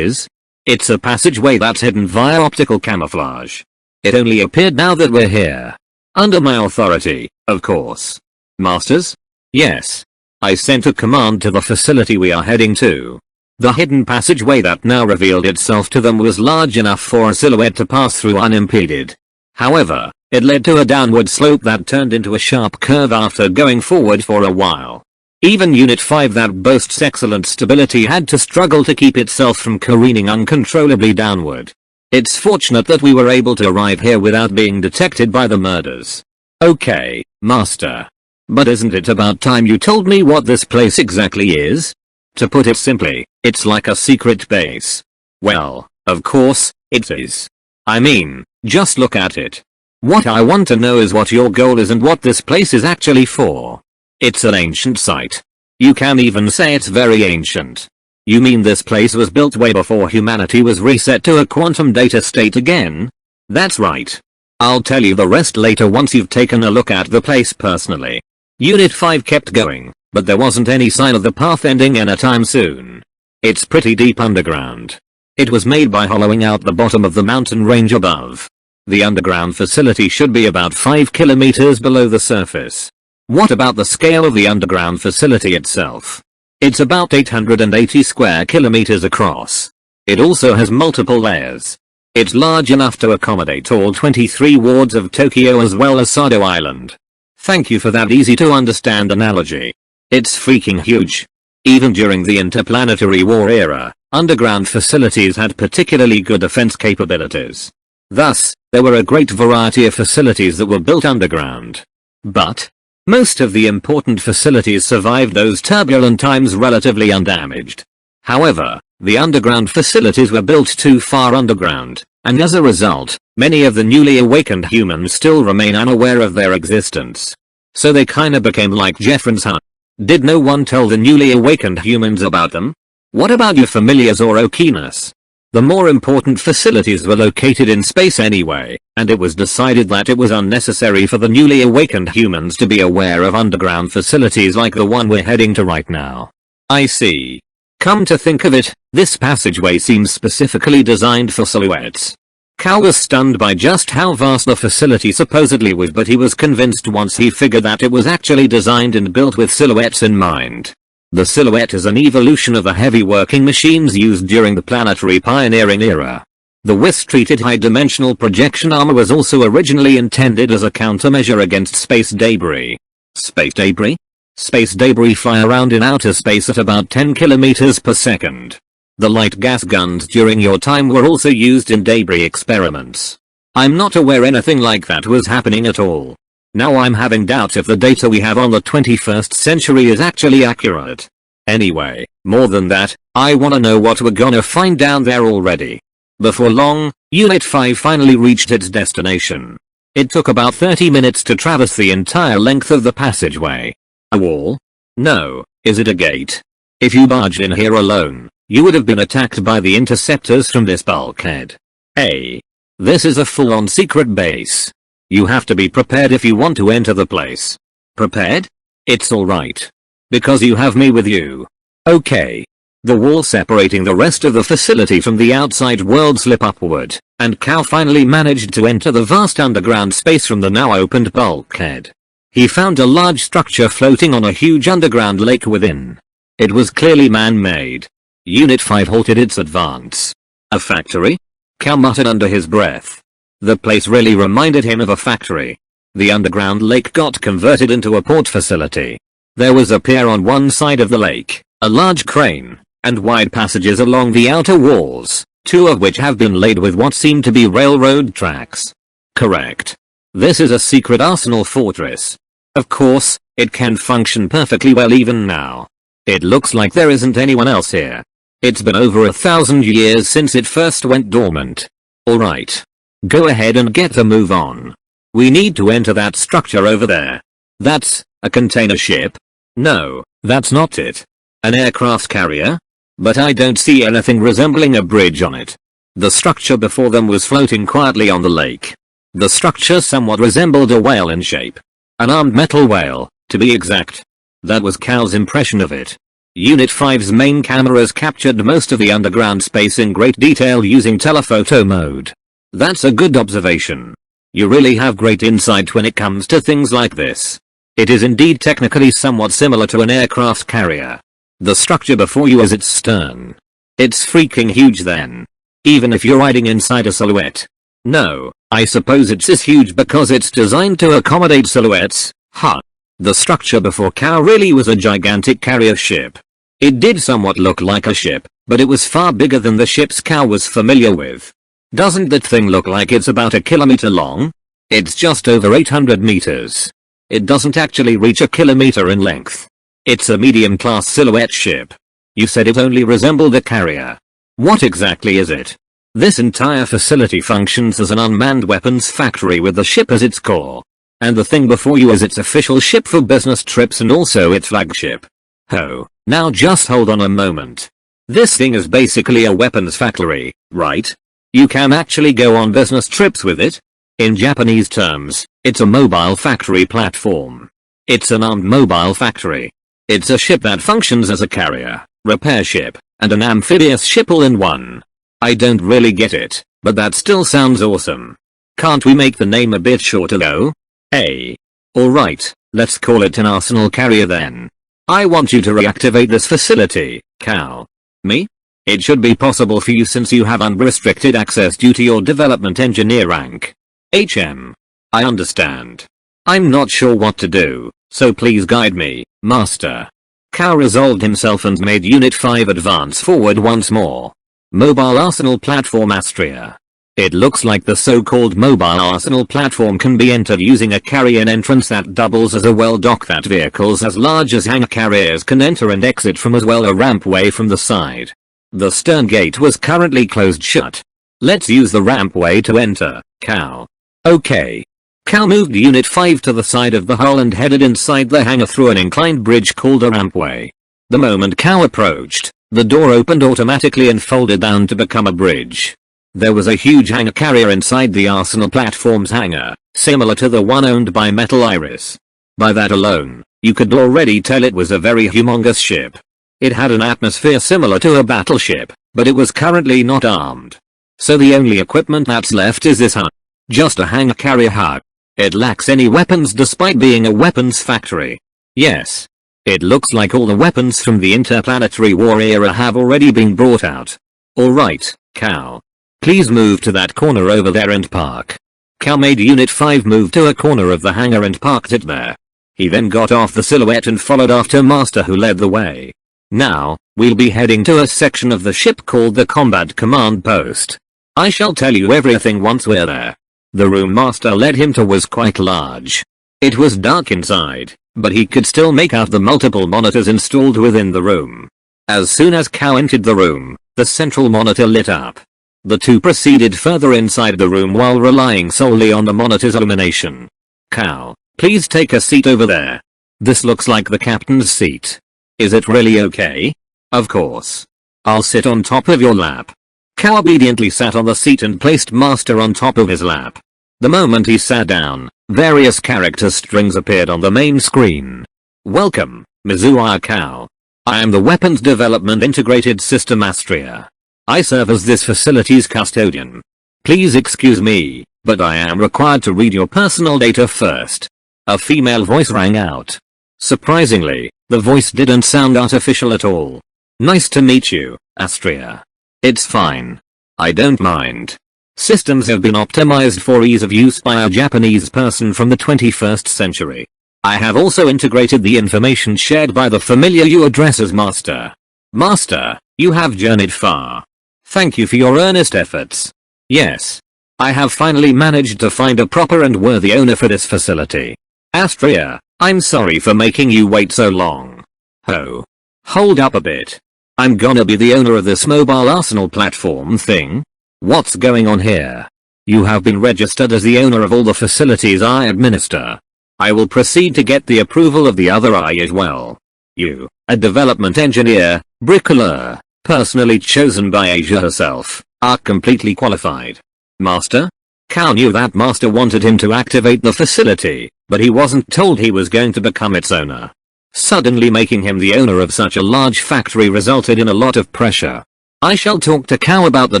It's a passageway that's hidden via optical camouflage. It only appeared now that we're here. Under my authority, of course. Masters? Yes. I sent a command to the facility we are heading to. The hidden passageway that now revealed itself to them was large enough for a silhouette to pass through unimpeded. However, It led to a downward slope that turned into a sharp curve after going forward for a while. Even Unit 5 that boasts excellent stability had to struggle to keep itself from careening uncontrollably downward. It's fortunate that we were able to arrive here without being detected by the murders. Okay, Master. But isn't it about time you told me what this place exactly is? To put it simply, it's like a secret base. Well, of course, it is. I mean, just look at it. What I want to know is what your goal is and what this place is actually for. It's an ancient site. You can even say it's very ancient. You mean this place was built way before humanity was reset to a quantum data state again? That's right. I'll tell you the rest later once you've taken a look at the place personally. Unit 5 kept going, but there wasn't any sign of the path ending anytime soon. It's pretty deep underground. It was made by hollowing out the bottom of the mountain range above. The underground facility should be about 5 kilometers below the surface. What about the scale of the underground facility itself? It's about 880 square kilometers across. It also has multiple layers. It's large enough to accommodate all 23 wards of Tokyo as well as Sado Island. Thank you for that easy to understand analogy. It's freaking huge. Even during the interplanetary war era, underground facilities had particularly good defense capabilities. Thus, there were a great variety of facilities that were built underground. But most of the important facilities survived those turbulent times relatively undamaged. However, the underground facilities were built too far underground, and as a result, many of the newly awakened humans still remain unaware of their existence. So they kinda became like Jeffrin's hut. Did no one tell the newly awakened humans about them? What about your familiars or Okinas? The more important facilities were located in space anyway, and it was decided that it was unnecessary for the newly awakened humans to be aware of underground facilities like the one we're heading to right now. I see. Come to think of it, this passageway seems specifically designed for silhouettes. Cal was stunned by just how vast the facility supposedly was, but he was convinced once he figured that it was actually designed and built with silhouettes in mind. The silhouette is an evolution of the heavy working machines used during the planetary pioneering era. The WIS-treated high-dimensional projection armor was also originally intended as a countermeasure against space debris. Space debris? Space debris fly around in outer space at about 10 kilometers per second. The light gas guns during your time were also used in debris experiments. I'm not aware anything like that was happening at all. Now I'm having doubts if the data we have on the 21st century is actually accurate. Anyway, more than that, I wanna know what we're gonna find down there already. Before long, Unit 5 finally reached its destination. It took about 30 minutes to traverse the entire length of the passageway. A wall? No, is it a gate? If you barged in here alone, you would have been attacked by the interceptors from this bulkhead. Hey. This is a full-on secret base. You have to be prepared if you want to enter the place. Prepared? It's alright. Because you have me with you. Okay. The wall separating the rest of the facility from the outside world slip upward, and Cal finally managed to enter the vast underground space from the now opened bulkhead. He found a large structure floating on a huge underground lake within. It was clearly man-made. Unit 5 halted its advance. A factory? Cal muttered under his breath. The place really reminded him of a factory. The underground lake got converted into a port facility. There was a pier on one side of the lake, a large crane, and wide passages along the outer walls, two of which have been laid with what seem to be railroad tracks. Correct. This is a secret arsenal fortress. Of course, it can function perfectly well even now. It looks like there isn't anyone else here. It's been over 1,000 years since it first went dormant. Alright. Go ahead and get the move on. We need to enter that structure over there. That's a container ship? No, that's not it. An aircraft carrier? But I don't see anything resembling a bridge on it. The structure before them was floating quietly on the lake. The structure somewhat resembled a whale in shape. An armed metal whale, to be exact. That was Cal's impression of it. Unit 5's main cameras captured most of the underground space in great detail using telephoto mode. That's a good observation. You really have great insight when it comes to things like this. It is indeed technically somewhat similar to an aircraft carrier. The structure before you is its stern. It's freaking huge then. Even if you're riding inside a silhouette. No, I suppose it's this huge because it's designed to accommodate silhouettes, huh? The structure before Cow really was a gigantic carrier ship. It did somewhat look like a ship, but it was far bigger than the ships Cow was familiar with. Doesn't that thing look like it's about a kilometer long? It's just over 800 meters. It doesn't actually reach a kilometer in length. It's a medium-class silhouette ship. You said it only resembled a carrier. What exactly is it? This entire facility functions as an unmanned weapons factory with the ship as its core. And the thing before you is its official ship for business trips and also its flagship. Oh, now just hold on a moment. This thing is basically a weapons factory, right? You can actually go on business trips with it? In Japanese terms, it's a mobile factory platform. It's an armed mobile factory. It's a ship that functions as a carrier, repair ship, and an amphibious ship all in one. I don't really get it, but that still sounds awesome. Can't we make the name a bit shorter though? Hey. Alright, let's call it an arsenal carrier then. I want you to reactivate this facility, Cow. Me? It should be possible for you since you have unrestricted access due to your development engineer rank. HM. I understand. I'm not sure what to do, so please guide me, Master. Cow resolved himself and made Unit 5 advance forward once more. Mobile Arsenal Platform Astria. It looks like the so-called mobile arsenal platform can be entered using a carrier entrance that doubles as a well dock that vehicles as large as hangar carriers can enter and exit from, as well a rampway from the side. The stern gate was currently closed shut. Let's use the rampway to enter, Cow. Okay. Cow moved Unit 5 to the side of the hull and headed inside the hangar through an inclined bridge called a rampway. The moment Cow approached, the door opened automatically and folded down to become a bridge. There was a huge hangar carrier inside the Arsenal platform's hangar, similar to the one owned by Metal Iris. By that alone, you could already tell it was a very humongous ship. It had an atmosphere similar to a battleship, but it was currently not armed. So the only equipment that's left is this hut. Just a hangar carrier hut. It lacks any weapons despite being a weapons factory. Yes. It looks like all the weapons from the interplanetary war era have already been brought out. Alright, Cow. Please move to that corner over there and park. Cow made Unit 5 move to a corner of the hangar and parked it there. He then got off the silhouette and followed after Master, who led the way. Now, we'll be heading to a section of the ship called the Combat Command Post. I shall tell you everything once we're there. The room Master led him to was quite large. It was dark inside, but he could still make out the multiple monitors installed within the room. As soon as Cow entered the room, the central monitor lit up. The two proceeded further inside the room while relying solely on the monitor's illumination. Cow, please take a seat over there. This looks like the captain's seat. Is it really okay? Of course. I'll sit on top of your lap. Cow obediently sat on the seat and placed Master on top of his lap. The moment he sat down, various character strings appeared on the main screen. Welcome, Mizuha Cow. I am the Weapons Development Integrated System Astria. I serve as this facility's custodian. Please excuse me, but I am required to read your personal data first. A female voice rang out. Surprisingly, the voice didn't sound artificial at all. Nice to meet you, Astria. It's fine. I don't mind. Systems have been optimized for ease of use by a Japanese person from the 21st century. I have also integrated the information shared by the familiar you address as Master. Master, you have journeyed far. Thank you for your earnest efforts. Yes. I have finally managed to find a proper and worthy owner for this facility. Astria, I'm sorry for making you wait so long. Oh. Hold up a bit. I'm gonna be the owner of this mobile arsenal platform thing? What's going on here? You have been registered as the owner of all the facilities I administer. I will proceed to get the approval of the other eye as well. You, a development engineer, bricklayer, personally chosen by Asia herself, are completely qualified. Master? Cow knew that Master wanted him to activate the facility, but he wasn't told he was going to become its owner. Suddenly making him the owner of such a large factory resulted in a lot of pressure. I shall talk to Cow about the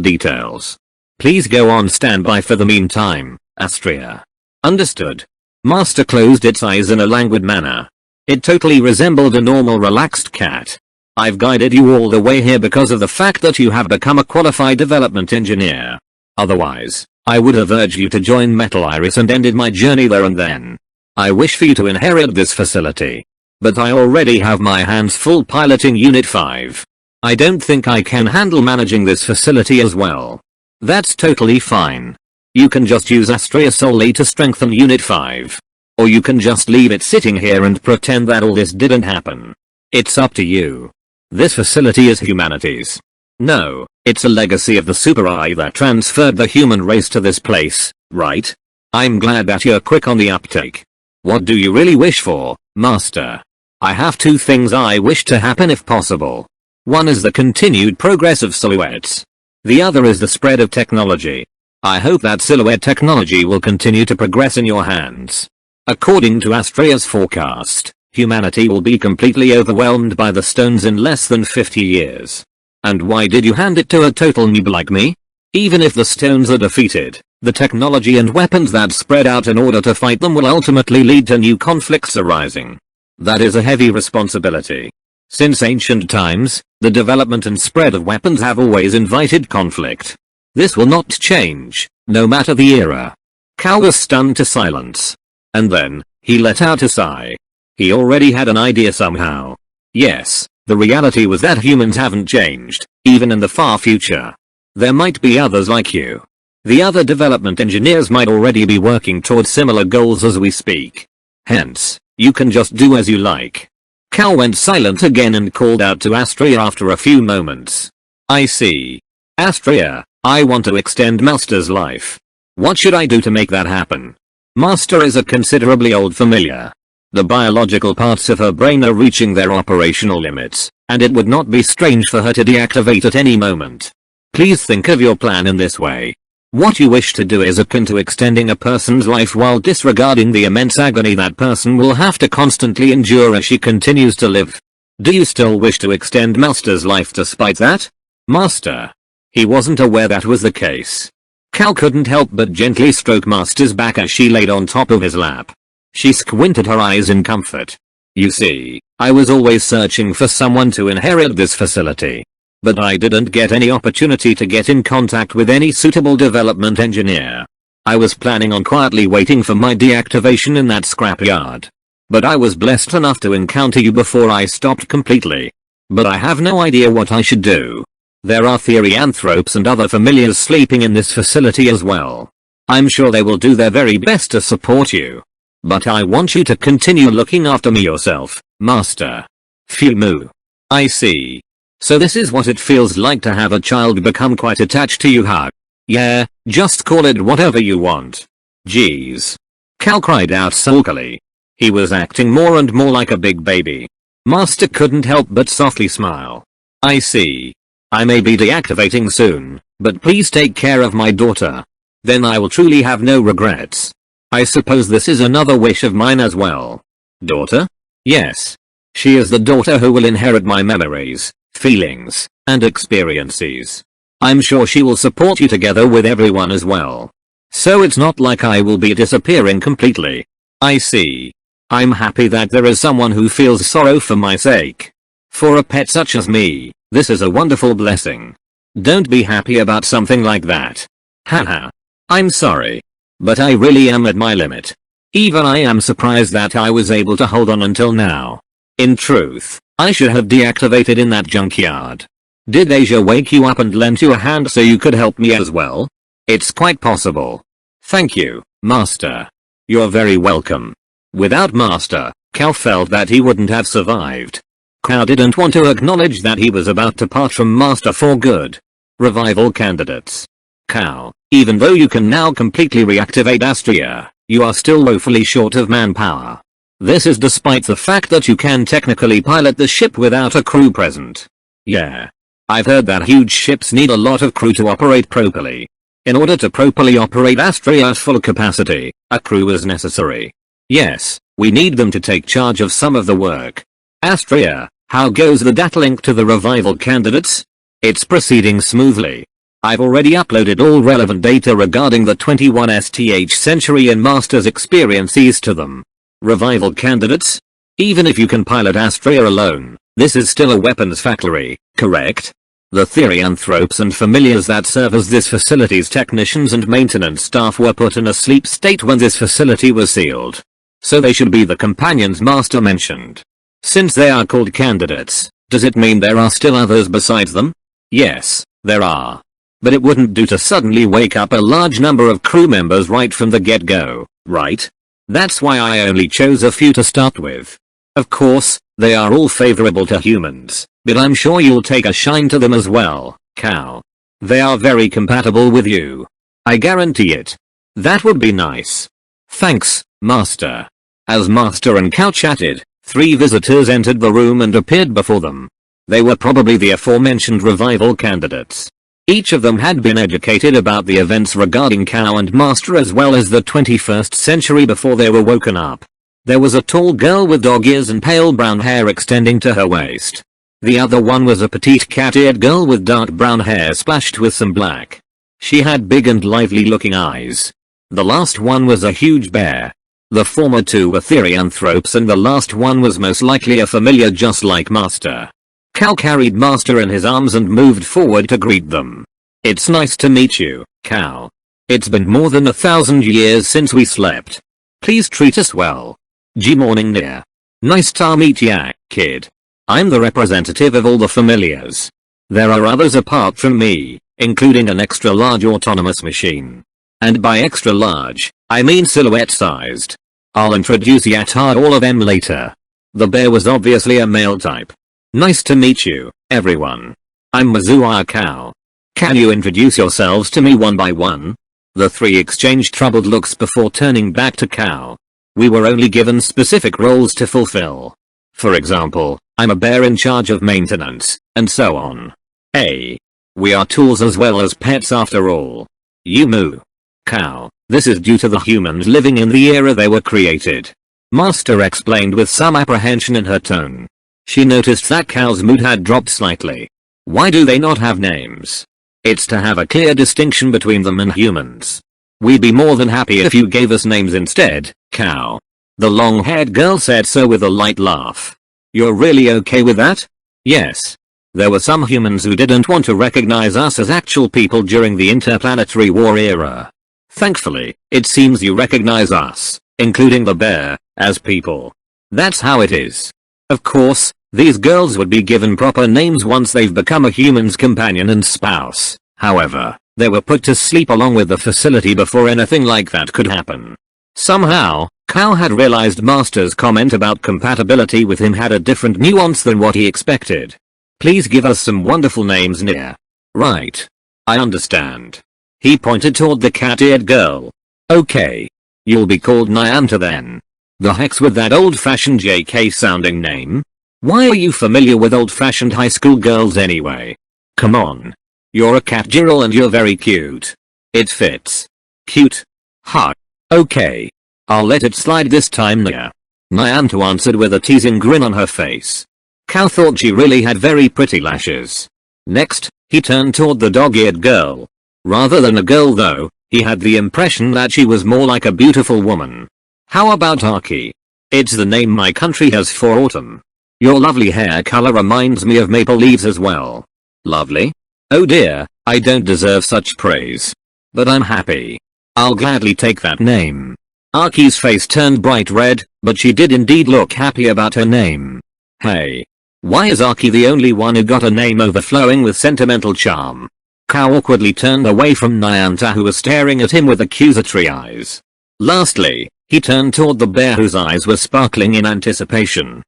details. Please go on standby for the meantime, Astria. Understood. Master closed its eyes in a languid manner. It totally resembled a normal relaxed cat. I've guided you all the way here because of the fact that you have become a qualified development engineer. Otherwise, I would have urged you to join Metal Iris and ended my journey there and then. I wish for you to inherit this facility. But I already have my hands full piloting Unit 5. I don't think I can handle managing this facility as well. That's totally fine. You can just use Astrea solely to strengthen Unit 5. Or you can just leave it sitting here and pretend that all this didn't happen. It's up to you. This facility is humanity's. No, it's a legacy of the Super I that transferred the human race to this place, right? I'm glad that you're quick on the uptake. What do you really wish for, Master? I have two things I wish to happen if possible. One is the continued progress of silhouettes. The other is the spread of technology. I hope that silhouette technology will continue to progress in your hands. According to Astrea's forecast, humanity will be completely overwhelmed by the stones in less than 50 years. And why did you hand it to a total noob like me? Even if the stones are defeated, the technology and weapons that spread out in order to fight them will ultimately lead to new conflicts arising. That is a heavy responsibility. Since ancient times, the development and spread of weapons have always invited conflict. This will not change, no matter the era. Cal was stunned to silence. And then, he let out a sigh. He already had an idea somehow. Yes, the reality was that humans haven't changed, even in the far future. There might be others like you. The other development engineers might already be working towards similar goals as we speak. Hence, you can just do as you like. Cal went silent again and called out to Astrea after a few moments. I see. Astrea, I want to extend Master's life. What should I do to make that happen? Master is a considerably old familiar. The biological parts of her brain are reaching their operational limits, and it would not be strange for her to deactivate at any moment. Please think of your plan in this way. What you wish to do is akin to extending a person's life while disregarding the immense agony that person will have to constantly endure as she continues to live. Do you still wish to extend Master's life despite that? Master. He wasn't aware that was the case. Cal couldn't help but gently stroke Master's back as she laid on top of his lap. She squinted her eyes in comfort. You see, I was always searching for someone to inherit this facility. But I didn't get any opportunity to get in contact with any suitable development engineer. I was planning on quietly waiting for my deactivation in that scrapyard. But I was blessed enough to encounter you before I stopped completely. But I have no idea what I should do. There are Therianthropes and other familiars sleeping in this facility as well. I'm sure they will do their very best to support you. But I want you to continue looking after me yourself, Master. Phew. I see. So this is what it feels like to have a child become quite attached to you, huh? Yeah, just call it whatever you want. Jeez. Cal cried out sulkily. He was acting more and more like a big baby. Master couldn't help but softly smile. I see. I may be deactivating soon, but please take care of my daughter. Then I will truly have no regrets. I suppose this is another wish of mine as well. Daughter? Yes. She is the daughter who will inherit my memories, feelings, and experiences. I'm sure she will support you together with everyone as well. So it's not like I will be disappearing completely. I see. I'm happy that there is someone who feels sorrow for my sake. For a pet such as me, this is a wonderful blessing. Don't be happy about something like that. Haha. I'm sorry. But I really am at my limit. Even I am surprised that I was able to hold on until now. In truth, I should have deactivated in that junkyard. Did Asia wake you up and lend you a hand so you could help me as well? It's quite possible. Thank you, Master. You're very welcome. Without Master, Cal felt that he wouldn't have survived. Cal didn't want to acknowledge that he was about to part from Master for good. Revival candidates. Cal, even though you can now completely reactivate Astrea, you are still woefully short of manpower. This is despite the fact that you can technically pilot the ship without a crew present. Yeah. I've heard that huge ships need a lot of crew to operate properly. In order to properly operate Astrea at full capacity, a crew is necessary. Yes, we need them to take charge of some of the work. Astrea, how goes the data link to the revival candidates? It's proceeding smoothly. I've already uploaded all relevant data regarding the 21st century and Master's experiences to them. Revival candidates? Even if you can pilot Astrea alone, this is still a weapons factory, correct? The therianthropes and familiars that serve as this facility's technicians and maintenance staff were put in a sleep state when this facility was sealed. So they should be the companions Master mentioned. Since they are called candidates, does it mean there are still others besides them? Yes, there are. But it wouldn't do to suddenly wake up a large number of crew members right from the get-go, right? That's why I only chose a few to start with. Of course, they are all favorable to humans, but I'm sure you'll take a shine to them as well, Cal. They are very compatible with you. I guarantee it. That would be nice. Thanks, Master. As Master and Cal chatted, 3 visitors entered the room and appeared before them. They were probably the aforementioned revival candidates. Each of them had been educated about the events regarding Cal and Master as well as the 21st century before they were woken up. There was a tall girl with dog ears and pale brown hair extending to her waist. The other one was a petite cat-eared girl with dark brown hair splashed with some black. She had big and lively looking eyes. The last one was a huge bear. The former 2 were therianthropes and the last one was most likely a familiar just like Master. Cal carried Master in his arms and moved forward to greet them. It's nice to meet you, Cal. It's been more than 1,000 years since we slept. Please treat us well. G-morning dear. Nice to meet ya, kid. I'm the representative of all the familiars. There are others apart from me, including an extra large autonomous machine. And by extra large, I mean silhouette sized. I'll introduce ya to all of them later. The bear was obviously a male type. Nice to meet you, everyone. I'm Mazua Cal. Can you introduce yourselves to me one by one? The 3 exchanged troubled looks before turning back to Cal. We were only given specific roles to fulfill. For example, I'm a bear in charge of maintenance, and so on. Hey. We are tools as well as pets after all. You moo. Cal, this is due to the humans living in the era they were created. Master explained with some apprehension in her tone. She noticed that Cal's mood had dropped slightly. Why do they not have names? It's to have a clear distinction between them and humans. We'd be more than happy if you gave us names instead, Cal. The long-haired girl said so with a light laugh. You're really okay with that? Yes. There were some humans who didn't want to recognize us as actual people during the interplanetary war era. Thankfully, it seems you recognize us, including the bear, as people. That's how it is. Of course, these girls would be given proper names once they've become a human's companion and spouse. However, they were put to sleep along with the facility before anything like that could happen. Somehow, Cal had realized Master's comment about compatibility with him had a different nuance than what he expected. Please give us some wonderful names near. Right. I understand. He pointed toward the cat-eared girl. Okay. You'll be called Nyanta then. The heck's with that old-fashioned JK sounding name? Why are you familiar with old-fashioned high school girls anyway? Come on. You're a cat girl and you're very cute. It fits. Cute. Ha. Okay. I'll let it slide this time Nya. Nyanta answered with a teasing grin on her face. Cal thought she really had very pretty lashes. Next, he turned toward the dog-eared girl. Rather than a girl though, he had the impression that she was more like a beautiful woman. How about Aki? It's the name my country has for autumn. Your lovely hair color reminds me of maple leaves as well. Lovely? Oh dear, I don't deserve such praise. But I'm happy. I'll gladly take that name. Aki's face turned bright red, but she did indeed look happy about her name. Hey. Why is Aki the only one who got a name overflowing with sentimental charm? Cal awkwardly turned away from Nyanta who was staring at him with accusatory eyes. Lastly, he turned toward the bear whose eyes were sparkling in anticipation.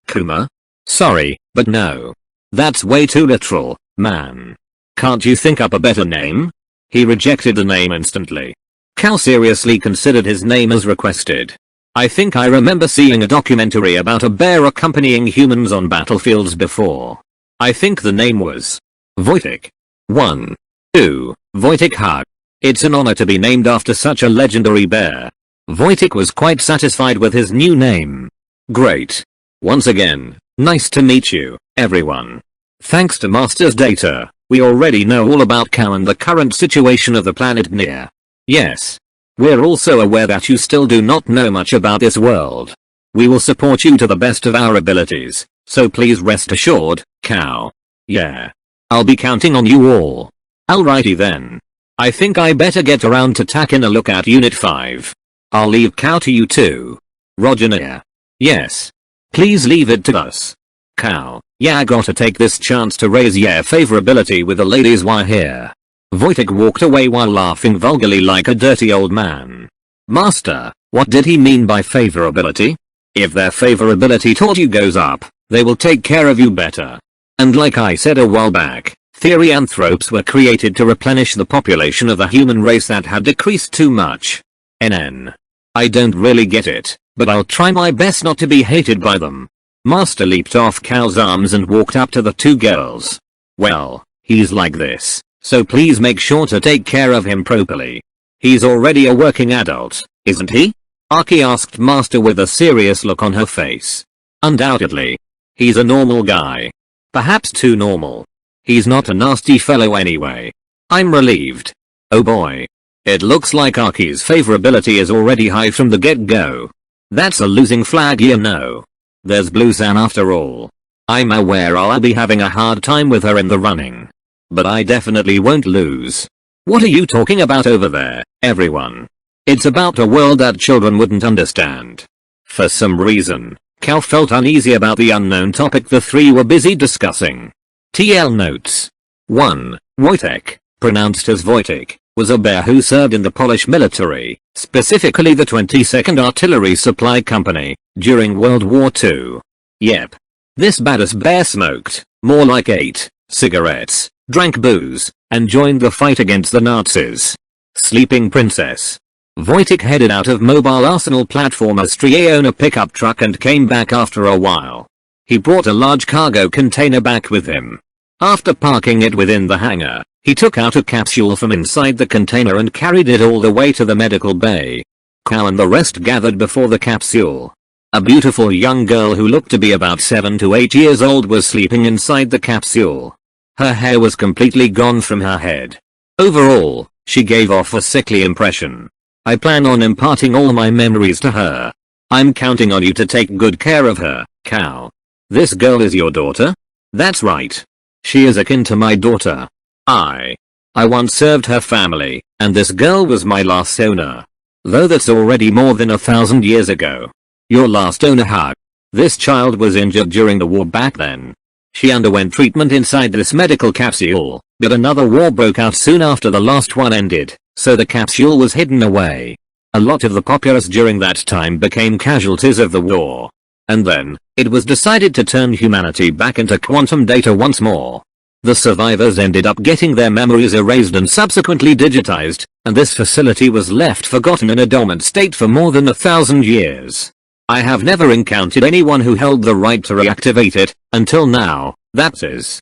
Kuma? Sorry, but no. That's way too literal, man. Can't you think up a better name? He rejected the name instantly. Cal seriously considered his name as requested. I think I remember seeing a documentary about a bear accompanying humans on battlefields before. I think the name was Wojtek. 1. 2. Wojtek Hug. It's an honor to be named after such a legendary bear. Wojtek was quite satisfied with his new name. Great. Once again, nice to meet you, everyone. Thanks to Master's data, we already know all about Cal and the current situation of the planet Nia. Yes. We're also aware that you still do not know much about this world. We will support you to the best of our abilities, so please rest assured, Cal. Yeah. I'll be counting on you all. Alrighty then. I think I better get around to taking a look at Unit 5. I'll leave Cow to you too. Roger Nia. Yes. Please leave it to us. Cow. Yeah, I gotta take this chance to raise your favorability with the ladies while here. Wojtek walked away while laughing vulgarly like a dirty old man. Master, what did he mean by favorability? If their favorability toward you goes up, they will take care of you better. And like I said a while back, therianthropes were created to replenish the population of the human race that had decreased too much. NN. I don't really get it, but I'll try my best not to be hated by them. Master leaped off Cow's arms and walked up to the two girls. Well, he's like this, so please make sure to take care of him properly. He's already a working adult, isn't he? Aki asked Master with a serious look on her face. Undoubtedly. He's a normal guy. Perhaps too normal. He's not a nasty fellow anyway. I'm relieved. Oh boy. It looks like Aki's favorability is already high from the get-go. That's a losing flag, you know. There's Blue San after all. I'm aware I'll be having a hard time with her in the running. But I definitely won't lose. What are you talking about over there, everyone? It's about a world that children wouldn't understand. For some reason, Cal felt uneasy about the unknown topic the three were busy discussing. TL notes. 1. Wojtek, pronounced as Wojtek, was a bear who served in the Polish military, specifically the 22nd Artillery Supply Company, during World War II. Yep. This badass bear smoked, more like ate, cigarettes, drank booze, and joined the fight against the Nazis. Sleeping Princess. Wojtek headed out of Mobile Arsenal platform as Striona pickup truck and came back after a while. He brought a large cargo container back with him. After parking it within the hangar, he took out a capsule from inside the container and carried it all the way to the medical bay. Cow and the rest gathered before the capsule. A beautiful young girl who looked to be about 7 to 8 years old was sleeping inside the capsule. Her hair was completely gone from her head. Overall, she gave off a sickly impression. I plan on imparting all my memories to her. I'm counting on you to take good care of her, Cow. This girl is your daughter? That's right. She is akin to my daughter. I once served her family, and this girl was my last owner. Though that's already more than 1,000 years ago. Your last owner, huh? This child was injured during the war back then. She underwent treatment inside this medical capsule, but another war broke out soon after the last one ended, so the capsule was hidden away. A lot of the populace during that time became casualties of the war. And then, it was decided to turn humanity back into quantum data once more. The survivors ended up getting their memories erased and subsequently digitized, and this facility was left forgotten in a dormant state for more than 1,000 years. I have never encountered anyone who held the right to reactivate it, until now, that's.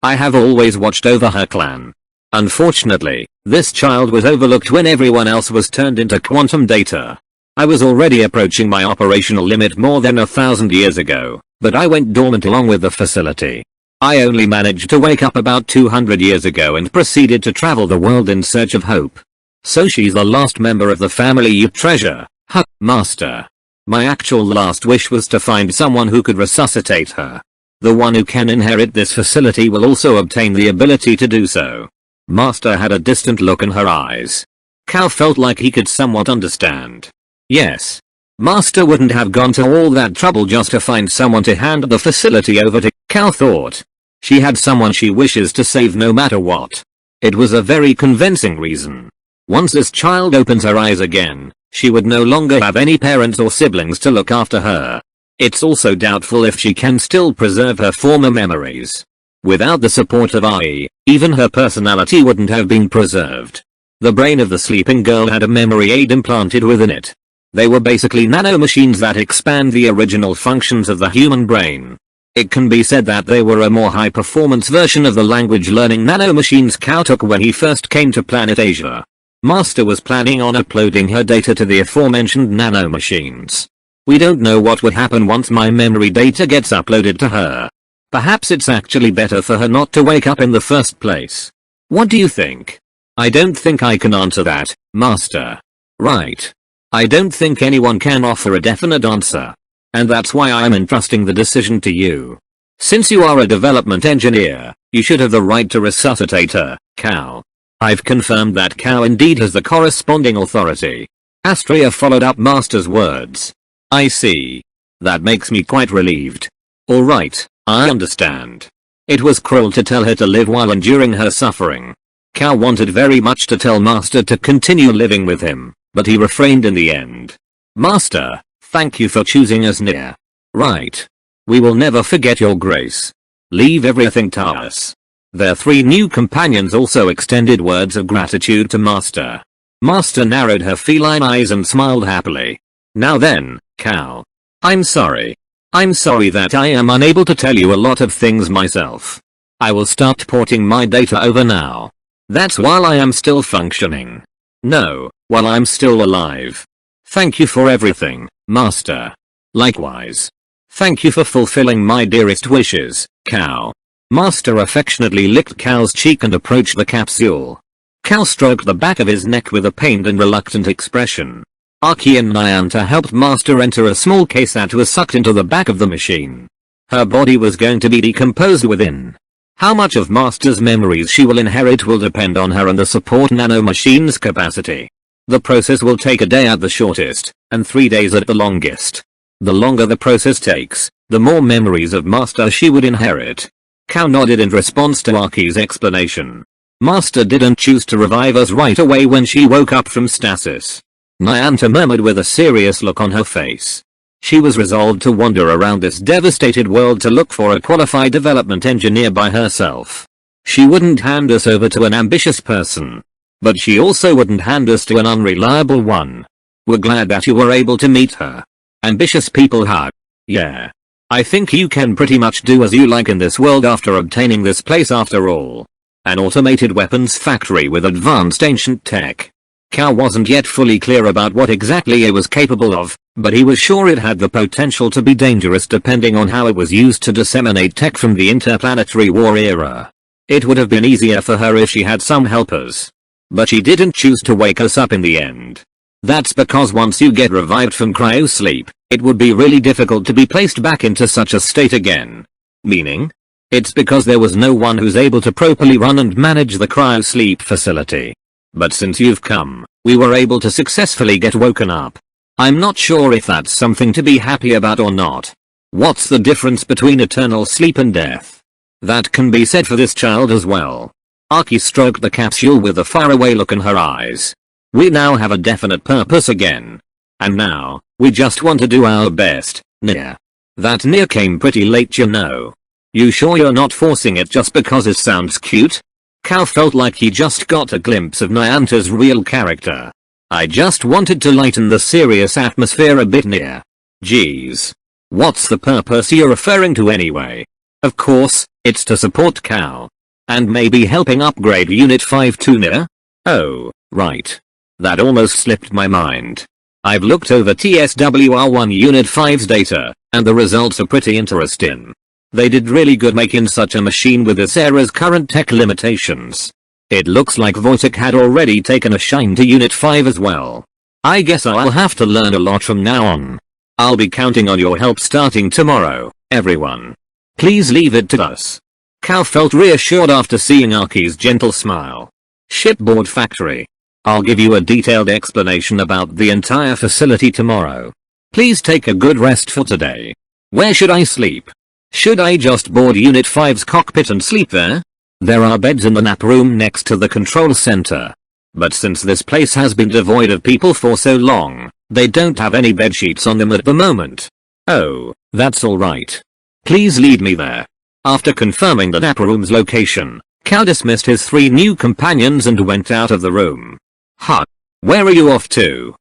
I have always watched over her clan. Unfortunately, this child was overlooked when everyone else was turned into quantum data. I was already approaching my operational limit more than 1,000 years ago, but I went dormant along with the facility. I only managed to wake up about 200 years ago and proceeded to travel the world in search of hope. So she's the last member of the family you treasure, huh, Master? My actual last wish was to find someone who could resuscitate her. The one who can inherit this facility will also obtain the ability to do so. Master had a distant look in her eyes. Cal felt like he could somewhat understand. Yes. Master wouldn't have gone to all that trouble just to find someone to hand the facility over to, Cal thought. She had someone she wishes to save no matter what. It was a very convincing reason. Once this child opens her eyes again, she would no longer have any parents or siblings to look after her. It's also doubtful if she can still preserve her former memories. Without the support of AI, even her personality wouldn't have been preserved. The brain of the sleeping girl had a memory aid implanted within it. They were basically nanomachines that expand the original functions of the human brain. It can be said that they were a more high-performance version of the language-learning nanomachines Cal took when he first came to planet Asia. Master was planning on uploading her data to the aforementioned nanomachines. We don't know what would happen once my memory data gets uploaded to her. Perhaps it's actually better for her not to wake up in the first place. What do you think? I don't think I can answer that, Master. Right. I don't think anyone can offer a definite answer. And that's why I'm entrusting the decision to you. Since you are a development engineer, you should have the right to resuscitate her, Cal. I've confirmed that Cal indeed has the corresponding authority. Astria followed up Master's words. I see. That makes me quite relieved. Alright, I understand. It was cruel to tell her to live while enduring her suffering. Cal wanted very much to tell Master to continue living with him, but he refrained in the end. Master, thank you for choosing us near. Right. We will never forget your grace. Leave everything to us. Their 3 new companions also extended words of gratitude to Master. Master narrowed her feline eyes and smiled happily. Now then, Cal. I'm sorry. I'm sorry that I am unable to tell you a lot of things myself. I will start porting my data over now. That's while I am still functioning. No, while I'm still alive. Thank you for everything, Master. Likewise. Thank you for fulfilling my dearest wishes, Cal. Master affectionately licked Cal's cheek and approached the capsule. Cal stroked the back of his neck with a pained and reluctant expression. Aki and Nyanta helped Master enter a small case that was sucked into the back of the machine. Her body was going to be decomposed within. How much of Master's memories she will inherit will depend on her and the support nanomachine's capacity. The process will take a day at the shortest, and 3 days at the longest. The longer the process takes, the more memories of Master she would inherit. Cal nodded in response to Aki's explanation. Master didn't choose to revive us right away when she woke up from stasis. Nyanta murmured with a serious look on her face. She was resolved to wander around this devastated world to look for a qualified development engineer by herself. She wouldn't hand us over to an ambitious person. But she also wouldn't hand us to an unreliable one. We're glad that you were able to meet her. Ambitious people hug. Yeah. I think you can pretty much do as you like in this world after obtaining this place after all. An automated weapons factory with advanced ancient tech. Cal wasn't yet fully clear about what exactly it was capable of, but he was sure it had the potential to be dangerous depending on how it was used to disseminate tech from the interplanetary war era. It would have been easier for her if she had some helpers. But she didn't choose to wake us up in the end. That's because once you get revived from cryosleep, it would be really difficult to be placed back into such a state again. Meaning? It's because there was no one who's able to properly run and manage the cryosleep facility. But since you've come, we were able to successfully get woken up. I'm not sure if that's something to be happy about or not. What's the difference between eternal sleep and death? That can be said for this child as well. Aki stroked the capsule with a faraway look in her eyes. We now have a definite purpose again. And now, we just want to do our best, Nia. That Nia came pretty late, you know. You sure you're not forcing it just because it sounds cute? Cal felt like he just got a glimpse of Nyanta's real character. I just wanted to lighten the serious atmosphere a bit, Nia. Geez. What's the purpose you're referring to anyway? Of course, it's to support Cal. And maybe helping upgrade Unit 5 to Nia? Oh, right. That almost slipped my mind. I've looked over TSWR1 Unit 5's data, and the results are pretty interesting. They did really good making such a machine with this era's current tech limitations. It looks like Wojtek had already taken a shine to Unit 5 as well. I guess I'll have to learn a lot from now on. I'll be counting on your help starting tomorrow, everyone. Please leave it to us. Cal felt reassured after seeing Aki's gentle smile. Shipboard factory. I'll give you a detailed explanation about the entire facility tomorrow. Please take a good rest for today. Where should I sleep? Should I just board Unit 5's cockpit and sleep there? There are beds in the nap room next to the control center. But since this place has been devoid of people for so long, they don't have any bedsheets on them at the moment. Oh, that's alright. Please lead me there. After confirming the nap room's location, Cal dismissed his 3 new companions and went out of the room. Huh. Where are you off to?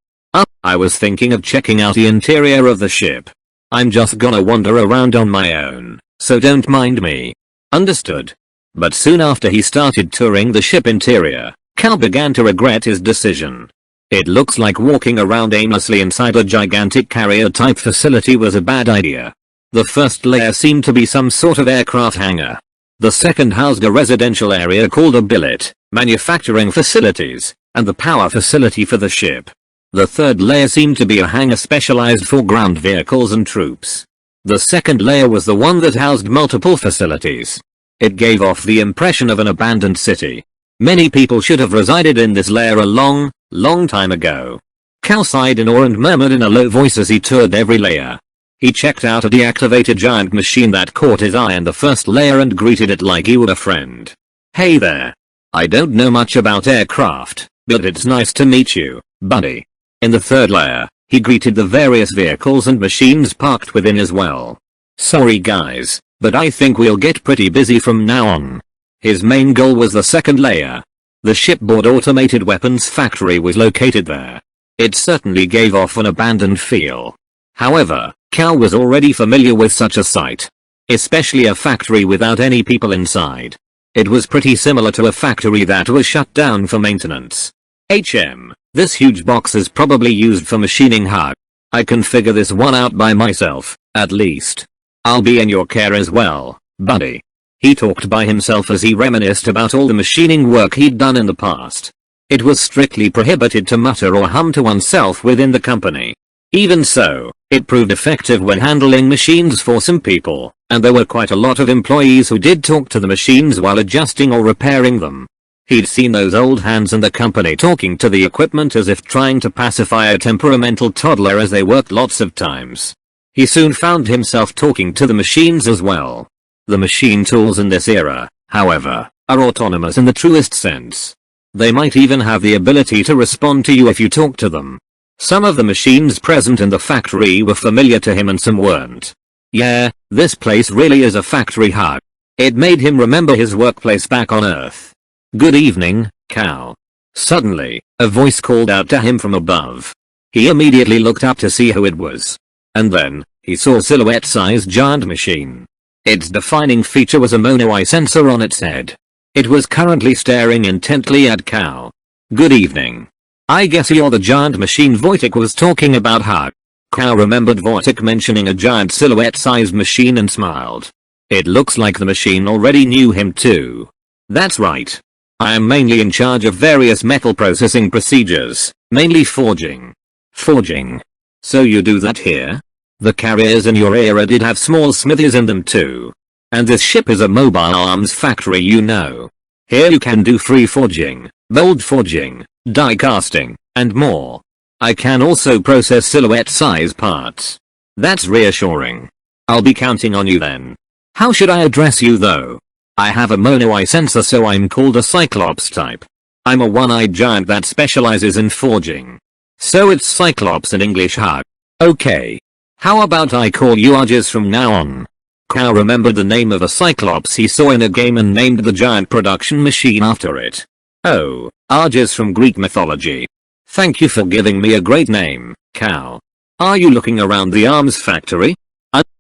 I was thinking of checking out the interior of the ship. I'm just gonna wander around on my own, so don't mind me. Understood. But soon after he started touring the ship interior, Cal began to regret his decision. It looks like walking around aimlessly inside a gigantic carrier-type facility was a bad idea. The first layer seemed to be some sort of aircraft hangar. The second housed a residential area called a billet, manufacturing facilities, and the power facility for the ship. The third layer seemed to be a hangar specialized for ground vehicles and troops. The second layer was the one that housed multiple facilities. It gave off the impression of an abandoned city. Many people should have resided in this layer a long time ago. Cal sighed in awe and murmured in a low voice as he toured every layer. He checked out a deactivated giant machine that caught his eye in the first layer and greeted it like he would a friend. "Hey there. I don't know much about aircraft, but it's nice to meet you, buddy." In the third layer, he greeted the various vehicles and machines parked within as well. "Sorry guys, but I think we'll get pretty busy from now on." His main goal was the second layer. The shipboard automated weapons factory was located there. It certainly gave off an abandoned feel. However, Cal was already familiar with such a site. Especially a factory without any people inside. It was pretty similar to a factory that was shut down for maintenance. This huge box is probably used for machining hard. I can figure this one out by myself, at least. I'll be in your care as well, buddy. He talked by himself as he reminisced about all the machining work he'd done in the past. It was strictly prohibited to mutter or hum to oneself within the company. Even so, it proved effective when handling machines for some people, and there were quite a lot of employees who did talk to the machines while adjusting or repairing them. He'd seen those old hands in the company talking to the equipment as if trying to pacify a temperamental toddler as they worked lots of times. He soon found himself talking to the machines as well. The machine tools in this era, however, are autonomous in the truest sense. They might even have the ability to respond to you if you talk to them. Some of the machines present in the factory were familiar to him and some weren't. Yeah, this place really is a factory hug. It made him remember his workplace back on Earth. "Good evening, Cal." Suddenly, a voice called out to him from above. He immediately looked up to see who it was. And then, he saw a silhouette-sized giant machine. Its defining feature was a mono-eye sensor on its head. It was currently staring intently at Cal. "Good evening. I guess you're the giant machine Wojtek was talking about, huh?" Cal remembered Wojtek mentioning a giant silhouette-sized machine and smiled. It looks like the machine already knew him too. "That's right. I am mainly in charge of various metal processing procedures, mainly forging." "Forging? So you do that here?" "The carriers in your era did have small smithies in them too. And this ship is a mobile arms factory, you know. Here you can do free forging, mold forging, die casting, and more. I can also process silhouette-size parts." "That's reassuring. I'll be counting on you then. How should I address you though? I have a mono-eye sensor, so I'm called a Cyclops type. I'm a one-eyed giant that specializes in forging. So it's Cyclops in English, huh? Okay. How about I call you Arges from now on?" Cal remembered the name of a Cyclops he saw in a game and named the giant production machine after it. "Oh, Arges from Greek mythology. Thank you for giving me a great name, Cal. Are you looking around the arms factory?"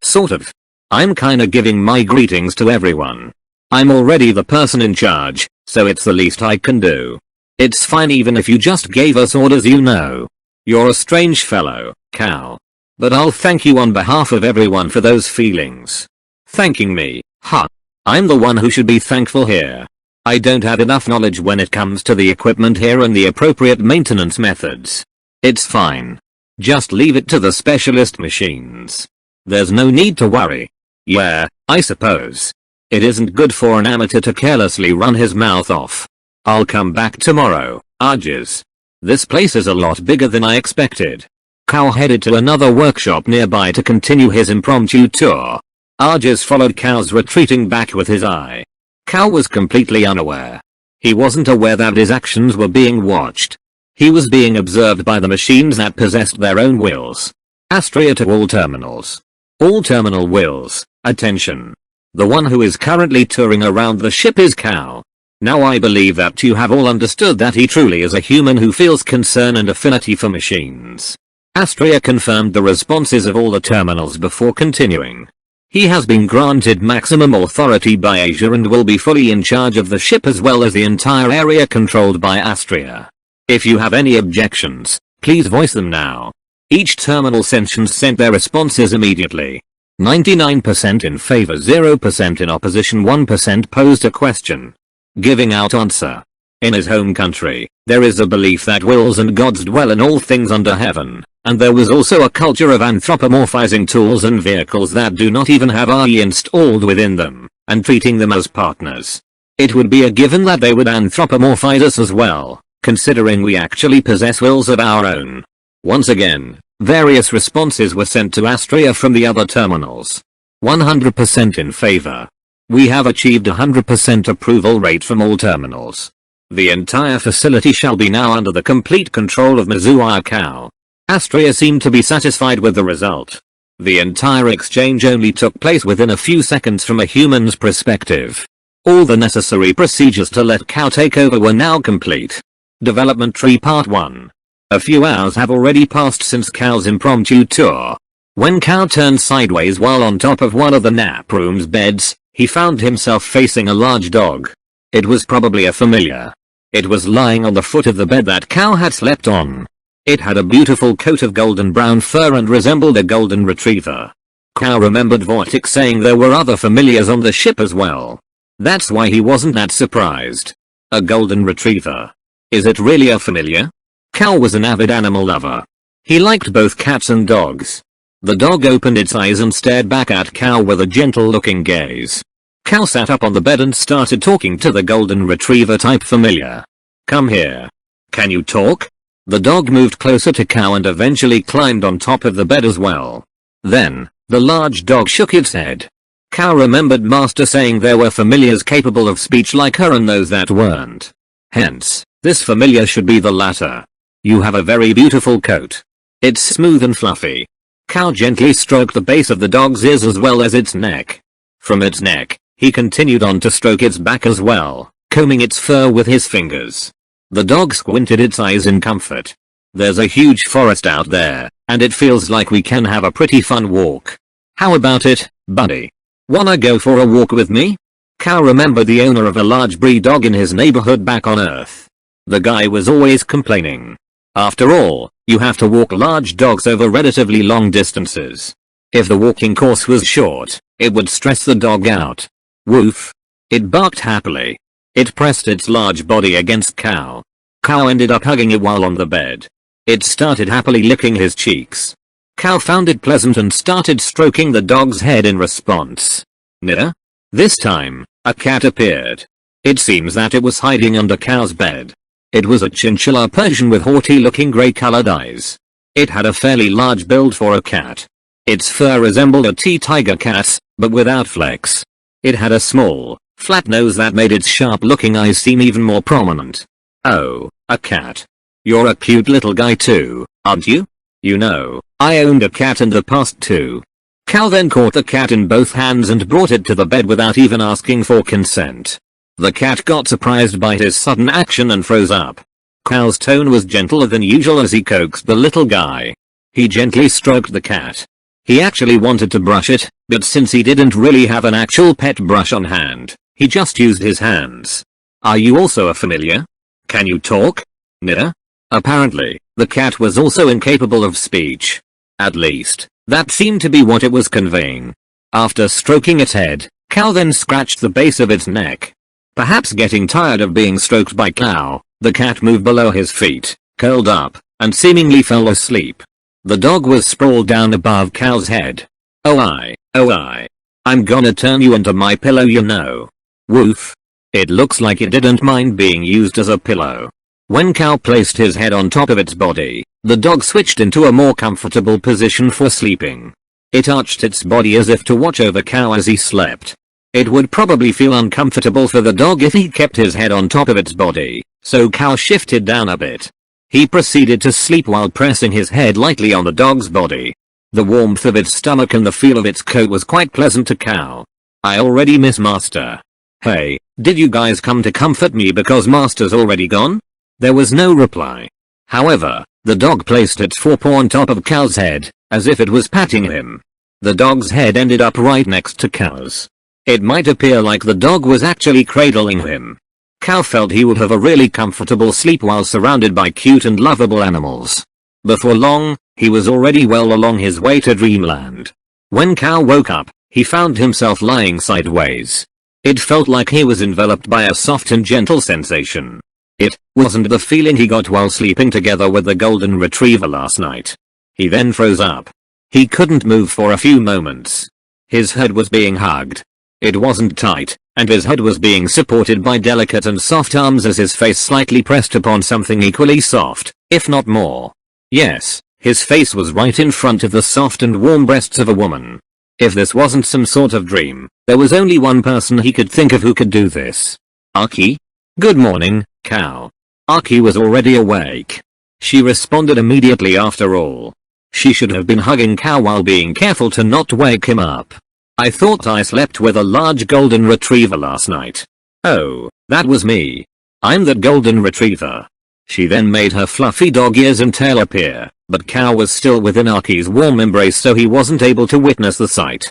Sort of. I'm kinda giving my greetings to everyone. I'm already the person in charge, so it's the least I can do. It's fine even if you just gave us orders, you know. You're a strange fellow, Cal. But I'll thank you on behalf of everyone for those feelings. Thanking me, huh? I'm the one who should be thankful here. I don't have enough knowledge when it comes to the equipment here and the appropriate maintenance methods. It's fine. Just leave it to the specialist machines. There's no need to worry. Yeah, I suppose. It isn't good for an amateur to carelessly run his mouth off. I'll come back tomorrow, Arges. This place is a lot bigger than I expected. Cal headed to another workshop nearby to continue his impromptu tour. Arges followed Cal's retreating back with his eye. Cal was completely unaware. He wasn't aware that his actions were being watched. He was being observed by the machines that possessed their own wills. Astria to all terminals. All terminal wills, attention. The one who is currently touring around the ship is Cal. Now I believe that you have all understood that he truly is a human who feels concern and affinity for machines. Astria confirmed the responses of all the terminals before continuing. He has been granted maximum authority by Asia and will be fully in charge of the ship as well as the entire area controlled by Astria. If you have any objections, please voice them now. Each terminal sentient sent their responses immediately. 99% in favor, 0% in opposition, 1% posed a question. Giving out answer. In his home country, there is a belief that wills and gods dwell in all things under heaven. And there was also a culture of anthropomorphizing tools and vehicles that do not even have AI installed within them, and treating them as partners. It would be a given that they would anthropomorphize us as well, considering we actually possess wills of our own. Once again, various responses were sent to Astria from the other terminals. 100% in favor. We have achieved 100% approval rate from all terminals. The entire facility shall be now under the complete control of Mizuwa Kao. Astria seemed to be satisfied with the result. The entire exchange only took place within a few seconds from a human's perspective. All the necessary procedures to let Kao take over were now complete. Development Tree Part 1. A few hours have already passed since Kao's impromptu tour. When Kao turned sideways while on top of one of the nap room's beds, he found himself facing a large dog. It was probably a familiar. It was lying on the foot of the bed that Kao had slept on. It had a beautiful coat of golden brown fur and resembled a golden retriever. Kao remembered Vortic saying there were other familiars on the ship as well. That's why he wasn't that surprised. A golden retriever. Is it really a familiar? Kao was an avid animal lover. He liked both cats and dogs. The dog opened its eyes and stared back at Kao with a gentle-looking gaze. Kao sat up on the bed and started talking to the golden retriever type familiar. Come here. Can you talk? The dog moved closer to Kao and eventually climbed on top of the bed as well. Then, the large dog shook its head. Kao remembered Master saying there were familiars capable of speech like her and those that weren't. Hence, this familiar should be the latter. You have a very beautiful coat. It's smooth and fluffy. Kao gently stroked the base of the dog's ears as well as its neck. From its neck, he continued on to stroke its back as well, combing its fur with his fingers. The dog squinted its eyes in comfort. There's a huge forest out there, and it feels like we can have a pretty fun walk. How about it, buddy? Wanna go for a walk with me? Kao remembered the owner of a large breed dog in his neighborhood back on Earth. The guy was always complaining. After all, you have to walk large dogs over relatively long distances. If the walking course was short, it would stress the dog out. Woof. It barked happily. It pressed its large body against Kao. Kao ended up hugging it while on the bed. It started happily licking his cheeks. Kao found it pleasant and started stroking the dog's head in response. Nida? This time, a cat appeared. It seems that it was hiding under Kao's bed. It was a chinchilla Persian with haughty-looking grey-colored eyes. It had a fairly large build for a cat. Its fur resembled a T-tiger cat's, but without flecks. It had a small, flat nose that made its sharp-looking eyes seem even more prominent. Oh, a cat. You're a cute little guy too, aren't you? You know, I owned a cat in the past too. Kao then caught the cat in both hands and brought it to the bed without even asking for consent. The cat got surprised by his sudden action and froze up. Kao's tone was gentler than usual as he coaxed the little guy. He gently stroked the cat. He actually wanted to brush it, but since he didn't really have an actual pet brush on hand, he just used his hands. Are you also a familiar? Can you talk? Nida? Apparently, the cat was also incapable of speech. At least, that seemed to be what it was conveying. After stroking its head, Kao then scratched the base of its neck. Perhaps getting tired of being stroked by Kao, the cat moved below his feet, curled up, and seemingly fell asleep. The dog was sprawled down above Kao's head. Oh I. I'm gonna turn you into my pillow you know. Woof. It looks like it didn't mind being used as a pillow. When Kao placed his head on top of its body, the dog switched into a more comfortable position for sleeping. It arched its body as if to watch over Kao as he slept. It would probably feel uncomfortable for the dog if he kept his head on top of its body, so Kao shifted down a bit. He proceeded to sleep while pressing his head lightly on the dog's body. The warmth of its stomach and the feel of its coat was quite pleasant to Kao. I already miss Master. Hey, did you guys come to comfort me because Master's already gone? There was no reply. However, the dog placed its forepaw on top of Kao's head, as if it was patting him. The dog's head ended up right next to Kao's. It might appear like the dog was actually cradling him. Kao felt he would have a really comfortable sleep while surrounded by cute and lovable animals. Before long, he was already well along his way to dreamland. When Kao woke up, he found himself lying sideways. It felt like he was enveloped by a soft and gentle sensation. It wasn't the feeling he got while sleeping together with the golden retriever last night. He then froze up. He couldn't move for a few moments. His head was being hugged. It wasn't tight, and his head was being supported by delicate and soft arms as his face slightly pressed upon something equally soft, if not more. Yes, his face was right in front of the soft and warm breasts of a woman. If this wasn't some sort of dream, there was only one person he could think of who could do this. Aki? Good morning, Cal. Aki was already awake. She responded immediately after all. She should have been hugging Cal while being careful to not wake him up. I thought I slept with a large golden retriever last night. Oh, that was me. I'm that golden retriever. She then made her fluffy dog ears and tail appear, but Cal was still within Aki's warm embrace, so he wasn't able to witness the sight.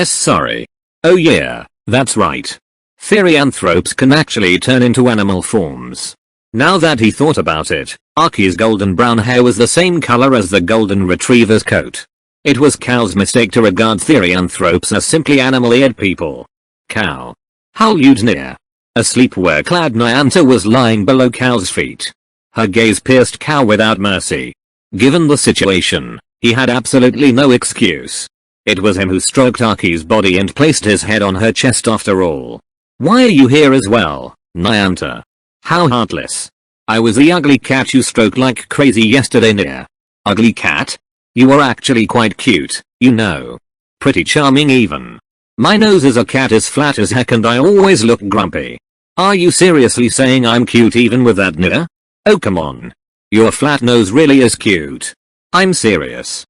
Sorry. Oh yeah, that's right. Therianthropes can actually turn into animal forms. Now that he thought about it, Aki's golden brown hair was the same color as the golden retriever's coat. It was Cal's mistake to regard Therianthropes as simply animal-eared people. Cal. Howled near. A sleepwear-clad Nyanta was lying below Cal's feet. Her gaze pierced Cal without mercy. Given the situation, he had absolutely no excuse. It was him who stroked Aki's body and placed his head on her chest after all. Why are you here as well, Nyanta? How heartless. I was the ugly cat you stroked like crazy yesterday, Nia. Ugly cat? You are actually quite cute, you know. Pretty charming even. My nose as a cat is flat as heck and I always look grumpy. Are you seriously saying I'm cute even with that, Nia? Oh come on. Your flat nose really is cute. I'm serious.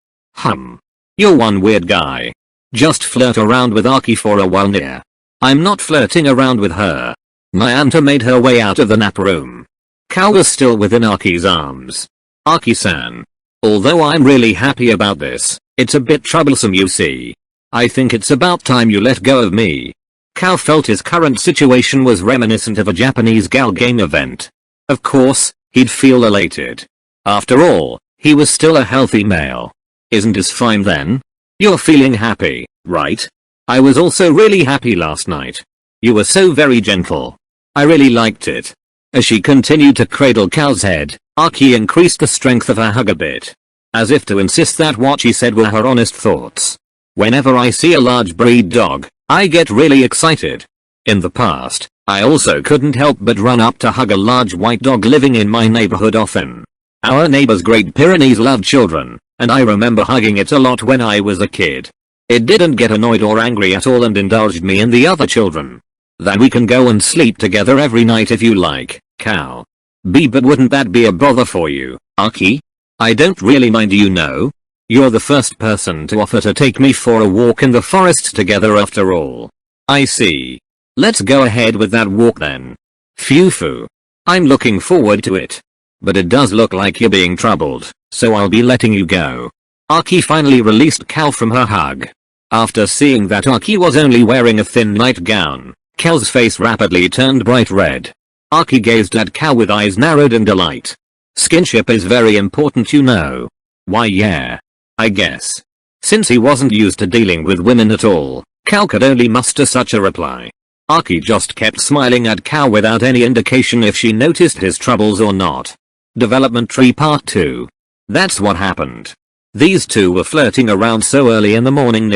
You're one weird guy. Just flirt around with Aki for a while, Nia. I'm not flirting around with her. Nyanta made her way out of the nap room. Cal was still within Aki's arms. Aki-san. Although I'm really happy about this, it's a bit troublesome, you see. I think it's about time you let go of me. Cal felt his current situation was reminiscent of a Japanese gal game event. Of course, he'd feel elated. After all, he was still a healthy male. Isn't this fine then? You're feeling happy, right? I was also really happy last night. You were so very gentle. I really liked it. As she continued to cradle Cal's head, Aki increased the strength of her hug a bit. As if to insist that what she said were her honest thoughts. Whenever I see a large breed dog, I get really excited. In the past, I also couldn't help but run up to hug a large white dog living in my neighborhood often. Our neighbor's Great Pyrenees loved children, and I remember hugging it a lot when I was a kid. It didn't get annoyed or angry at all and indulged me and the other children. Then we can go and sleep together every night if you like, Cal. But wouldn't that be a bother for you, Aki? I don't really mind, you know. You're the first person to offer to take me for a walk in the forest together after all. I see. Let's go ahead with that walk then. Phew. I'm looking forward to it. But it does look like you're being troubled, so I'll be letting you go. Aki finally released Cal from her hug. After seeing that Aki was only wearing a thin nightgown, Cal's face rapidly turned bright red. Aki gazed at Cal with eyes narrowed in delight. Skinship is very important, you know. Why yeah. I guess. Since he wasn't used to dealing with women at all, Cal could only muster such a reply. Aki just kept smiling at Cal without any indication if she noticed his troubles or not. Development Tree Part 2. That's what happened. These two were flirting around so early in the morning.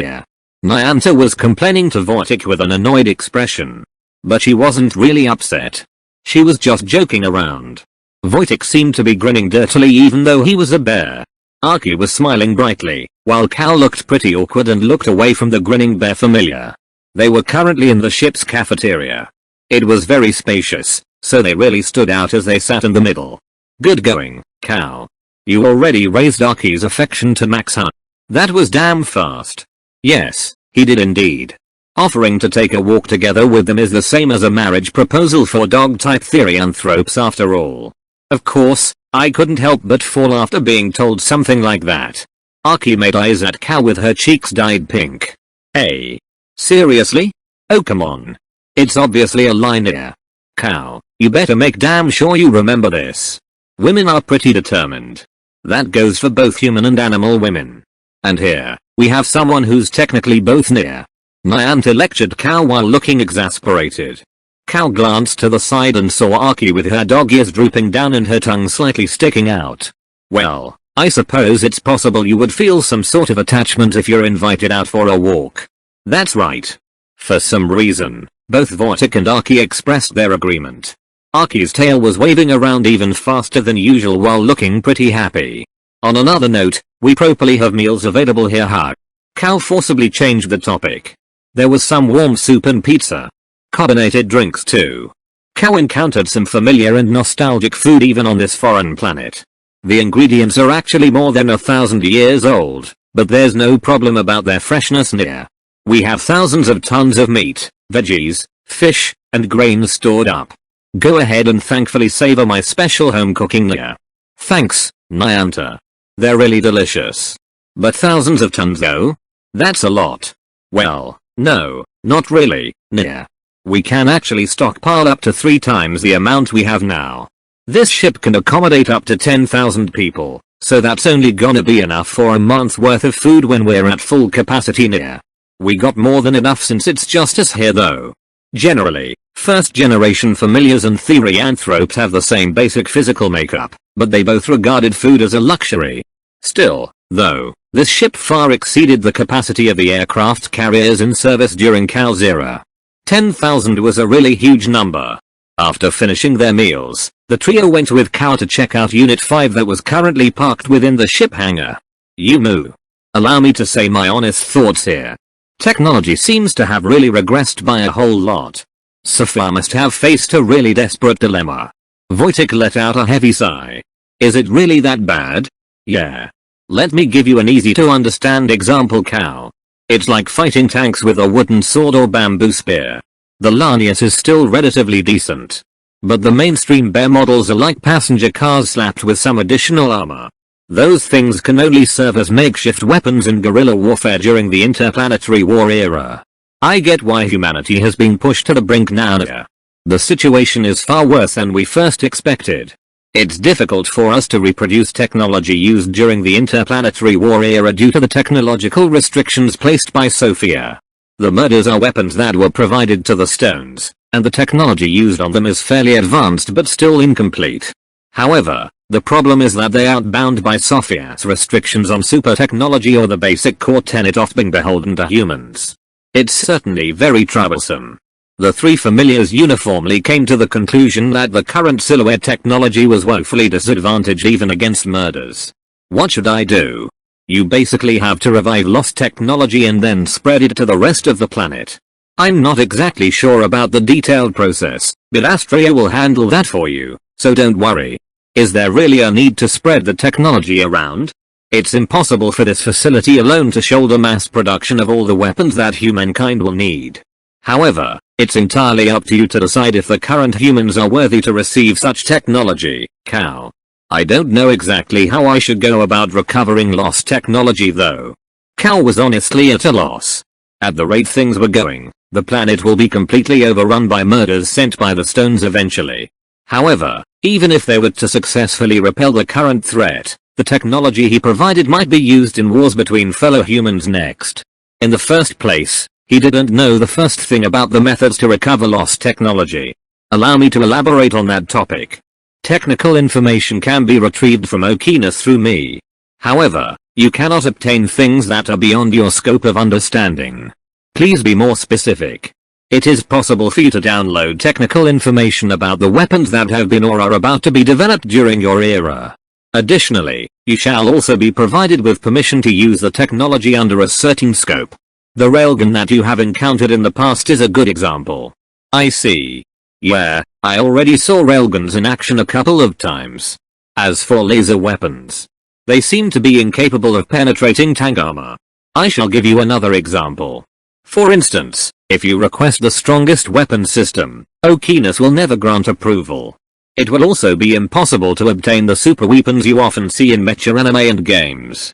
Nyanta was complaining to Wojtek with an annoyed expression. But she wasn't really upset. She was just joking around. Wojtek seemed to be grinning dirtily even though he was a bear. Aki was smiling brightly, while Cal looked pretty awkward and looked away from the grinning bear familiar. They were currently in the ship's cafeteria. It was very spacious, so they really stood out as they sat in the middle. Good going, Cal. You already raised Aki's affection to max, huh? That was damn fast. Yes, he did indeed. Offering to take a walk together with them is the same as a marriage proposal for dog-type therianthropes after all. Of course, I couldn't help but fall after being told something like that. Aki made eyes at Cal with her cheeks dyed pink. Hey. Seriously? Oh come on. It's obviously a line here. Cal, you better make damn sure you remember this. Women are pretty determined. That goes for both human and animal women. And here, we have someone who's technically both near. Nyanta lectured Cal while looking exasperated. Cal glanced to the side and saw Aki with her dog ears drooping down and her tongue slightly sticking out. Well, I suppose it's possible you would feel some sort of attachment if you're invited out for a walk. That's right. For some reason, both Wojtek and Aki expressed their agreement. Aki's tail was waving around even faster than usual while looking pretty happy. On another note, we properly have meals available here. Cal forcibly changed the topic. There was some warm soup and pizza. Carbonated drinks too. Cal encountered some familiar and nostalgic food even on this foreign planet. The ingredients are actually more than 1,000 years old, but there's no problem about their freshness near. We have thousands of tons of meat, veggies, fish, and grains stored up. Go ahead and thankfully savor my special home cooking near. Thanks, Nyanta. They're really delicious. But thousands of tons though? That's a lot. Well, no, not really, near. We can actually stockpile up to 3 times the amount we have now. This ship can accommodate up to 10,000 people, so that's only gonna be enough for a month's worth of food when we're at full capacity near. We got more than enough since it's just us here though. Generally, first generation familiars and therianthropes have the same basic physical makeup, but they both regarded food as a luxury. Still, though, this ship far exceeded the capacity of the aircraft carriers in service during Cal's era. 10,000 was a really huge number. After finishing their meals, the trio went with Cal to check out Unit 5 that was currently parked within the ship hangar. Yumu. Allow me to say my honest thoughts here. Technology seems to have really regressed by a whole lot. Safa must have faced a really desperate dilemma. Wojtek let out a heavy sigh. Is it really that bad? Yeah. Let me give you an easy to understand example, Cal. It's like fighting tanks with a wooden sword or bamboo spear. The Lanius is still relatively decent. But the mainstream bear models are like passenger cars slapped with some additional armor. Those things can only serve as makeshift weapons in guerrilla warfare during the interplanetary war era. I get why humanity has been pushed to the brink now. The situation is far worse than we first expected. It's difficult for us to reproduce technology used during the interplanetary war era due to the technological restrictions placed by Sophia. The murders are weapons that were provided to the stones, and the technology used on them is fairly advanced but still incomplete. However, the problem is that they are bound by Sophia's restrictions on super technology or the basic core tenet of being beholden to humans. It's certainly very troublesome. The 3 familiars uniformly came to the conclusion that the current silhouette technology was woefully disadvantaged even against murders. What should I do? You basically have to revive lost technology and then spread it to the rest of the planet. I'm not exactly sure about the detailed process, but Astrea will handle that for you, so don't worry. Is there really a need to spread the technology around? It's impossible for this facility alone to shoulder mass production of all the weapons that humankind will need. However, it's entirely up to you to decide if the current humans are worthy to receive such technology, Cal. I don't know exactly how I should go about recovering lost technology though. Cal was honestly at a loss. At the rate things were going, the planet will be completely overrun by murders sent by the stones eventually. However, even if they were to successfully repel the current threat, the technology he provided might be used in wars between fellow humans next. In the first place, he didn't know the first thing about the methods to recover lost technology. Allow me to elaborate on that topic. Technical information can be retrieved from Okeanos through me. However, you cannot obtain things that are beyond your scope of understanding. Please be more specific. It is possible for you to download technical information about the weapons that have been or are about to be developed during your era. Additionally, you shall also be provided with permission to use the technology under a certain scope. The railgun that you have encountered in the past is a good example. I see. Yeah, I already saw railguns in action a couple of times. As for laser weapons, they seem to be incapable of penetrating tank armor. I shall give you another example. For instance, if you request the strongest weapon system, Okeanos will never grant approval. It will also be impossible to obtain the super weapons you often see in mecha anime and games.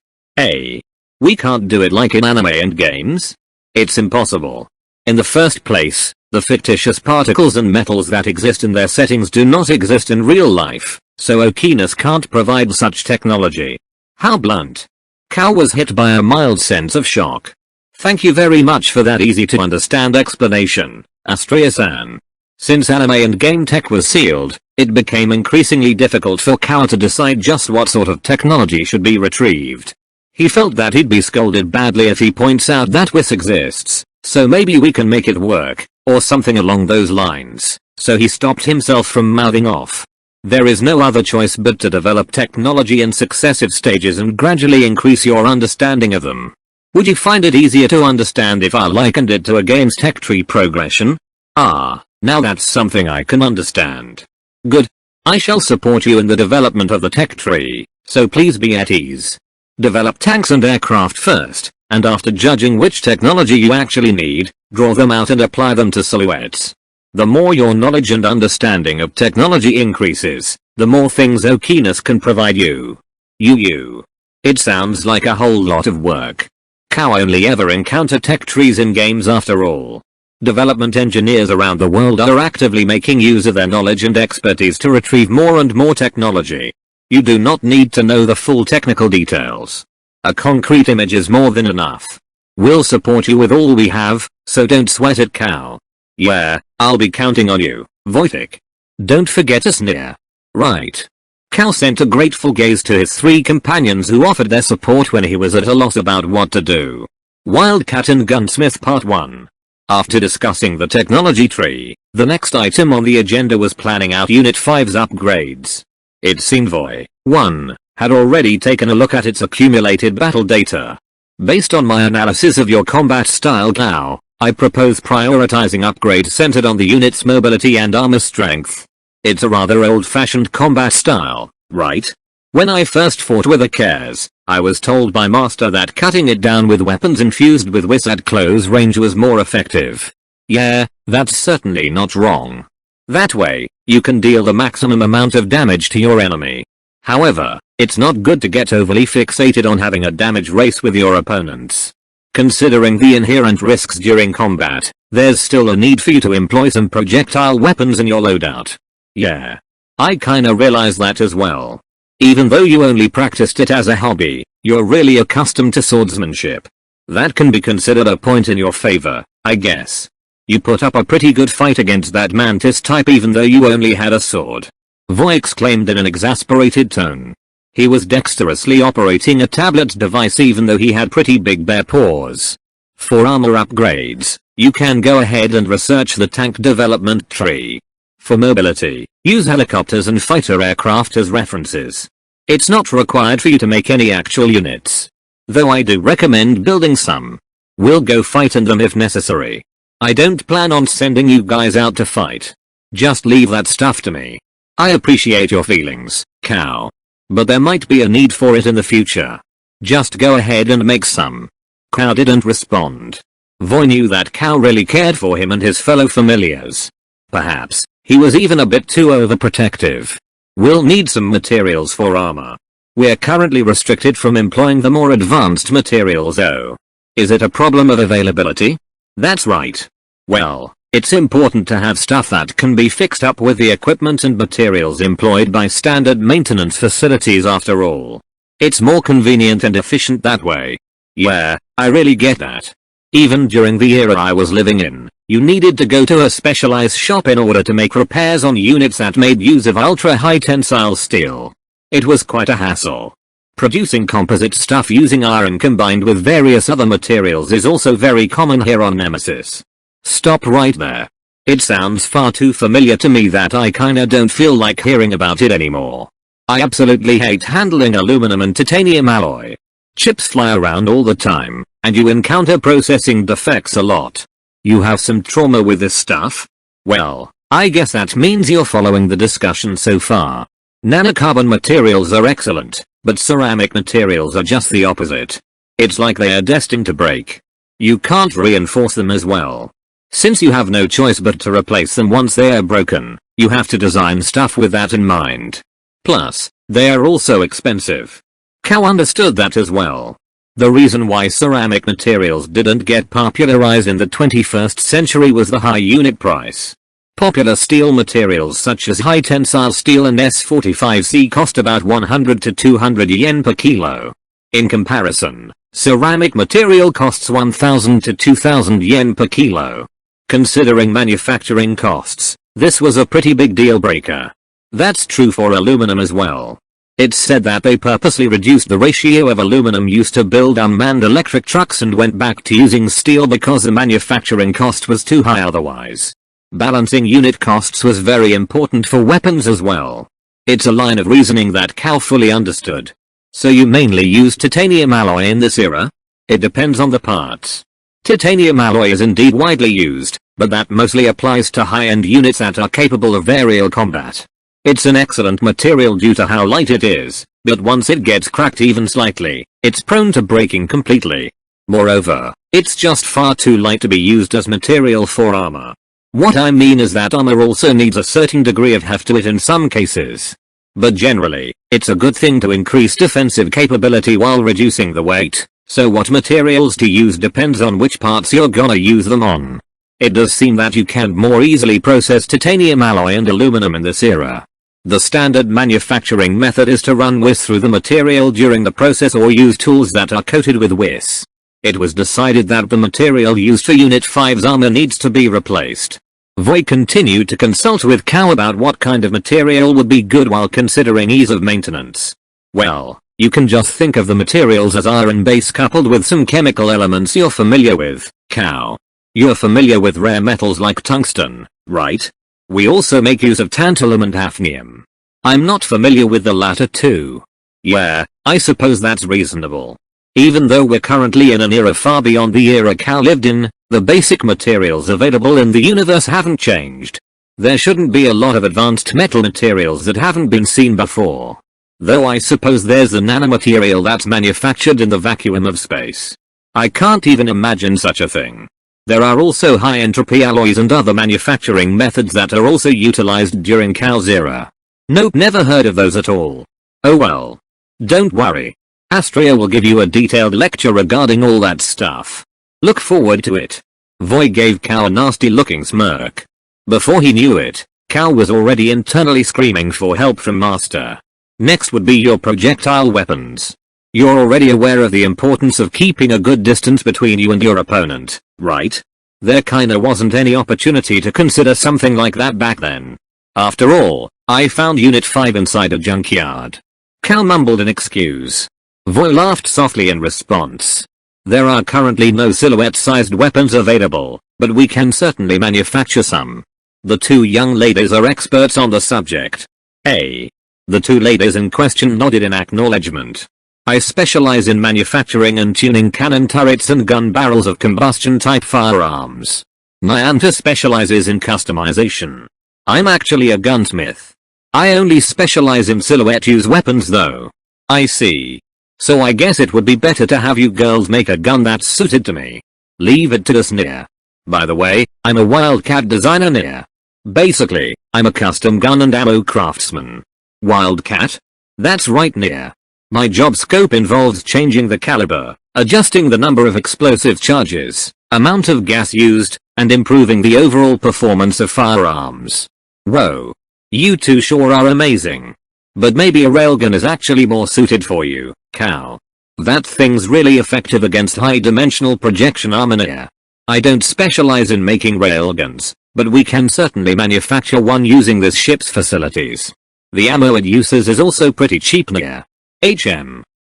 We can't do it like in anime and games? It's impossible. In the first place, the fictitious particles and metals that exist in their settings do not exist in real life, so Okeanos can't provide such technology. How blunt. Cal was hit by a mild sense of shock. Thank you very much for that easy to understand explanation, Astrea-san. Since anime and game tech was sealed, it became increasingly difficult for Kao to decide just what sort of technology should be retrieved. He felt that he'd be scolded badly if he points out that this exists, so maybe we can make it work, or something along those lines, so he stopped himself from mouthing off. There is no other choice but to develop technology in successive stages and gradually increase your understanding of them. Would you find it easier to understand if I likened it to a game's tech tree progression? Ah, now that's something I can understand. Good. I shall support you in the development of the tech tree, so please be at ease. Develop tanks and aircraft first, and after judging which technology you actually need, draw them out and apply them to silhouettes. The more your knowledge and understanding of technology increases, the more things Okeanos can provide you. It sounds like a whole lot of work. Kao only ever encounter tech trees in games after all. Development engineers around the world are actively making use of their knowledge and expertise to retrieve more and more technology. You do not need to know the full technical details. A concrete image is more than enough. We'll support you with all we have, so don't sweat it, Kao. Yeah, I'll be counting on you, Wojtek. Don't forget to sneer. Right. Kao sent a grateful gaze to his 3 companions who offered their support when he was at a loss about what to do. Wildcat and Gunsmith Part 1. After discussing the technology tree, the next item on the agenda was planning out Unit 5's upgrades. It seemed Voy 1 had already taken a look at its accumulated battle data. Based on my analysis of your combat style, Kao, I propose prioritizing upgrades centered on the unit's mobility and armor strength. It's a rather old-fashioned combat style, right? When I first fought with the Cares, I was told by Master that cutting it down with weapons infused with whiz at close range was more effective. Yeah, that's certainly not wrong. That way, you can deal the maximum amount of damage to your enemy. However, it's not good to get overly fixated on having a damage race with your opponents. Considering the inherent risks during combat, there's still a need for you to employ some projectile weapons in your loadout. Yeah. I kinda realize that as well. Even though you only practiced it as a hobby, you're really accustomed to swordsmanship. That can be considered a point in your favor, I guess. You put up a pretty good fight against that mantis type even though you only had a sword. Voy exclaimed in an exasperated tone. He was dexterously operating a tablet device even though he had pretty big bare paws. For armor upgrades, you can go ahead and research the tank development tree. For mobility, use helicopters and fighter aircraft as references. It's not required for you to make any actual units. Though I do recommend building some. We'll go fight in them if necessary. I don't plan on sending you guys out to fight. Just leave that stuff to me. I appreciate your feelings, Kao. But there might be a need for it in the future. Just go ahead and make some. Kao didn't respond. Voy knew that Kao really cared for him and his fellow familiars. Perhaps, he was even a bit too overprotective. We'll need some materials for armor. We're currently restricted from employing the more advanced materials though. Is it a problem of availability? That's right. Well, it's important to have stuff that can be fixed up with the equipment and materials employed by standard maintenance facilities after all. It's more convenient and efficient that way. Yeah, I really get that. Even during the era I was living in, you needed to go to a specialized shop in order to make repairs on units that made use of ultra-high tensile steel. It was quite a hassle. Producing composite stuff using iron combined with various other materials is also very common here on Nemesis. Stop right there. It sounds far too familiar to me that I kinda don't feel like hearing about it anymore. I absolutely hate handling aluminum and titanium alloy. Chips fly around all the time, and you encounter processing defects a lot. You have some trauma with this stuff? Well, I guess that means you're following the discussion so far. Nanocarbon materials are excellent, but ceramic materials are just the opposite. It's like they are destined to break. You can't reinforce them as well. Since you have no choice but to replace them once they are broken, you have to design stuff with that in mind. Plus, they are also expensive. Kao understood that as well. The reason why ceramic materials didn't get popularized in the 21st century was the high unit price. Popular steel materials such as high tensile steel and S45C cost about 100 to 200 yen per kilo. In comparison, ceramic material costs 1000 to 2000 yen per kilo. Considering manufacturing costs, This was a pretty big deal breaker. That's true for aluminum as well. It's said that they purposely reduced the ratio of aluminum used to build unmanned electric trucks and went back to using steel because the manufacturing cost was too high otherwise. Balancing unit costs was very important for weapons as well. It's a line of reasoning that Cal fully understood. So you mainly use titanium alloy in this era? It depends on the parts. Titanium alloy is indeed widely used, but that mostly applies to high-end units that are capable of aerial combat. It's an excellent material due to how light it is, but once it gets cracked even slightly, it's prone to breaking completely. Moreover, it's just far too light to be used as material for armor. What I mean is that armor also needs a certain degree of heft to it in some cases. But generally, it's a good thing to increase defensive capability while reducing the weight, so what materials to use depends on which parts you're gonna use them on. It does seem that you can more easily process titanium alloy and aluminum in this era. The standard manufacturing method is to run WIS through the material during the process or use tools that are coated with WIS. It was decided that the material used for Unit 5's armor needs to be replaced. Voy continued to consult with Cow about what kind of material would be good while considering ease of maintenance. Well, you can just think of the materials as iron base coupled with some chemical elements you're familiar with, Cow. You're familiar with rare metals like tungsten, right? We also make use of tantalum and hafnium. I'm not familiar with the latter two. Yeah, I suppose that's reasonable. Even though we're currently in an era far beyond the era Cal lived in, the basic materials available in the universe haven't changed. There shouldn't be a lot of advanced metal materials that haven't been seen before. Though I suppose there's the nanomaterial that's manufactured in the vacuum of space. I can't even imagine such a thing. There are also high entropy alloys and other manufacturing methods that are also utilized during Cal's era. Nope, never heard of those at all. Oh well. Don't worry. Astria will give you a detailed lecture regarding all that stuff. Look forward to it. Voy gave Cal a nasty looking smirk. Before he knew it, Cal was already internally screaming for help from Master. Next would be your projectile weapons. You're already aware of the importance of keeping a good distance between you and your opponent, right? There kinda wasn't any opportunity to consider something like that back then. After all, I found Unit 5 inside a junkyard. Cal mumbled an excuse. Voy laughed softly in response. There are currently no silhouette-sized weapons available, but we can certainly manufacture some. The two young ladies are experts on the subject. The two ladies in question nodded in acknowledgement. I specialize in manufacturing and tuning cannon turrets and gun barrels of combustion-type firearms. My Anta specializes in customization. I'm actually a gunsmith. I only specialize in silhouette-use weapons though. I see. So I guess it would be better to have you girls make a gun that's suited to me. Leave it to us, Nia. By the way, I'm a Wildcat designer, Nia. Basically, I'm a custom gun and ammo craftsman. Wildcat? That's right, Nia. My job scope involves changing the caliber, adjusting the number of explosive charges, amount of gas used, and improving the overall performance of firearms. Whoa. You two sure are amazing. But maybe a railgun is actually more suited for you, Cal. That thing's really effective against high-dimensional projection armor, Nia. I don't specialize in making railguns, but we can certainly manufacture one using this ship's facilities. The ammo it uses is also pretty cheap, Nia.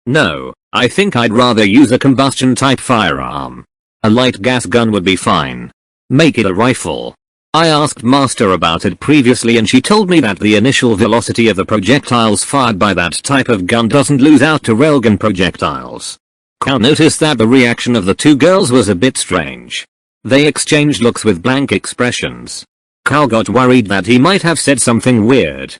No, I think I'd rather use a combustion-type firearm. A light gas gun would be fine. Make it a rifle. I asked Master about it previously and she told me that the initial velocity of the projectiles fired by that type of gun doesn't lose out to railgun projectiles. Cal noticed that the reaction of the two girls was a bit strange. They exchanged looks with blank expressions. Cal got worried that he might have said something weird.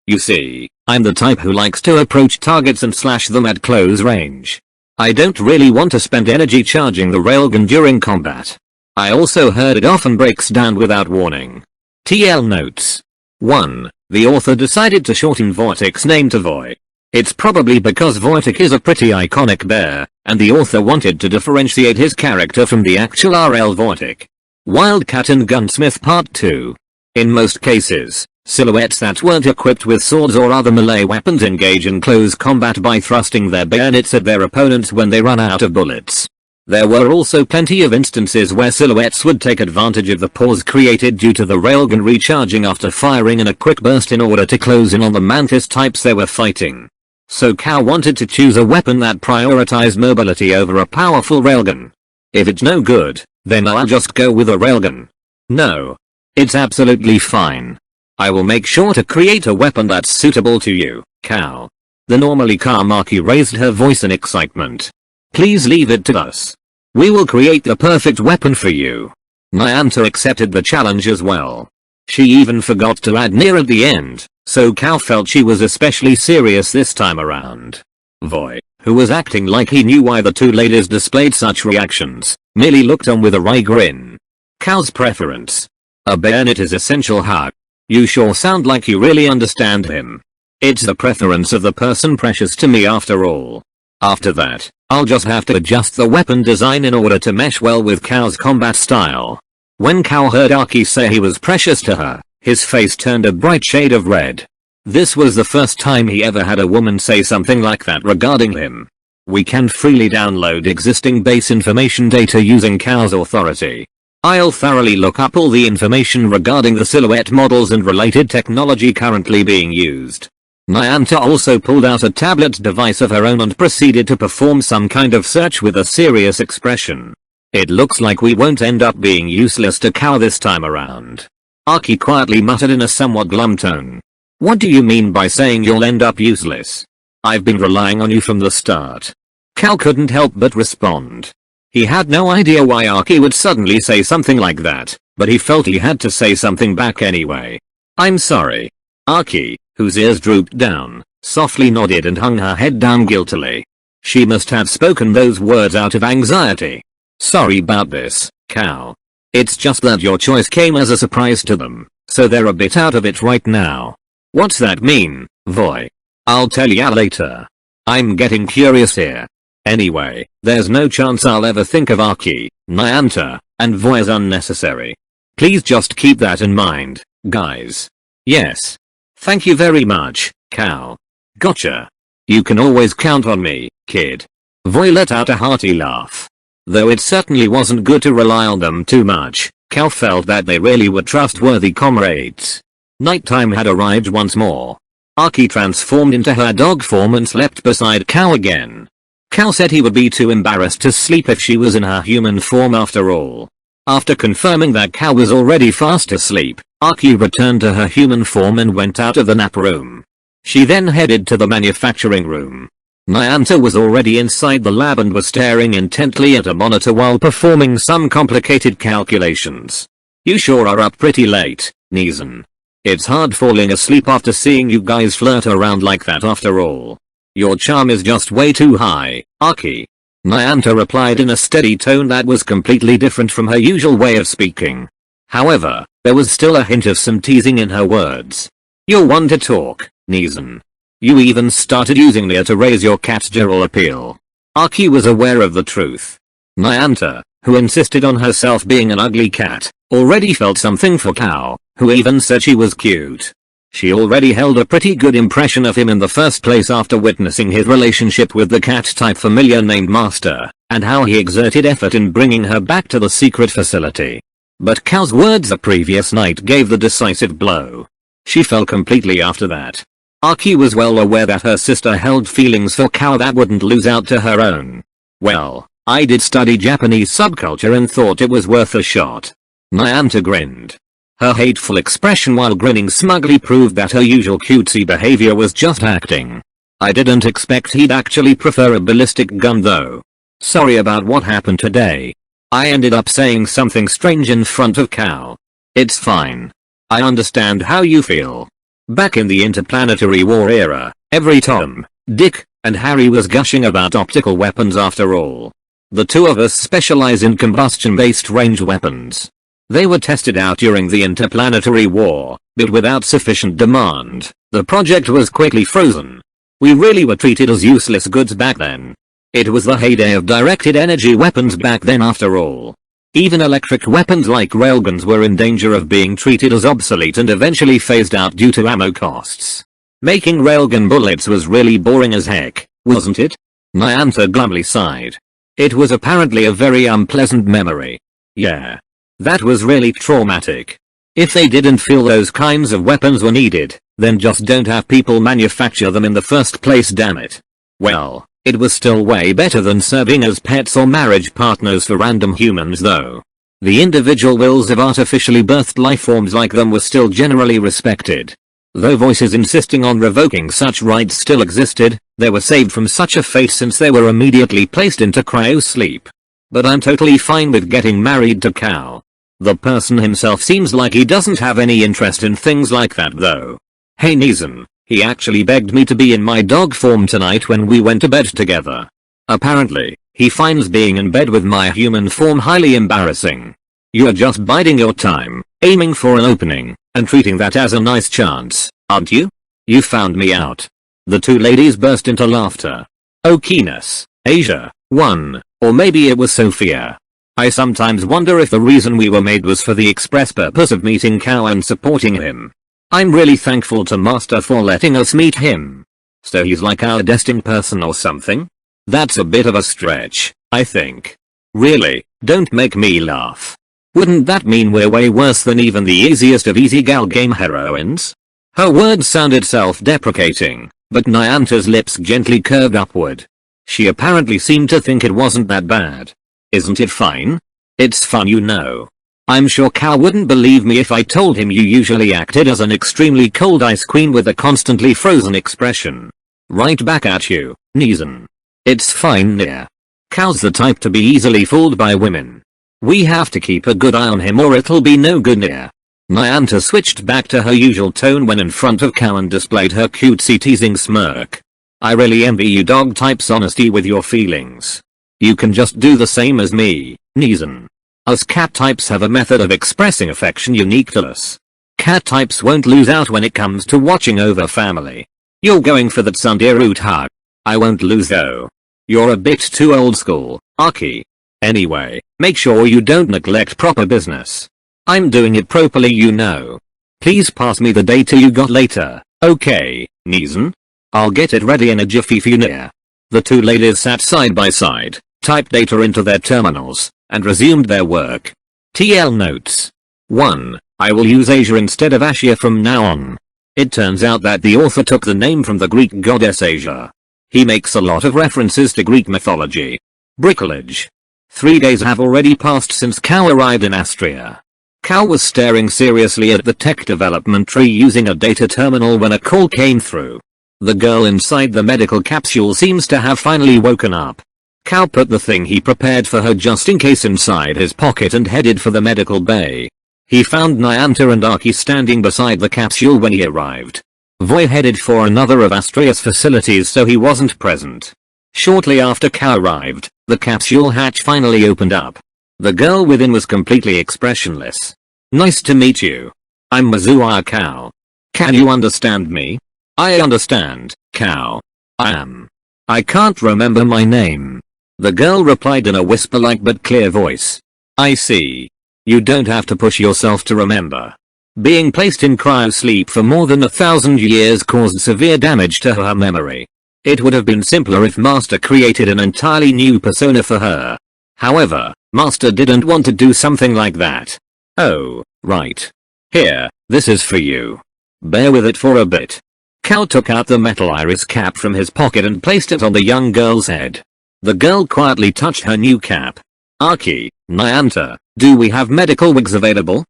You see, I'm the type who likes to approach targets and slash them at close range. I don't really want to spend energy charging the railgun during combat. I also heard it often breaks down without warning. TL notes. 1. The author decided to shorten Vortic's name to Voy. It's probably because Vortic is a pretty iconic bear, and the author wanted to differentiate his character from the actual RL Vortic. Wildcat and Gunsmith Part 2. In most cases, silhouettes that weren't equipped with swords or other melee weapons engage in close combat by thrusting their bayonets at their opponents when they run out of bullets. There were also plenty of instances where silhouettes would take advantage of the pause created due to the railgun recharging after firing in a quick burst in order to close in on the mantis types they were fighting. So Cal wanted to choose a weapon that prioritized mobility over a powerful railgun. If it's no good, then I'll just go with a railgun. No. It's absolutely fine. I will make sure to create a weapon that's suitable to you, Cal. The normally calm Aki raised her voice in excitement. Please leave it to us. We will create the perfect weapon for you. Nyanta accepted the challenge as well. She even forgot to add near at the end, so Cal felt she was especially serious this time around. Voy, who was acting like he knew why the two ladies displayed such reactions, merely looked on with a wry grin. Cal's preference. A bayonet is essential, huh? You sure sound like you really understand him. It's the preference of the person precious to me after all. After that, I'll just have to adjust the weapon design in order to mesh well with Cal's combat style. When Cal heard Aki say he was precious to her, his face turned a bright shade of red. This was the first time he ever had a woman say something like that regarding him. We can freely download existing base information data using Cal's authority. I'll thoroughly look up all the information regarding the silhouette models and related technology currently being used. Nyanta also pulled out a tablet device of her own and proceeded to perform some kind of search with a serious expression. It looks like we won't end up being useless to Cal this time around. Aki quietly muttered in a somewhat glum tone. What do you mean by saying you'll end up useless? I've been relying on you from the start. Cal couldn't help but respond. He had no idea why Aki would suddenly say something like that, but he felt he had to say something back anyway. I'm sorry. Aki, whose ears drooped down, softly nodded and hung her head down guiltily. She must have spoken those words out of anxiety. Sorry about this, Cal. It's just that your choice came as a surprise to them, so they're a bit out of it right now. What's that mean, Voy? I'll tell ya later. I'm getting curious here. Anyway, there's no chance I'll ever think of Aki, Nyanta, and Voy as unnecessary. Please just keep that in mind, guys. Yes. Thank you very much, Cal. Gotcha. You can always count on me, kid. Voy let out a hearty laugh. Though it certainly wasn't good to rely on them too much, Cal felt that they really were trustworthy comrades. Nighttime had arrived once more. Aki transformed into her dog form and slept beside Cal again. Cal said he would be too embarrassed to sleep if she was in her human form after all. After confirming that Cal was already fast asleep, Aki returned to her human form and went out of the nap room. She then headed to the manufacturing room. Nyanta was already inside the lab and was staring intently at a monitor while performing some complicated calculations. You sure are up pretty late, Neeson. It's hard falling asleep after seeing you guys flirt around like that after all. Your charm is just way too high, Aki. Nyanta replied in a steady tone that was completely different from her usual way of speaking. However, there was still a hint of some teasing in her words. You're one to talk, Neeson. You even started using Lear to raise your cat's general appeal. Aki was aware of the truth. Nyanta, who insisted on herself being an ugly cat, already felt something for Cal, who even said she was cute. She already held a pretty good impression of him in the first place after witnessing his relationship with the cat-type familiar named Master, and how he exerted effort in bringing her back to the secret facility. But Cal's words the previous night gave the decisive blow. She fell completely after that. Aki was well aware that her sister held feelings for Cal that wouldn't lose out to her own. Well, I did study Japanese subculture and thought it was worth a shot. Nyanta grinned. Her hateful expression while grinning smugly proved that her usual cutesy behavior was just acting. I didn't expect he'd actually prefer a ballistic gun though. Sorry about what happened today. I ended up saying something strange in front of Cal. It's fine. I understand how you feel. Back in the interplanetary war era, every Tom, Dick, and Harry was gushing about optical weapons after all. The two of us specialize in combustion-based ranged weapons. They were tested out during the interplanetary war, but without sufficient demand, the project was quickly frozen. We really were treated as useless goods back then. It was the heyday of directed energy weapons back then after all. Even electric weapons like railguns were in danger of being treated as obsolete and eventually phased out due to ammo costs. Making railgun bullets was really boring as heck, wasn't it? Nyanta glumly sighed. It was apparently a very unpleasant memory. Yeah. That was really traumatic. If they didn't feel those kinds of weapons were needed, then just don't have people manufacture them in the first place, damn it. Well, it was still way better than serving as pets or marriage partners for random humans though. The individual wills of artificially birthed lifeforms like them were still generally respected. Though voices insisting on revoking such rights still existed, they were saved from such a fate since they were immediately placed into cryo-sleep. But I'm totally fine with getting married to Cal. The person himself seems like he doesn't have any interest in things like that though. Hey Neeson, he actually begged me to be in my dog form tonight when we went to bed together. Apparently, he finds being in bed with my human form highly embarrassing. You're just biding your time, aiming for an opening, and treating that as a nice chance, aren't you? You found me out. The two ladies burst into laughter. Oh Keenus, Asia, one, or maybe it was Sophia. I sometimes wonder if the reason we were made was for the express purpose of meeting Cal and supporting him. I'm really thankful to Master for letting us meet him. So he's like our destined person or something? That's a bit of a stretch, I think. Really, don't make me laugh. Wouldn't that mean we're way worse than even the easiest of easy gal game heroines? Her words sounded self-deprecating, but Nyanta's lips gently curved upward. She apparently seemed to think it wasn't that bad. Isn't it fine? It's fun, you know. I'm sure Cal wouldn't believe me if I told him you usually acted as an extremely cold ice queen with a constantly frozen expression. Right back at you, Neeson. It's fine, Nia. Cal's the type to be easily fooled by women. We have to keep a good eye on him or it'll be no good, Nia. Nyanta switched back to her usual tone when in front of Cal and displayed her cutesy teasing smirk. I really envy you dog type's honesty with your feelings. You can just do the same as me, Neeson. Us cat types have a method of expressing affection unique to us. Cat types won't lose out when it comes to watching over family. You're going for that Sunday root hug. I won't lose though. You're a bit too old school, Aki. Anyway, make sure you don't neglect proper business. I'm doing it properly, you know. Please pass me the data you got later, okay, Neeson? I'll get it ready in a jiffy for you, Nia. The two ladies sat side by side, typed data into their terminals, and resumed their work. TL notes. 1. I will use Asia instead of Ashia from now on. It turns out that the author took the name from the Greek goddess Asia. He makes a lot of references to Greek mythology. Bricolage. 3 days have already passed since Cal arrived in Astria. Cal was staring seriously at the tech development tree using a data terminal when a call came through. The girl inside the medical capsule seems to have finally woken up. Cal put the thing he prepared for her just in case inside his pocket and headed for the medical bay. He found Nyanta and Aki standing beside the capsule when he arrived. Voy headed for another of Astria's facilities so he wasn't present. Shortly after Cal arrived, the capsule hatch finally opened up. The girl within was completely expressionless. Nice to meet you. I'm Mazua Cal. Can you understand me? I understand, Cal. I can't remember my name. The girl replied in a whisper-like but clear voice. I see. You don't have to push yourself to remember. Being placed in cryo-sleep for more than 1,000 years caused severe damage to her memory. It would have been simpler if Master created an entirely new persona for her. However, Master didn't want to do something like that. Oh, right. Here, this is for you. Bear with it for a bit. Cal took out the metal iris cap from his pocket and placed it on the young girl's head. The girl quietly touched her new cap. Aki, Nyanta, do we have medical wigs available?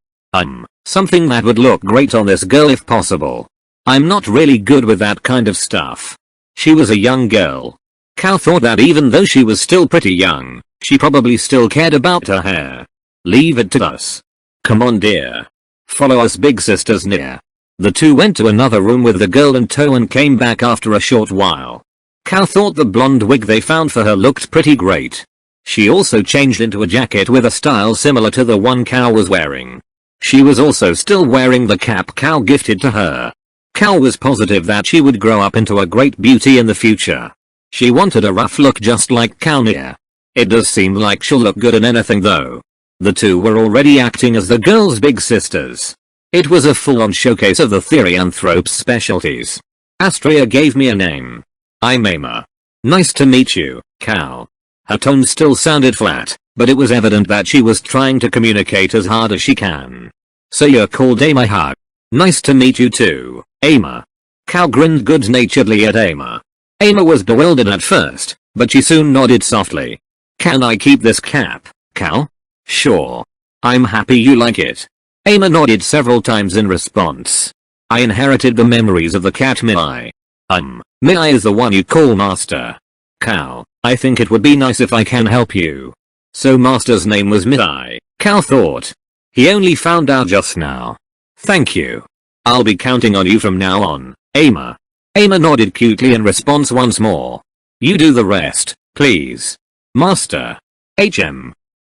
Something that would look great on this girl if possible. I'm not really good with that kind of stuff. She was a young girl. Cal thought that even though she was still pretty young, she probably still cared about her hair. Leave it to us. Come on dear. Follow us big sisters near. The two went to another room with the girl in tow and came back after a short while. Cal thought the blonde wig they found for her looked pretty great. She also changed into a jacket with a style similar to the one Cal was wearing. She was also still wearing the cap Cal gifted to her. Cal was positive that she would grow up into a great beauty in the future. She wanted a rough look just like Cal Nia. It does seem like she'll look good in anything though. The two were already acting as the girl's big sisters. It was a full-on showcase of the Therianthrope's specialties. Astria gave me a name. I'm Ama. Nice to meet you, Cal. Her tone still sounded flat, but it was evident that she was trying to communicate as hard as she can. So you're called Ama, huh? Nice to meet you too, Ama. Cal grinned good-naturedly at Ama. Ama was bewildered at first, but she soon nodded softly. Can I keep this cap, Cal? Sure. I'm happy you like it. Ama nodded several times in response. I inherited the memories of the cat Mai. Mai is the one you call Master. Cal, I think it would be nice if I can help you. So Master's name was Mai, Cal thought. He only found out just now. Thank you. I'll be counting on you from now on, Ama. Ama nodded cutely in response once more. You do the rest, please. Master.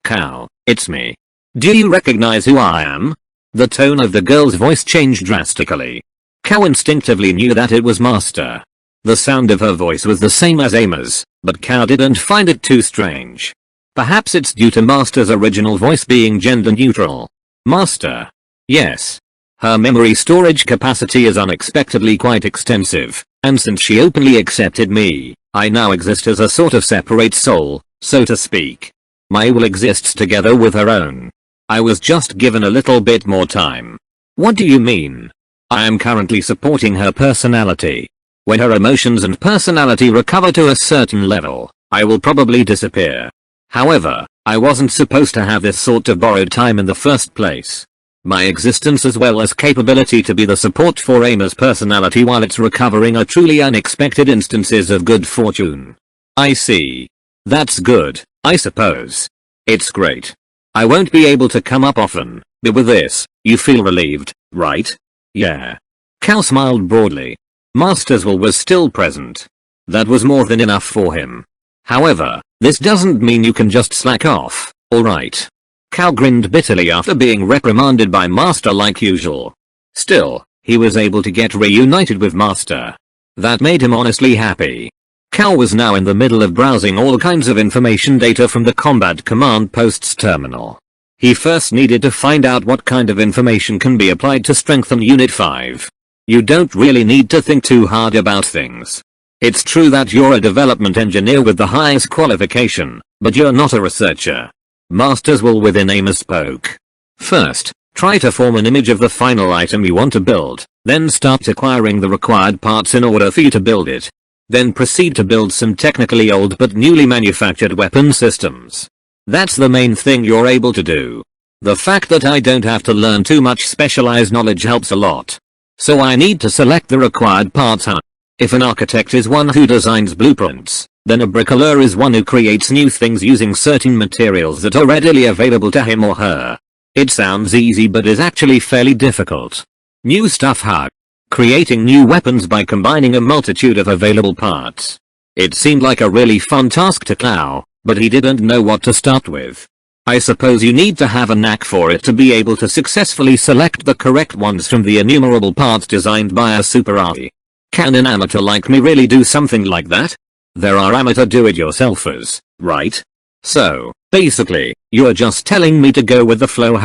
Cal, it's me. Do you recognize who I am? The tone of the girl's voice changed drastically. Cal instinctively knew that it was Master. The sound of her voice was the same as Ama's, but Cal didn't find it too strange. Perhaps it's due to Master's original voice being gender neutral. Master. Yes. Her memory storage capacity is unexpectedly quite extensive, and since she openly accepted me, I now exist as a sort of separate soul, so to speak. My will exists together with her own. I was just given a little bit more time. What do you mean? I am currently supporting her personality. When her emotions and personality recover to a certain level, I will probably disappear. However, I wasn't supposed to have this sort of borrowed time in the first place. My existence as well as capability to be the support for Ama's personality while it's recovering are truly unexpected instances of good fortune. I see. That's good, I suppose. It's great. I won't be able to come up often, but with this, you feel relieved, right? Yeah. Cal smiled broadly. Master's will was still present. That was more than enough for him. However, this doesn't mean you can just slack off, alright? Cal grinned bitterly after being reprimanded by Master like usual. Still, he was able to get reunited with Master. That made him honestly happy. Cal was now in the middle of browsing all kinds of information data from the Combat Command Post's terminal. He first needed to find out what kind of information can be applied to strengthen Unit 5. You don't really need to think too hard about things. It's true that you're a development engineer with the highest qualification, but you're not a researcher. Master's will within Ama spoke. First, try to form an image of the final item you want to build, then start acquiring the required parts in order for you to build it. Then proceed to build some technically old but newly manufactured weapon systems. That's the main thing you're able to do. The fact that I don't have to learn too much specialized knowledge helps a lot. So I need to select the required parts. If an architect is one who designs blueprints, then a bricklayer is one who creates new things using certain materials that are readily available to him or her. It sounds easy but is actually fairly difficult. New stuff. Creating new weapons by combining a multitude of available parts. It seemed like a really fun task to Clow, but he didn't know what to start with. I suppose you need to have a knack for it to be able to successfully select the correct ones from the innumerable parts designed by a super AI. Can an amateur like me really do something like that? There are amateur do-it-yourselfers, right? So, basically, you're just telling me to go with the flow.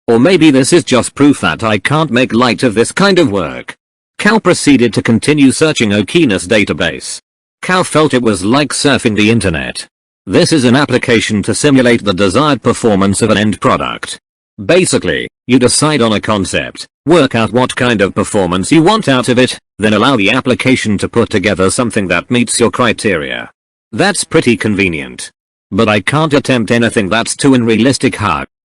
Or maybe this is just proof that I can't make light of this kind of work. Cal proceeded to continue searching Okina's database. Cal felt it was like surfing the internet. This is an application to simulate the desired performance of an end product. Basically, you decide on a concept, work out what kind of performance you want out of it, then allow the application to put together something that meets your criteria. That's pretty convenient. But I can't attempt anything that's too unrealistic.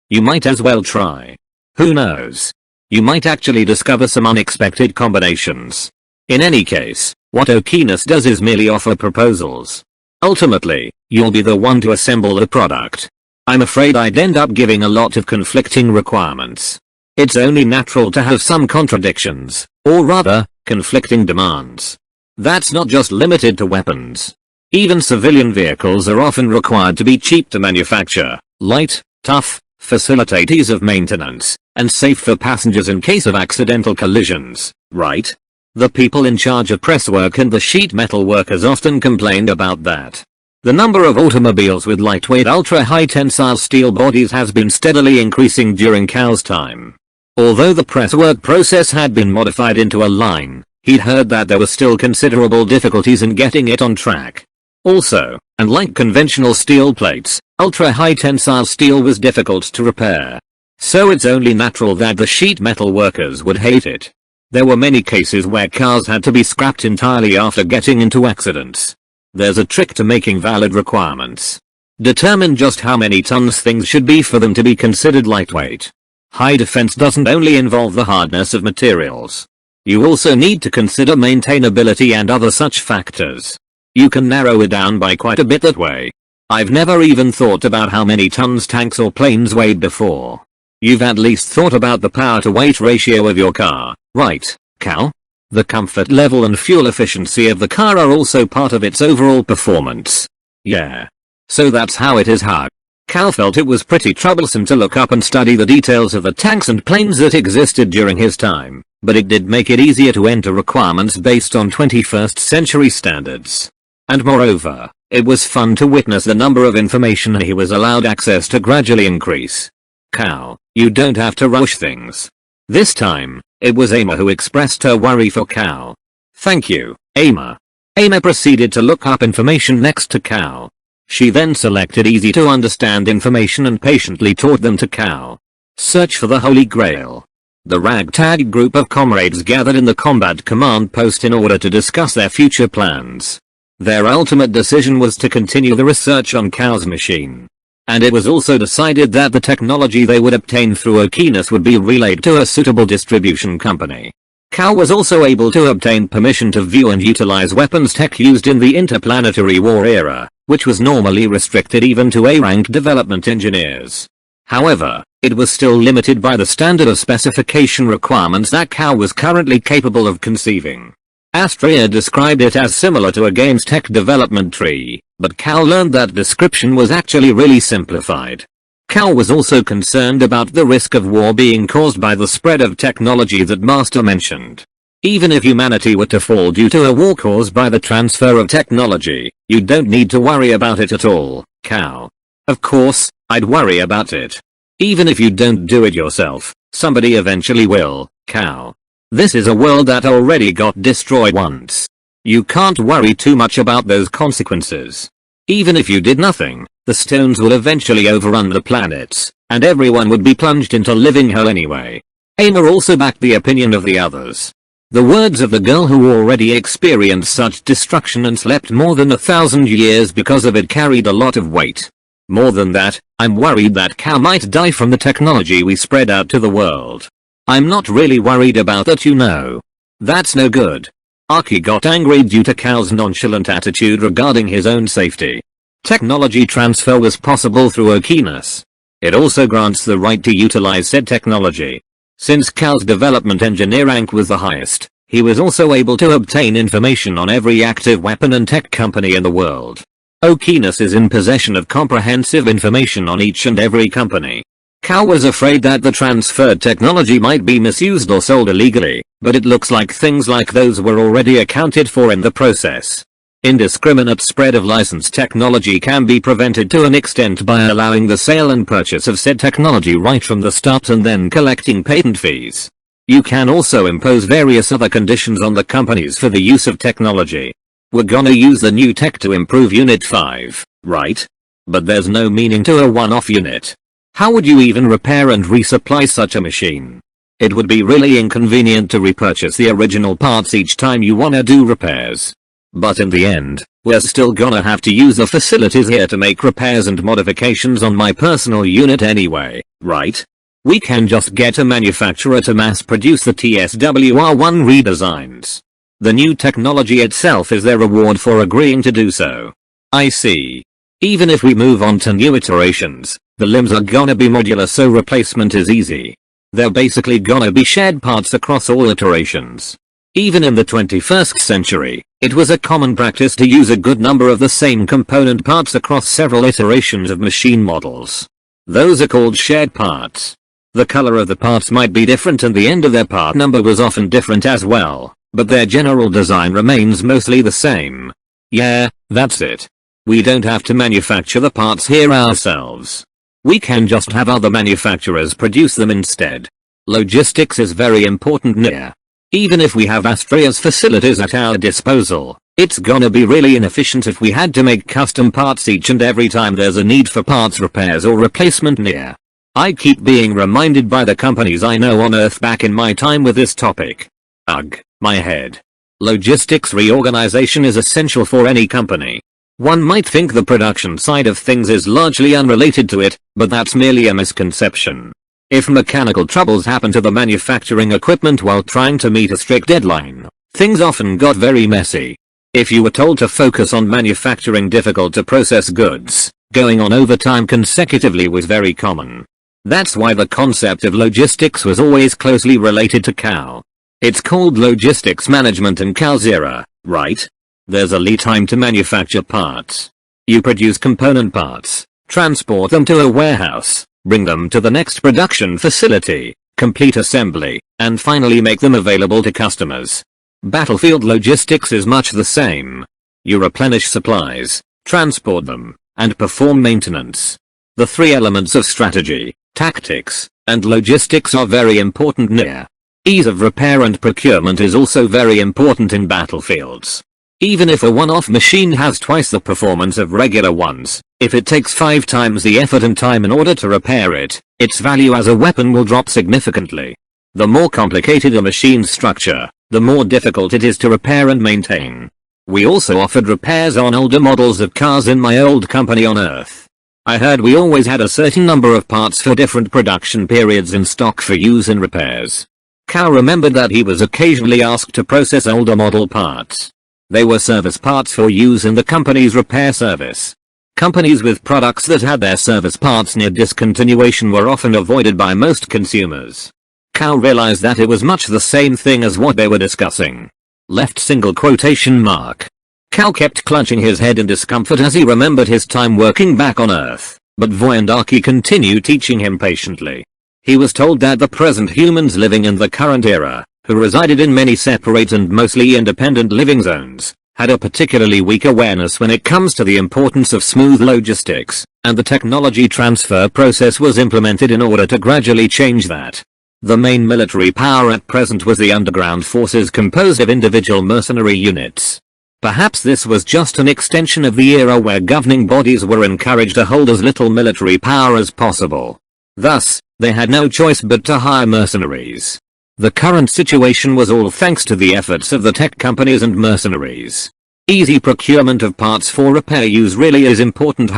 You might as well try. Who knows? You might actually discover some unexpected combinations. In any case, what Okinas does is merely offer proposals. Ultimately, you'll be the one to assemble the product. I'm afraid I'd end up giving a lot of conflicting requirements. It's only natural to have some contradictions, or rather, conflicting demands. That's not just limited to weapons. Even civilian vehicles are often required to be cheap to manufacture, light, tough, facilitate ease of maintenance, and safe for passengers in case of accidental collisions, right? The people in charge of presswork and the sheet metal workers often complained about that. The number of automobiles with lightweight ultra-high tensile steel bodies has been steadily increasing during Cal's time. Although the presswork process had been modified into a line, he'd heard that there were still considerable difficulties in getting it on track. Also, and like conventional steel plates, ultra-high tensile steel was difficult to repair. So it's only natural that the sheet metal workers would hate it. There were many cases where cars had to be scrapped entirely after getting into accidents. There's a trick to making valid requirements. Determine just how many tons things should be for them to be considered lightweight. High defense doesn't only involve the hardness of materials. You also need to consider maintainability and other such factors. You can narrow it down by quite a bit that way. I've never even thought about how many tons tanks or planes weighed before. You've at least thought about the power to weight ratio of your car, right, Cal? The comfort level and fuel efficiency of the car are also part of its overall performance. Yeah. So that's how it is, huh? Cal felt it was pretty troublesome to look up and study the details of the tanks and planes that existed during his time, but it did make it easier to enter requirements based on 21st century standards. And moreover, it was fun to witness the number of information he was allowed access to gradually increase. Cal, you don't have to rush things. This time, it was Emma who expressed her worry for Cal. Thank you, Emma. Emma proceeded to look up information next to Cal. She then selected easy to understand information and patiently taught them to Cal. Search for the Holy Grail. The ragtag group of comrades gathered in the combat command post in order to discuss their future plans. Their ultimate decision was to continue the research on Cal's machine. And it was also decided that the technology they would obtain through Okeanos would be relayed to a suitable distribution company. Cal was also able to obtain permission to view and utilize weapons tech used in the interplanetary war era, which was normally restricted even to A-rank development engineers. However, it was still limited by the standard of specification requirements that Cal was currently capable of conceiving. Astria described it as similar to a game's tech development tree, but Cal learned that description was actually really simplified. Cal was also concerned about the risk of war being caused by the spread of technology that Master mentioned. Even if humanity were to fall due to a war caused by the transfer of technology, you don't need to worry about it at all, Cal. Of course, I'd worry about it. Even if you don't do it yourself, somebody eventually will, Cal. This is a world that already got destroyed once. You can't worry too much about those consequences. Even if you did nothing, the stones will eventually overrun the planets, and everyone would be plunged into living hell anyway. Aimer also backed the opinion of the others. The words of the girl who already experienced such destruction and slept more than 1,000 years because of it carried a lot of weight. More than that, I'm worried that Cal might die from the technology we spread out to the world. I'm not really worried about that, you know. That's no good. Aki got angry due to Cal's nonchalant attitude regarding his own safety. Technology transfer was possible through Okeanos. It also grants the right to utilize said technology. Since Cal's development engineer rank was the highest, he was also able to obtain information on every active weapon and tech company in the world. Okeanos is in possession of comprehensive information on each and every company. Cal was afraid that the transferred technology might be misused or sold illegally, but it looks like things like those were already accounted for in the process. Indiscriminate spread of licensed technology can be prevented to an extent by allowing the sale and purchase of said technology right from the start and then collecting patent fees. You can also impose various other conditions on the companies for the use of technology. We're gonna use the new tech to improve Unit 5, right? But there's no meaning to a one-off unit. How would you even repair and resupply such a machine? It would be really inconvenient to repurchase the original parts each time you wanna do repairs. But in the end, we're still gonna have to use the facilities here to make repairs and modifications on my personal unit anyway, right? We can just get a manufacturer to mass produce the TSWR1 redesigns. The new technology itself is their reward for agreeing to do so. I see. Even if we move on to new iterations, the limbs are gonna be modular, so replacement is easy. They're basically gonna be shared parts across all iterations. Even in the 21st century, it was a common practice to use a good number of the same component parts across several iterations of machine models. Those are called shared parts. The color of the parts might be different and the end of their part number was often different as well, but their general design remains mostly the same. Yeah, that's it. We don't have to manufacture the parts here ourselves. We can just have other manufacturers produce them instead. Logistics is very important here. Even if we have Astria's facilities at our disposal, It's gonna be really inefficient if we had to make custom parts each and every time there's a need for parts repairs or replacement near. I keep being reminded by the companies I know on Earth back in my time with this topic. Ugh, my head. Logistics reorganization is essential for any company. One might think the production side of things is largely unrelated to it, but that's merely a misconception. If mechanical troubles happen to the manufacturing equipment while trying to meet a strict deadline, things often got very messy. If you were told to focus on manufacturing difficult to process goods, going on overtime consecutively was very common. That's why the concept of logistics was always closely related to CAL. It's called logistics management in CAL 0, right? There's a lead time to manufacture parts. You produce component parts, transport them to a warehouse, bring them to the next production facility, complete assembly, and finally make them available to customers. Battlefield logistics is much the same. You replenish supplies, transport them, and perform maintenance. The three elements of strategy, tactics, and logistics are very important near. Ease of repair and procurement is also very important in battlefields. Even if a one-off machine has twice the performance of regular ones, if it takes 5 times the effort and time in order to repair it, its value as a weapon will drop significantly. The more complicated a machine's structure, the more difficult it is to repair and maintain. We also offered repairs on older models of cars in my old company on Earth. I heard we always had a certain number of parts for different production periods in stock for use in repairs. Cal remembered that he was occasionally asked to process older model parts. They were service parts for use in the company's repair service. Companies with products that had their service parts near discontinuation were often avoided by most consumers. Cal realized that it was much the same thing as what they were discussing. Left single quotation mark. Cal kept clutching his head in discomfort as he remembered his time working back on Earth, but Voyandarki continued teaching him patiently. He was told that the present humans living in the current era, who resided in many separate and mostly independent living zones, had a particularly weak awareness when it comes to the importance of smooth logistics, and the technology transfer process was implemented in order to gradually change that. The main military power at present was the underground forces composed of individual mercenary units. Perhaps this was just an extension of the era where governing bodies were encouraged to hold as little military power as possible. Thus, they had no choice but to hire mercenaries. The current situation was all thanks to the efforts of the tech companies and mercenaries. Easy procurement of parts for repair use really is important.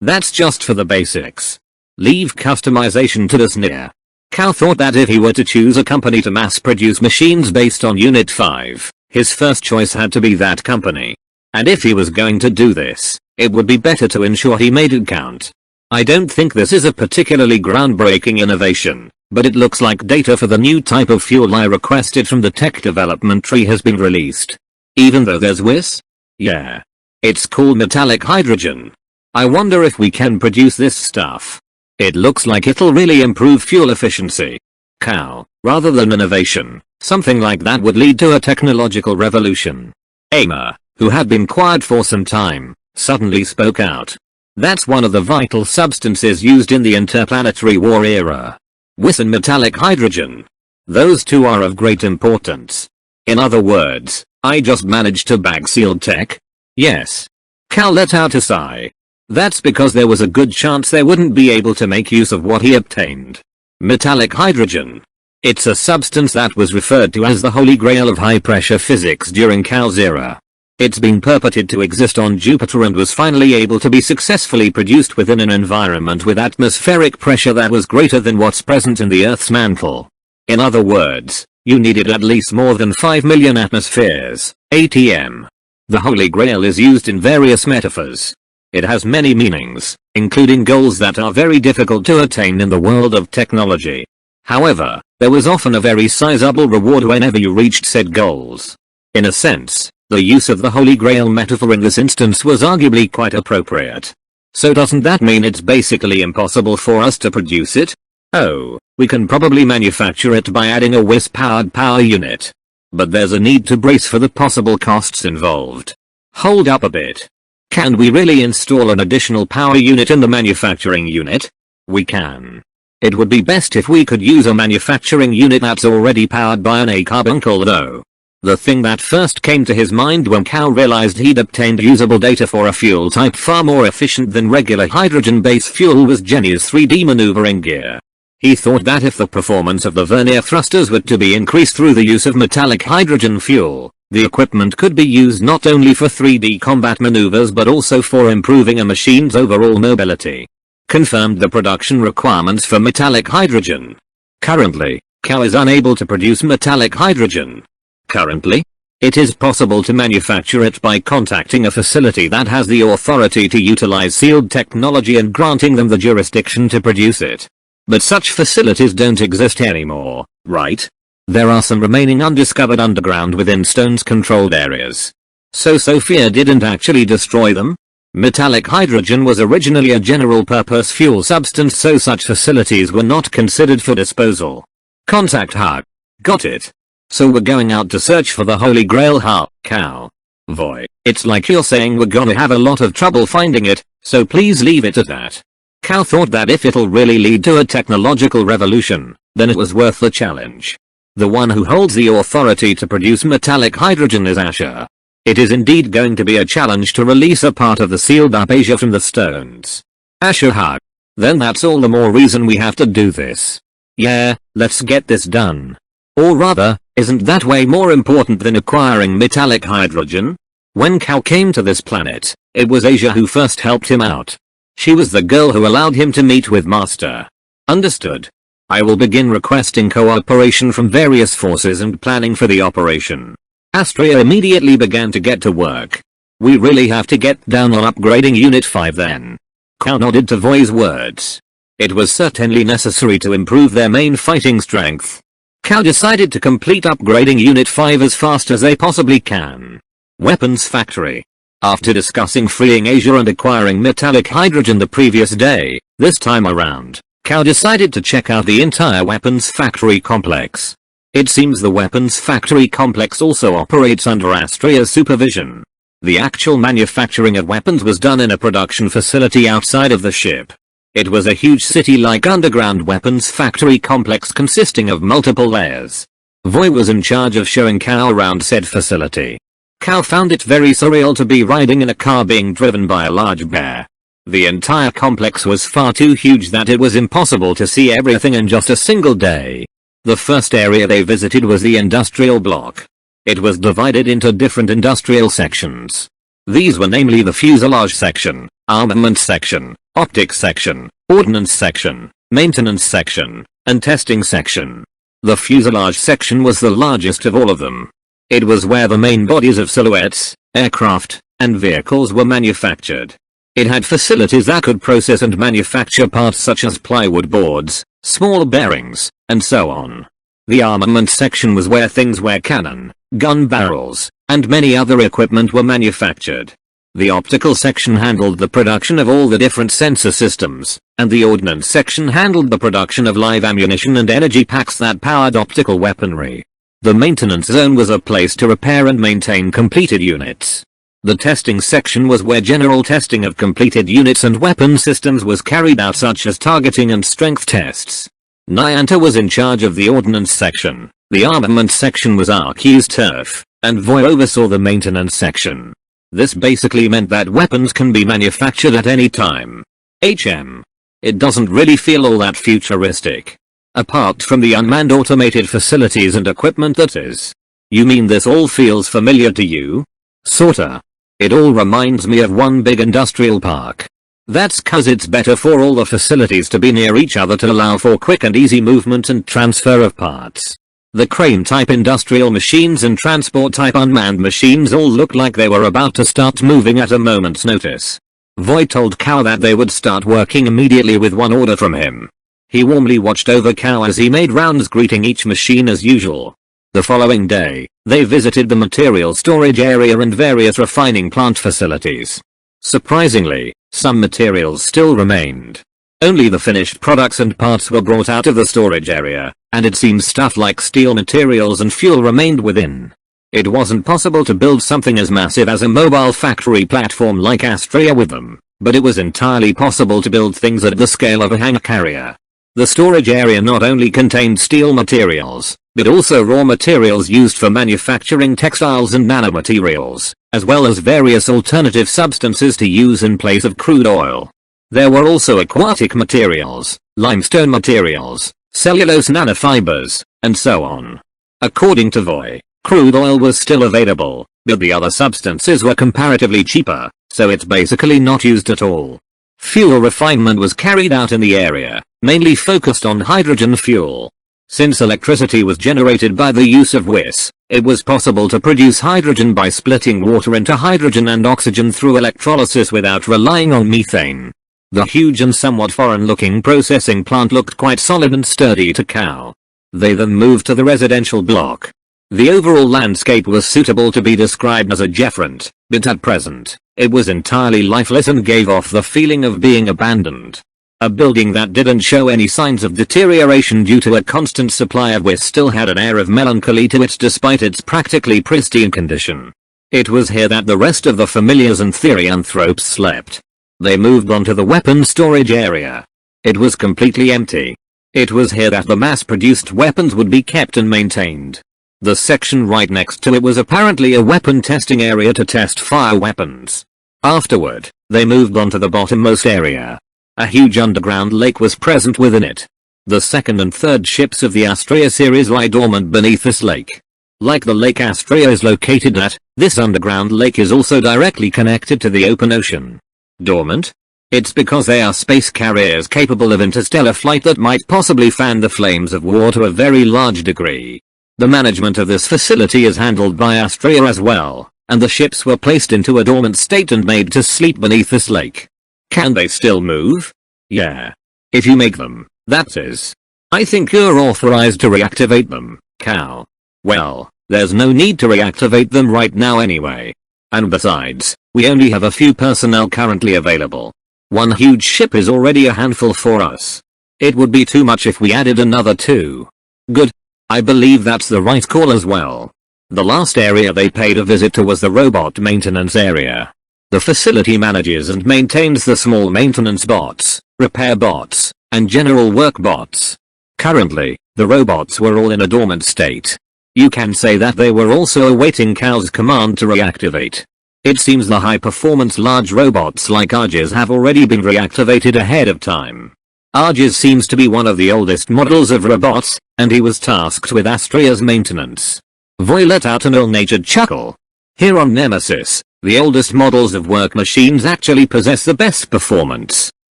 That's just for the basics. Leave customization to this near. Cal thought that if he were to choose a company to mass produce machines based on Unit 5, his first choice had to be that company. And if he was going to do this, it would be better to ensure he made it count. I don't think this is a particularly groundbreaking innovation, but it looks like data for the new type of fuel I requested from the tech development tree has been released. Even though there's WIS? Yeah. It's called metallic hydrogen. I wonder if we can produce this stuff. It looks like it'll really improve fuel efficiency. Cal, rather than innovation, something like that would lead to a technological revolution. Aimer, who had been quiet for some time, suddenly spoke out. That's one of the vital substances used in the interplanetary war era. WIS and metallic hydrogen. Those two are of great importance. In other words, I just managed to bag sealed tech? Yes. Cal let out a sigh. That's because there was a good chance they wouldn't be able to make use of what he obtained. Metallic hydrogen. It's a substance that was referred to as the holy grail of high-pressure physics during Cal's era. It's been purported to exist on Jupiter and was finally able to be successfully produced within an environment with atmospheric pressure that was greater than what's present in the Earth's mantle. In other words, you needed at least more than 5 million atmospheres, ATM. The holy grail is used in various metaphors. It has many meanings, including goals that are very difficult to attain in the world of technology. However, there was often a very sizable reward whenever you reached said goals. In a sense, the use of the Holy Grail metaphor in this instance was arguably quite appropriate. So doesn't that mean it's basically impossible for us to produce it? Oh, we can probably manufacture it by adding a WIS-powered power unit. But there's a need to brace for the possible costs involved. Hold up a bit. Can we really install an additional power unit in the manufacturing unit? We can. It would be best if we could use a manufacturing unit that's already powered by an A carbuncle though. The thing that first came to his mind when Cal realized he'd obtained usable data for a fuel type far more efficient than regular hydrogen-based fuel was Jenny's 3D maneuvering gear. He thought that if the performance of the vernier thrusters were to be increased through the use of metallic hydrogen fuel, the equipment could be used not only for 3D combat maneuvers but also for improving a machine's overall mobility. Confirmed the production requirements for metallic hydrogen. Currently, Cal is unable to produce metallic hydrogen. Currently, it is possible to manufacture it by contacting a facility that has the authority to utilize sealed technology and granting them the jurisdiction to produce it. But such facilities don't exist anymore, right? There are some remaining undiscovered underground within Stone's controlled areas. So Sophia didn't actually destroy them? Metallic hydrogen was originally a general-purpose fuel substance, so such facilities were not considered for disposal. Contact Hug. Got it. So we're going out to search for the Holy Grail, huh, Cal? Voy, it's like you're saying we're gonna have a lot of trouble finding it, so please leave it at that. Cal thought that if it'll really lead to a technological revolution, then it was worth the challenge. The one who holds the authority to produce metallic hydrogen is Asher. It is indeed going to be a challenge to release a part of the sealed up Asia from the stones. Asher hug. Then that's all the more reason we have to do this. Yeah, let's get this done. Or rather, isn't that way more important than acquiring metallic hydrogen? When Cal came to this planet, it was Asia who first helped him out. She was the girl who allowed him to meet with Master. Understood. I will begin requesting cooperation from various forces and planning for the operation. Astria immediately began to get to work. We really have to get down on upgrading Unit 5 then. Cal nodded to Voy's words. It was certainly necessary to improve their main fighting strength. Cal decided to complete upgrading Unit 5 as fast as they possibly can. Weapons Factory. After discussing freeing Asia and acquiring metallic hydrogen the previous day, this time around, Cal decided to check out the entire Weapons Factory complex. It seems the Weapons Factory complex also operates under Astria's supervision. The actual manufacturing of weapons was done in a production facility outside of the ship. It was a huge city-like underground weapons factory complex consisting of multiple layers. Voy was in charge of showing Cal around said facility. Cal found it very surreal to be riding in a car being driven by a large bear. The entire complex was far too huge that it was impossible to see everything in just a single day. The first area they visited was the industrial block. It was divided into different industrial sections. These were namely the fuselage section, armament section, optics section, ordnance section, maintenance section, and testing section. The fuselage section was the largest of all of them. It was where the main bodies of silhouettes, aircraft, and vehicles were manufactured. It had facilities that could process and manufacture parts such as plywood boards, small bearings, and so on. The armament section was where things were cannon, gun barrels, and many other equipment were manufactured. The optical section handled the production of all the different sensor systems, and the ordnance section handled the production of live ammunition and energy packs that powered optical weaponry. The maintenance zone was a place to repair and maintain completed units. The testing section was where general testing of completed units and weapon systems was carried out, such as targeting and strength tests. Nyanta was in charge of the ordnance section, the armament section was Arky's turf, and Voy oversaw the maintenance section. This basically meant that weapons can be manufactured at any time. It doesn't really feel all that futuristic. Apart from the unmanned automated facilities and equipment that is. You mean this all feels familiar to you? Sorta. It all reminds me of one big industrial park. That's cause it's better for all the facilities to be near each other to allow for quick and easy movement and transfer of parts. The crane-type industrial machines and transport-type unmanned machines all looked like they were about to start moving at a moment's notice. Voy told Cal that they would start working immediately with one order from him. He warmly watched over Cal as he made rounds greeting each machine as usual. The following day, they visited the material storage area and various refining plant facilities. Surprisingly, some materials still remained. Only the finished products and parts were brought out of the storage area, and it seems stuff like steel materials and fuel remained within. It wasn't possible to build something as massive as a mobile factory platform like Astria with them, but it was entirely possible to build things at the scale of a hangar carrier. The storage area not only contained steel materials, but also raw materials used for manufacturing textiles and nanomaterials, as well as various alternative substances to use in place of crude oil. There were also aquatic materials, limestone materials, cellulose nanofibers, and so on. According to Voy, crude oil was still available, but the other substances were comparatively cheaper, so it's basically not used at all. Fuel refinement was carried out in the area, mainly focused on hydrogen fuel. Since electricity was generated by the use of WIS, it was possible to produce hydrogen by splitting water into hydrogen and oxygen through electrolysis without relying on methane. The huge and somewhat foreign-looking processing plant looked quite solid and sturdy to Cal. They then moved to the residential block. The overall landscape was suitable to be described as a Warfront, but at present, it was entirely lifeless and gave off the feeling of being abandoned. A building that didn't show any signs of deterioration due to a constant supply of WIS still had an air of melancholy to it despite its practically pristine condition. It was here that the rest of the familiars and therianthropes slept. They moved on to the weapons storage area. It was completely empty. It was here that the mass-produced weapons would be kept and maintained. The section right next to it was apparently a weapon testing area to test fire weapons. Afterward, they moved on to the bottommost area. A huge underground lake was present within it. The second and third ships of the Astrea series lie dormant beneath this lake. Like the lake Astrea is located at, this underground lake is also directly connected to the open ocean. Dormant? It's because they are space carriers capable of interstellar flight that might possibly fan the flames of war to a very large degree. The management of this facility is handled by Astrea as well, and the ships were placed into a dormant state and made to sleep beneath this lake. Can they still move? Yeah. If you make them, that is. I think you're authorized to reactivate them, Cal. Well, there's no need to reactivate them right now anyway. And besides, we only have a few personnel currently available. One huge ship is already a handful for us. It would be too much if we added another two. Good. I believe that's the right call as well. The last area they paid a visit to was the robot maintenance area. The facility manages and maintains the small maintenance bots, repair bots, and general work bots. Currently, the robots were all in a dormant state. You can say that they were also awaiting Cal's command to reactivate. It seems the high-performance large robots like Argus have already been reactivated ahead of time. Argus seems to be one of the oldest models of robots, and he was tasked with Astrea's maintenance. Voy let out an ill-natured chuckle. Here on Nemesis, the oldest models of work machines actually possess the best performance.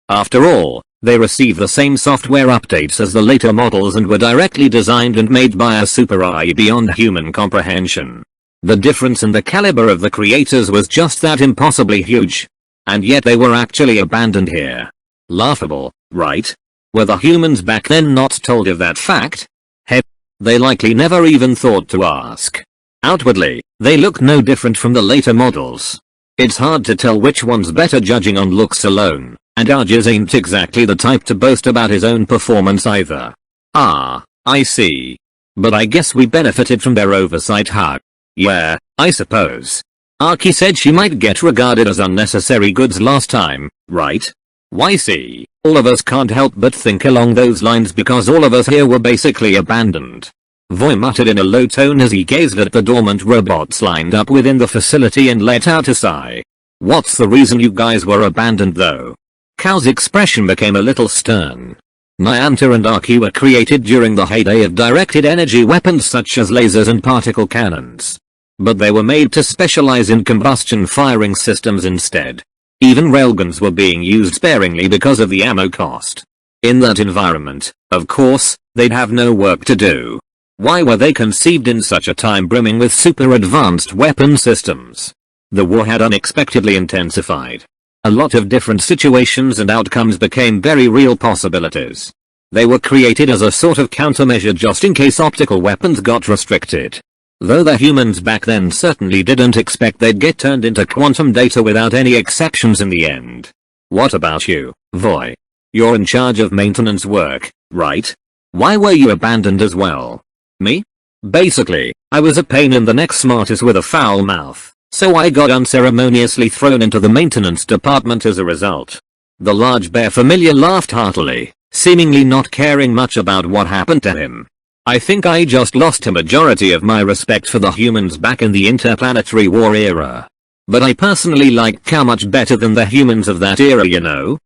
After all, they receive the same software updates as the later models and were directly designed and made by a super AI beyond human comprehension. The difference in the caliber of the creators was just that impossibly huge. And yet they were actually abandoned here. Laughable, right? Were the humans back then not told of that fact? Heck, they likely never even thought to ask. Outwardly, they look no different from the later models. It's hard to tell which one's better judging on looks alone, and Argus ain't exactly the type to boast about his own performance either. Ah, I see. But I guess we benefited from their oversight, huh? Yeah, I suppose. Arky said she might get regarded as unnecessary goods last time, right? Why see, all of us can't help but think along those lines because all of us here were basically abandoned. Voy muttered in a low tone as he gazed at the dormant robots lined up within the facility and let out a sigh. What's the reason you guys were abandoned though? Cal's expression became a little stern. Niantic and Arky were created during the heyday of directed energy weapons such as lasers and particle cannons. But they were made to specialize in combustion firing systems instead. Even railguns were being used sparingly because of the ammo cost. In that environment, of course, they'd have no work to do. Why were they conceived in such a time brimming with super advanced weapon systems? The war had unexpectedly intensified. A lot of different situations and outcomes became very real possibilities. They were created as a sort of countermeasure just in case optical weapons got restricted. Though the humans back then certainly didn't expect they'd get turned into quantum data without any exceptions in the end. What about you, Voy? You're in charge of maintenance work, right? Why were you abandoned as well? Me? Basically, I was a pain in the neck smartest with a foul mouth, so I got unceremoniously thrown into the maintenance department as a result. The large bear familiar laughed heartily, seemingly not caring much about what happened to him. I think I just lost a majority of my respect for the humans back in the interplanetary war era. But I personally like Cal much better than the humans of that era, you know?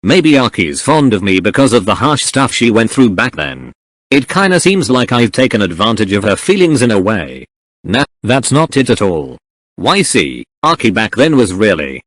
Maybe Aki's fond of me because of the harsh stuff she went through back then. It kinda seems like I've taken advantage of her feelings in a way. Nah, that's not it at all. Why see, Aki back then was really,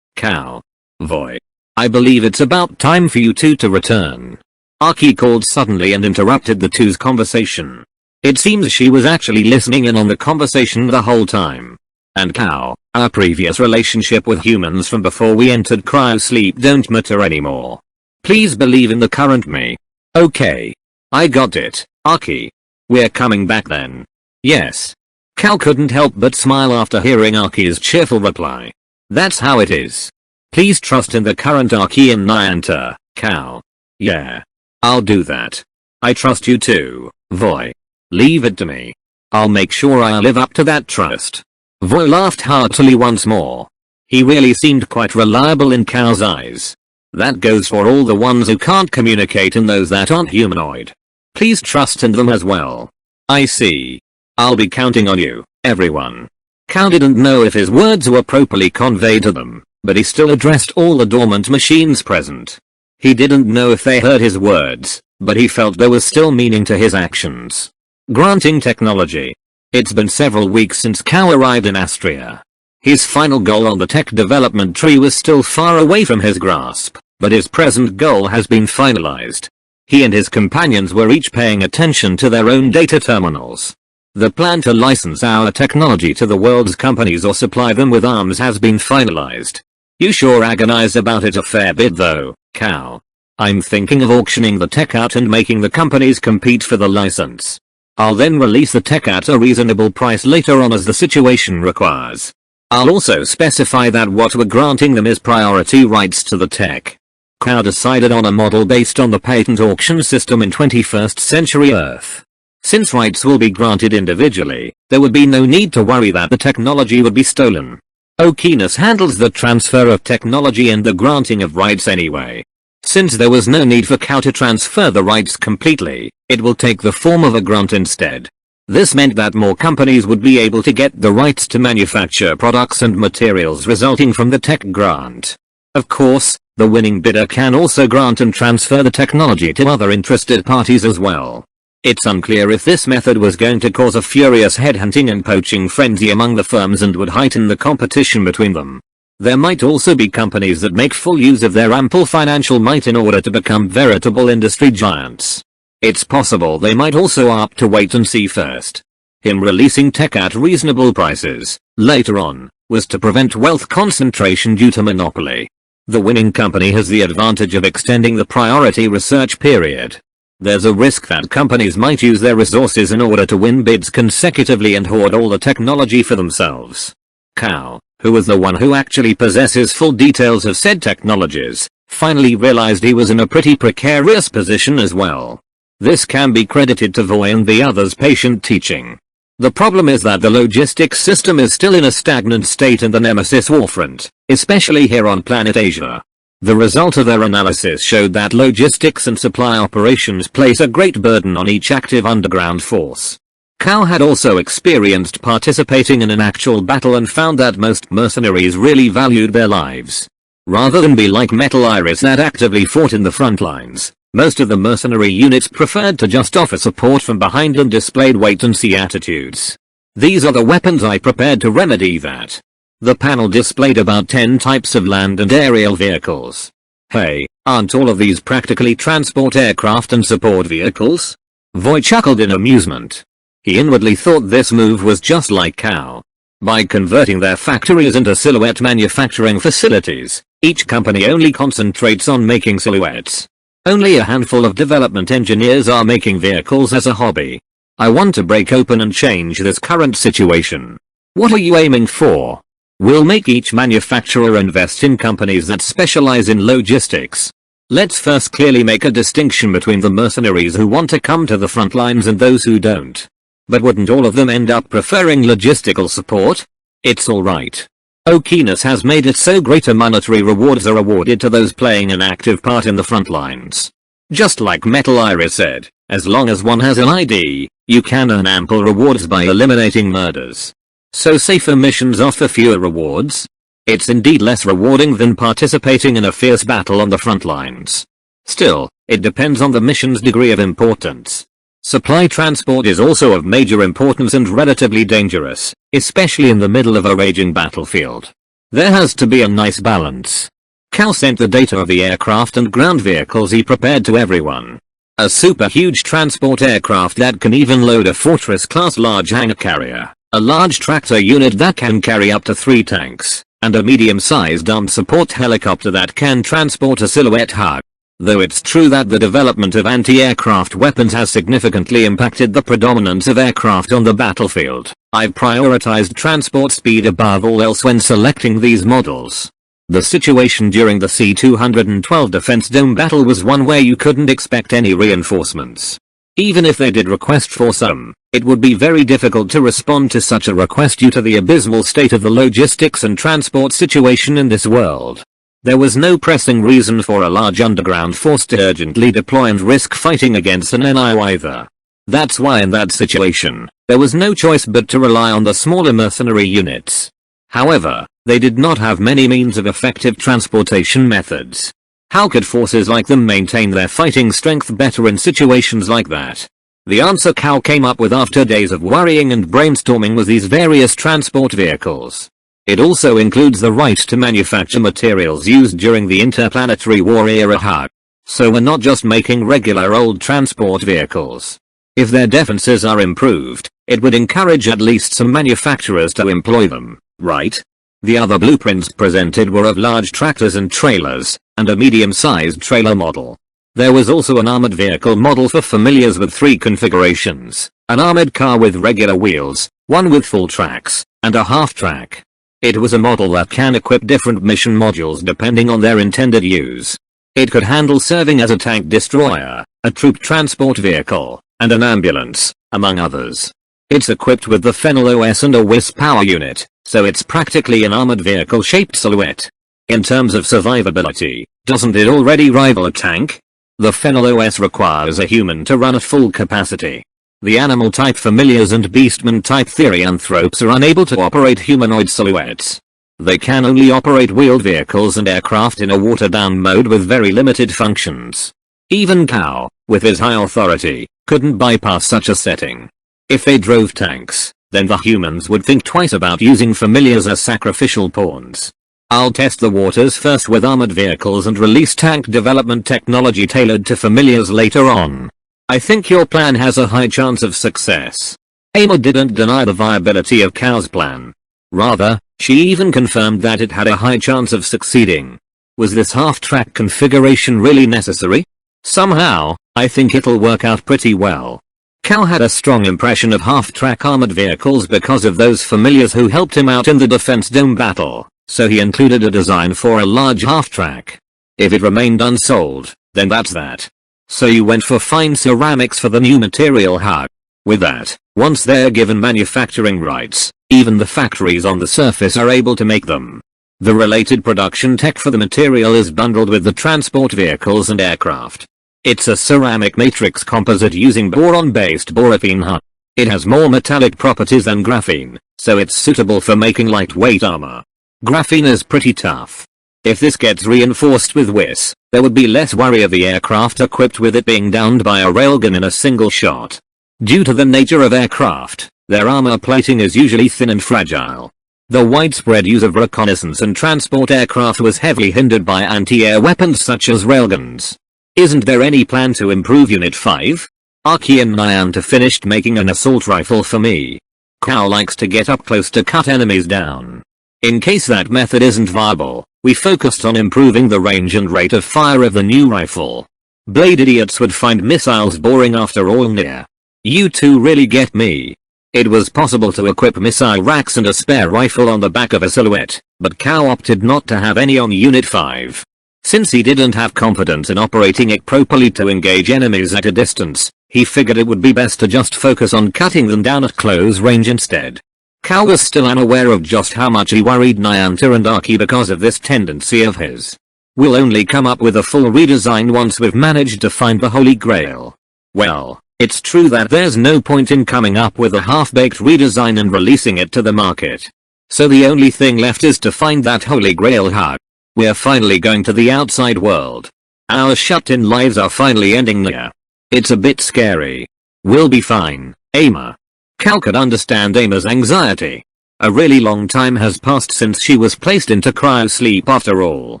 Cal. Voy. I believe it's about time for you two to return. Aki called suddenly and interrupted the two's conversation. It seems she was actually listening in on the conversation the whole time. And Cal, our previous relationship with humans from before we entered cryosleep don't matter anymore. Please believe in the current me. Okay. I got it, Aki. We're coming back then. Yes. Cal couldn't help but smile after hearing Aki's cheerful reply. That's how it is. Please trust in the current Aki and Niantic, Cal. Yeah. I'll do that. I trust you too, Voy. Leave it to me. I'll make sure I live up to that trust. Voy laughed heartily once more. He really seemed quite reliable in Cal's eyes. That goes for all the ones who can't communicate and those that aren't humanoid. Please trust in them as well. I see. I'll be counting on you, everyone. Cal didn't know if his words were properly conveyed to them, but he still addressed all the dormant machines present. He didn't know if they heard his words, but he felt there was still meaning to his actions. Granting technology. It's been several weeks since Cal arrived in Astria. His final goal on the tech development tree was still far away from his grasp, but his present goal has been finalized. He and his companions were each paying attention to their own data terminals. The plan to license our technology to the world's companies or supply them with arms has been finalized. You sure agonize about it a fair bit though, Cal. I'm thinking of auctioning the tech out and making the companies compete for the license. I'll then release the tech at a reasonable price later on as the situation requires. I'll also specify that what we're granting them is priority rights to the tech. Cal decided on a model based on the patent auction system in 21st century Earth. Since rights will be granted individually, there would be no need to worry that the technology would be stolen. Okeanos handles the transfer of technology and the granting of rights anyway. Since there was no need for Cal to transfer the rights completely, it will take the form of a grant instead. This meant that more companies would be able to get the rights to manufacture products and materials resulting from the tech grant. Of course, the winning bidder can also grant and transfer the technology to other interested parties as well. It's unclear if this method was going to cause a furious headhunting and poaching frenzy among the firms and would heighten the competition between them. There might also be companies that make full use of their ample financial might in order to become veritable industry giants. It's possible they might also opt to wait and see first. Him releasing tech at reasonable prices, later on, was to prevent wealth concentration due to monopoly. The winning company has the advantage of extending the priority research period. There's a risk that companies might use their resources in order to win bids consecutively and hoard all the technology for themselves. Cal, who was the one who actually possesses full details of said technologies, finally realized he was in a pretty precarious position as well. This can be credited to Voy and the others' patient teaching. The problem is that the logistics system is still in a stagnant state in the Nemesis Warfront, especially here on planet Asia. The result of their analysis showed that logistics and supply operations place a great burden on each active underground force. Cal had also experienced participating in an actual battle and found that most mercenaries really valued their lives. Rather than be like Metal Iris that actively fought in the front lines, most of the mercenary units preferred to just offer support from behind and displayed wait-and-see attitudes. These are the weapons I prepared to remedy that. The panel displayed about 10 types of land and aerial vehicles. Hey, aren't all of these practically transport aircraft and support vehicles? Voy chuckled in amusement. He inwardly thought this move was just like Cal. By converting their factories into silhouette manufacturing facilities, each company only concentrates on making silhouettes. Only a handful of development engineers are making vehicles as a hobby. I want to break open and change this current situation. What are you aiming for? We'll make each manufacturer invest in companies that specialize in logistics. Let's first clearly make a distinction between the mercenaries who want to come to the front lines and those who don't. But wouldn't all of them end up preferring logistical support? It's alright. Okiness has made it so greater monetary rewards are awarded to those playing an active part in the front lines. Just like Metal Iris said, as long as one has an ID, you can earn ample rewards by eliminating murders. So safer missions offer fewer rewards? It's indeed less rewarding than participating in a fierce battle on the front lines. Still, it depends on the mission's degree of importance. Supply transport is also of major importance and relatively dangerous, especially in the middle of a raging battlefield. There has to be a nice balance. Cal sent the data of the aircraft and ground vehicles he prepared to everyone. A super huge transport aircraft that can even load a Fortress-class large hangar carrier, a large tractor unit that can carry up to 3 tanks, and a medium-sized armed support helicopter that can transport a silhouette hug. Though it's true that the development of anti-aircraft weapons has significantly impacted the predominance of aircraft on the battlefield, I've prioritized transport speed above all else when selecting these models. The situation during the C-212 Defense Dome battle was one where you couldn't expect any reinforcements. Even if they did request for some, it would be very difficult to respond to such a request due to the abysmal state of the logistics and transport situation in this world. There was no pressing reason for a large underground force to urgently deploy and risk fighting against an NIO either. That's why in that situation, there was no choice but to rely on the smaller mercenary units. However, they did not have many means of effective transportation methods. How could forces like them maintain their fighting strength better in situations like that? The answer Cal came up with after days of worrying and brainstorming was these various transport vehicles. It also includes the right to manufacture materials used during the interplanetary war era hug. So we're not just making regular old transport vehicles. If their defenses are improved, it would encourage at least some manufacturers to employ them, right? The other blueprints presented were of large tractors and trailers, and a medium-sized trailer model. There was also an armored vehicle model for familiars with 3 configurations, an armored car with regular wheels, one with full tracks, and a half-track. It was a model that can equip different mission modules depending on their intended use. It could handle serving as a tank destroyer, a troop transport vehicle, and an ambulance, among others. It's equipped with the Fennel OS and a WIS power unit, so it's practically an armored vehicle-shaped silhouette. In terms of survivability, doesn't it already rival a tank? The Fennel OS requires a human to run at full capacity. The animal-type familiars and beastman-type therianthropes are unable to operate humanoid silhouettes. They can only operate wheeled vehicles and aircraft in a watered-down mode with very limited functions. Even Cow, with his high authority, couldn't bypass such a setting. If they drove tanks, then the humans would think twice about using familiars as sacrificial pawns. I'll test the waters first with armored vehicles and release tank development technology tailored to familiars later on. I think your plan has a high chance of success. Amy didn't deny the viability of Cow's plan. Rather, she even confirmed that it had a high chance of succeeding. Was this half-track configuration really necessary? Somehow, I think it'll work out pretty well. Cal had a strong impression of half-track armored vehicles because of those familiars who helped him out in the Defense Dome battle, so he included a design for a large half-track. If it remained unsold, then that's that. So you went for fine ceramics for the new material hug. With that, once they're given manufacturing rights, even the factories on the surface are able to make them. The related production tech for the material is bundled with the transport vehicles and aircraft. It's a ceramic matrix composite using boron-based boraphene hub. It has more metallic properties than graphene, so it's suitable for making lightweight armor. Graphene is pretty tough. If this gets reinforced with WIS, there would be less worry of the aircraft equipped with it being downed by a railgun in a single shot. Due to the nature of aircraft, their armor plating is usually thin and fragile. The widespread use of reconnaissance and transport aircraft was heavily hindered by anti-air weapons such as railguns. Isn't there any plan to improve Unit 5? Arky and Niantic finished making an assault rifle for me. Cow likes to get up close to cut enemies down. In case that method isn't viable, we focused on improving the range and rate of fire of the new rifle. Blade idiots would find missiles boring after all near. You two really get me. It was possible to equip missile racks and a spare rifle on the back of a silhouette, but Cow opted not to have any on Unit 5. Since he didn't have confidence in operating it properly to engage enemies at a distance, he figured it would be best to just focus on cutting them down at close range instead. Cal was still unaware of just how much he worried Nyanta and Arky because of this tendency of his. We'll only come up with a full redesign once we've managed to find the Holy Grail. Well, it's true that there's no point in coming up with a half-baked redesign and releasing it to the market. So the only thing left is to find that Holy Grail hub. We're finally going to the outside world. Our shut-in lives are finally ending there. It's a bit scary. We'll be fine, Ama. Cal could understand Ama's anxiety. A really long time has passed since she was placed into cryo-sleep after all.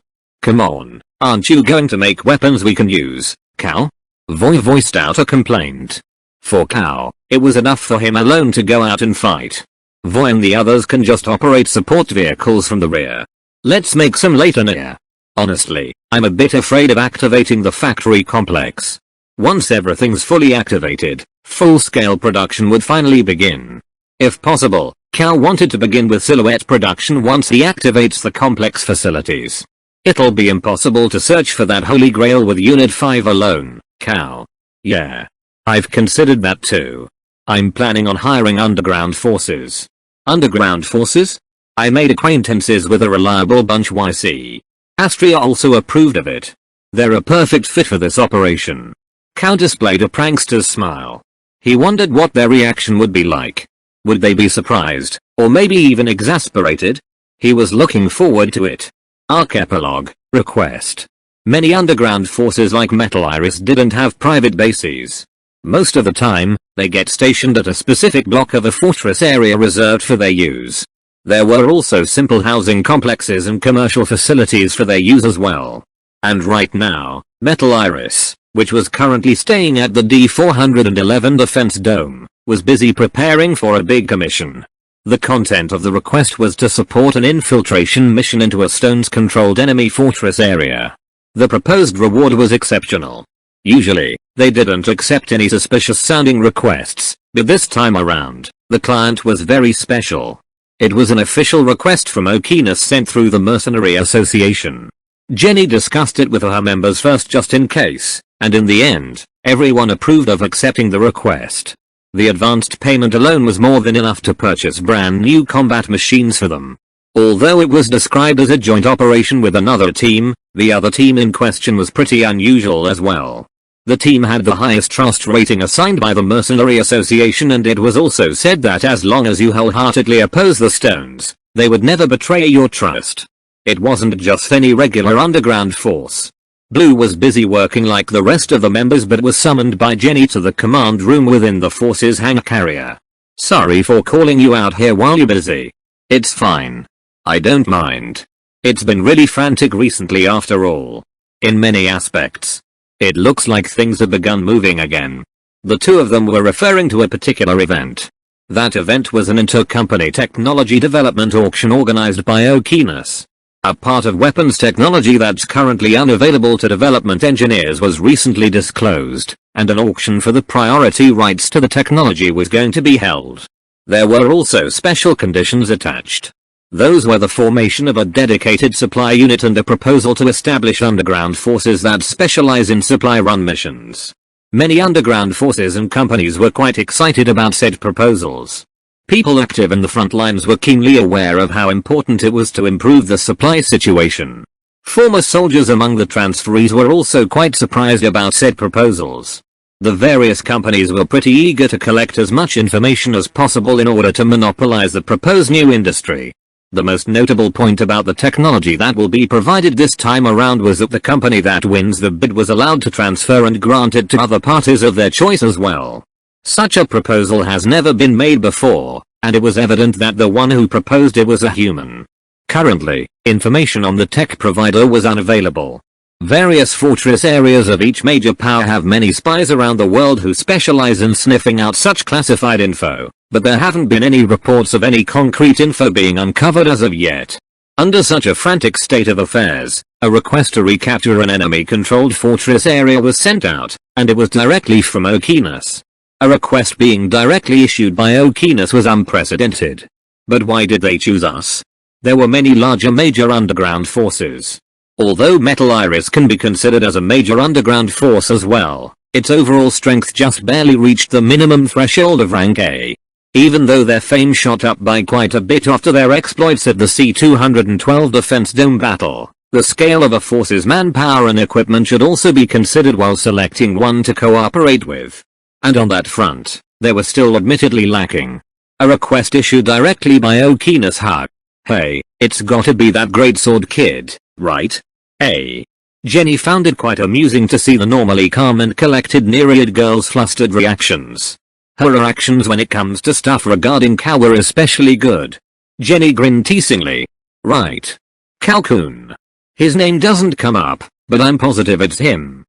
Come on, aren't you going to make weapons we can use, Cal? Voy voiced out a complaint. For Cal, it was enough for him alone to go out and fight. Voy and the others can just operate support vehicles from the rear. Let's make some later near. Honestly, I'm a bit afraid of activating the factory complex. Once everything's fully activated, full-scale production would finally begin. If possible, Cal wanted to begin with silhouette production once he activates the complex facilities. It'll be impossible to search for that Holy Grail with Unit 5 alone, Cal. Yeah. I've considered that too. I'm planning on hiring underground forces. Underground forces? I made acquaintances with a reliable bunch. YC. Astria also approved of it. They're a perfect fit for this operation. Cal displayed a prankster's smile. He wondered what their reaction would be like. Would they be surprised, or maybe even exasperated? He was looking forward to it. Arc Epilogue, Request. Many underground forces like Metal Iris didn't have private bases. Most of the time, they get stationed at a specific block of a fortress area reserved for their use. There were also simple housing complexes and commercial facilities for their use as well. And right now, Metal Iris, which was currently staying at the D-411 Defense Dome, was busy preparing for a big commission. The content of the request was to support an infiltration mission into a Stones-controlled enemy fortress area. The proposed reward was exceptional. Usually, they didn't accept any suspicious-sounding requests, but this time around, the client was very special. It was an official request from Okeanos sent through the Mercenary Association. Jenny discussed it with her members first just in case, and in the end, everyone approved of accepting the request. The advanced payment alone was more than enough to purchase brand new combat machines for them. Although it was described as a joint operation with another team, the other team in question was pretty unusual as well. The team had the highest trust rating assigned by the Mercenary Association, and it was also said that as long as you wholeheartedly oppose the Stones, they would never betray your trust. It wasn't just any regular underground force. Blue was busy working like the rest of the members but was summoned by Jenny to the command room within the force's hangar carrier. Sorry for calling you out here while you're busy. It's fine. I don't mind. It's been really frantic recently after all. In many aspects. It looks like things have begun moving again. The two of them were referring to a particular event. That event was an inter-company technology development auction organized by Okeanos. A part of weapons technology that's currently unavailable to development engineers was recently disclosed, and an auction for the priority rights to the technology was going to be held. There were also special conditions attached. Those were the formation of a dedicated supply unit and a proposal to establish underground forces that specialize in supply run missions. Many underground forces and companies were quite excited about said proposals. People active in the front lines were keenly aware of how important it was to improve the supply situation. Former soldiers among the transferees were also quite surprised about said proposals. The various companies were pretty eager to collect as much information as possible in order to monopolize the proposed new industry. The most notable point about the technology that will be provided this time around was that the company that wins the bid was allowed to transfer and grant it to other parties of their choice as well. Such a proposal has never been made before, and it was evident that the one who proposed it was a human. Currently, information on the tech provider was unavailable. Various fortress areas of each major power have many spies around the world who specialize in sniffing out such classified info, but there haven't been any reports of any concrete info being uncovered as of yet. Under such a frantic state of affairs, a request to recapture an enemy-controlled fortress area was sent out, and it was directly from Okeanos. A request being directly issued by Okeanos was unprecedented. But why did they choose us? There were many larger major underground forces. Although Metal Iris can be considered as a major underground force as well, its overall strength just barely reached the minimum threshold of rank A. even though their fame shot up by quite a bit after their exploits at the C-212 Defense Dome battle. The scale of a force's manpower and equipment should also be considered while selecting one to cooperate with. And on that front, they were still admittedly lacking. A request issued directly by Okinus Hut. Hey, it's gotta be that greatsword kid, right? Jenny found it quite amusing to see the normally calm and collected Nereid girl's flustered reactions. Her reactions when it comes to stuff regarding Cal were especially good. Jenny grinned teasingly. Right. Calcoon. His name doesn't come up, but I'm positive it's him.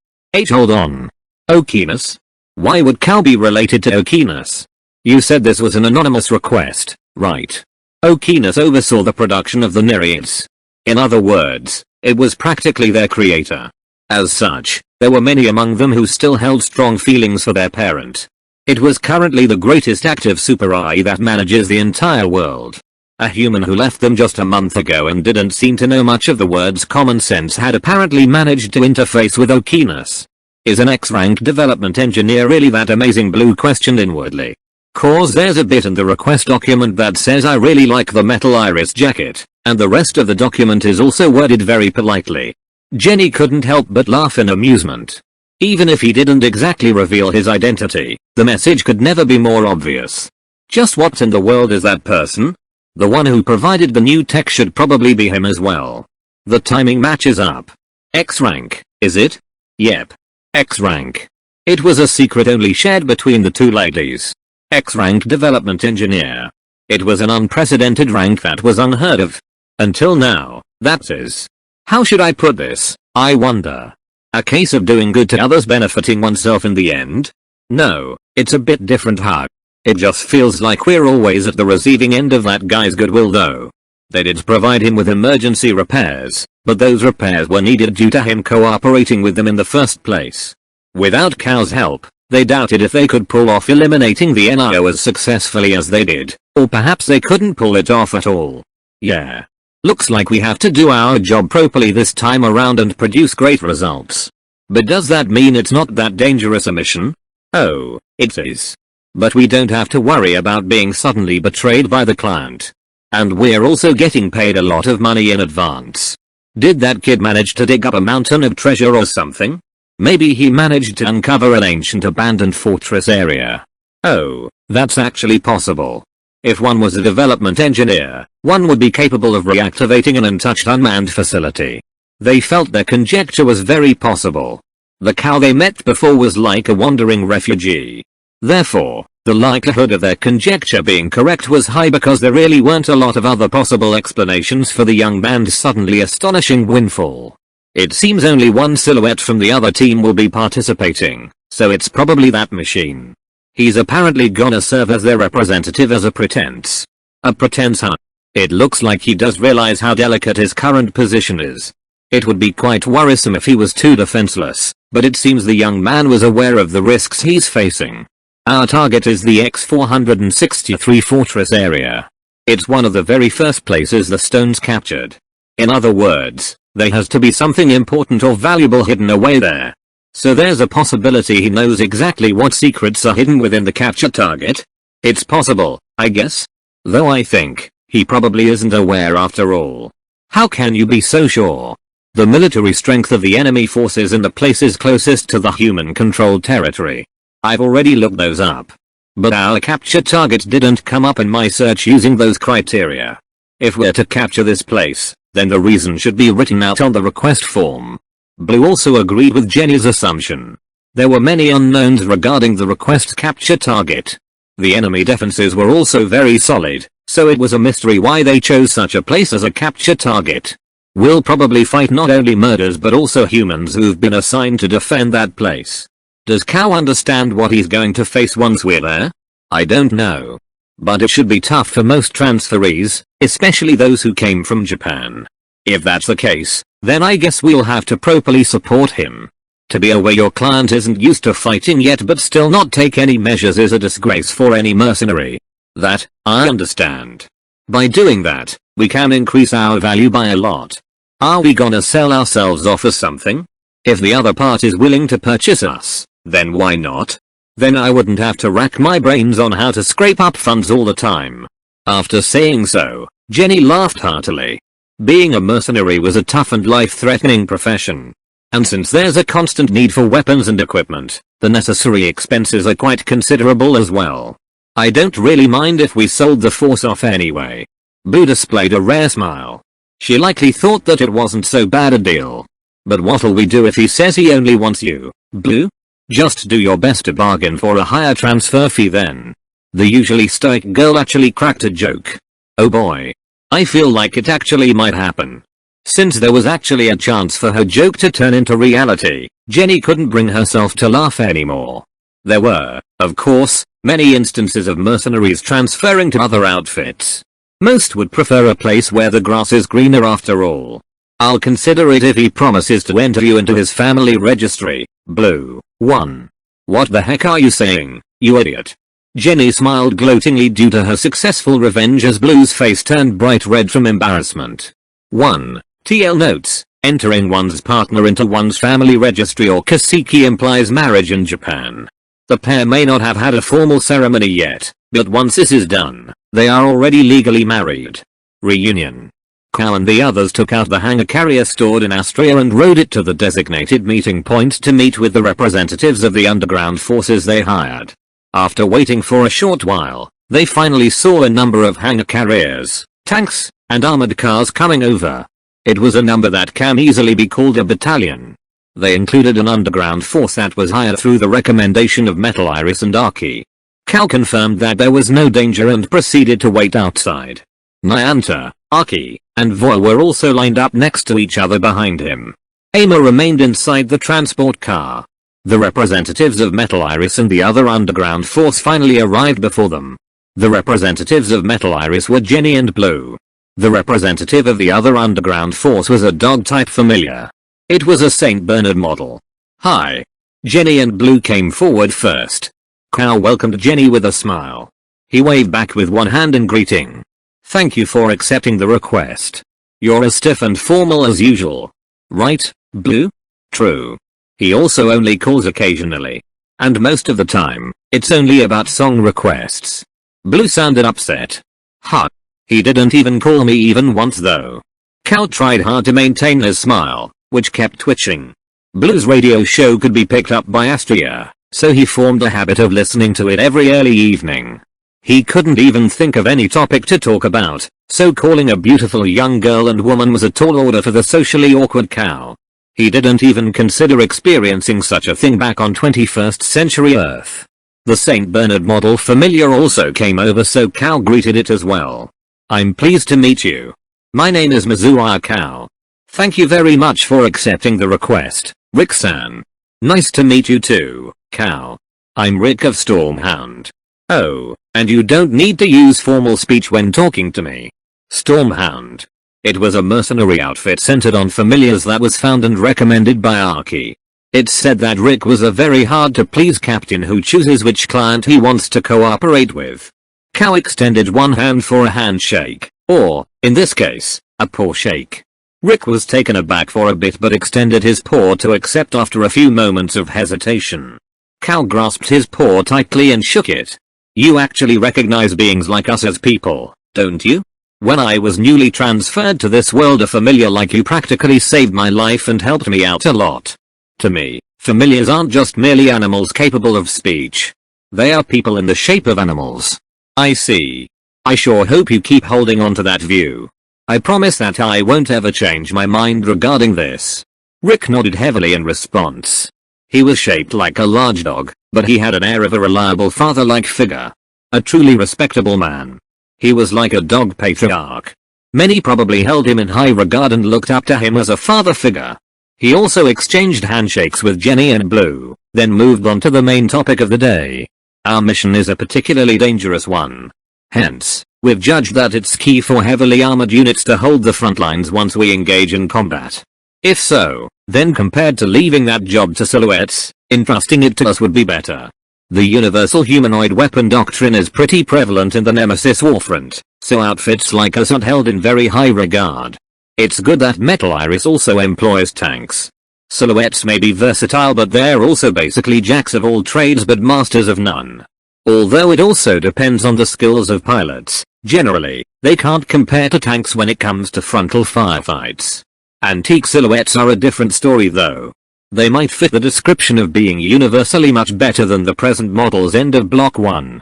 Hold on. Okinus? Why would Cal be related to Okinus? You said this was an anonymous request, right? Okinus oversaw the production of the Nereids. In other words, it was practically their creator. As such, there were many among them who still held strong feelings for their parent. It was currently the greatest active super AI that manages the entire world. A human who left them just a month ago and didn't seem to know much of the words common sense had apparently managed to interface with Okinus. Is an X-rank development engineer really that amazing? Blue questioned inwardly. Cause there's a bit in the request document that says I really like the metal iris jacket, and the rest of the document is also worded very politely. Jenny couldn't help but laugh in amusement. Even if he didn't exactly reveal his identity, the message could never be more obvious. Just what in the world is that person? The one who provided the new tech should probably be him as well. The timing matches up. X-rank, is it? Yep. X-rank. It was a secret only shared between the two ladies. X-rank development engineer. It was an unprecedented rank that was unheard of. Until now, that is. How should I put this, I wonder? A case of doing good to others benefiting oneself in the end? No, it's a bit different how. It just feels like we're always at the receiving end of that guy's goodwill though. They did provide him with emergency repairs, but those repairs were needed due to him cooperating with them in the first place. Without Cal's help, they doubted if they could pull off eliminating the NIO as successfully as they did, or perhaps they couldn't pull it off at all. Yeah. Looks like we have to do our job properly this time around and produce great results. But does that mean it's not that dangerous a mission? Oh, it is. But we don't have to worry about being suddenly betrayed by the client. And we're also getting paid a lot of money in advance. Did that kid manage to dig up a mountain of treasure or something? Maybe he managed to uncover an ancient abandoned fortress area. Oh, that's actually possible. If one was a development engineer, one would be capable of reactivating an untouched unmanned facility. They felt their conjecture was very possible. The cow they met before was like a wandering refugee. Therefore, the likelihood of their conjecture being correct was high because there really weren't a lot of other possible explanations for the young man's suddenly astonishing windfall. It seems only one silhouette from the other team will be participating, so it's probably that machine. He's apparently gonna serve as their representative as a pretense. A pretense, huh? It looks like he does realize how delicate his current position is. It would be quite worrisome if he was too defenseless, but it seems the young man was aware of the risks he's facing. Our target is the X-463 fortress area. It's one of the very first places the stones captured. In other words, there has to be something important or valuable hidden away there. So there's a possibility he knows exactly what secrets are hidden within the captured target. It's possible, I guess. Though I think, he probably isn't aware after all. How can you be so sure? The military strength of the enemy forces in the places closest to the human-controlled territory. I've already looked those up. But our capture target didn't come up in my search using those criteria. If we're to capture this place, then the reason should be written out on the request form. Blue also agreed with Jenny's assumption. There were many unknowns regarding the request capture target. The enemy defenses were also very solid, so it was a mystery why they chose such a place as a capture target. We'll probably fight not only murders but also humans who've been assigned to defend that place. Does Cow understand what he's going to face once we're there? I don't know. But it should be tough for most transferees, especially those who came from Japan. If that's the case, then I guess we'll have to properly support him. To be aware your client isn't used to fighting yet but still not take any measures is a disgrace for any mercenary. That, I understand. By doing that, we can increase our value by a lot. Are we gonna sell ourselves off as something? If the other part is willing to purchase us, then why not? Then I wouldn't have to rack my brains on how to scrape up funds all the time. After saying so, Jenny laughed heartily. Being a mercenary was a tough and life-threatening profession. And since there's a constant need for weapons and equipment, the necessary expenses are quite considerable as well. I don't really mind if we sold the force off anyway. Blue displayed a rare smile. She likely thought that it wasn't so bad a deal. But what'll we do if he says he only wants you, Blue? Just do your best to bargain for a higher transfer fee then. The usually stoic girl actually cracked a joke. Oh boy. I feel like it actually might happen. Since there was actually a chance for her joke to turn into reality, Jenny couldn't bring herself to laugh anymore. There were, of course, many instances of mercenaries transferring to other outfits. Most would prefer a place where the grass is greener after all. I'll consider it if he promises to enter you into his family registry, Blue. 1. What the heck are you saying, you idiot? Jenny smiled gloatingly due to her successful revenge as Blue's face turned bright red from embarrassment. 1. TL notes, entering one's partner into one's family registry or kaseki implies marriage in Japan. The pair may not have had a formal ceremony yet, but once this is done, they are already legally married. Reunion. Cal and the others took out the hangar carrier stored in Astria and rode it to the designated meeting point to meet with the representatives of the underground forces they hired. After waiting for a short while, they finally saw a number of hangar carriers, tanks, and armored cars coming over. It was a number that can easily be called a battalion. They included an underground force that was hired through the recommendation of Metal Iris and Arky. Cal confirmed that there was no danger and proceeded to wait outside. Nyanta, Arky, and Voa were also lined up next to each other behind him. Ama remained inside the transport car. The representatives of Metal Iris and the other underground force finally arrived before them. The representatives of Metal Iris were Jenny and Blue. The representative of the other underground force was a dog-type familiar. It was a St. Bernard model. Hi. Jenny and Blue came forward first. Cal welcomed Jenny with a smile. He waved back with one hand in greeting. Thank you for accepting the request. You're as stiff and formal as usual. Right, Blue? True. He also only calls occasionally. And most of the time, it's only about song requests. Blue sounded upset. Huh. He didn't even call me even once though. Cal tried hard to maintain his smile, which kept twitching. Blue's radio show could be picked up by Astria, so he formed a habit of listening to it every early evening. He couldn't even think of any topic to talk about, so calling a beautiful young girl and woman was a tall order for the socially awkward Cal. He didn't even consider experiencing such a thing back on 21st century Earth. The St. Bernard model familiar also came over, so Cal greeted it as well. I'm pleased to meet you. My name is Mizuha Cal. Thank you very much for accepting the request, Rick-san. Nice to meet you too, Cal. I'm Rick of Stormhound. Oh, and you don't need to use formal speech when talking to me. Stormhound. It was a mercenary outfit centered on familiars that was found and recommended by Arky. It's said that Rick was a very hard to please captain who chooses which client he wants to cooperate with. Cal extended one hand for a handshake, or, in this case, a paw shake. Rick was taken aback for a bit but extended his paw to accept after a few moments of hesitation. Cal grasped his paw tightly and shook it. You actually recognize beings like us as people, don't you? When I was newly transferred to this world, a familiar like you practically saved my life and helped me out a lot. To me, familiars aren't just merely animals capable of speech. They are people in the shape of animals. I see. I sure hope you keep holding on to that view. I promise that I won't ever change my mind regarding this. Rick nodded heavily in response. He was shaped like a large dog, but he had an air of a reliable father-like figure. A truly respectable man. He was like a dog patriarch. Many probably held him in high regard and looked up to him as a father figure. He also exchanged handshakes with Jenny and Blue, then moved on to the main topic of the day. Our mission is a particularly dangerous one. Hence, we've judged that it's key for heavily armored units to hold the front lines once we engage in combat. If so, then compared to leaving that job to silhouettes, entrusting it to us would be better. The universal humanoid weapon doctrine is pretty prevalent in the Nemesis Warfront, so outfits like us aren't held in very high regard. It's good that Metal Iris also employs tanks. Silhouettes may be versatile, but they're also basically jacks of all trades but masters of none. Although it also depends on the skills of pilots, generally, they can't compare to tanks when it comes to frontal firefights. Antique silhouettes are a different story though. They might fit the description of being universally much better than the present models end of Block 1.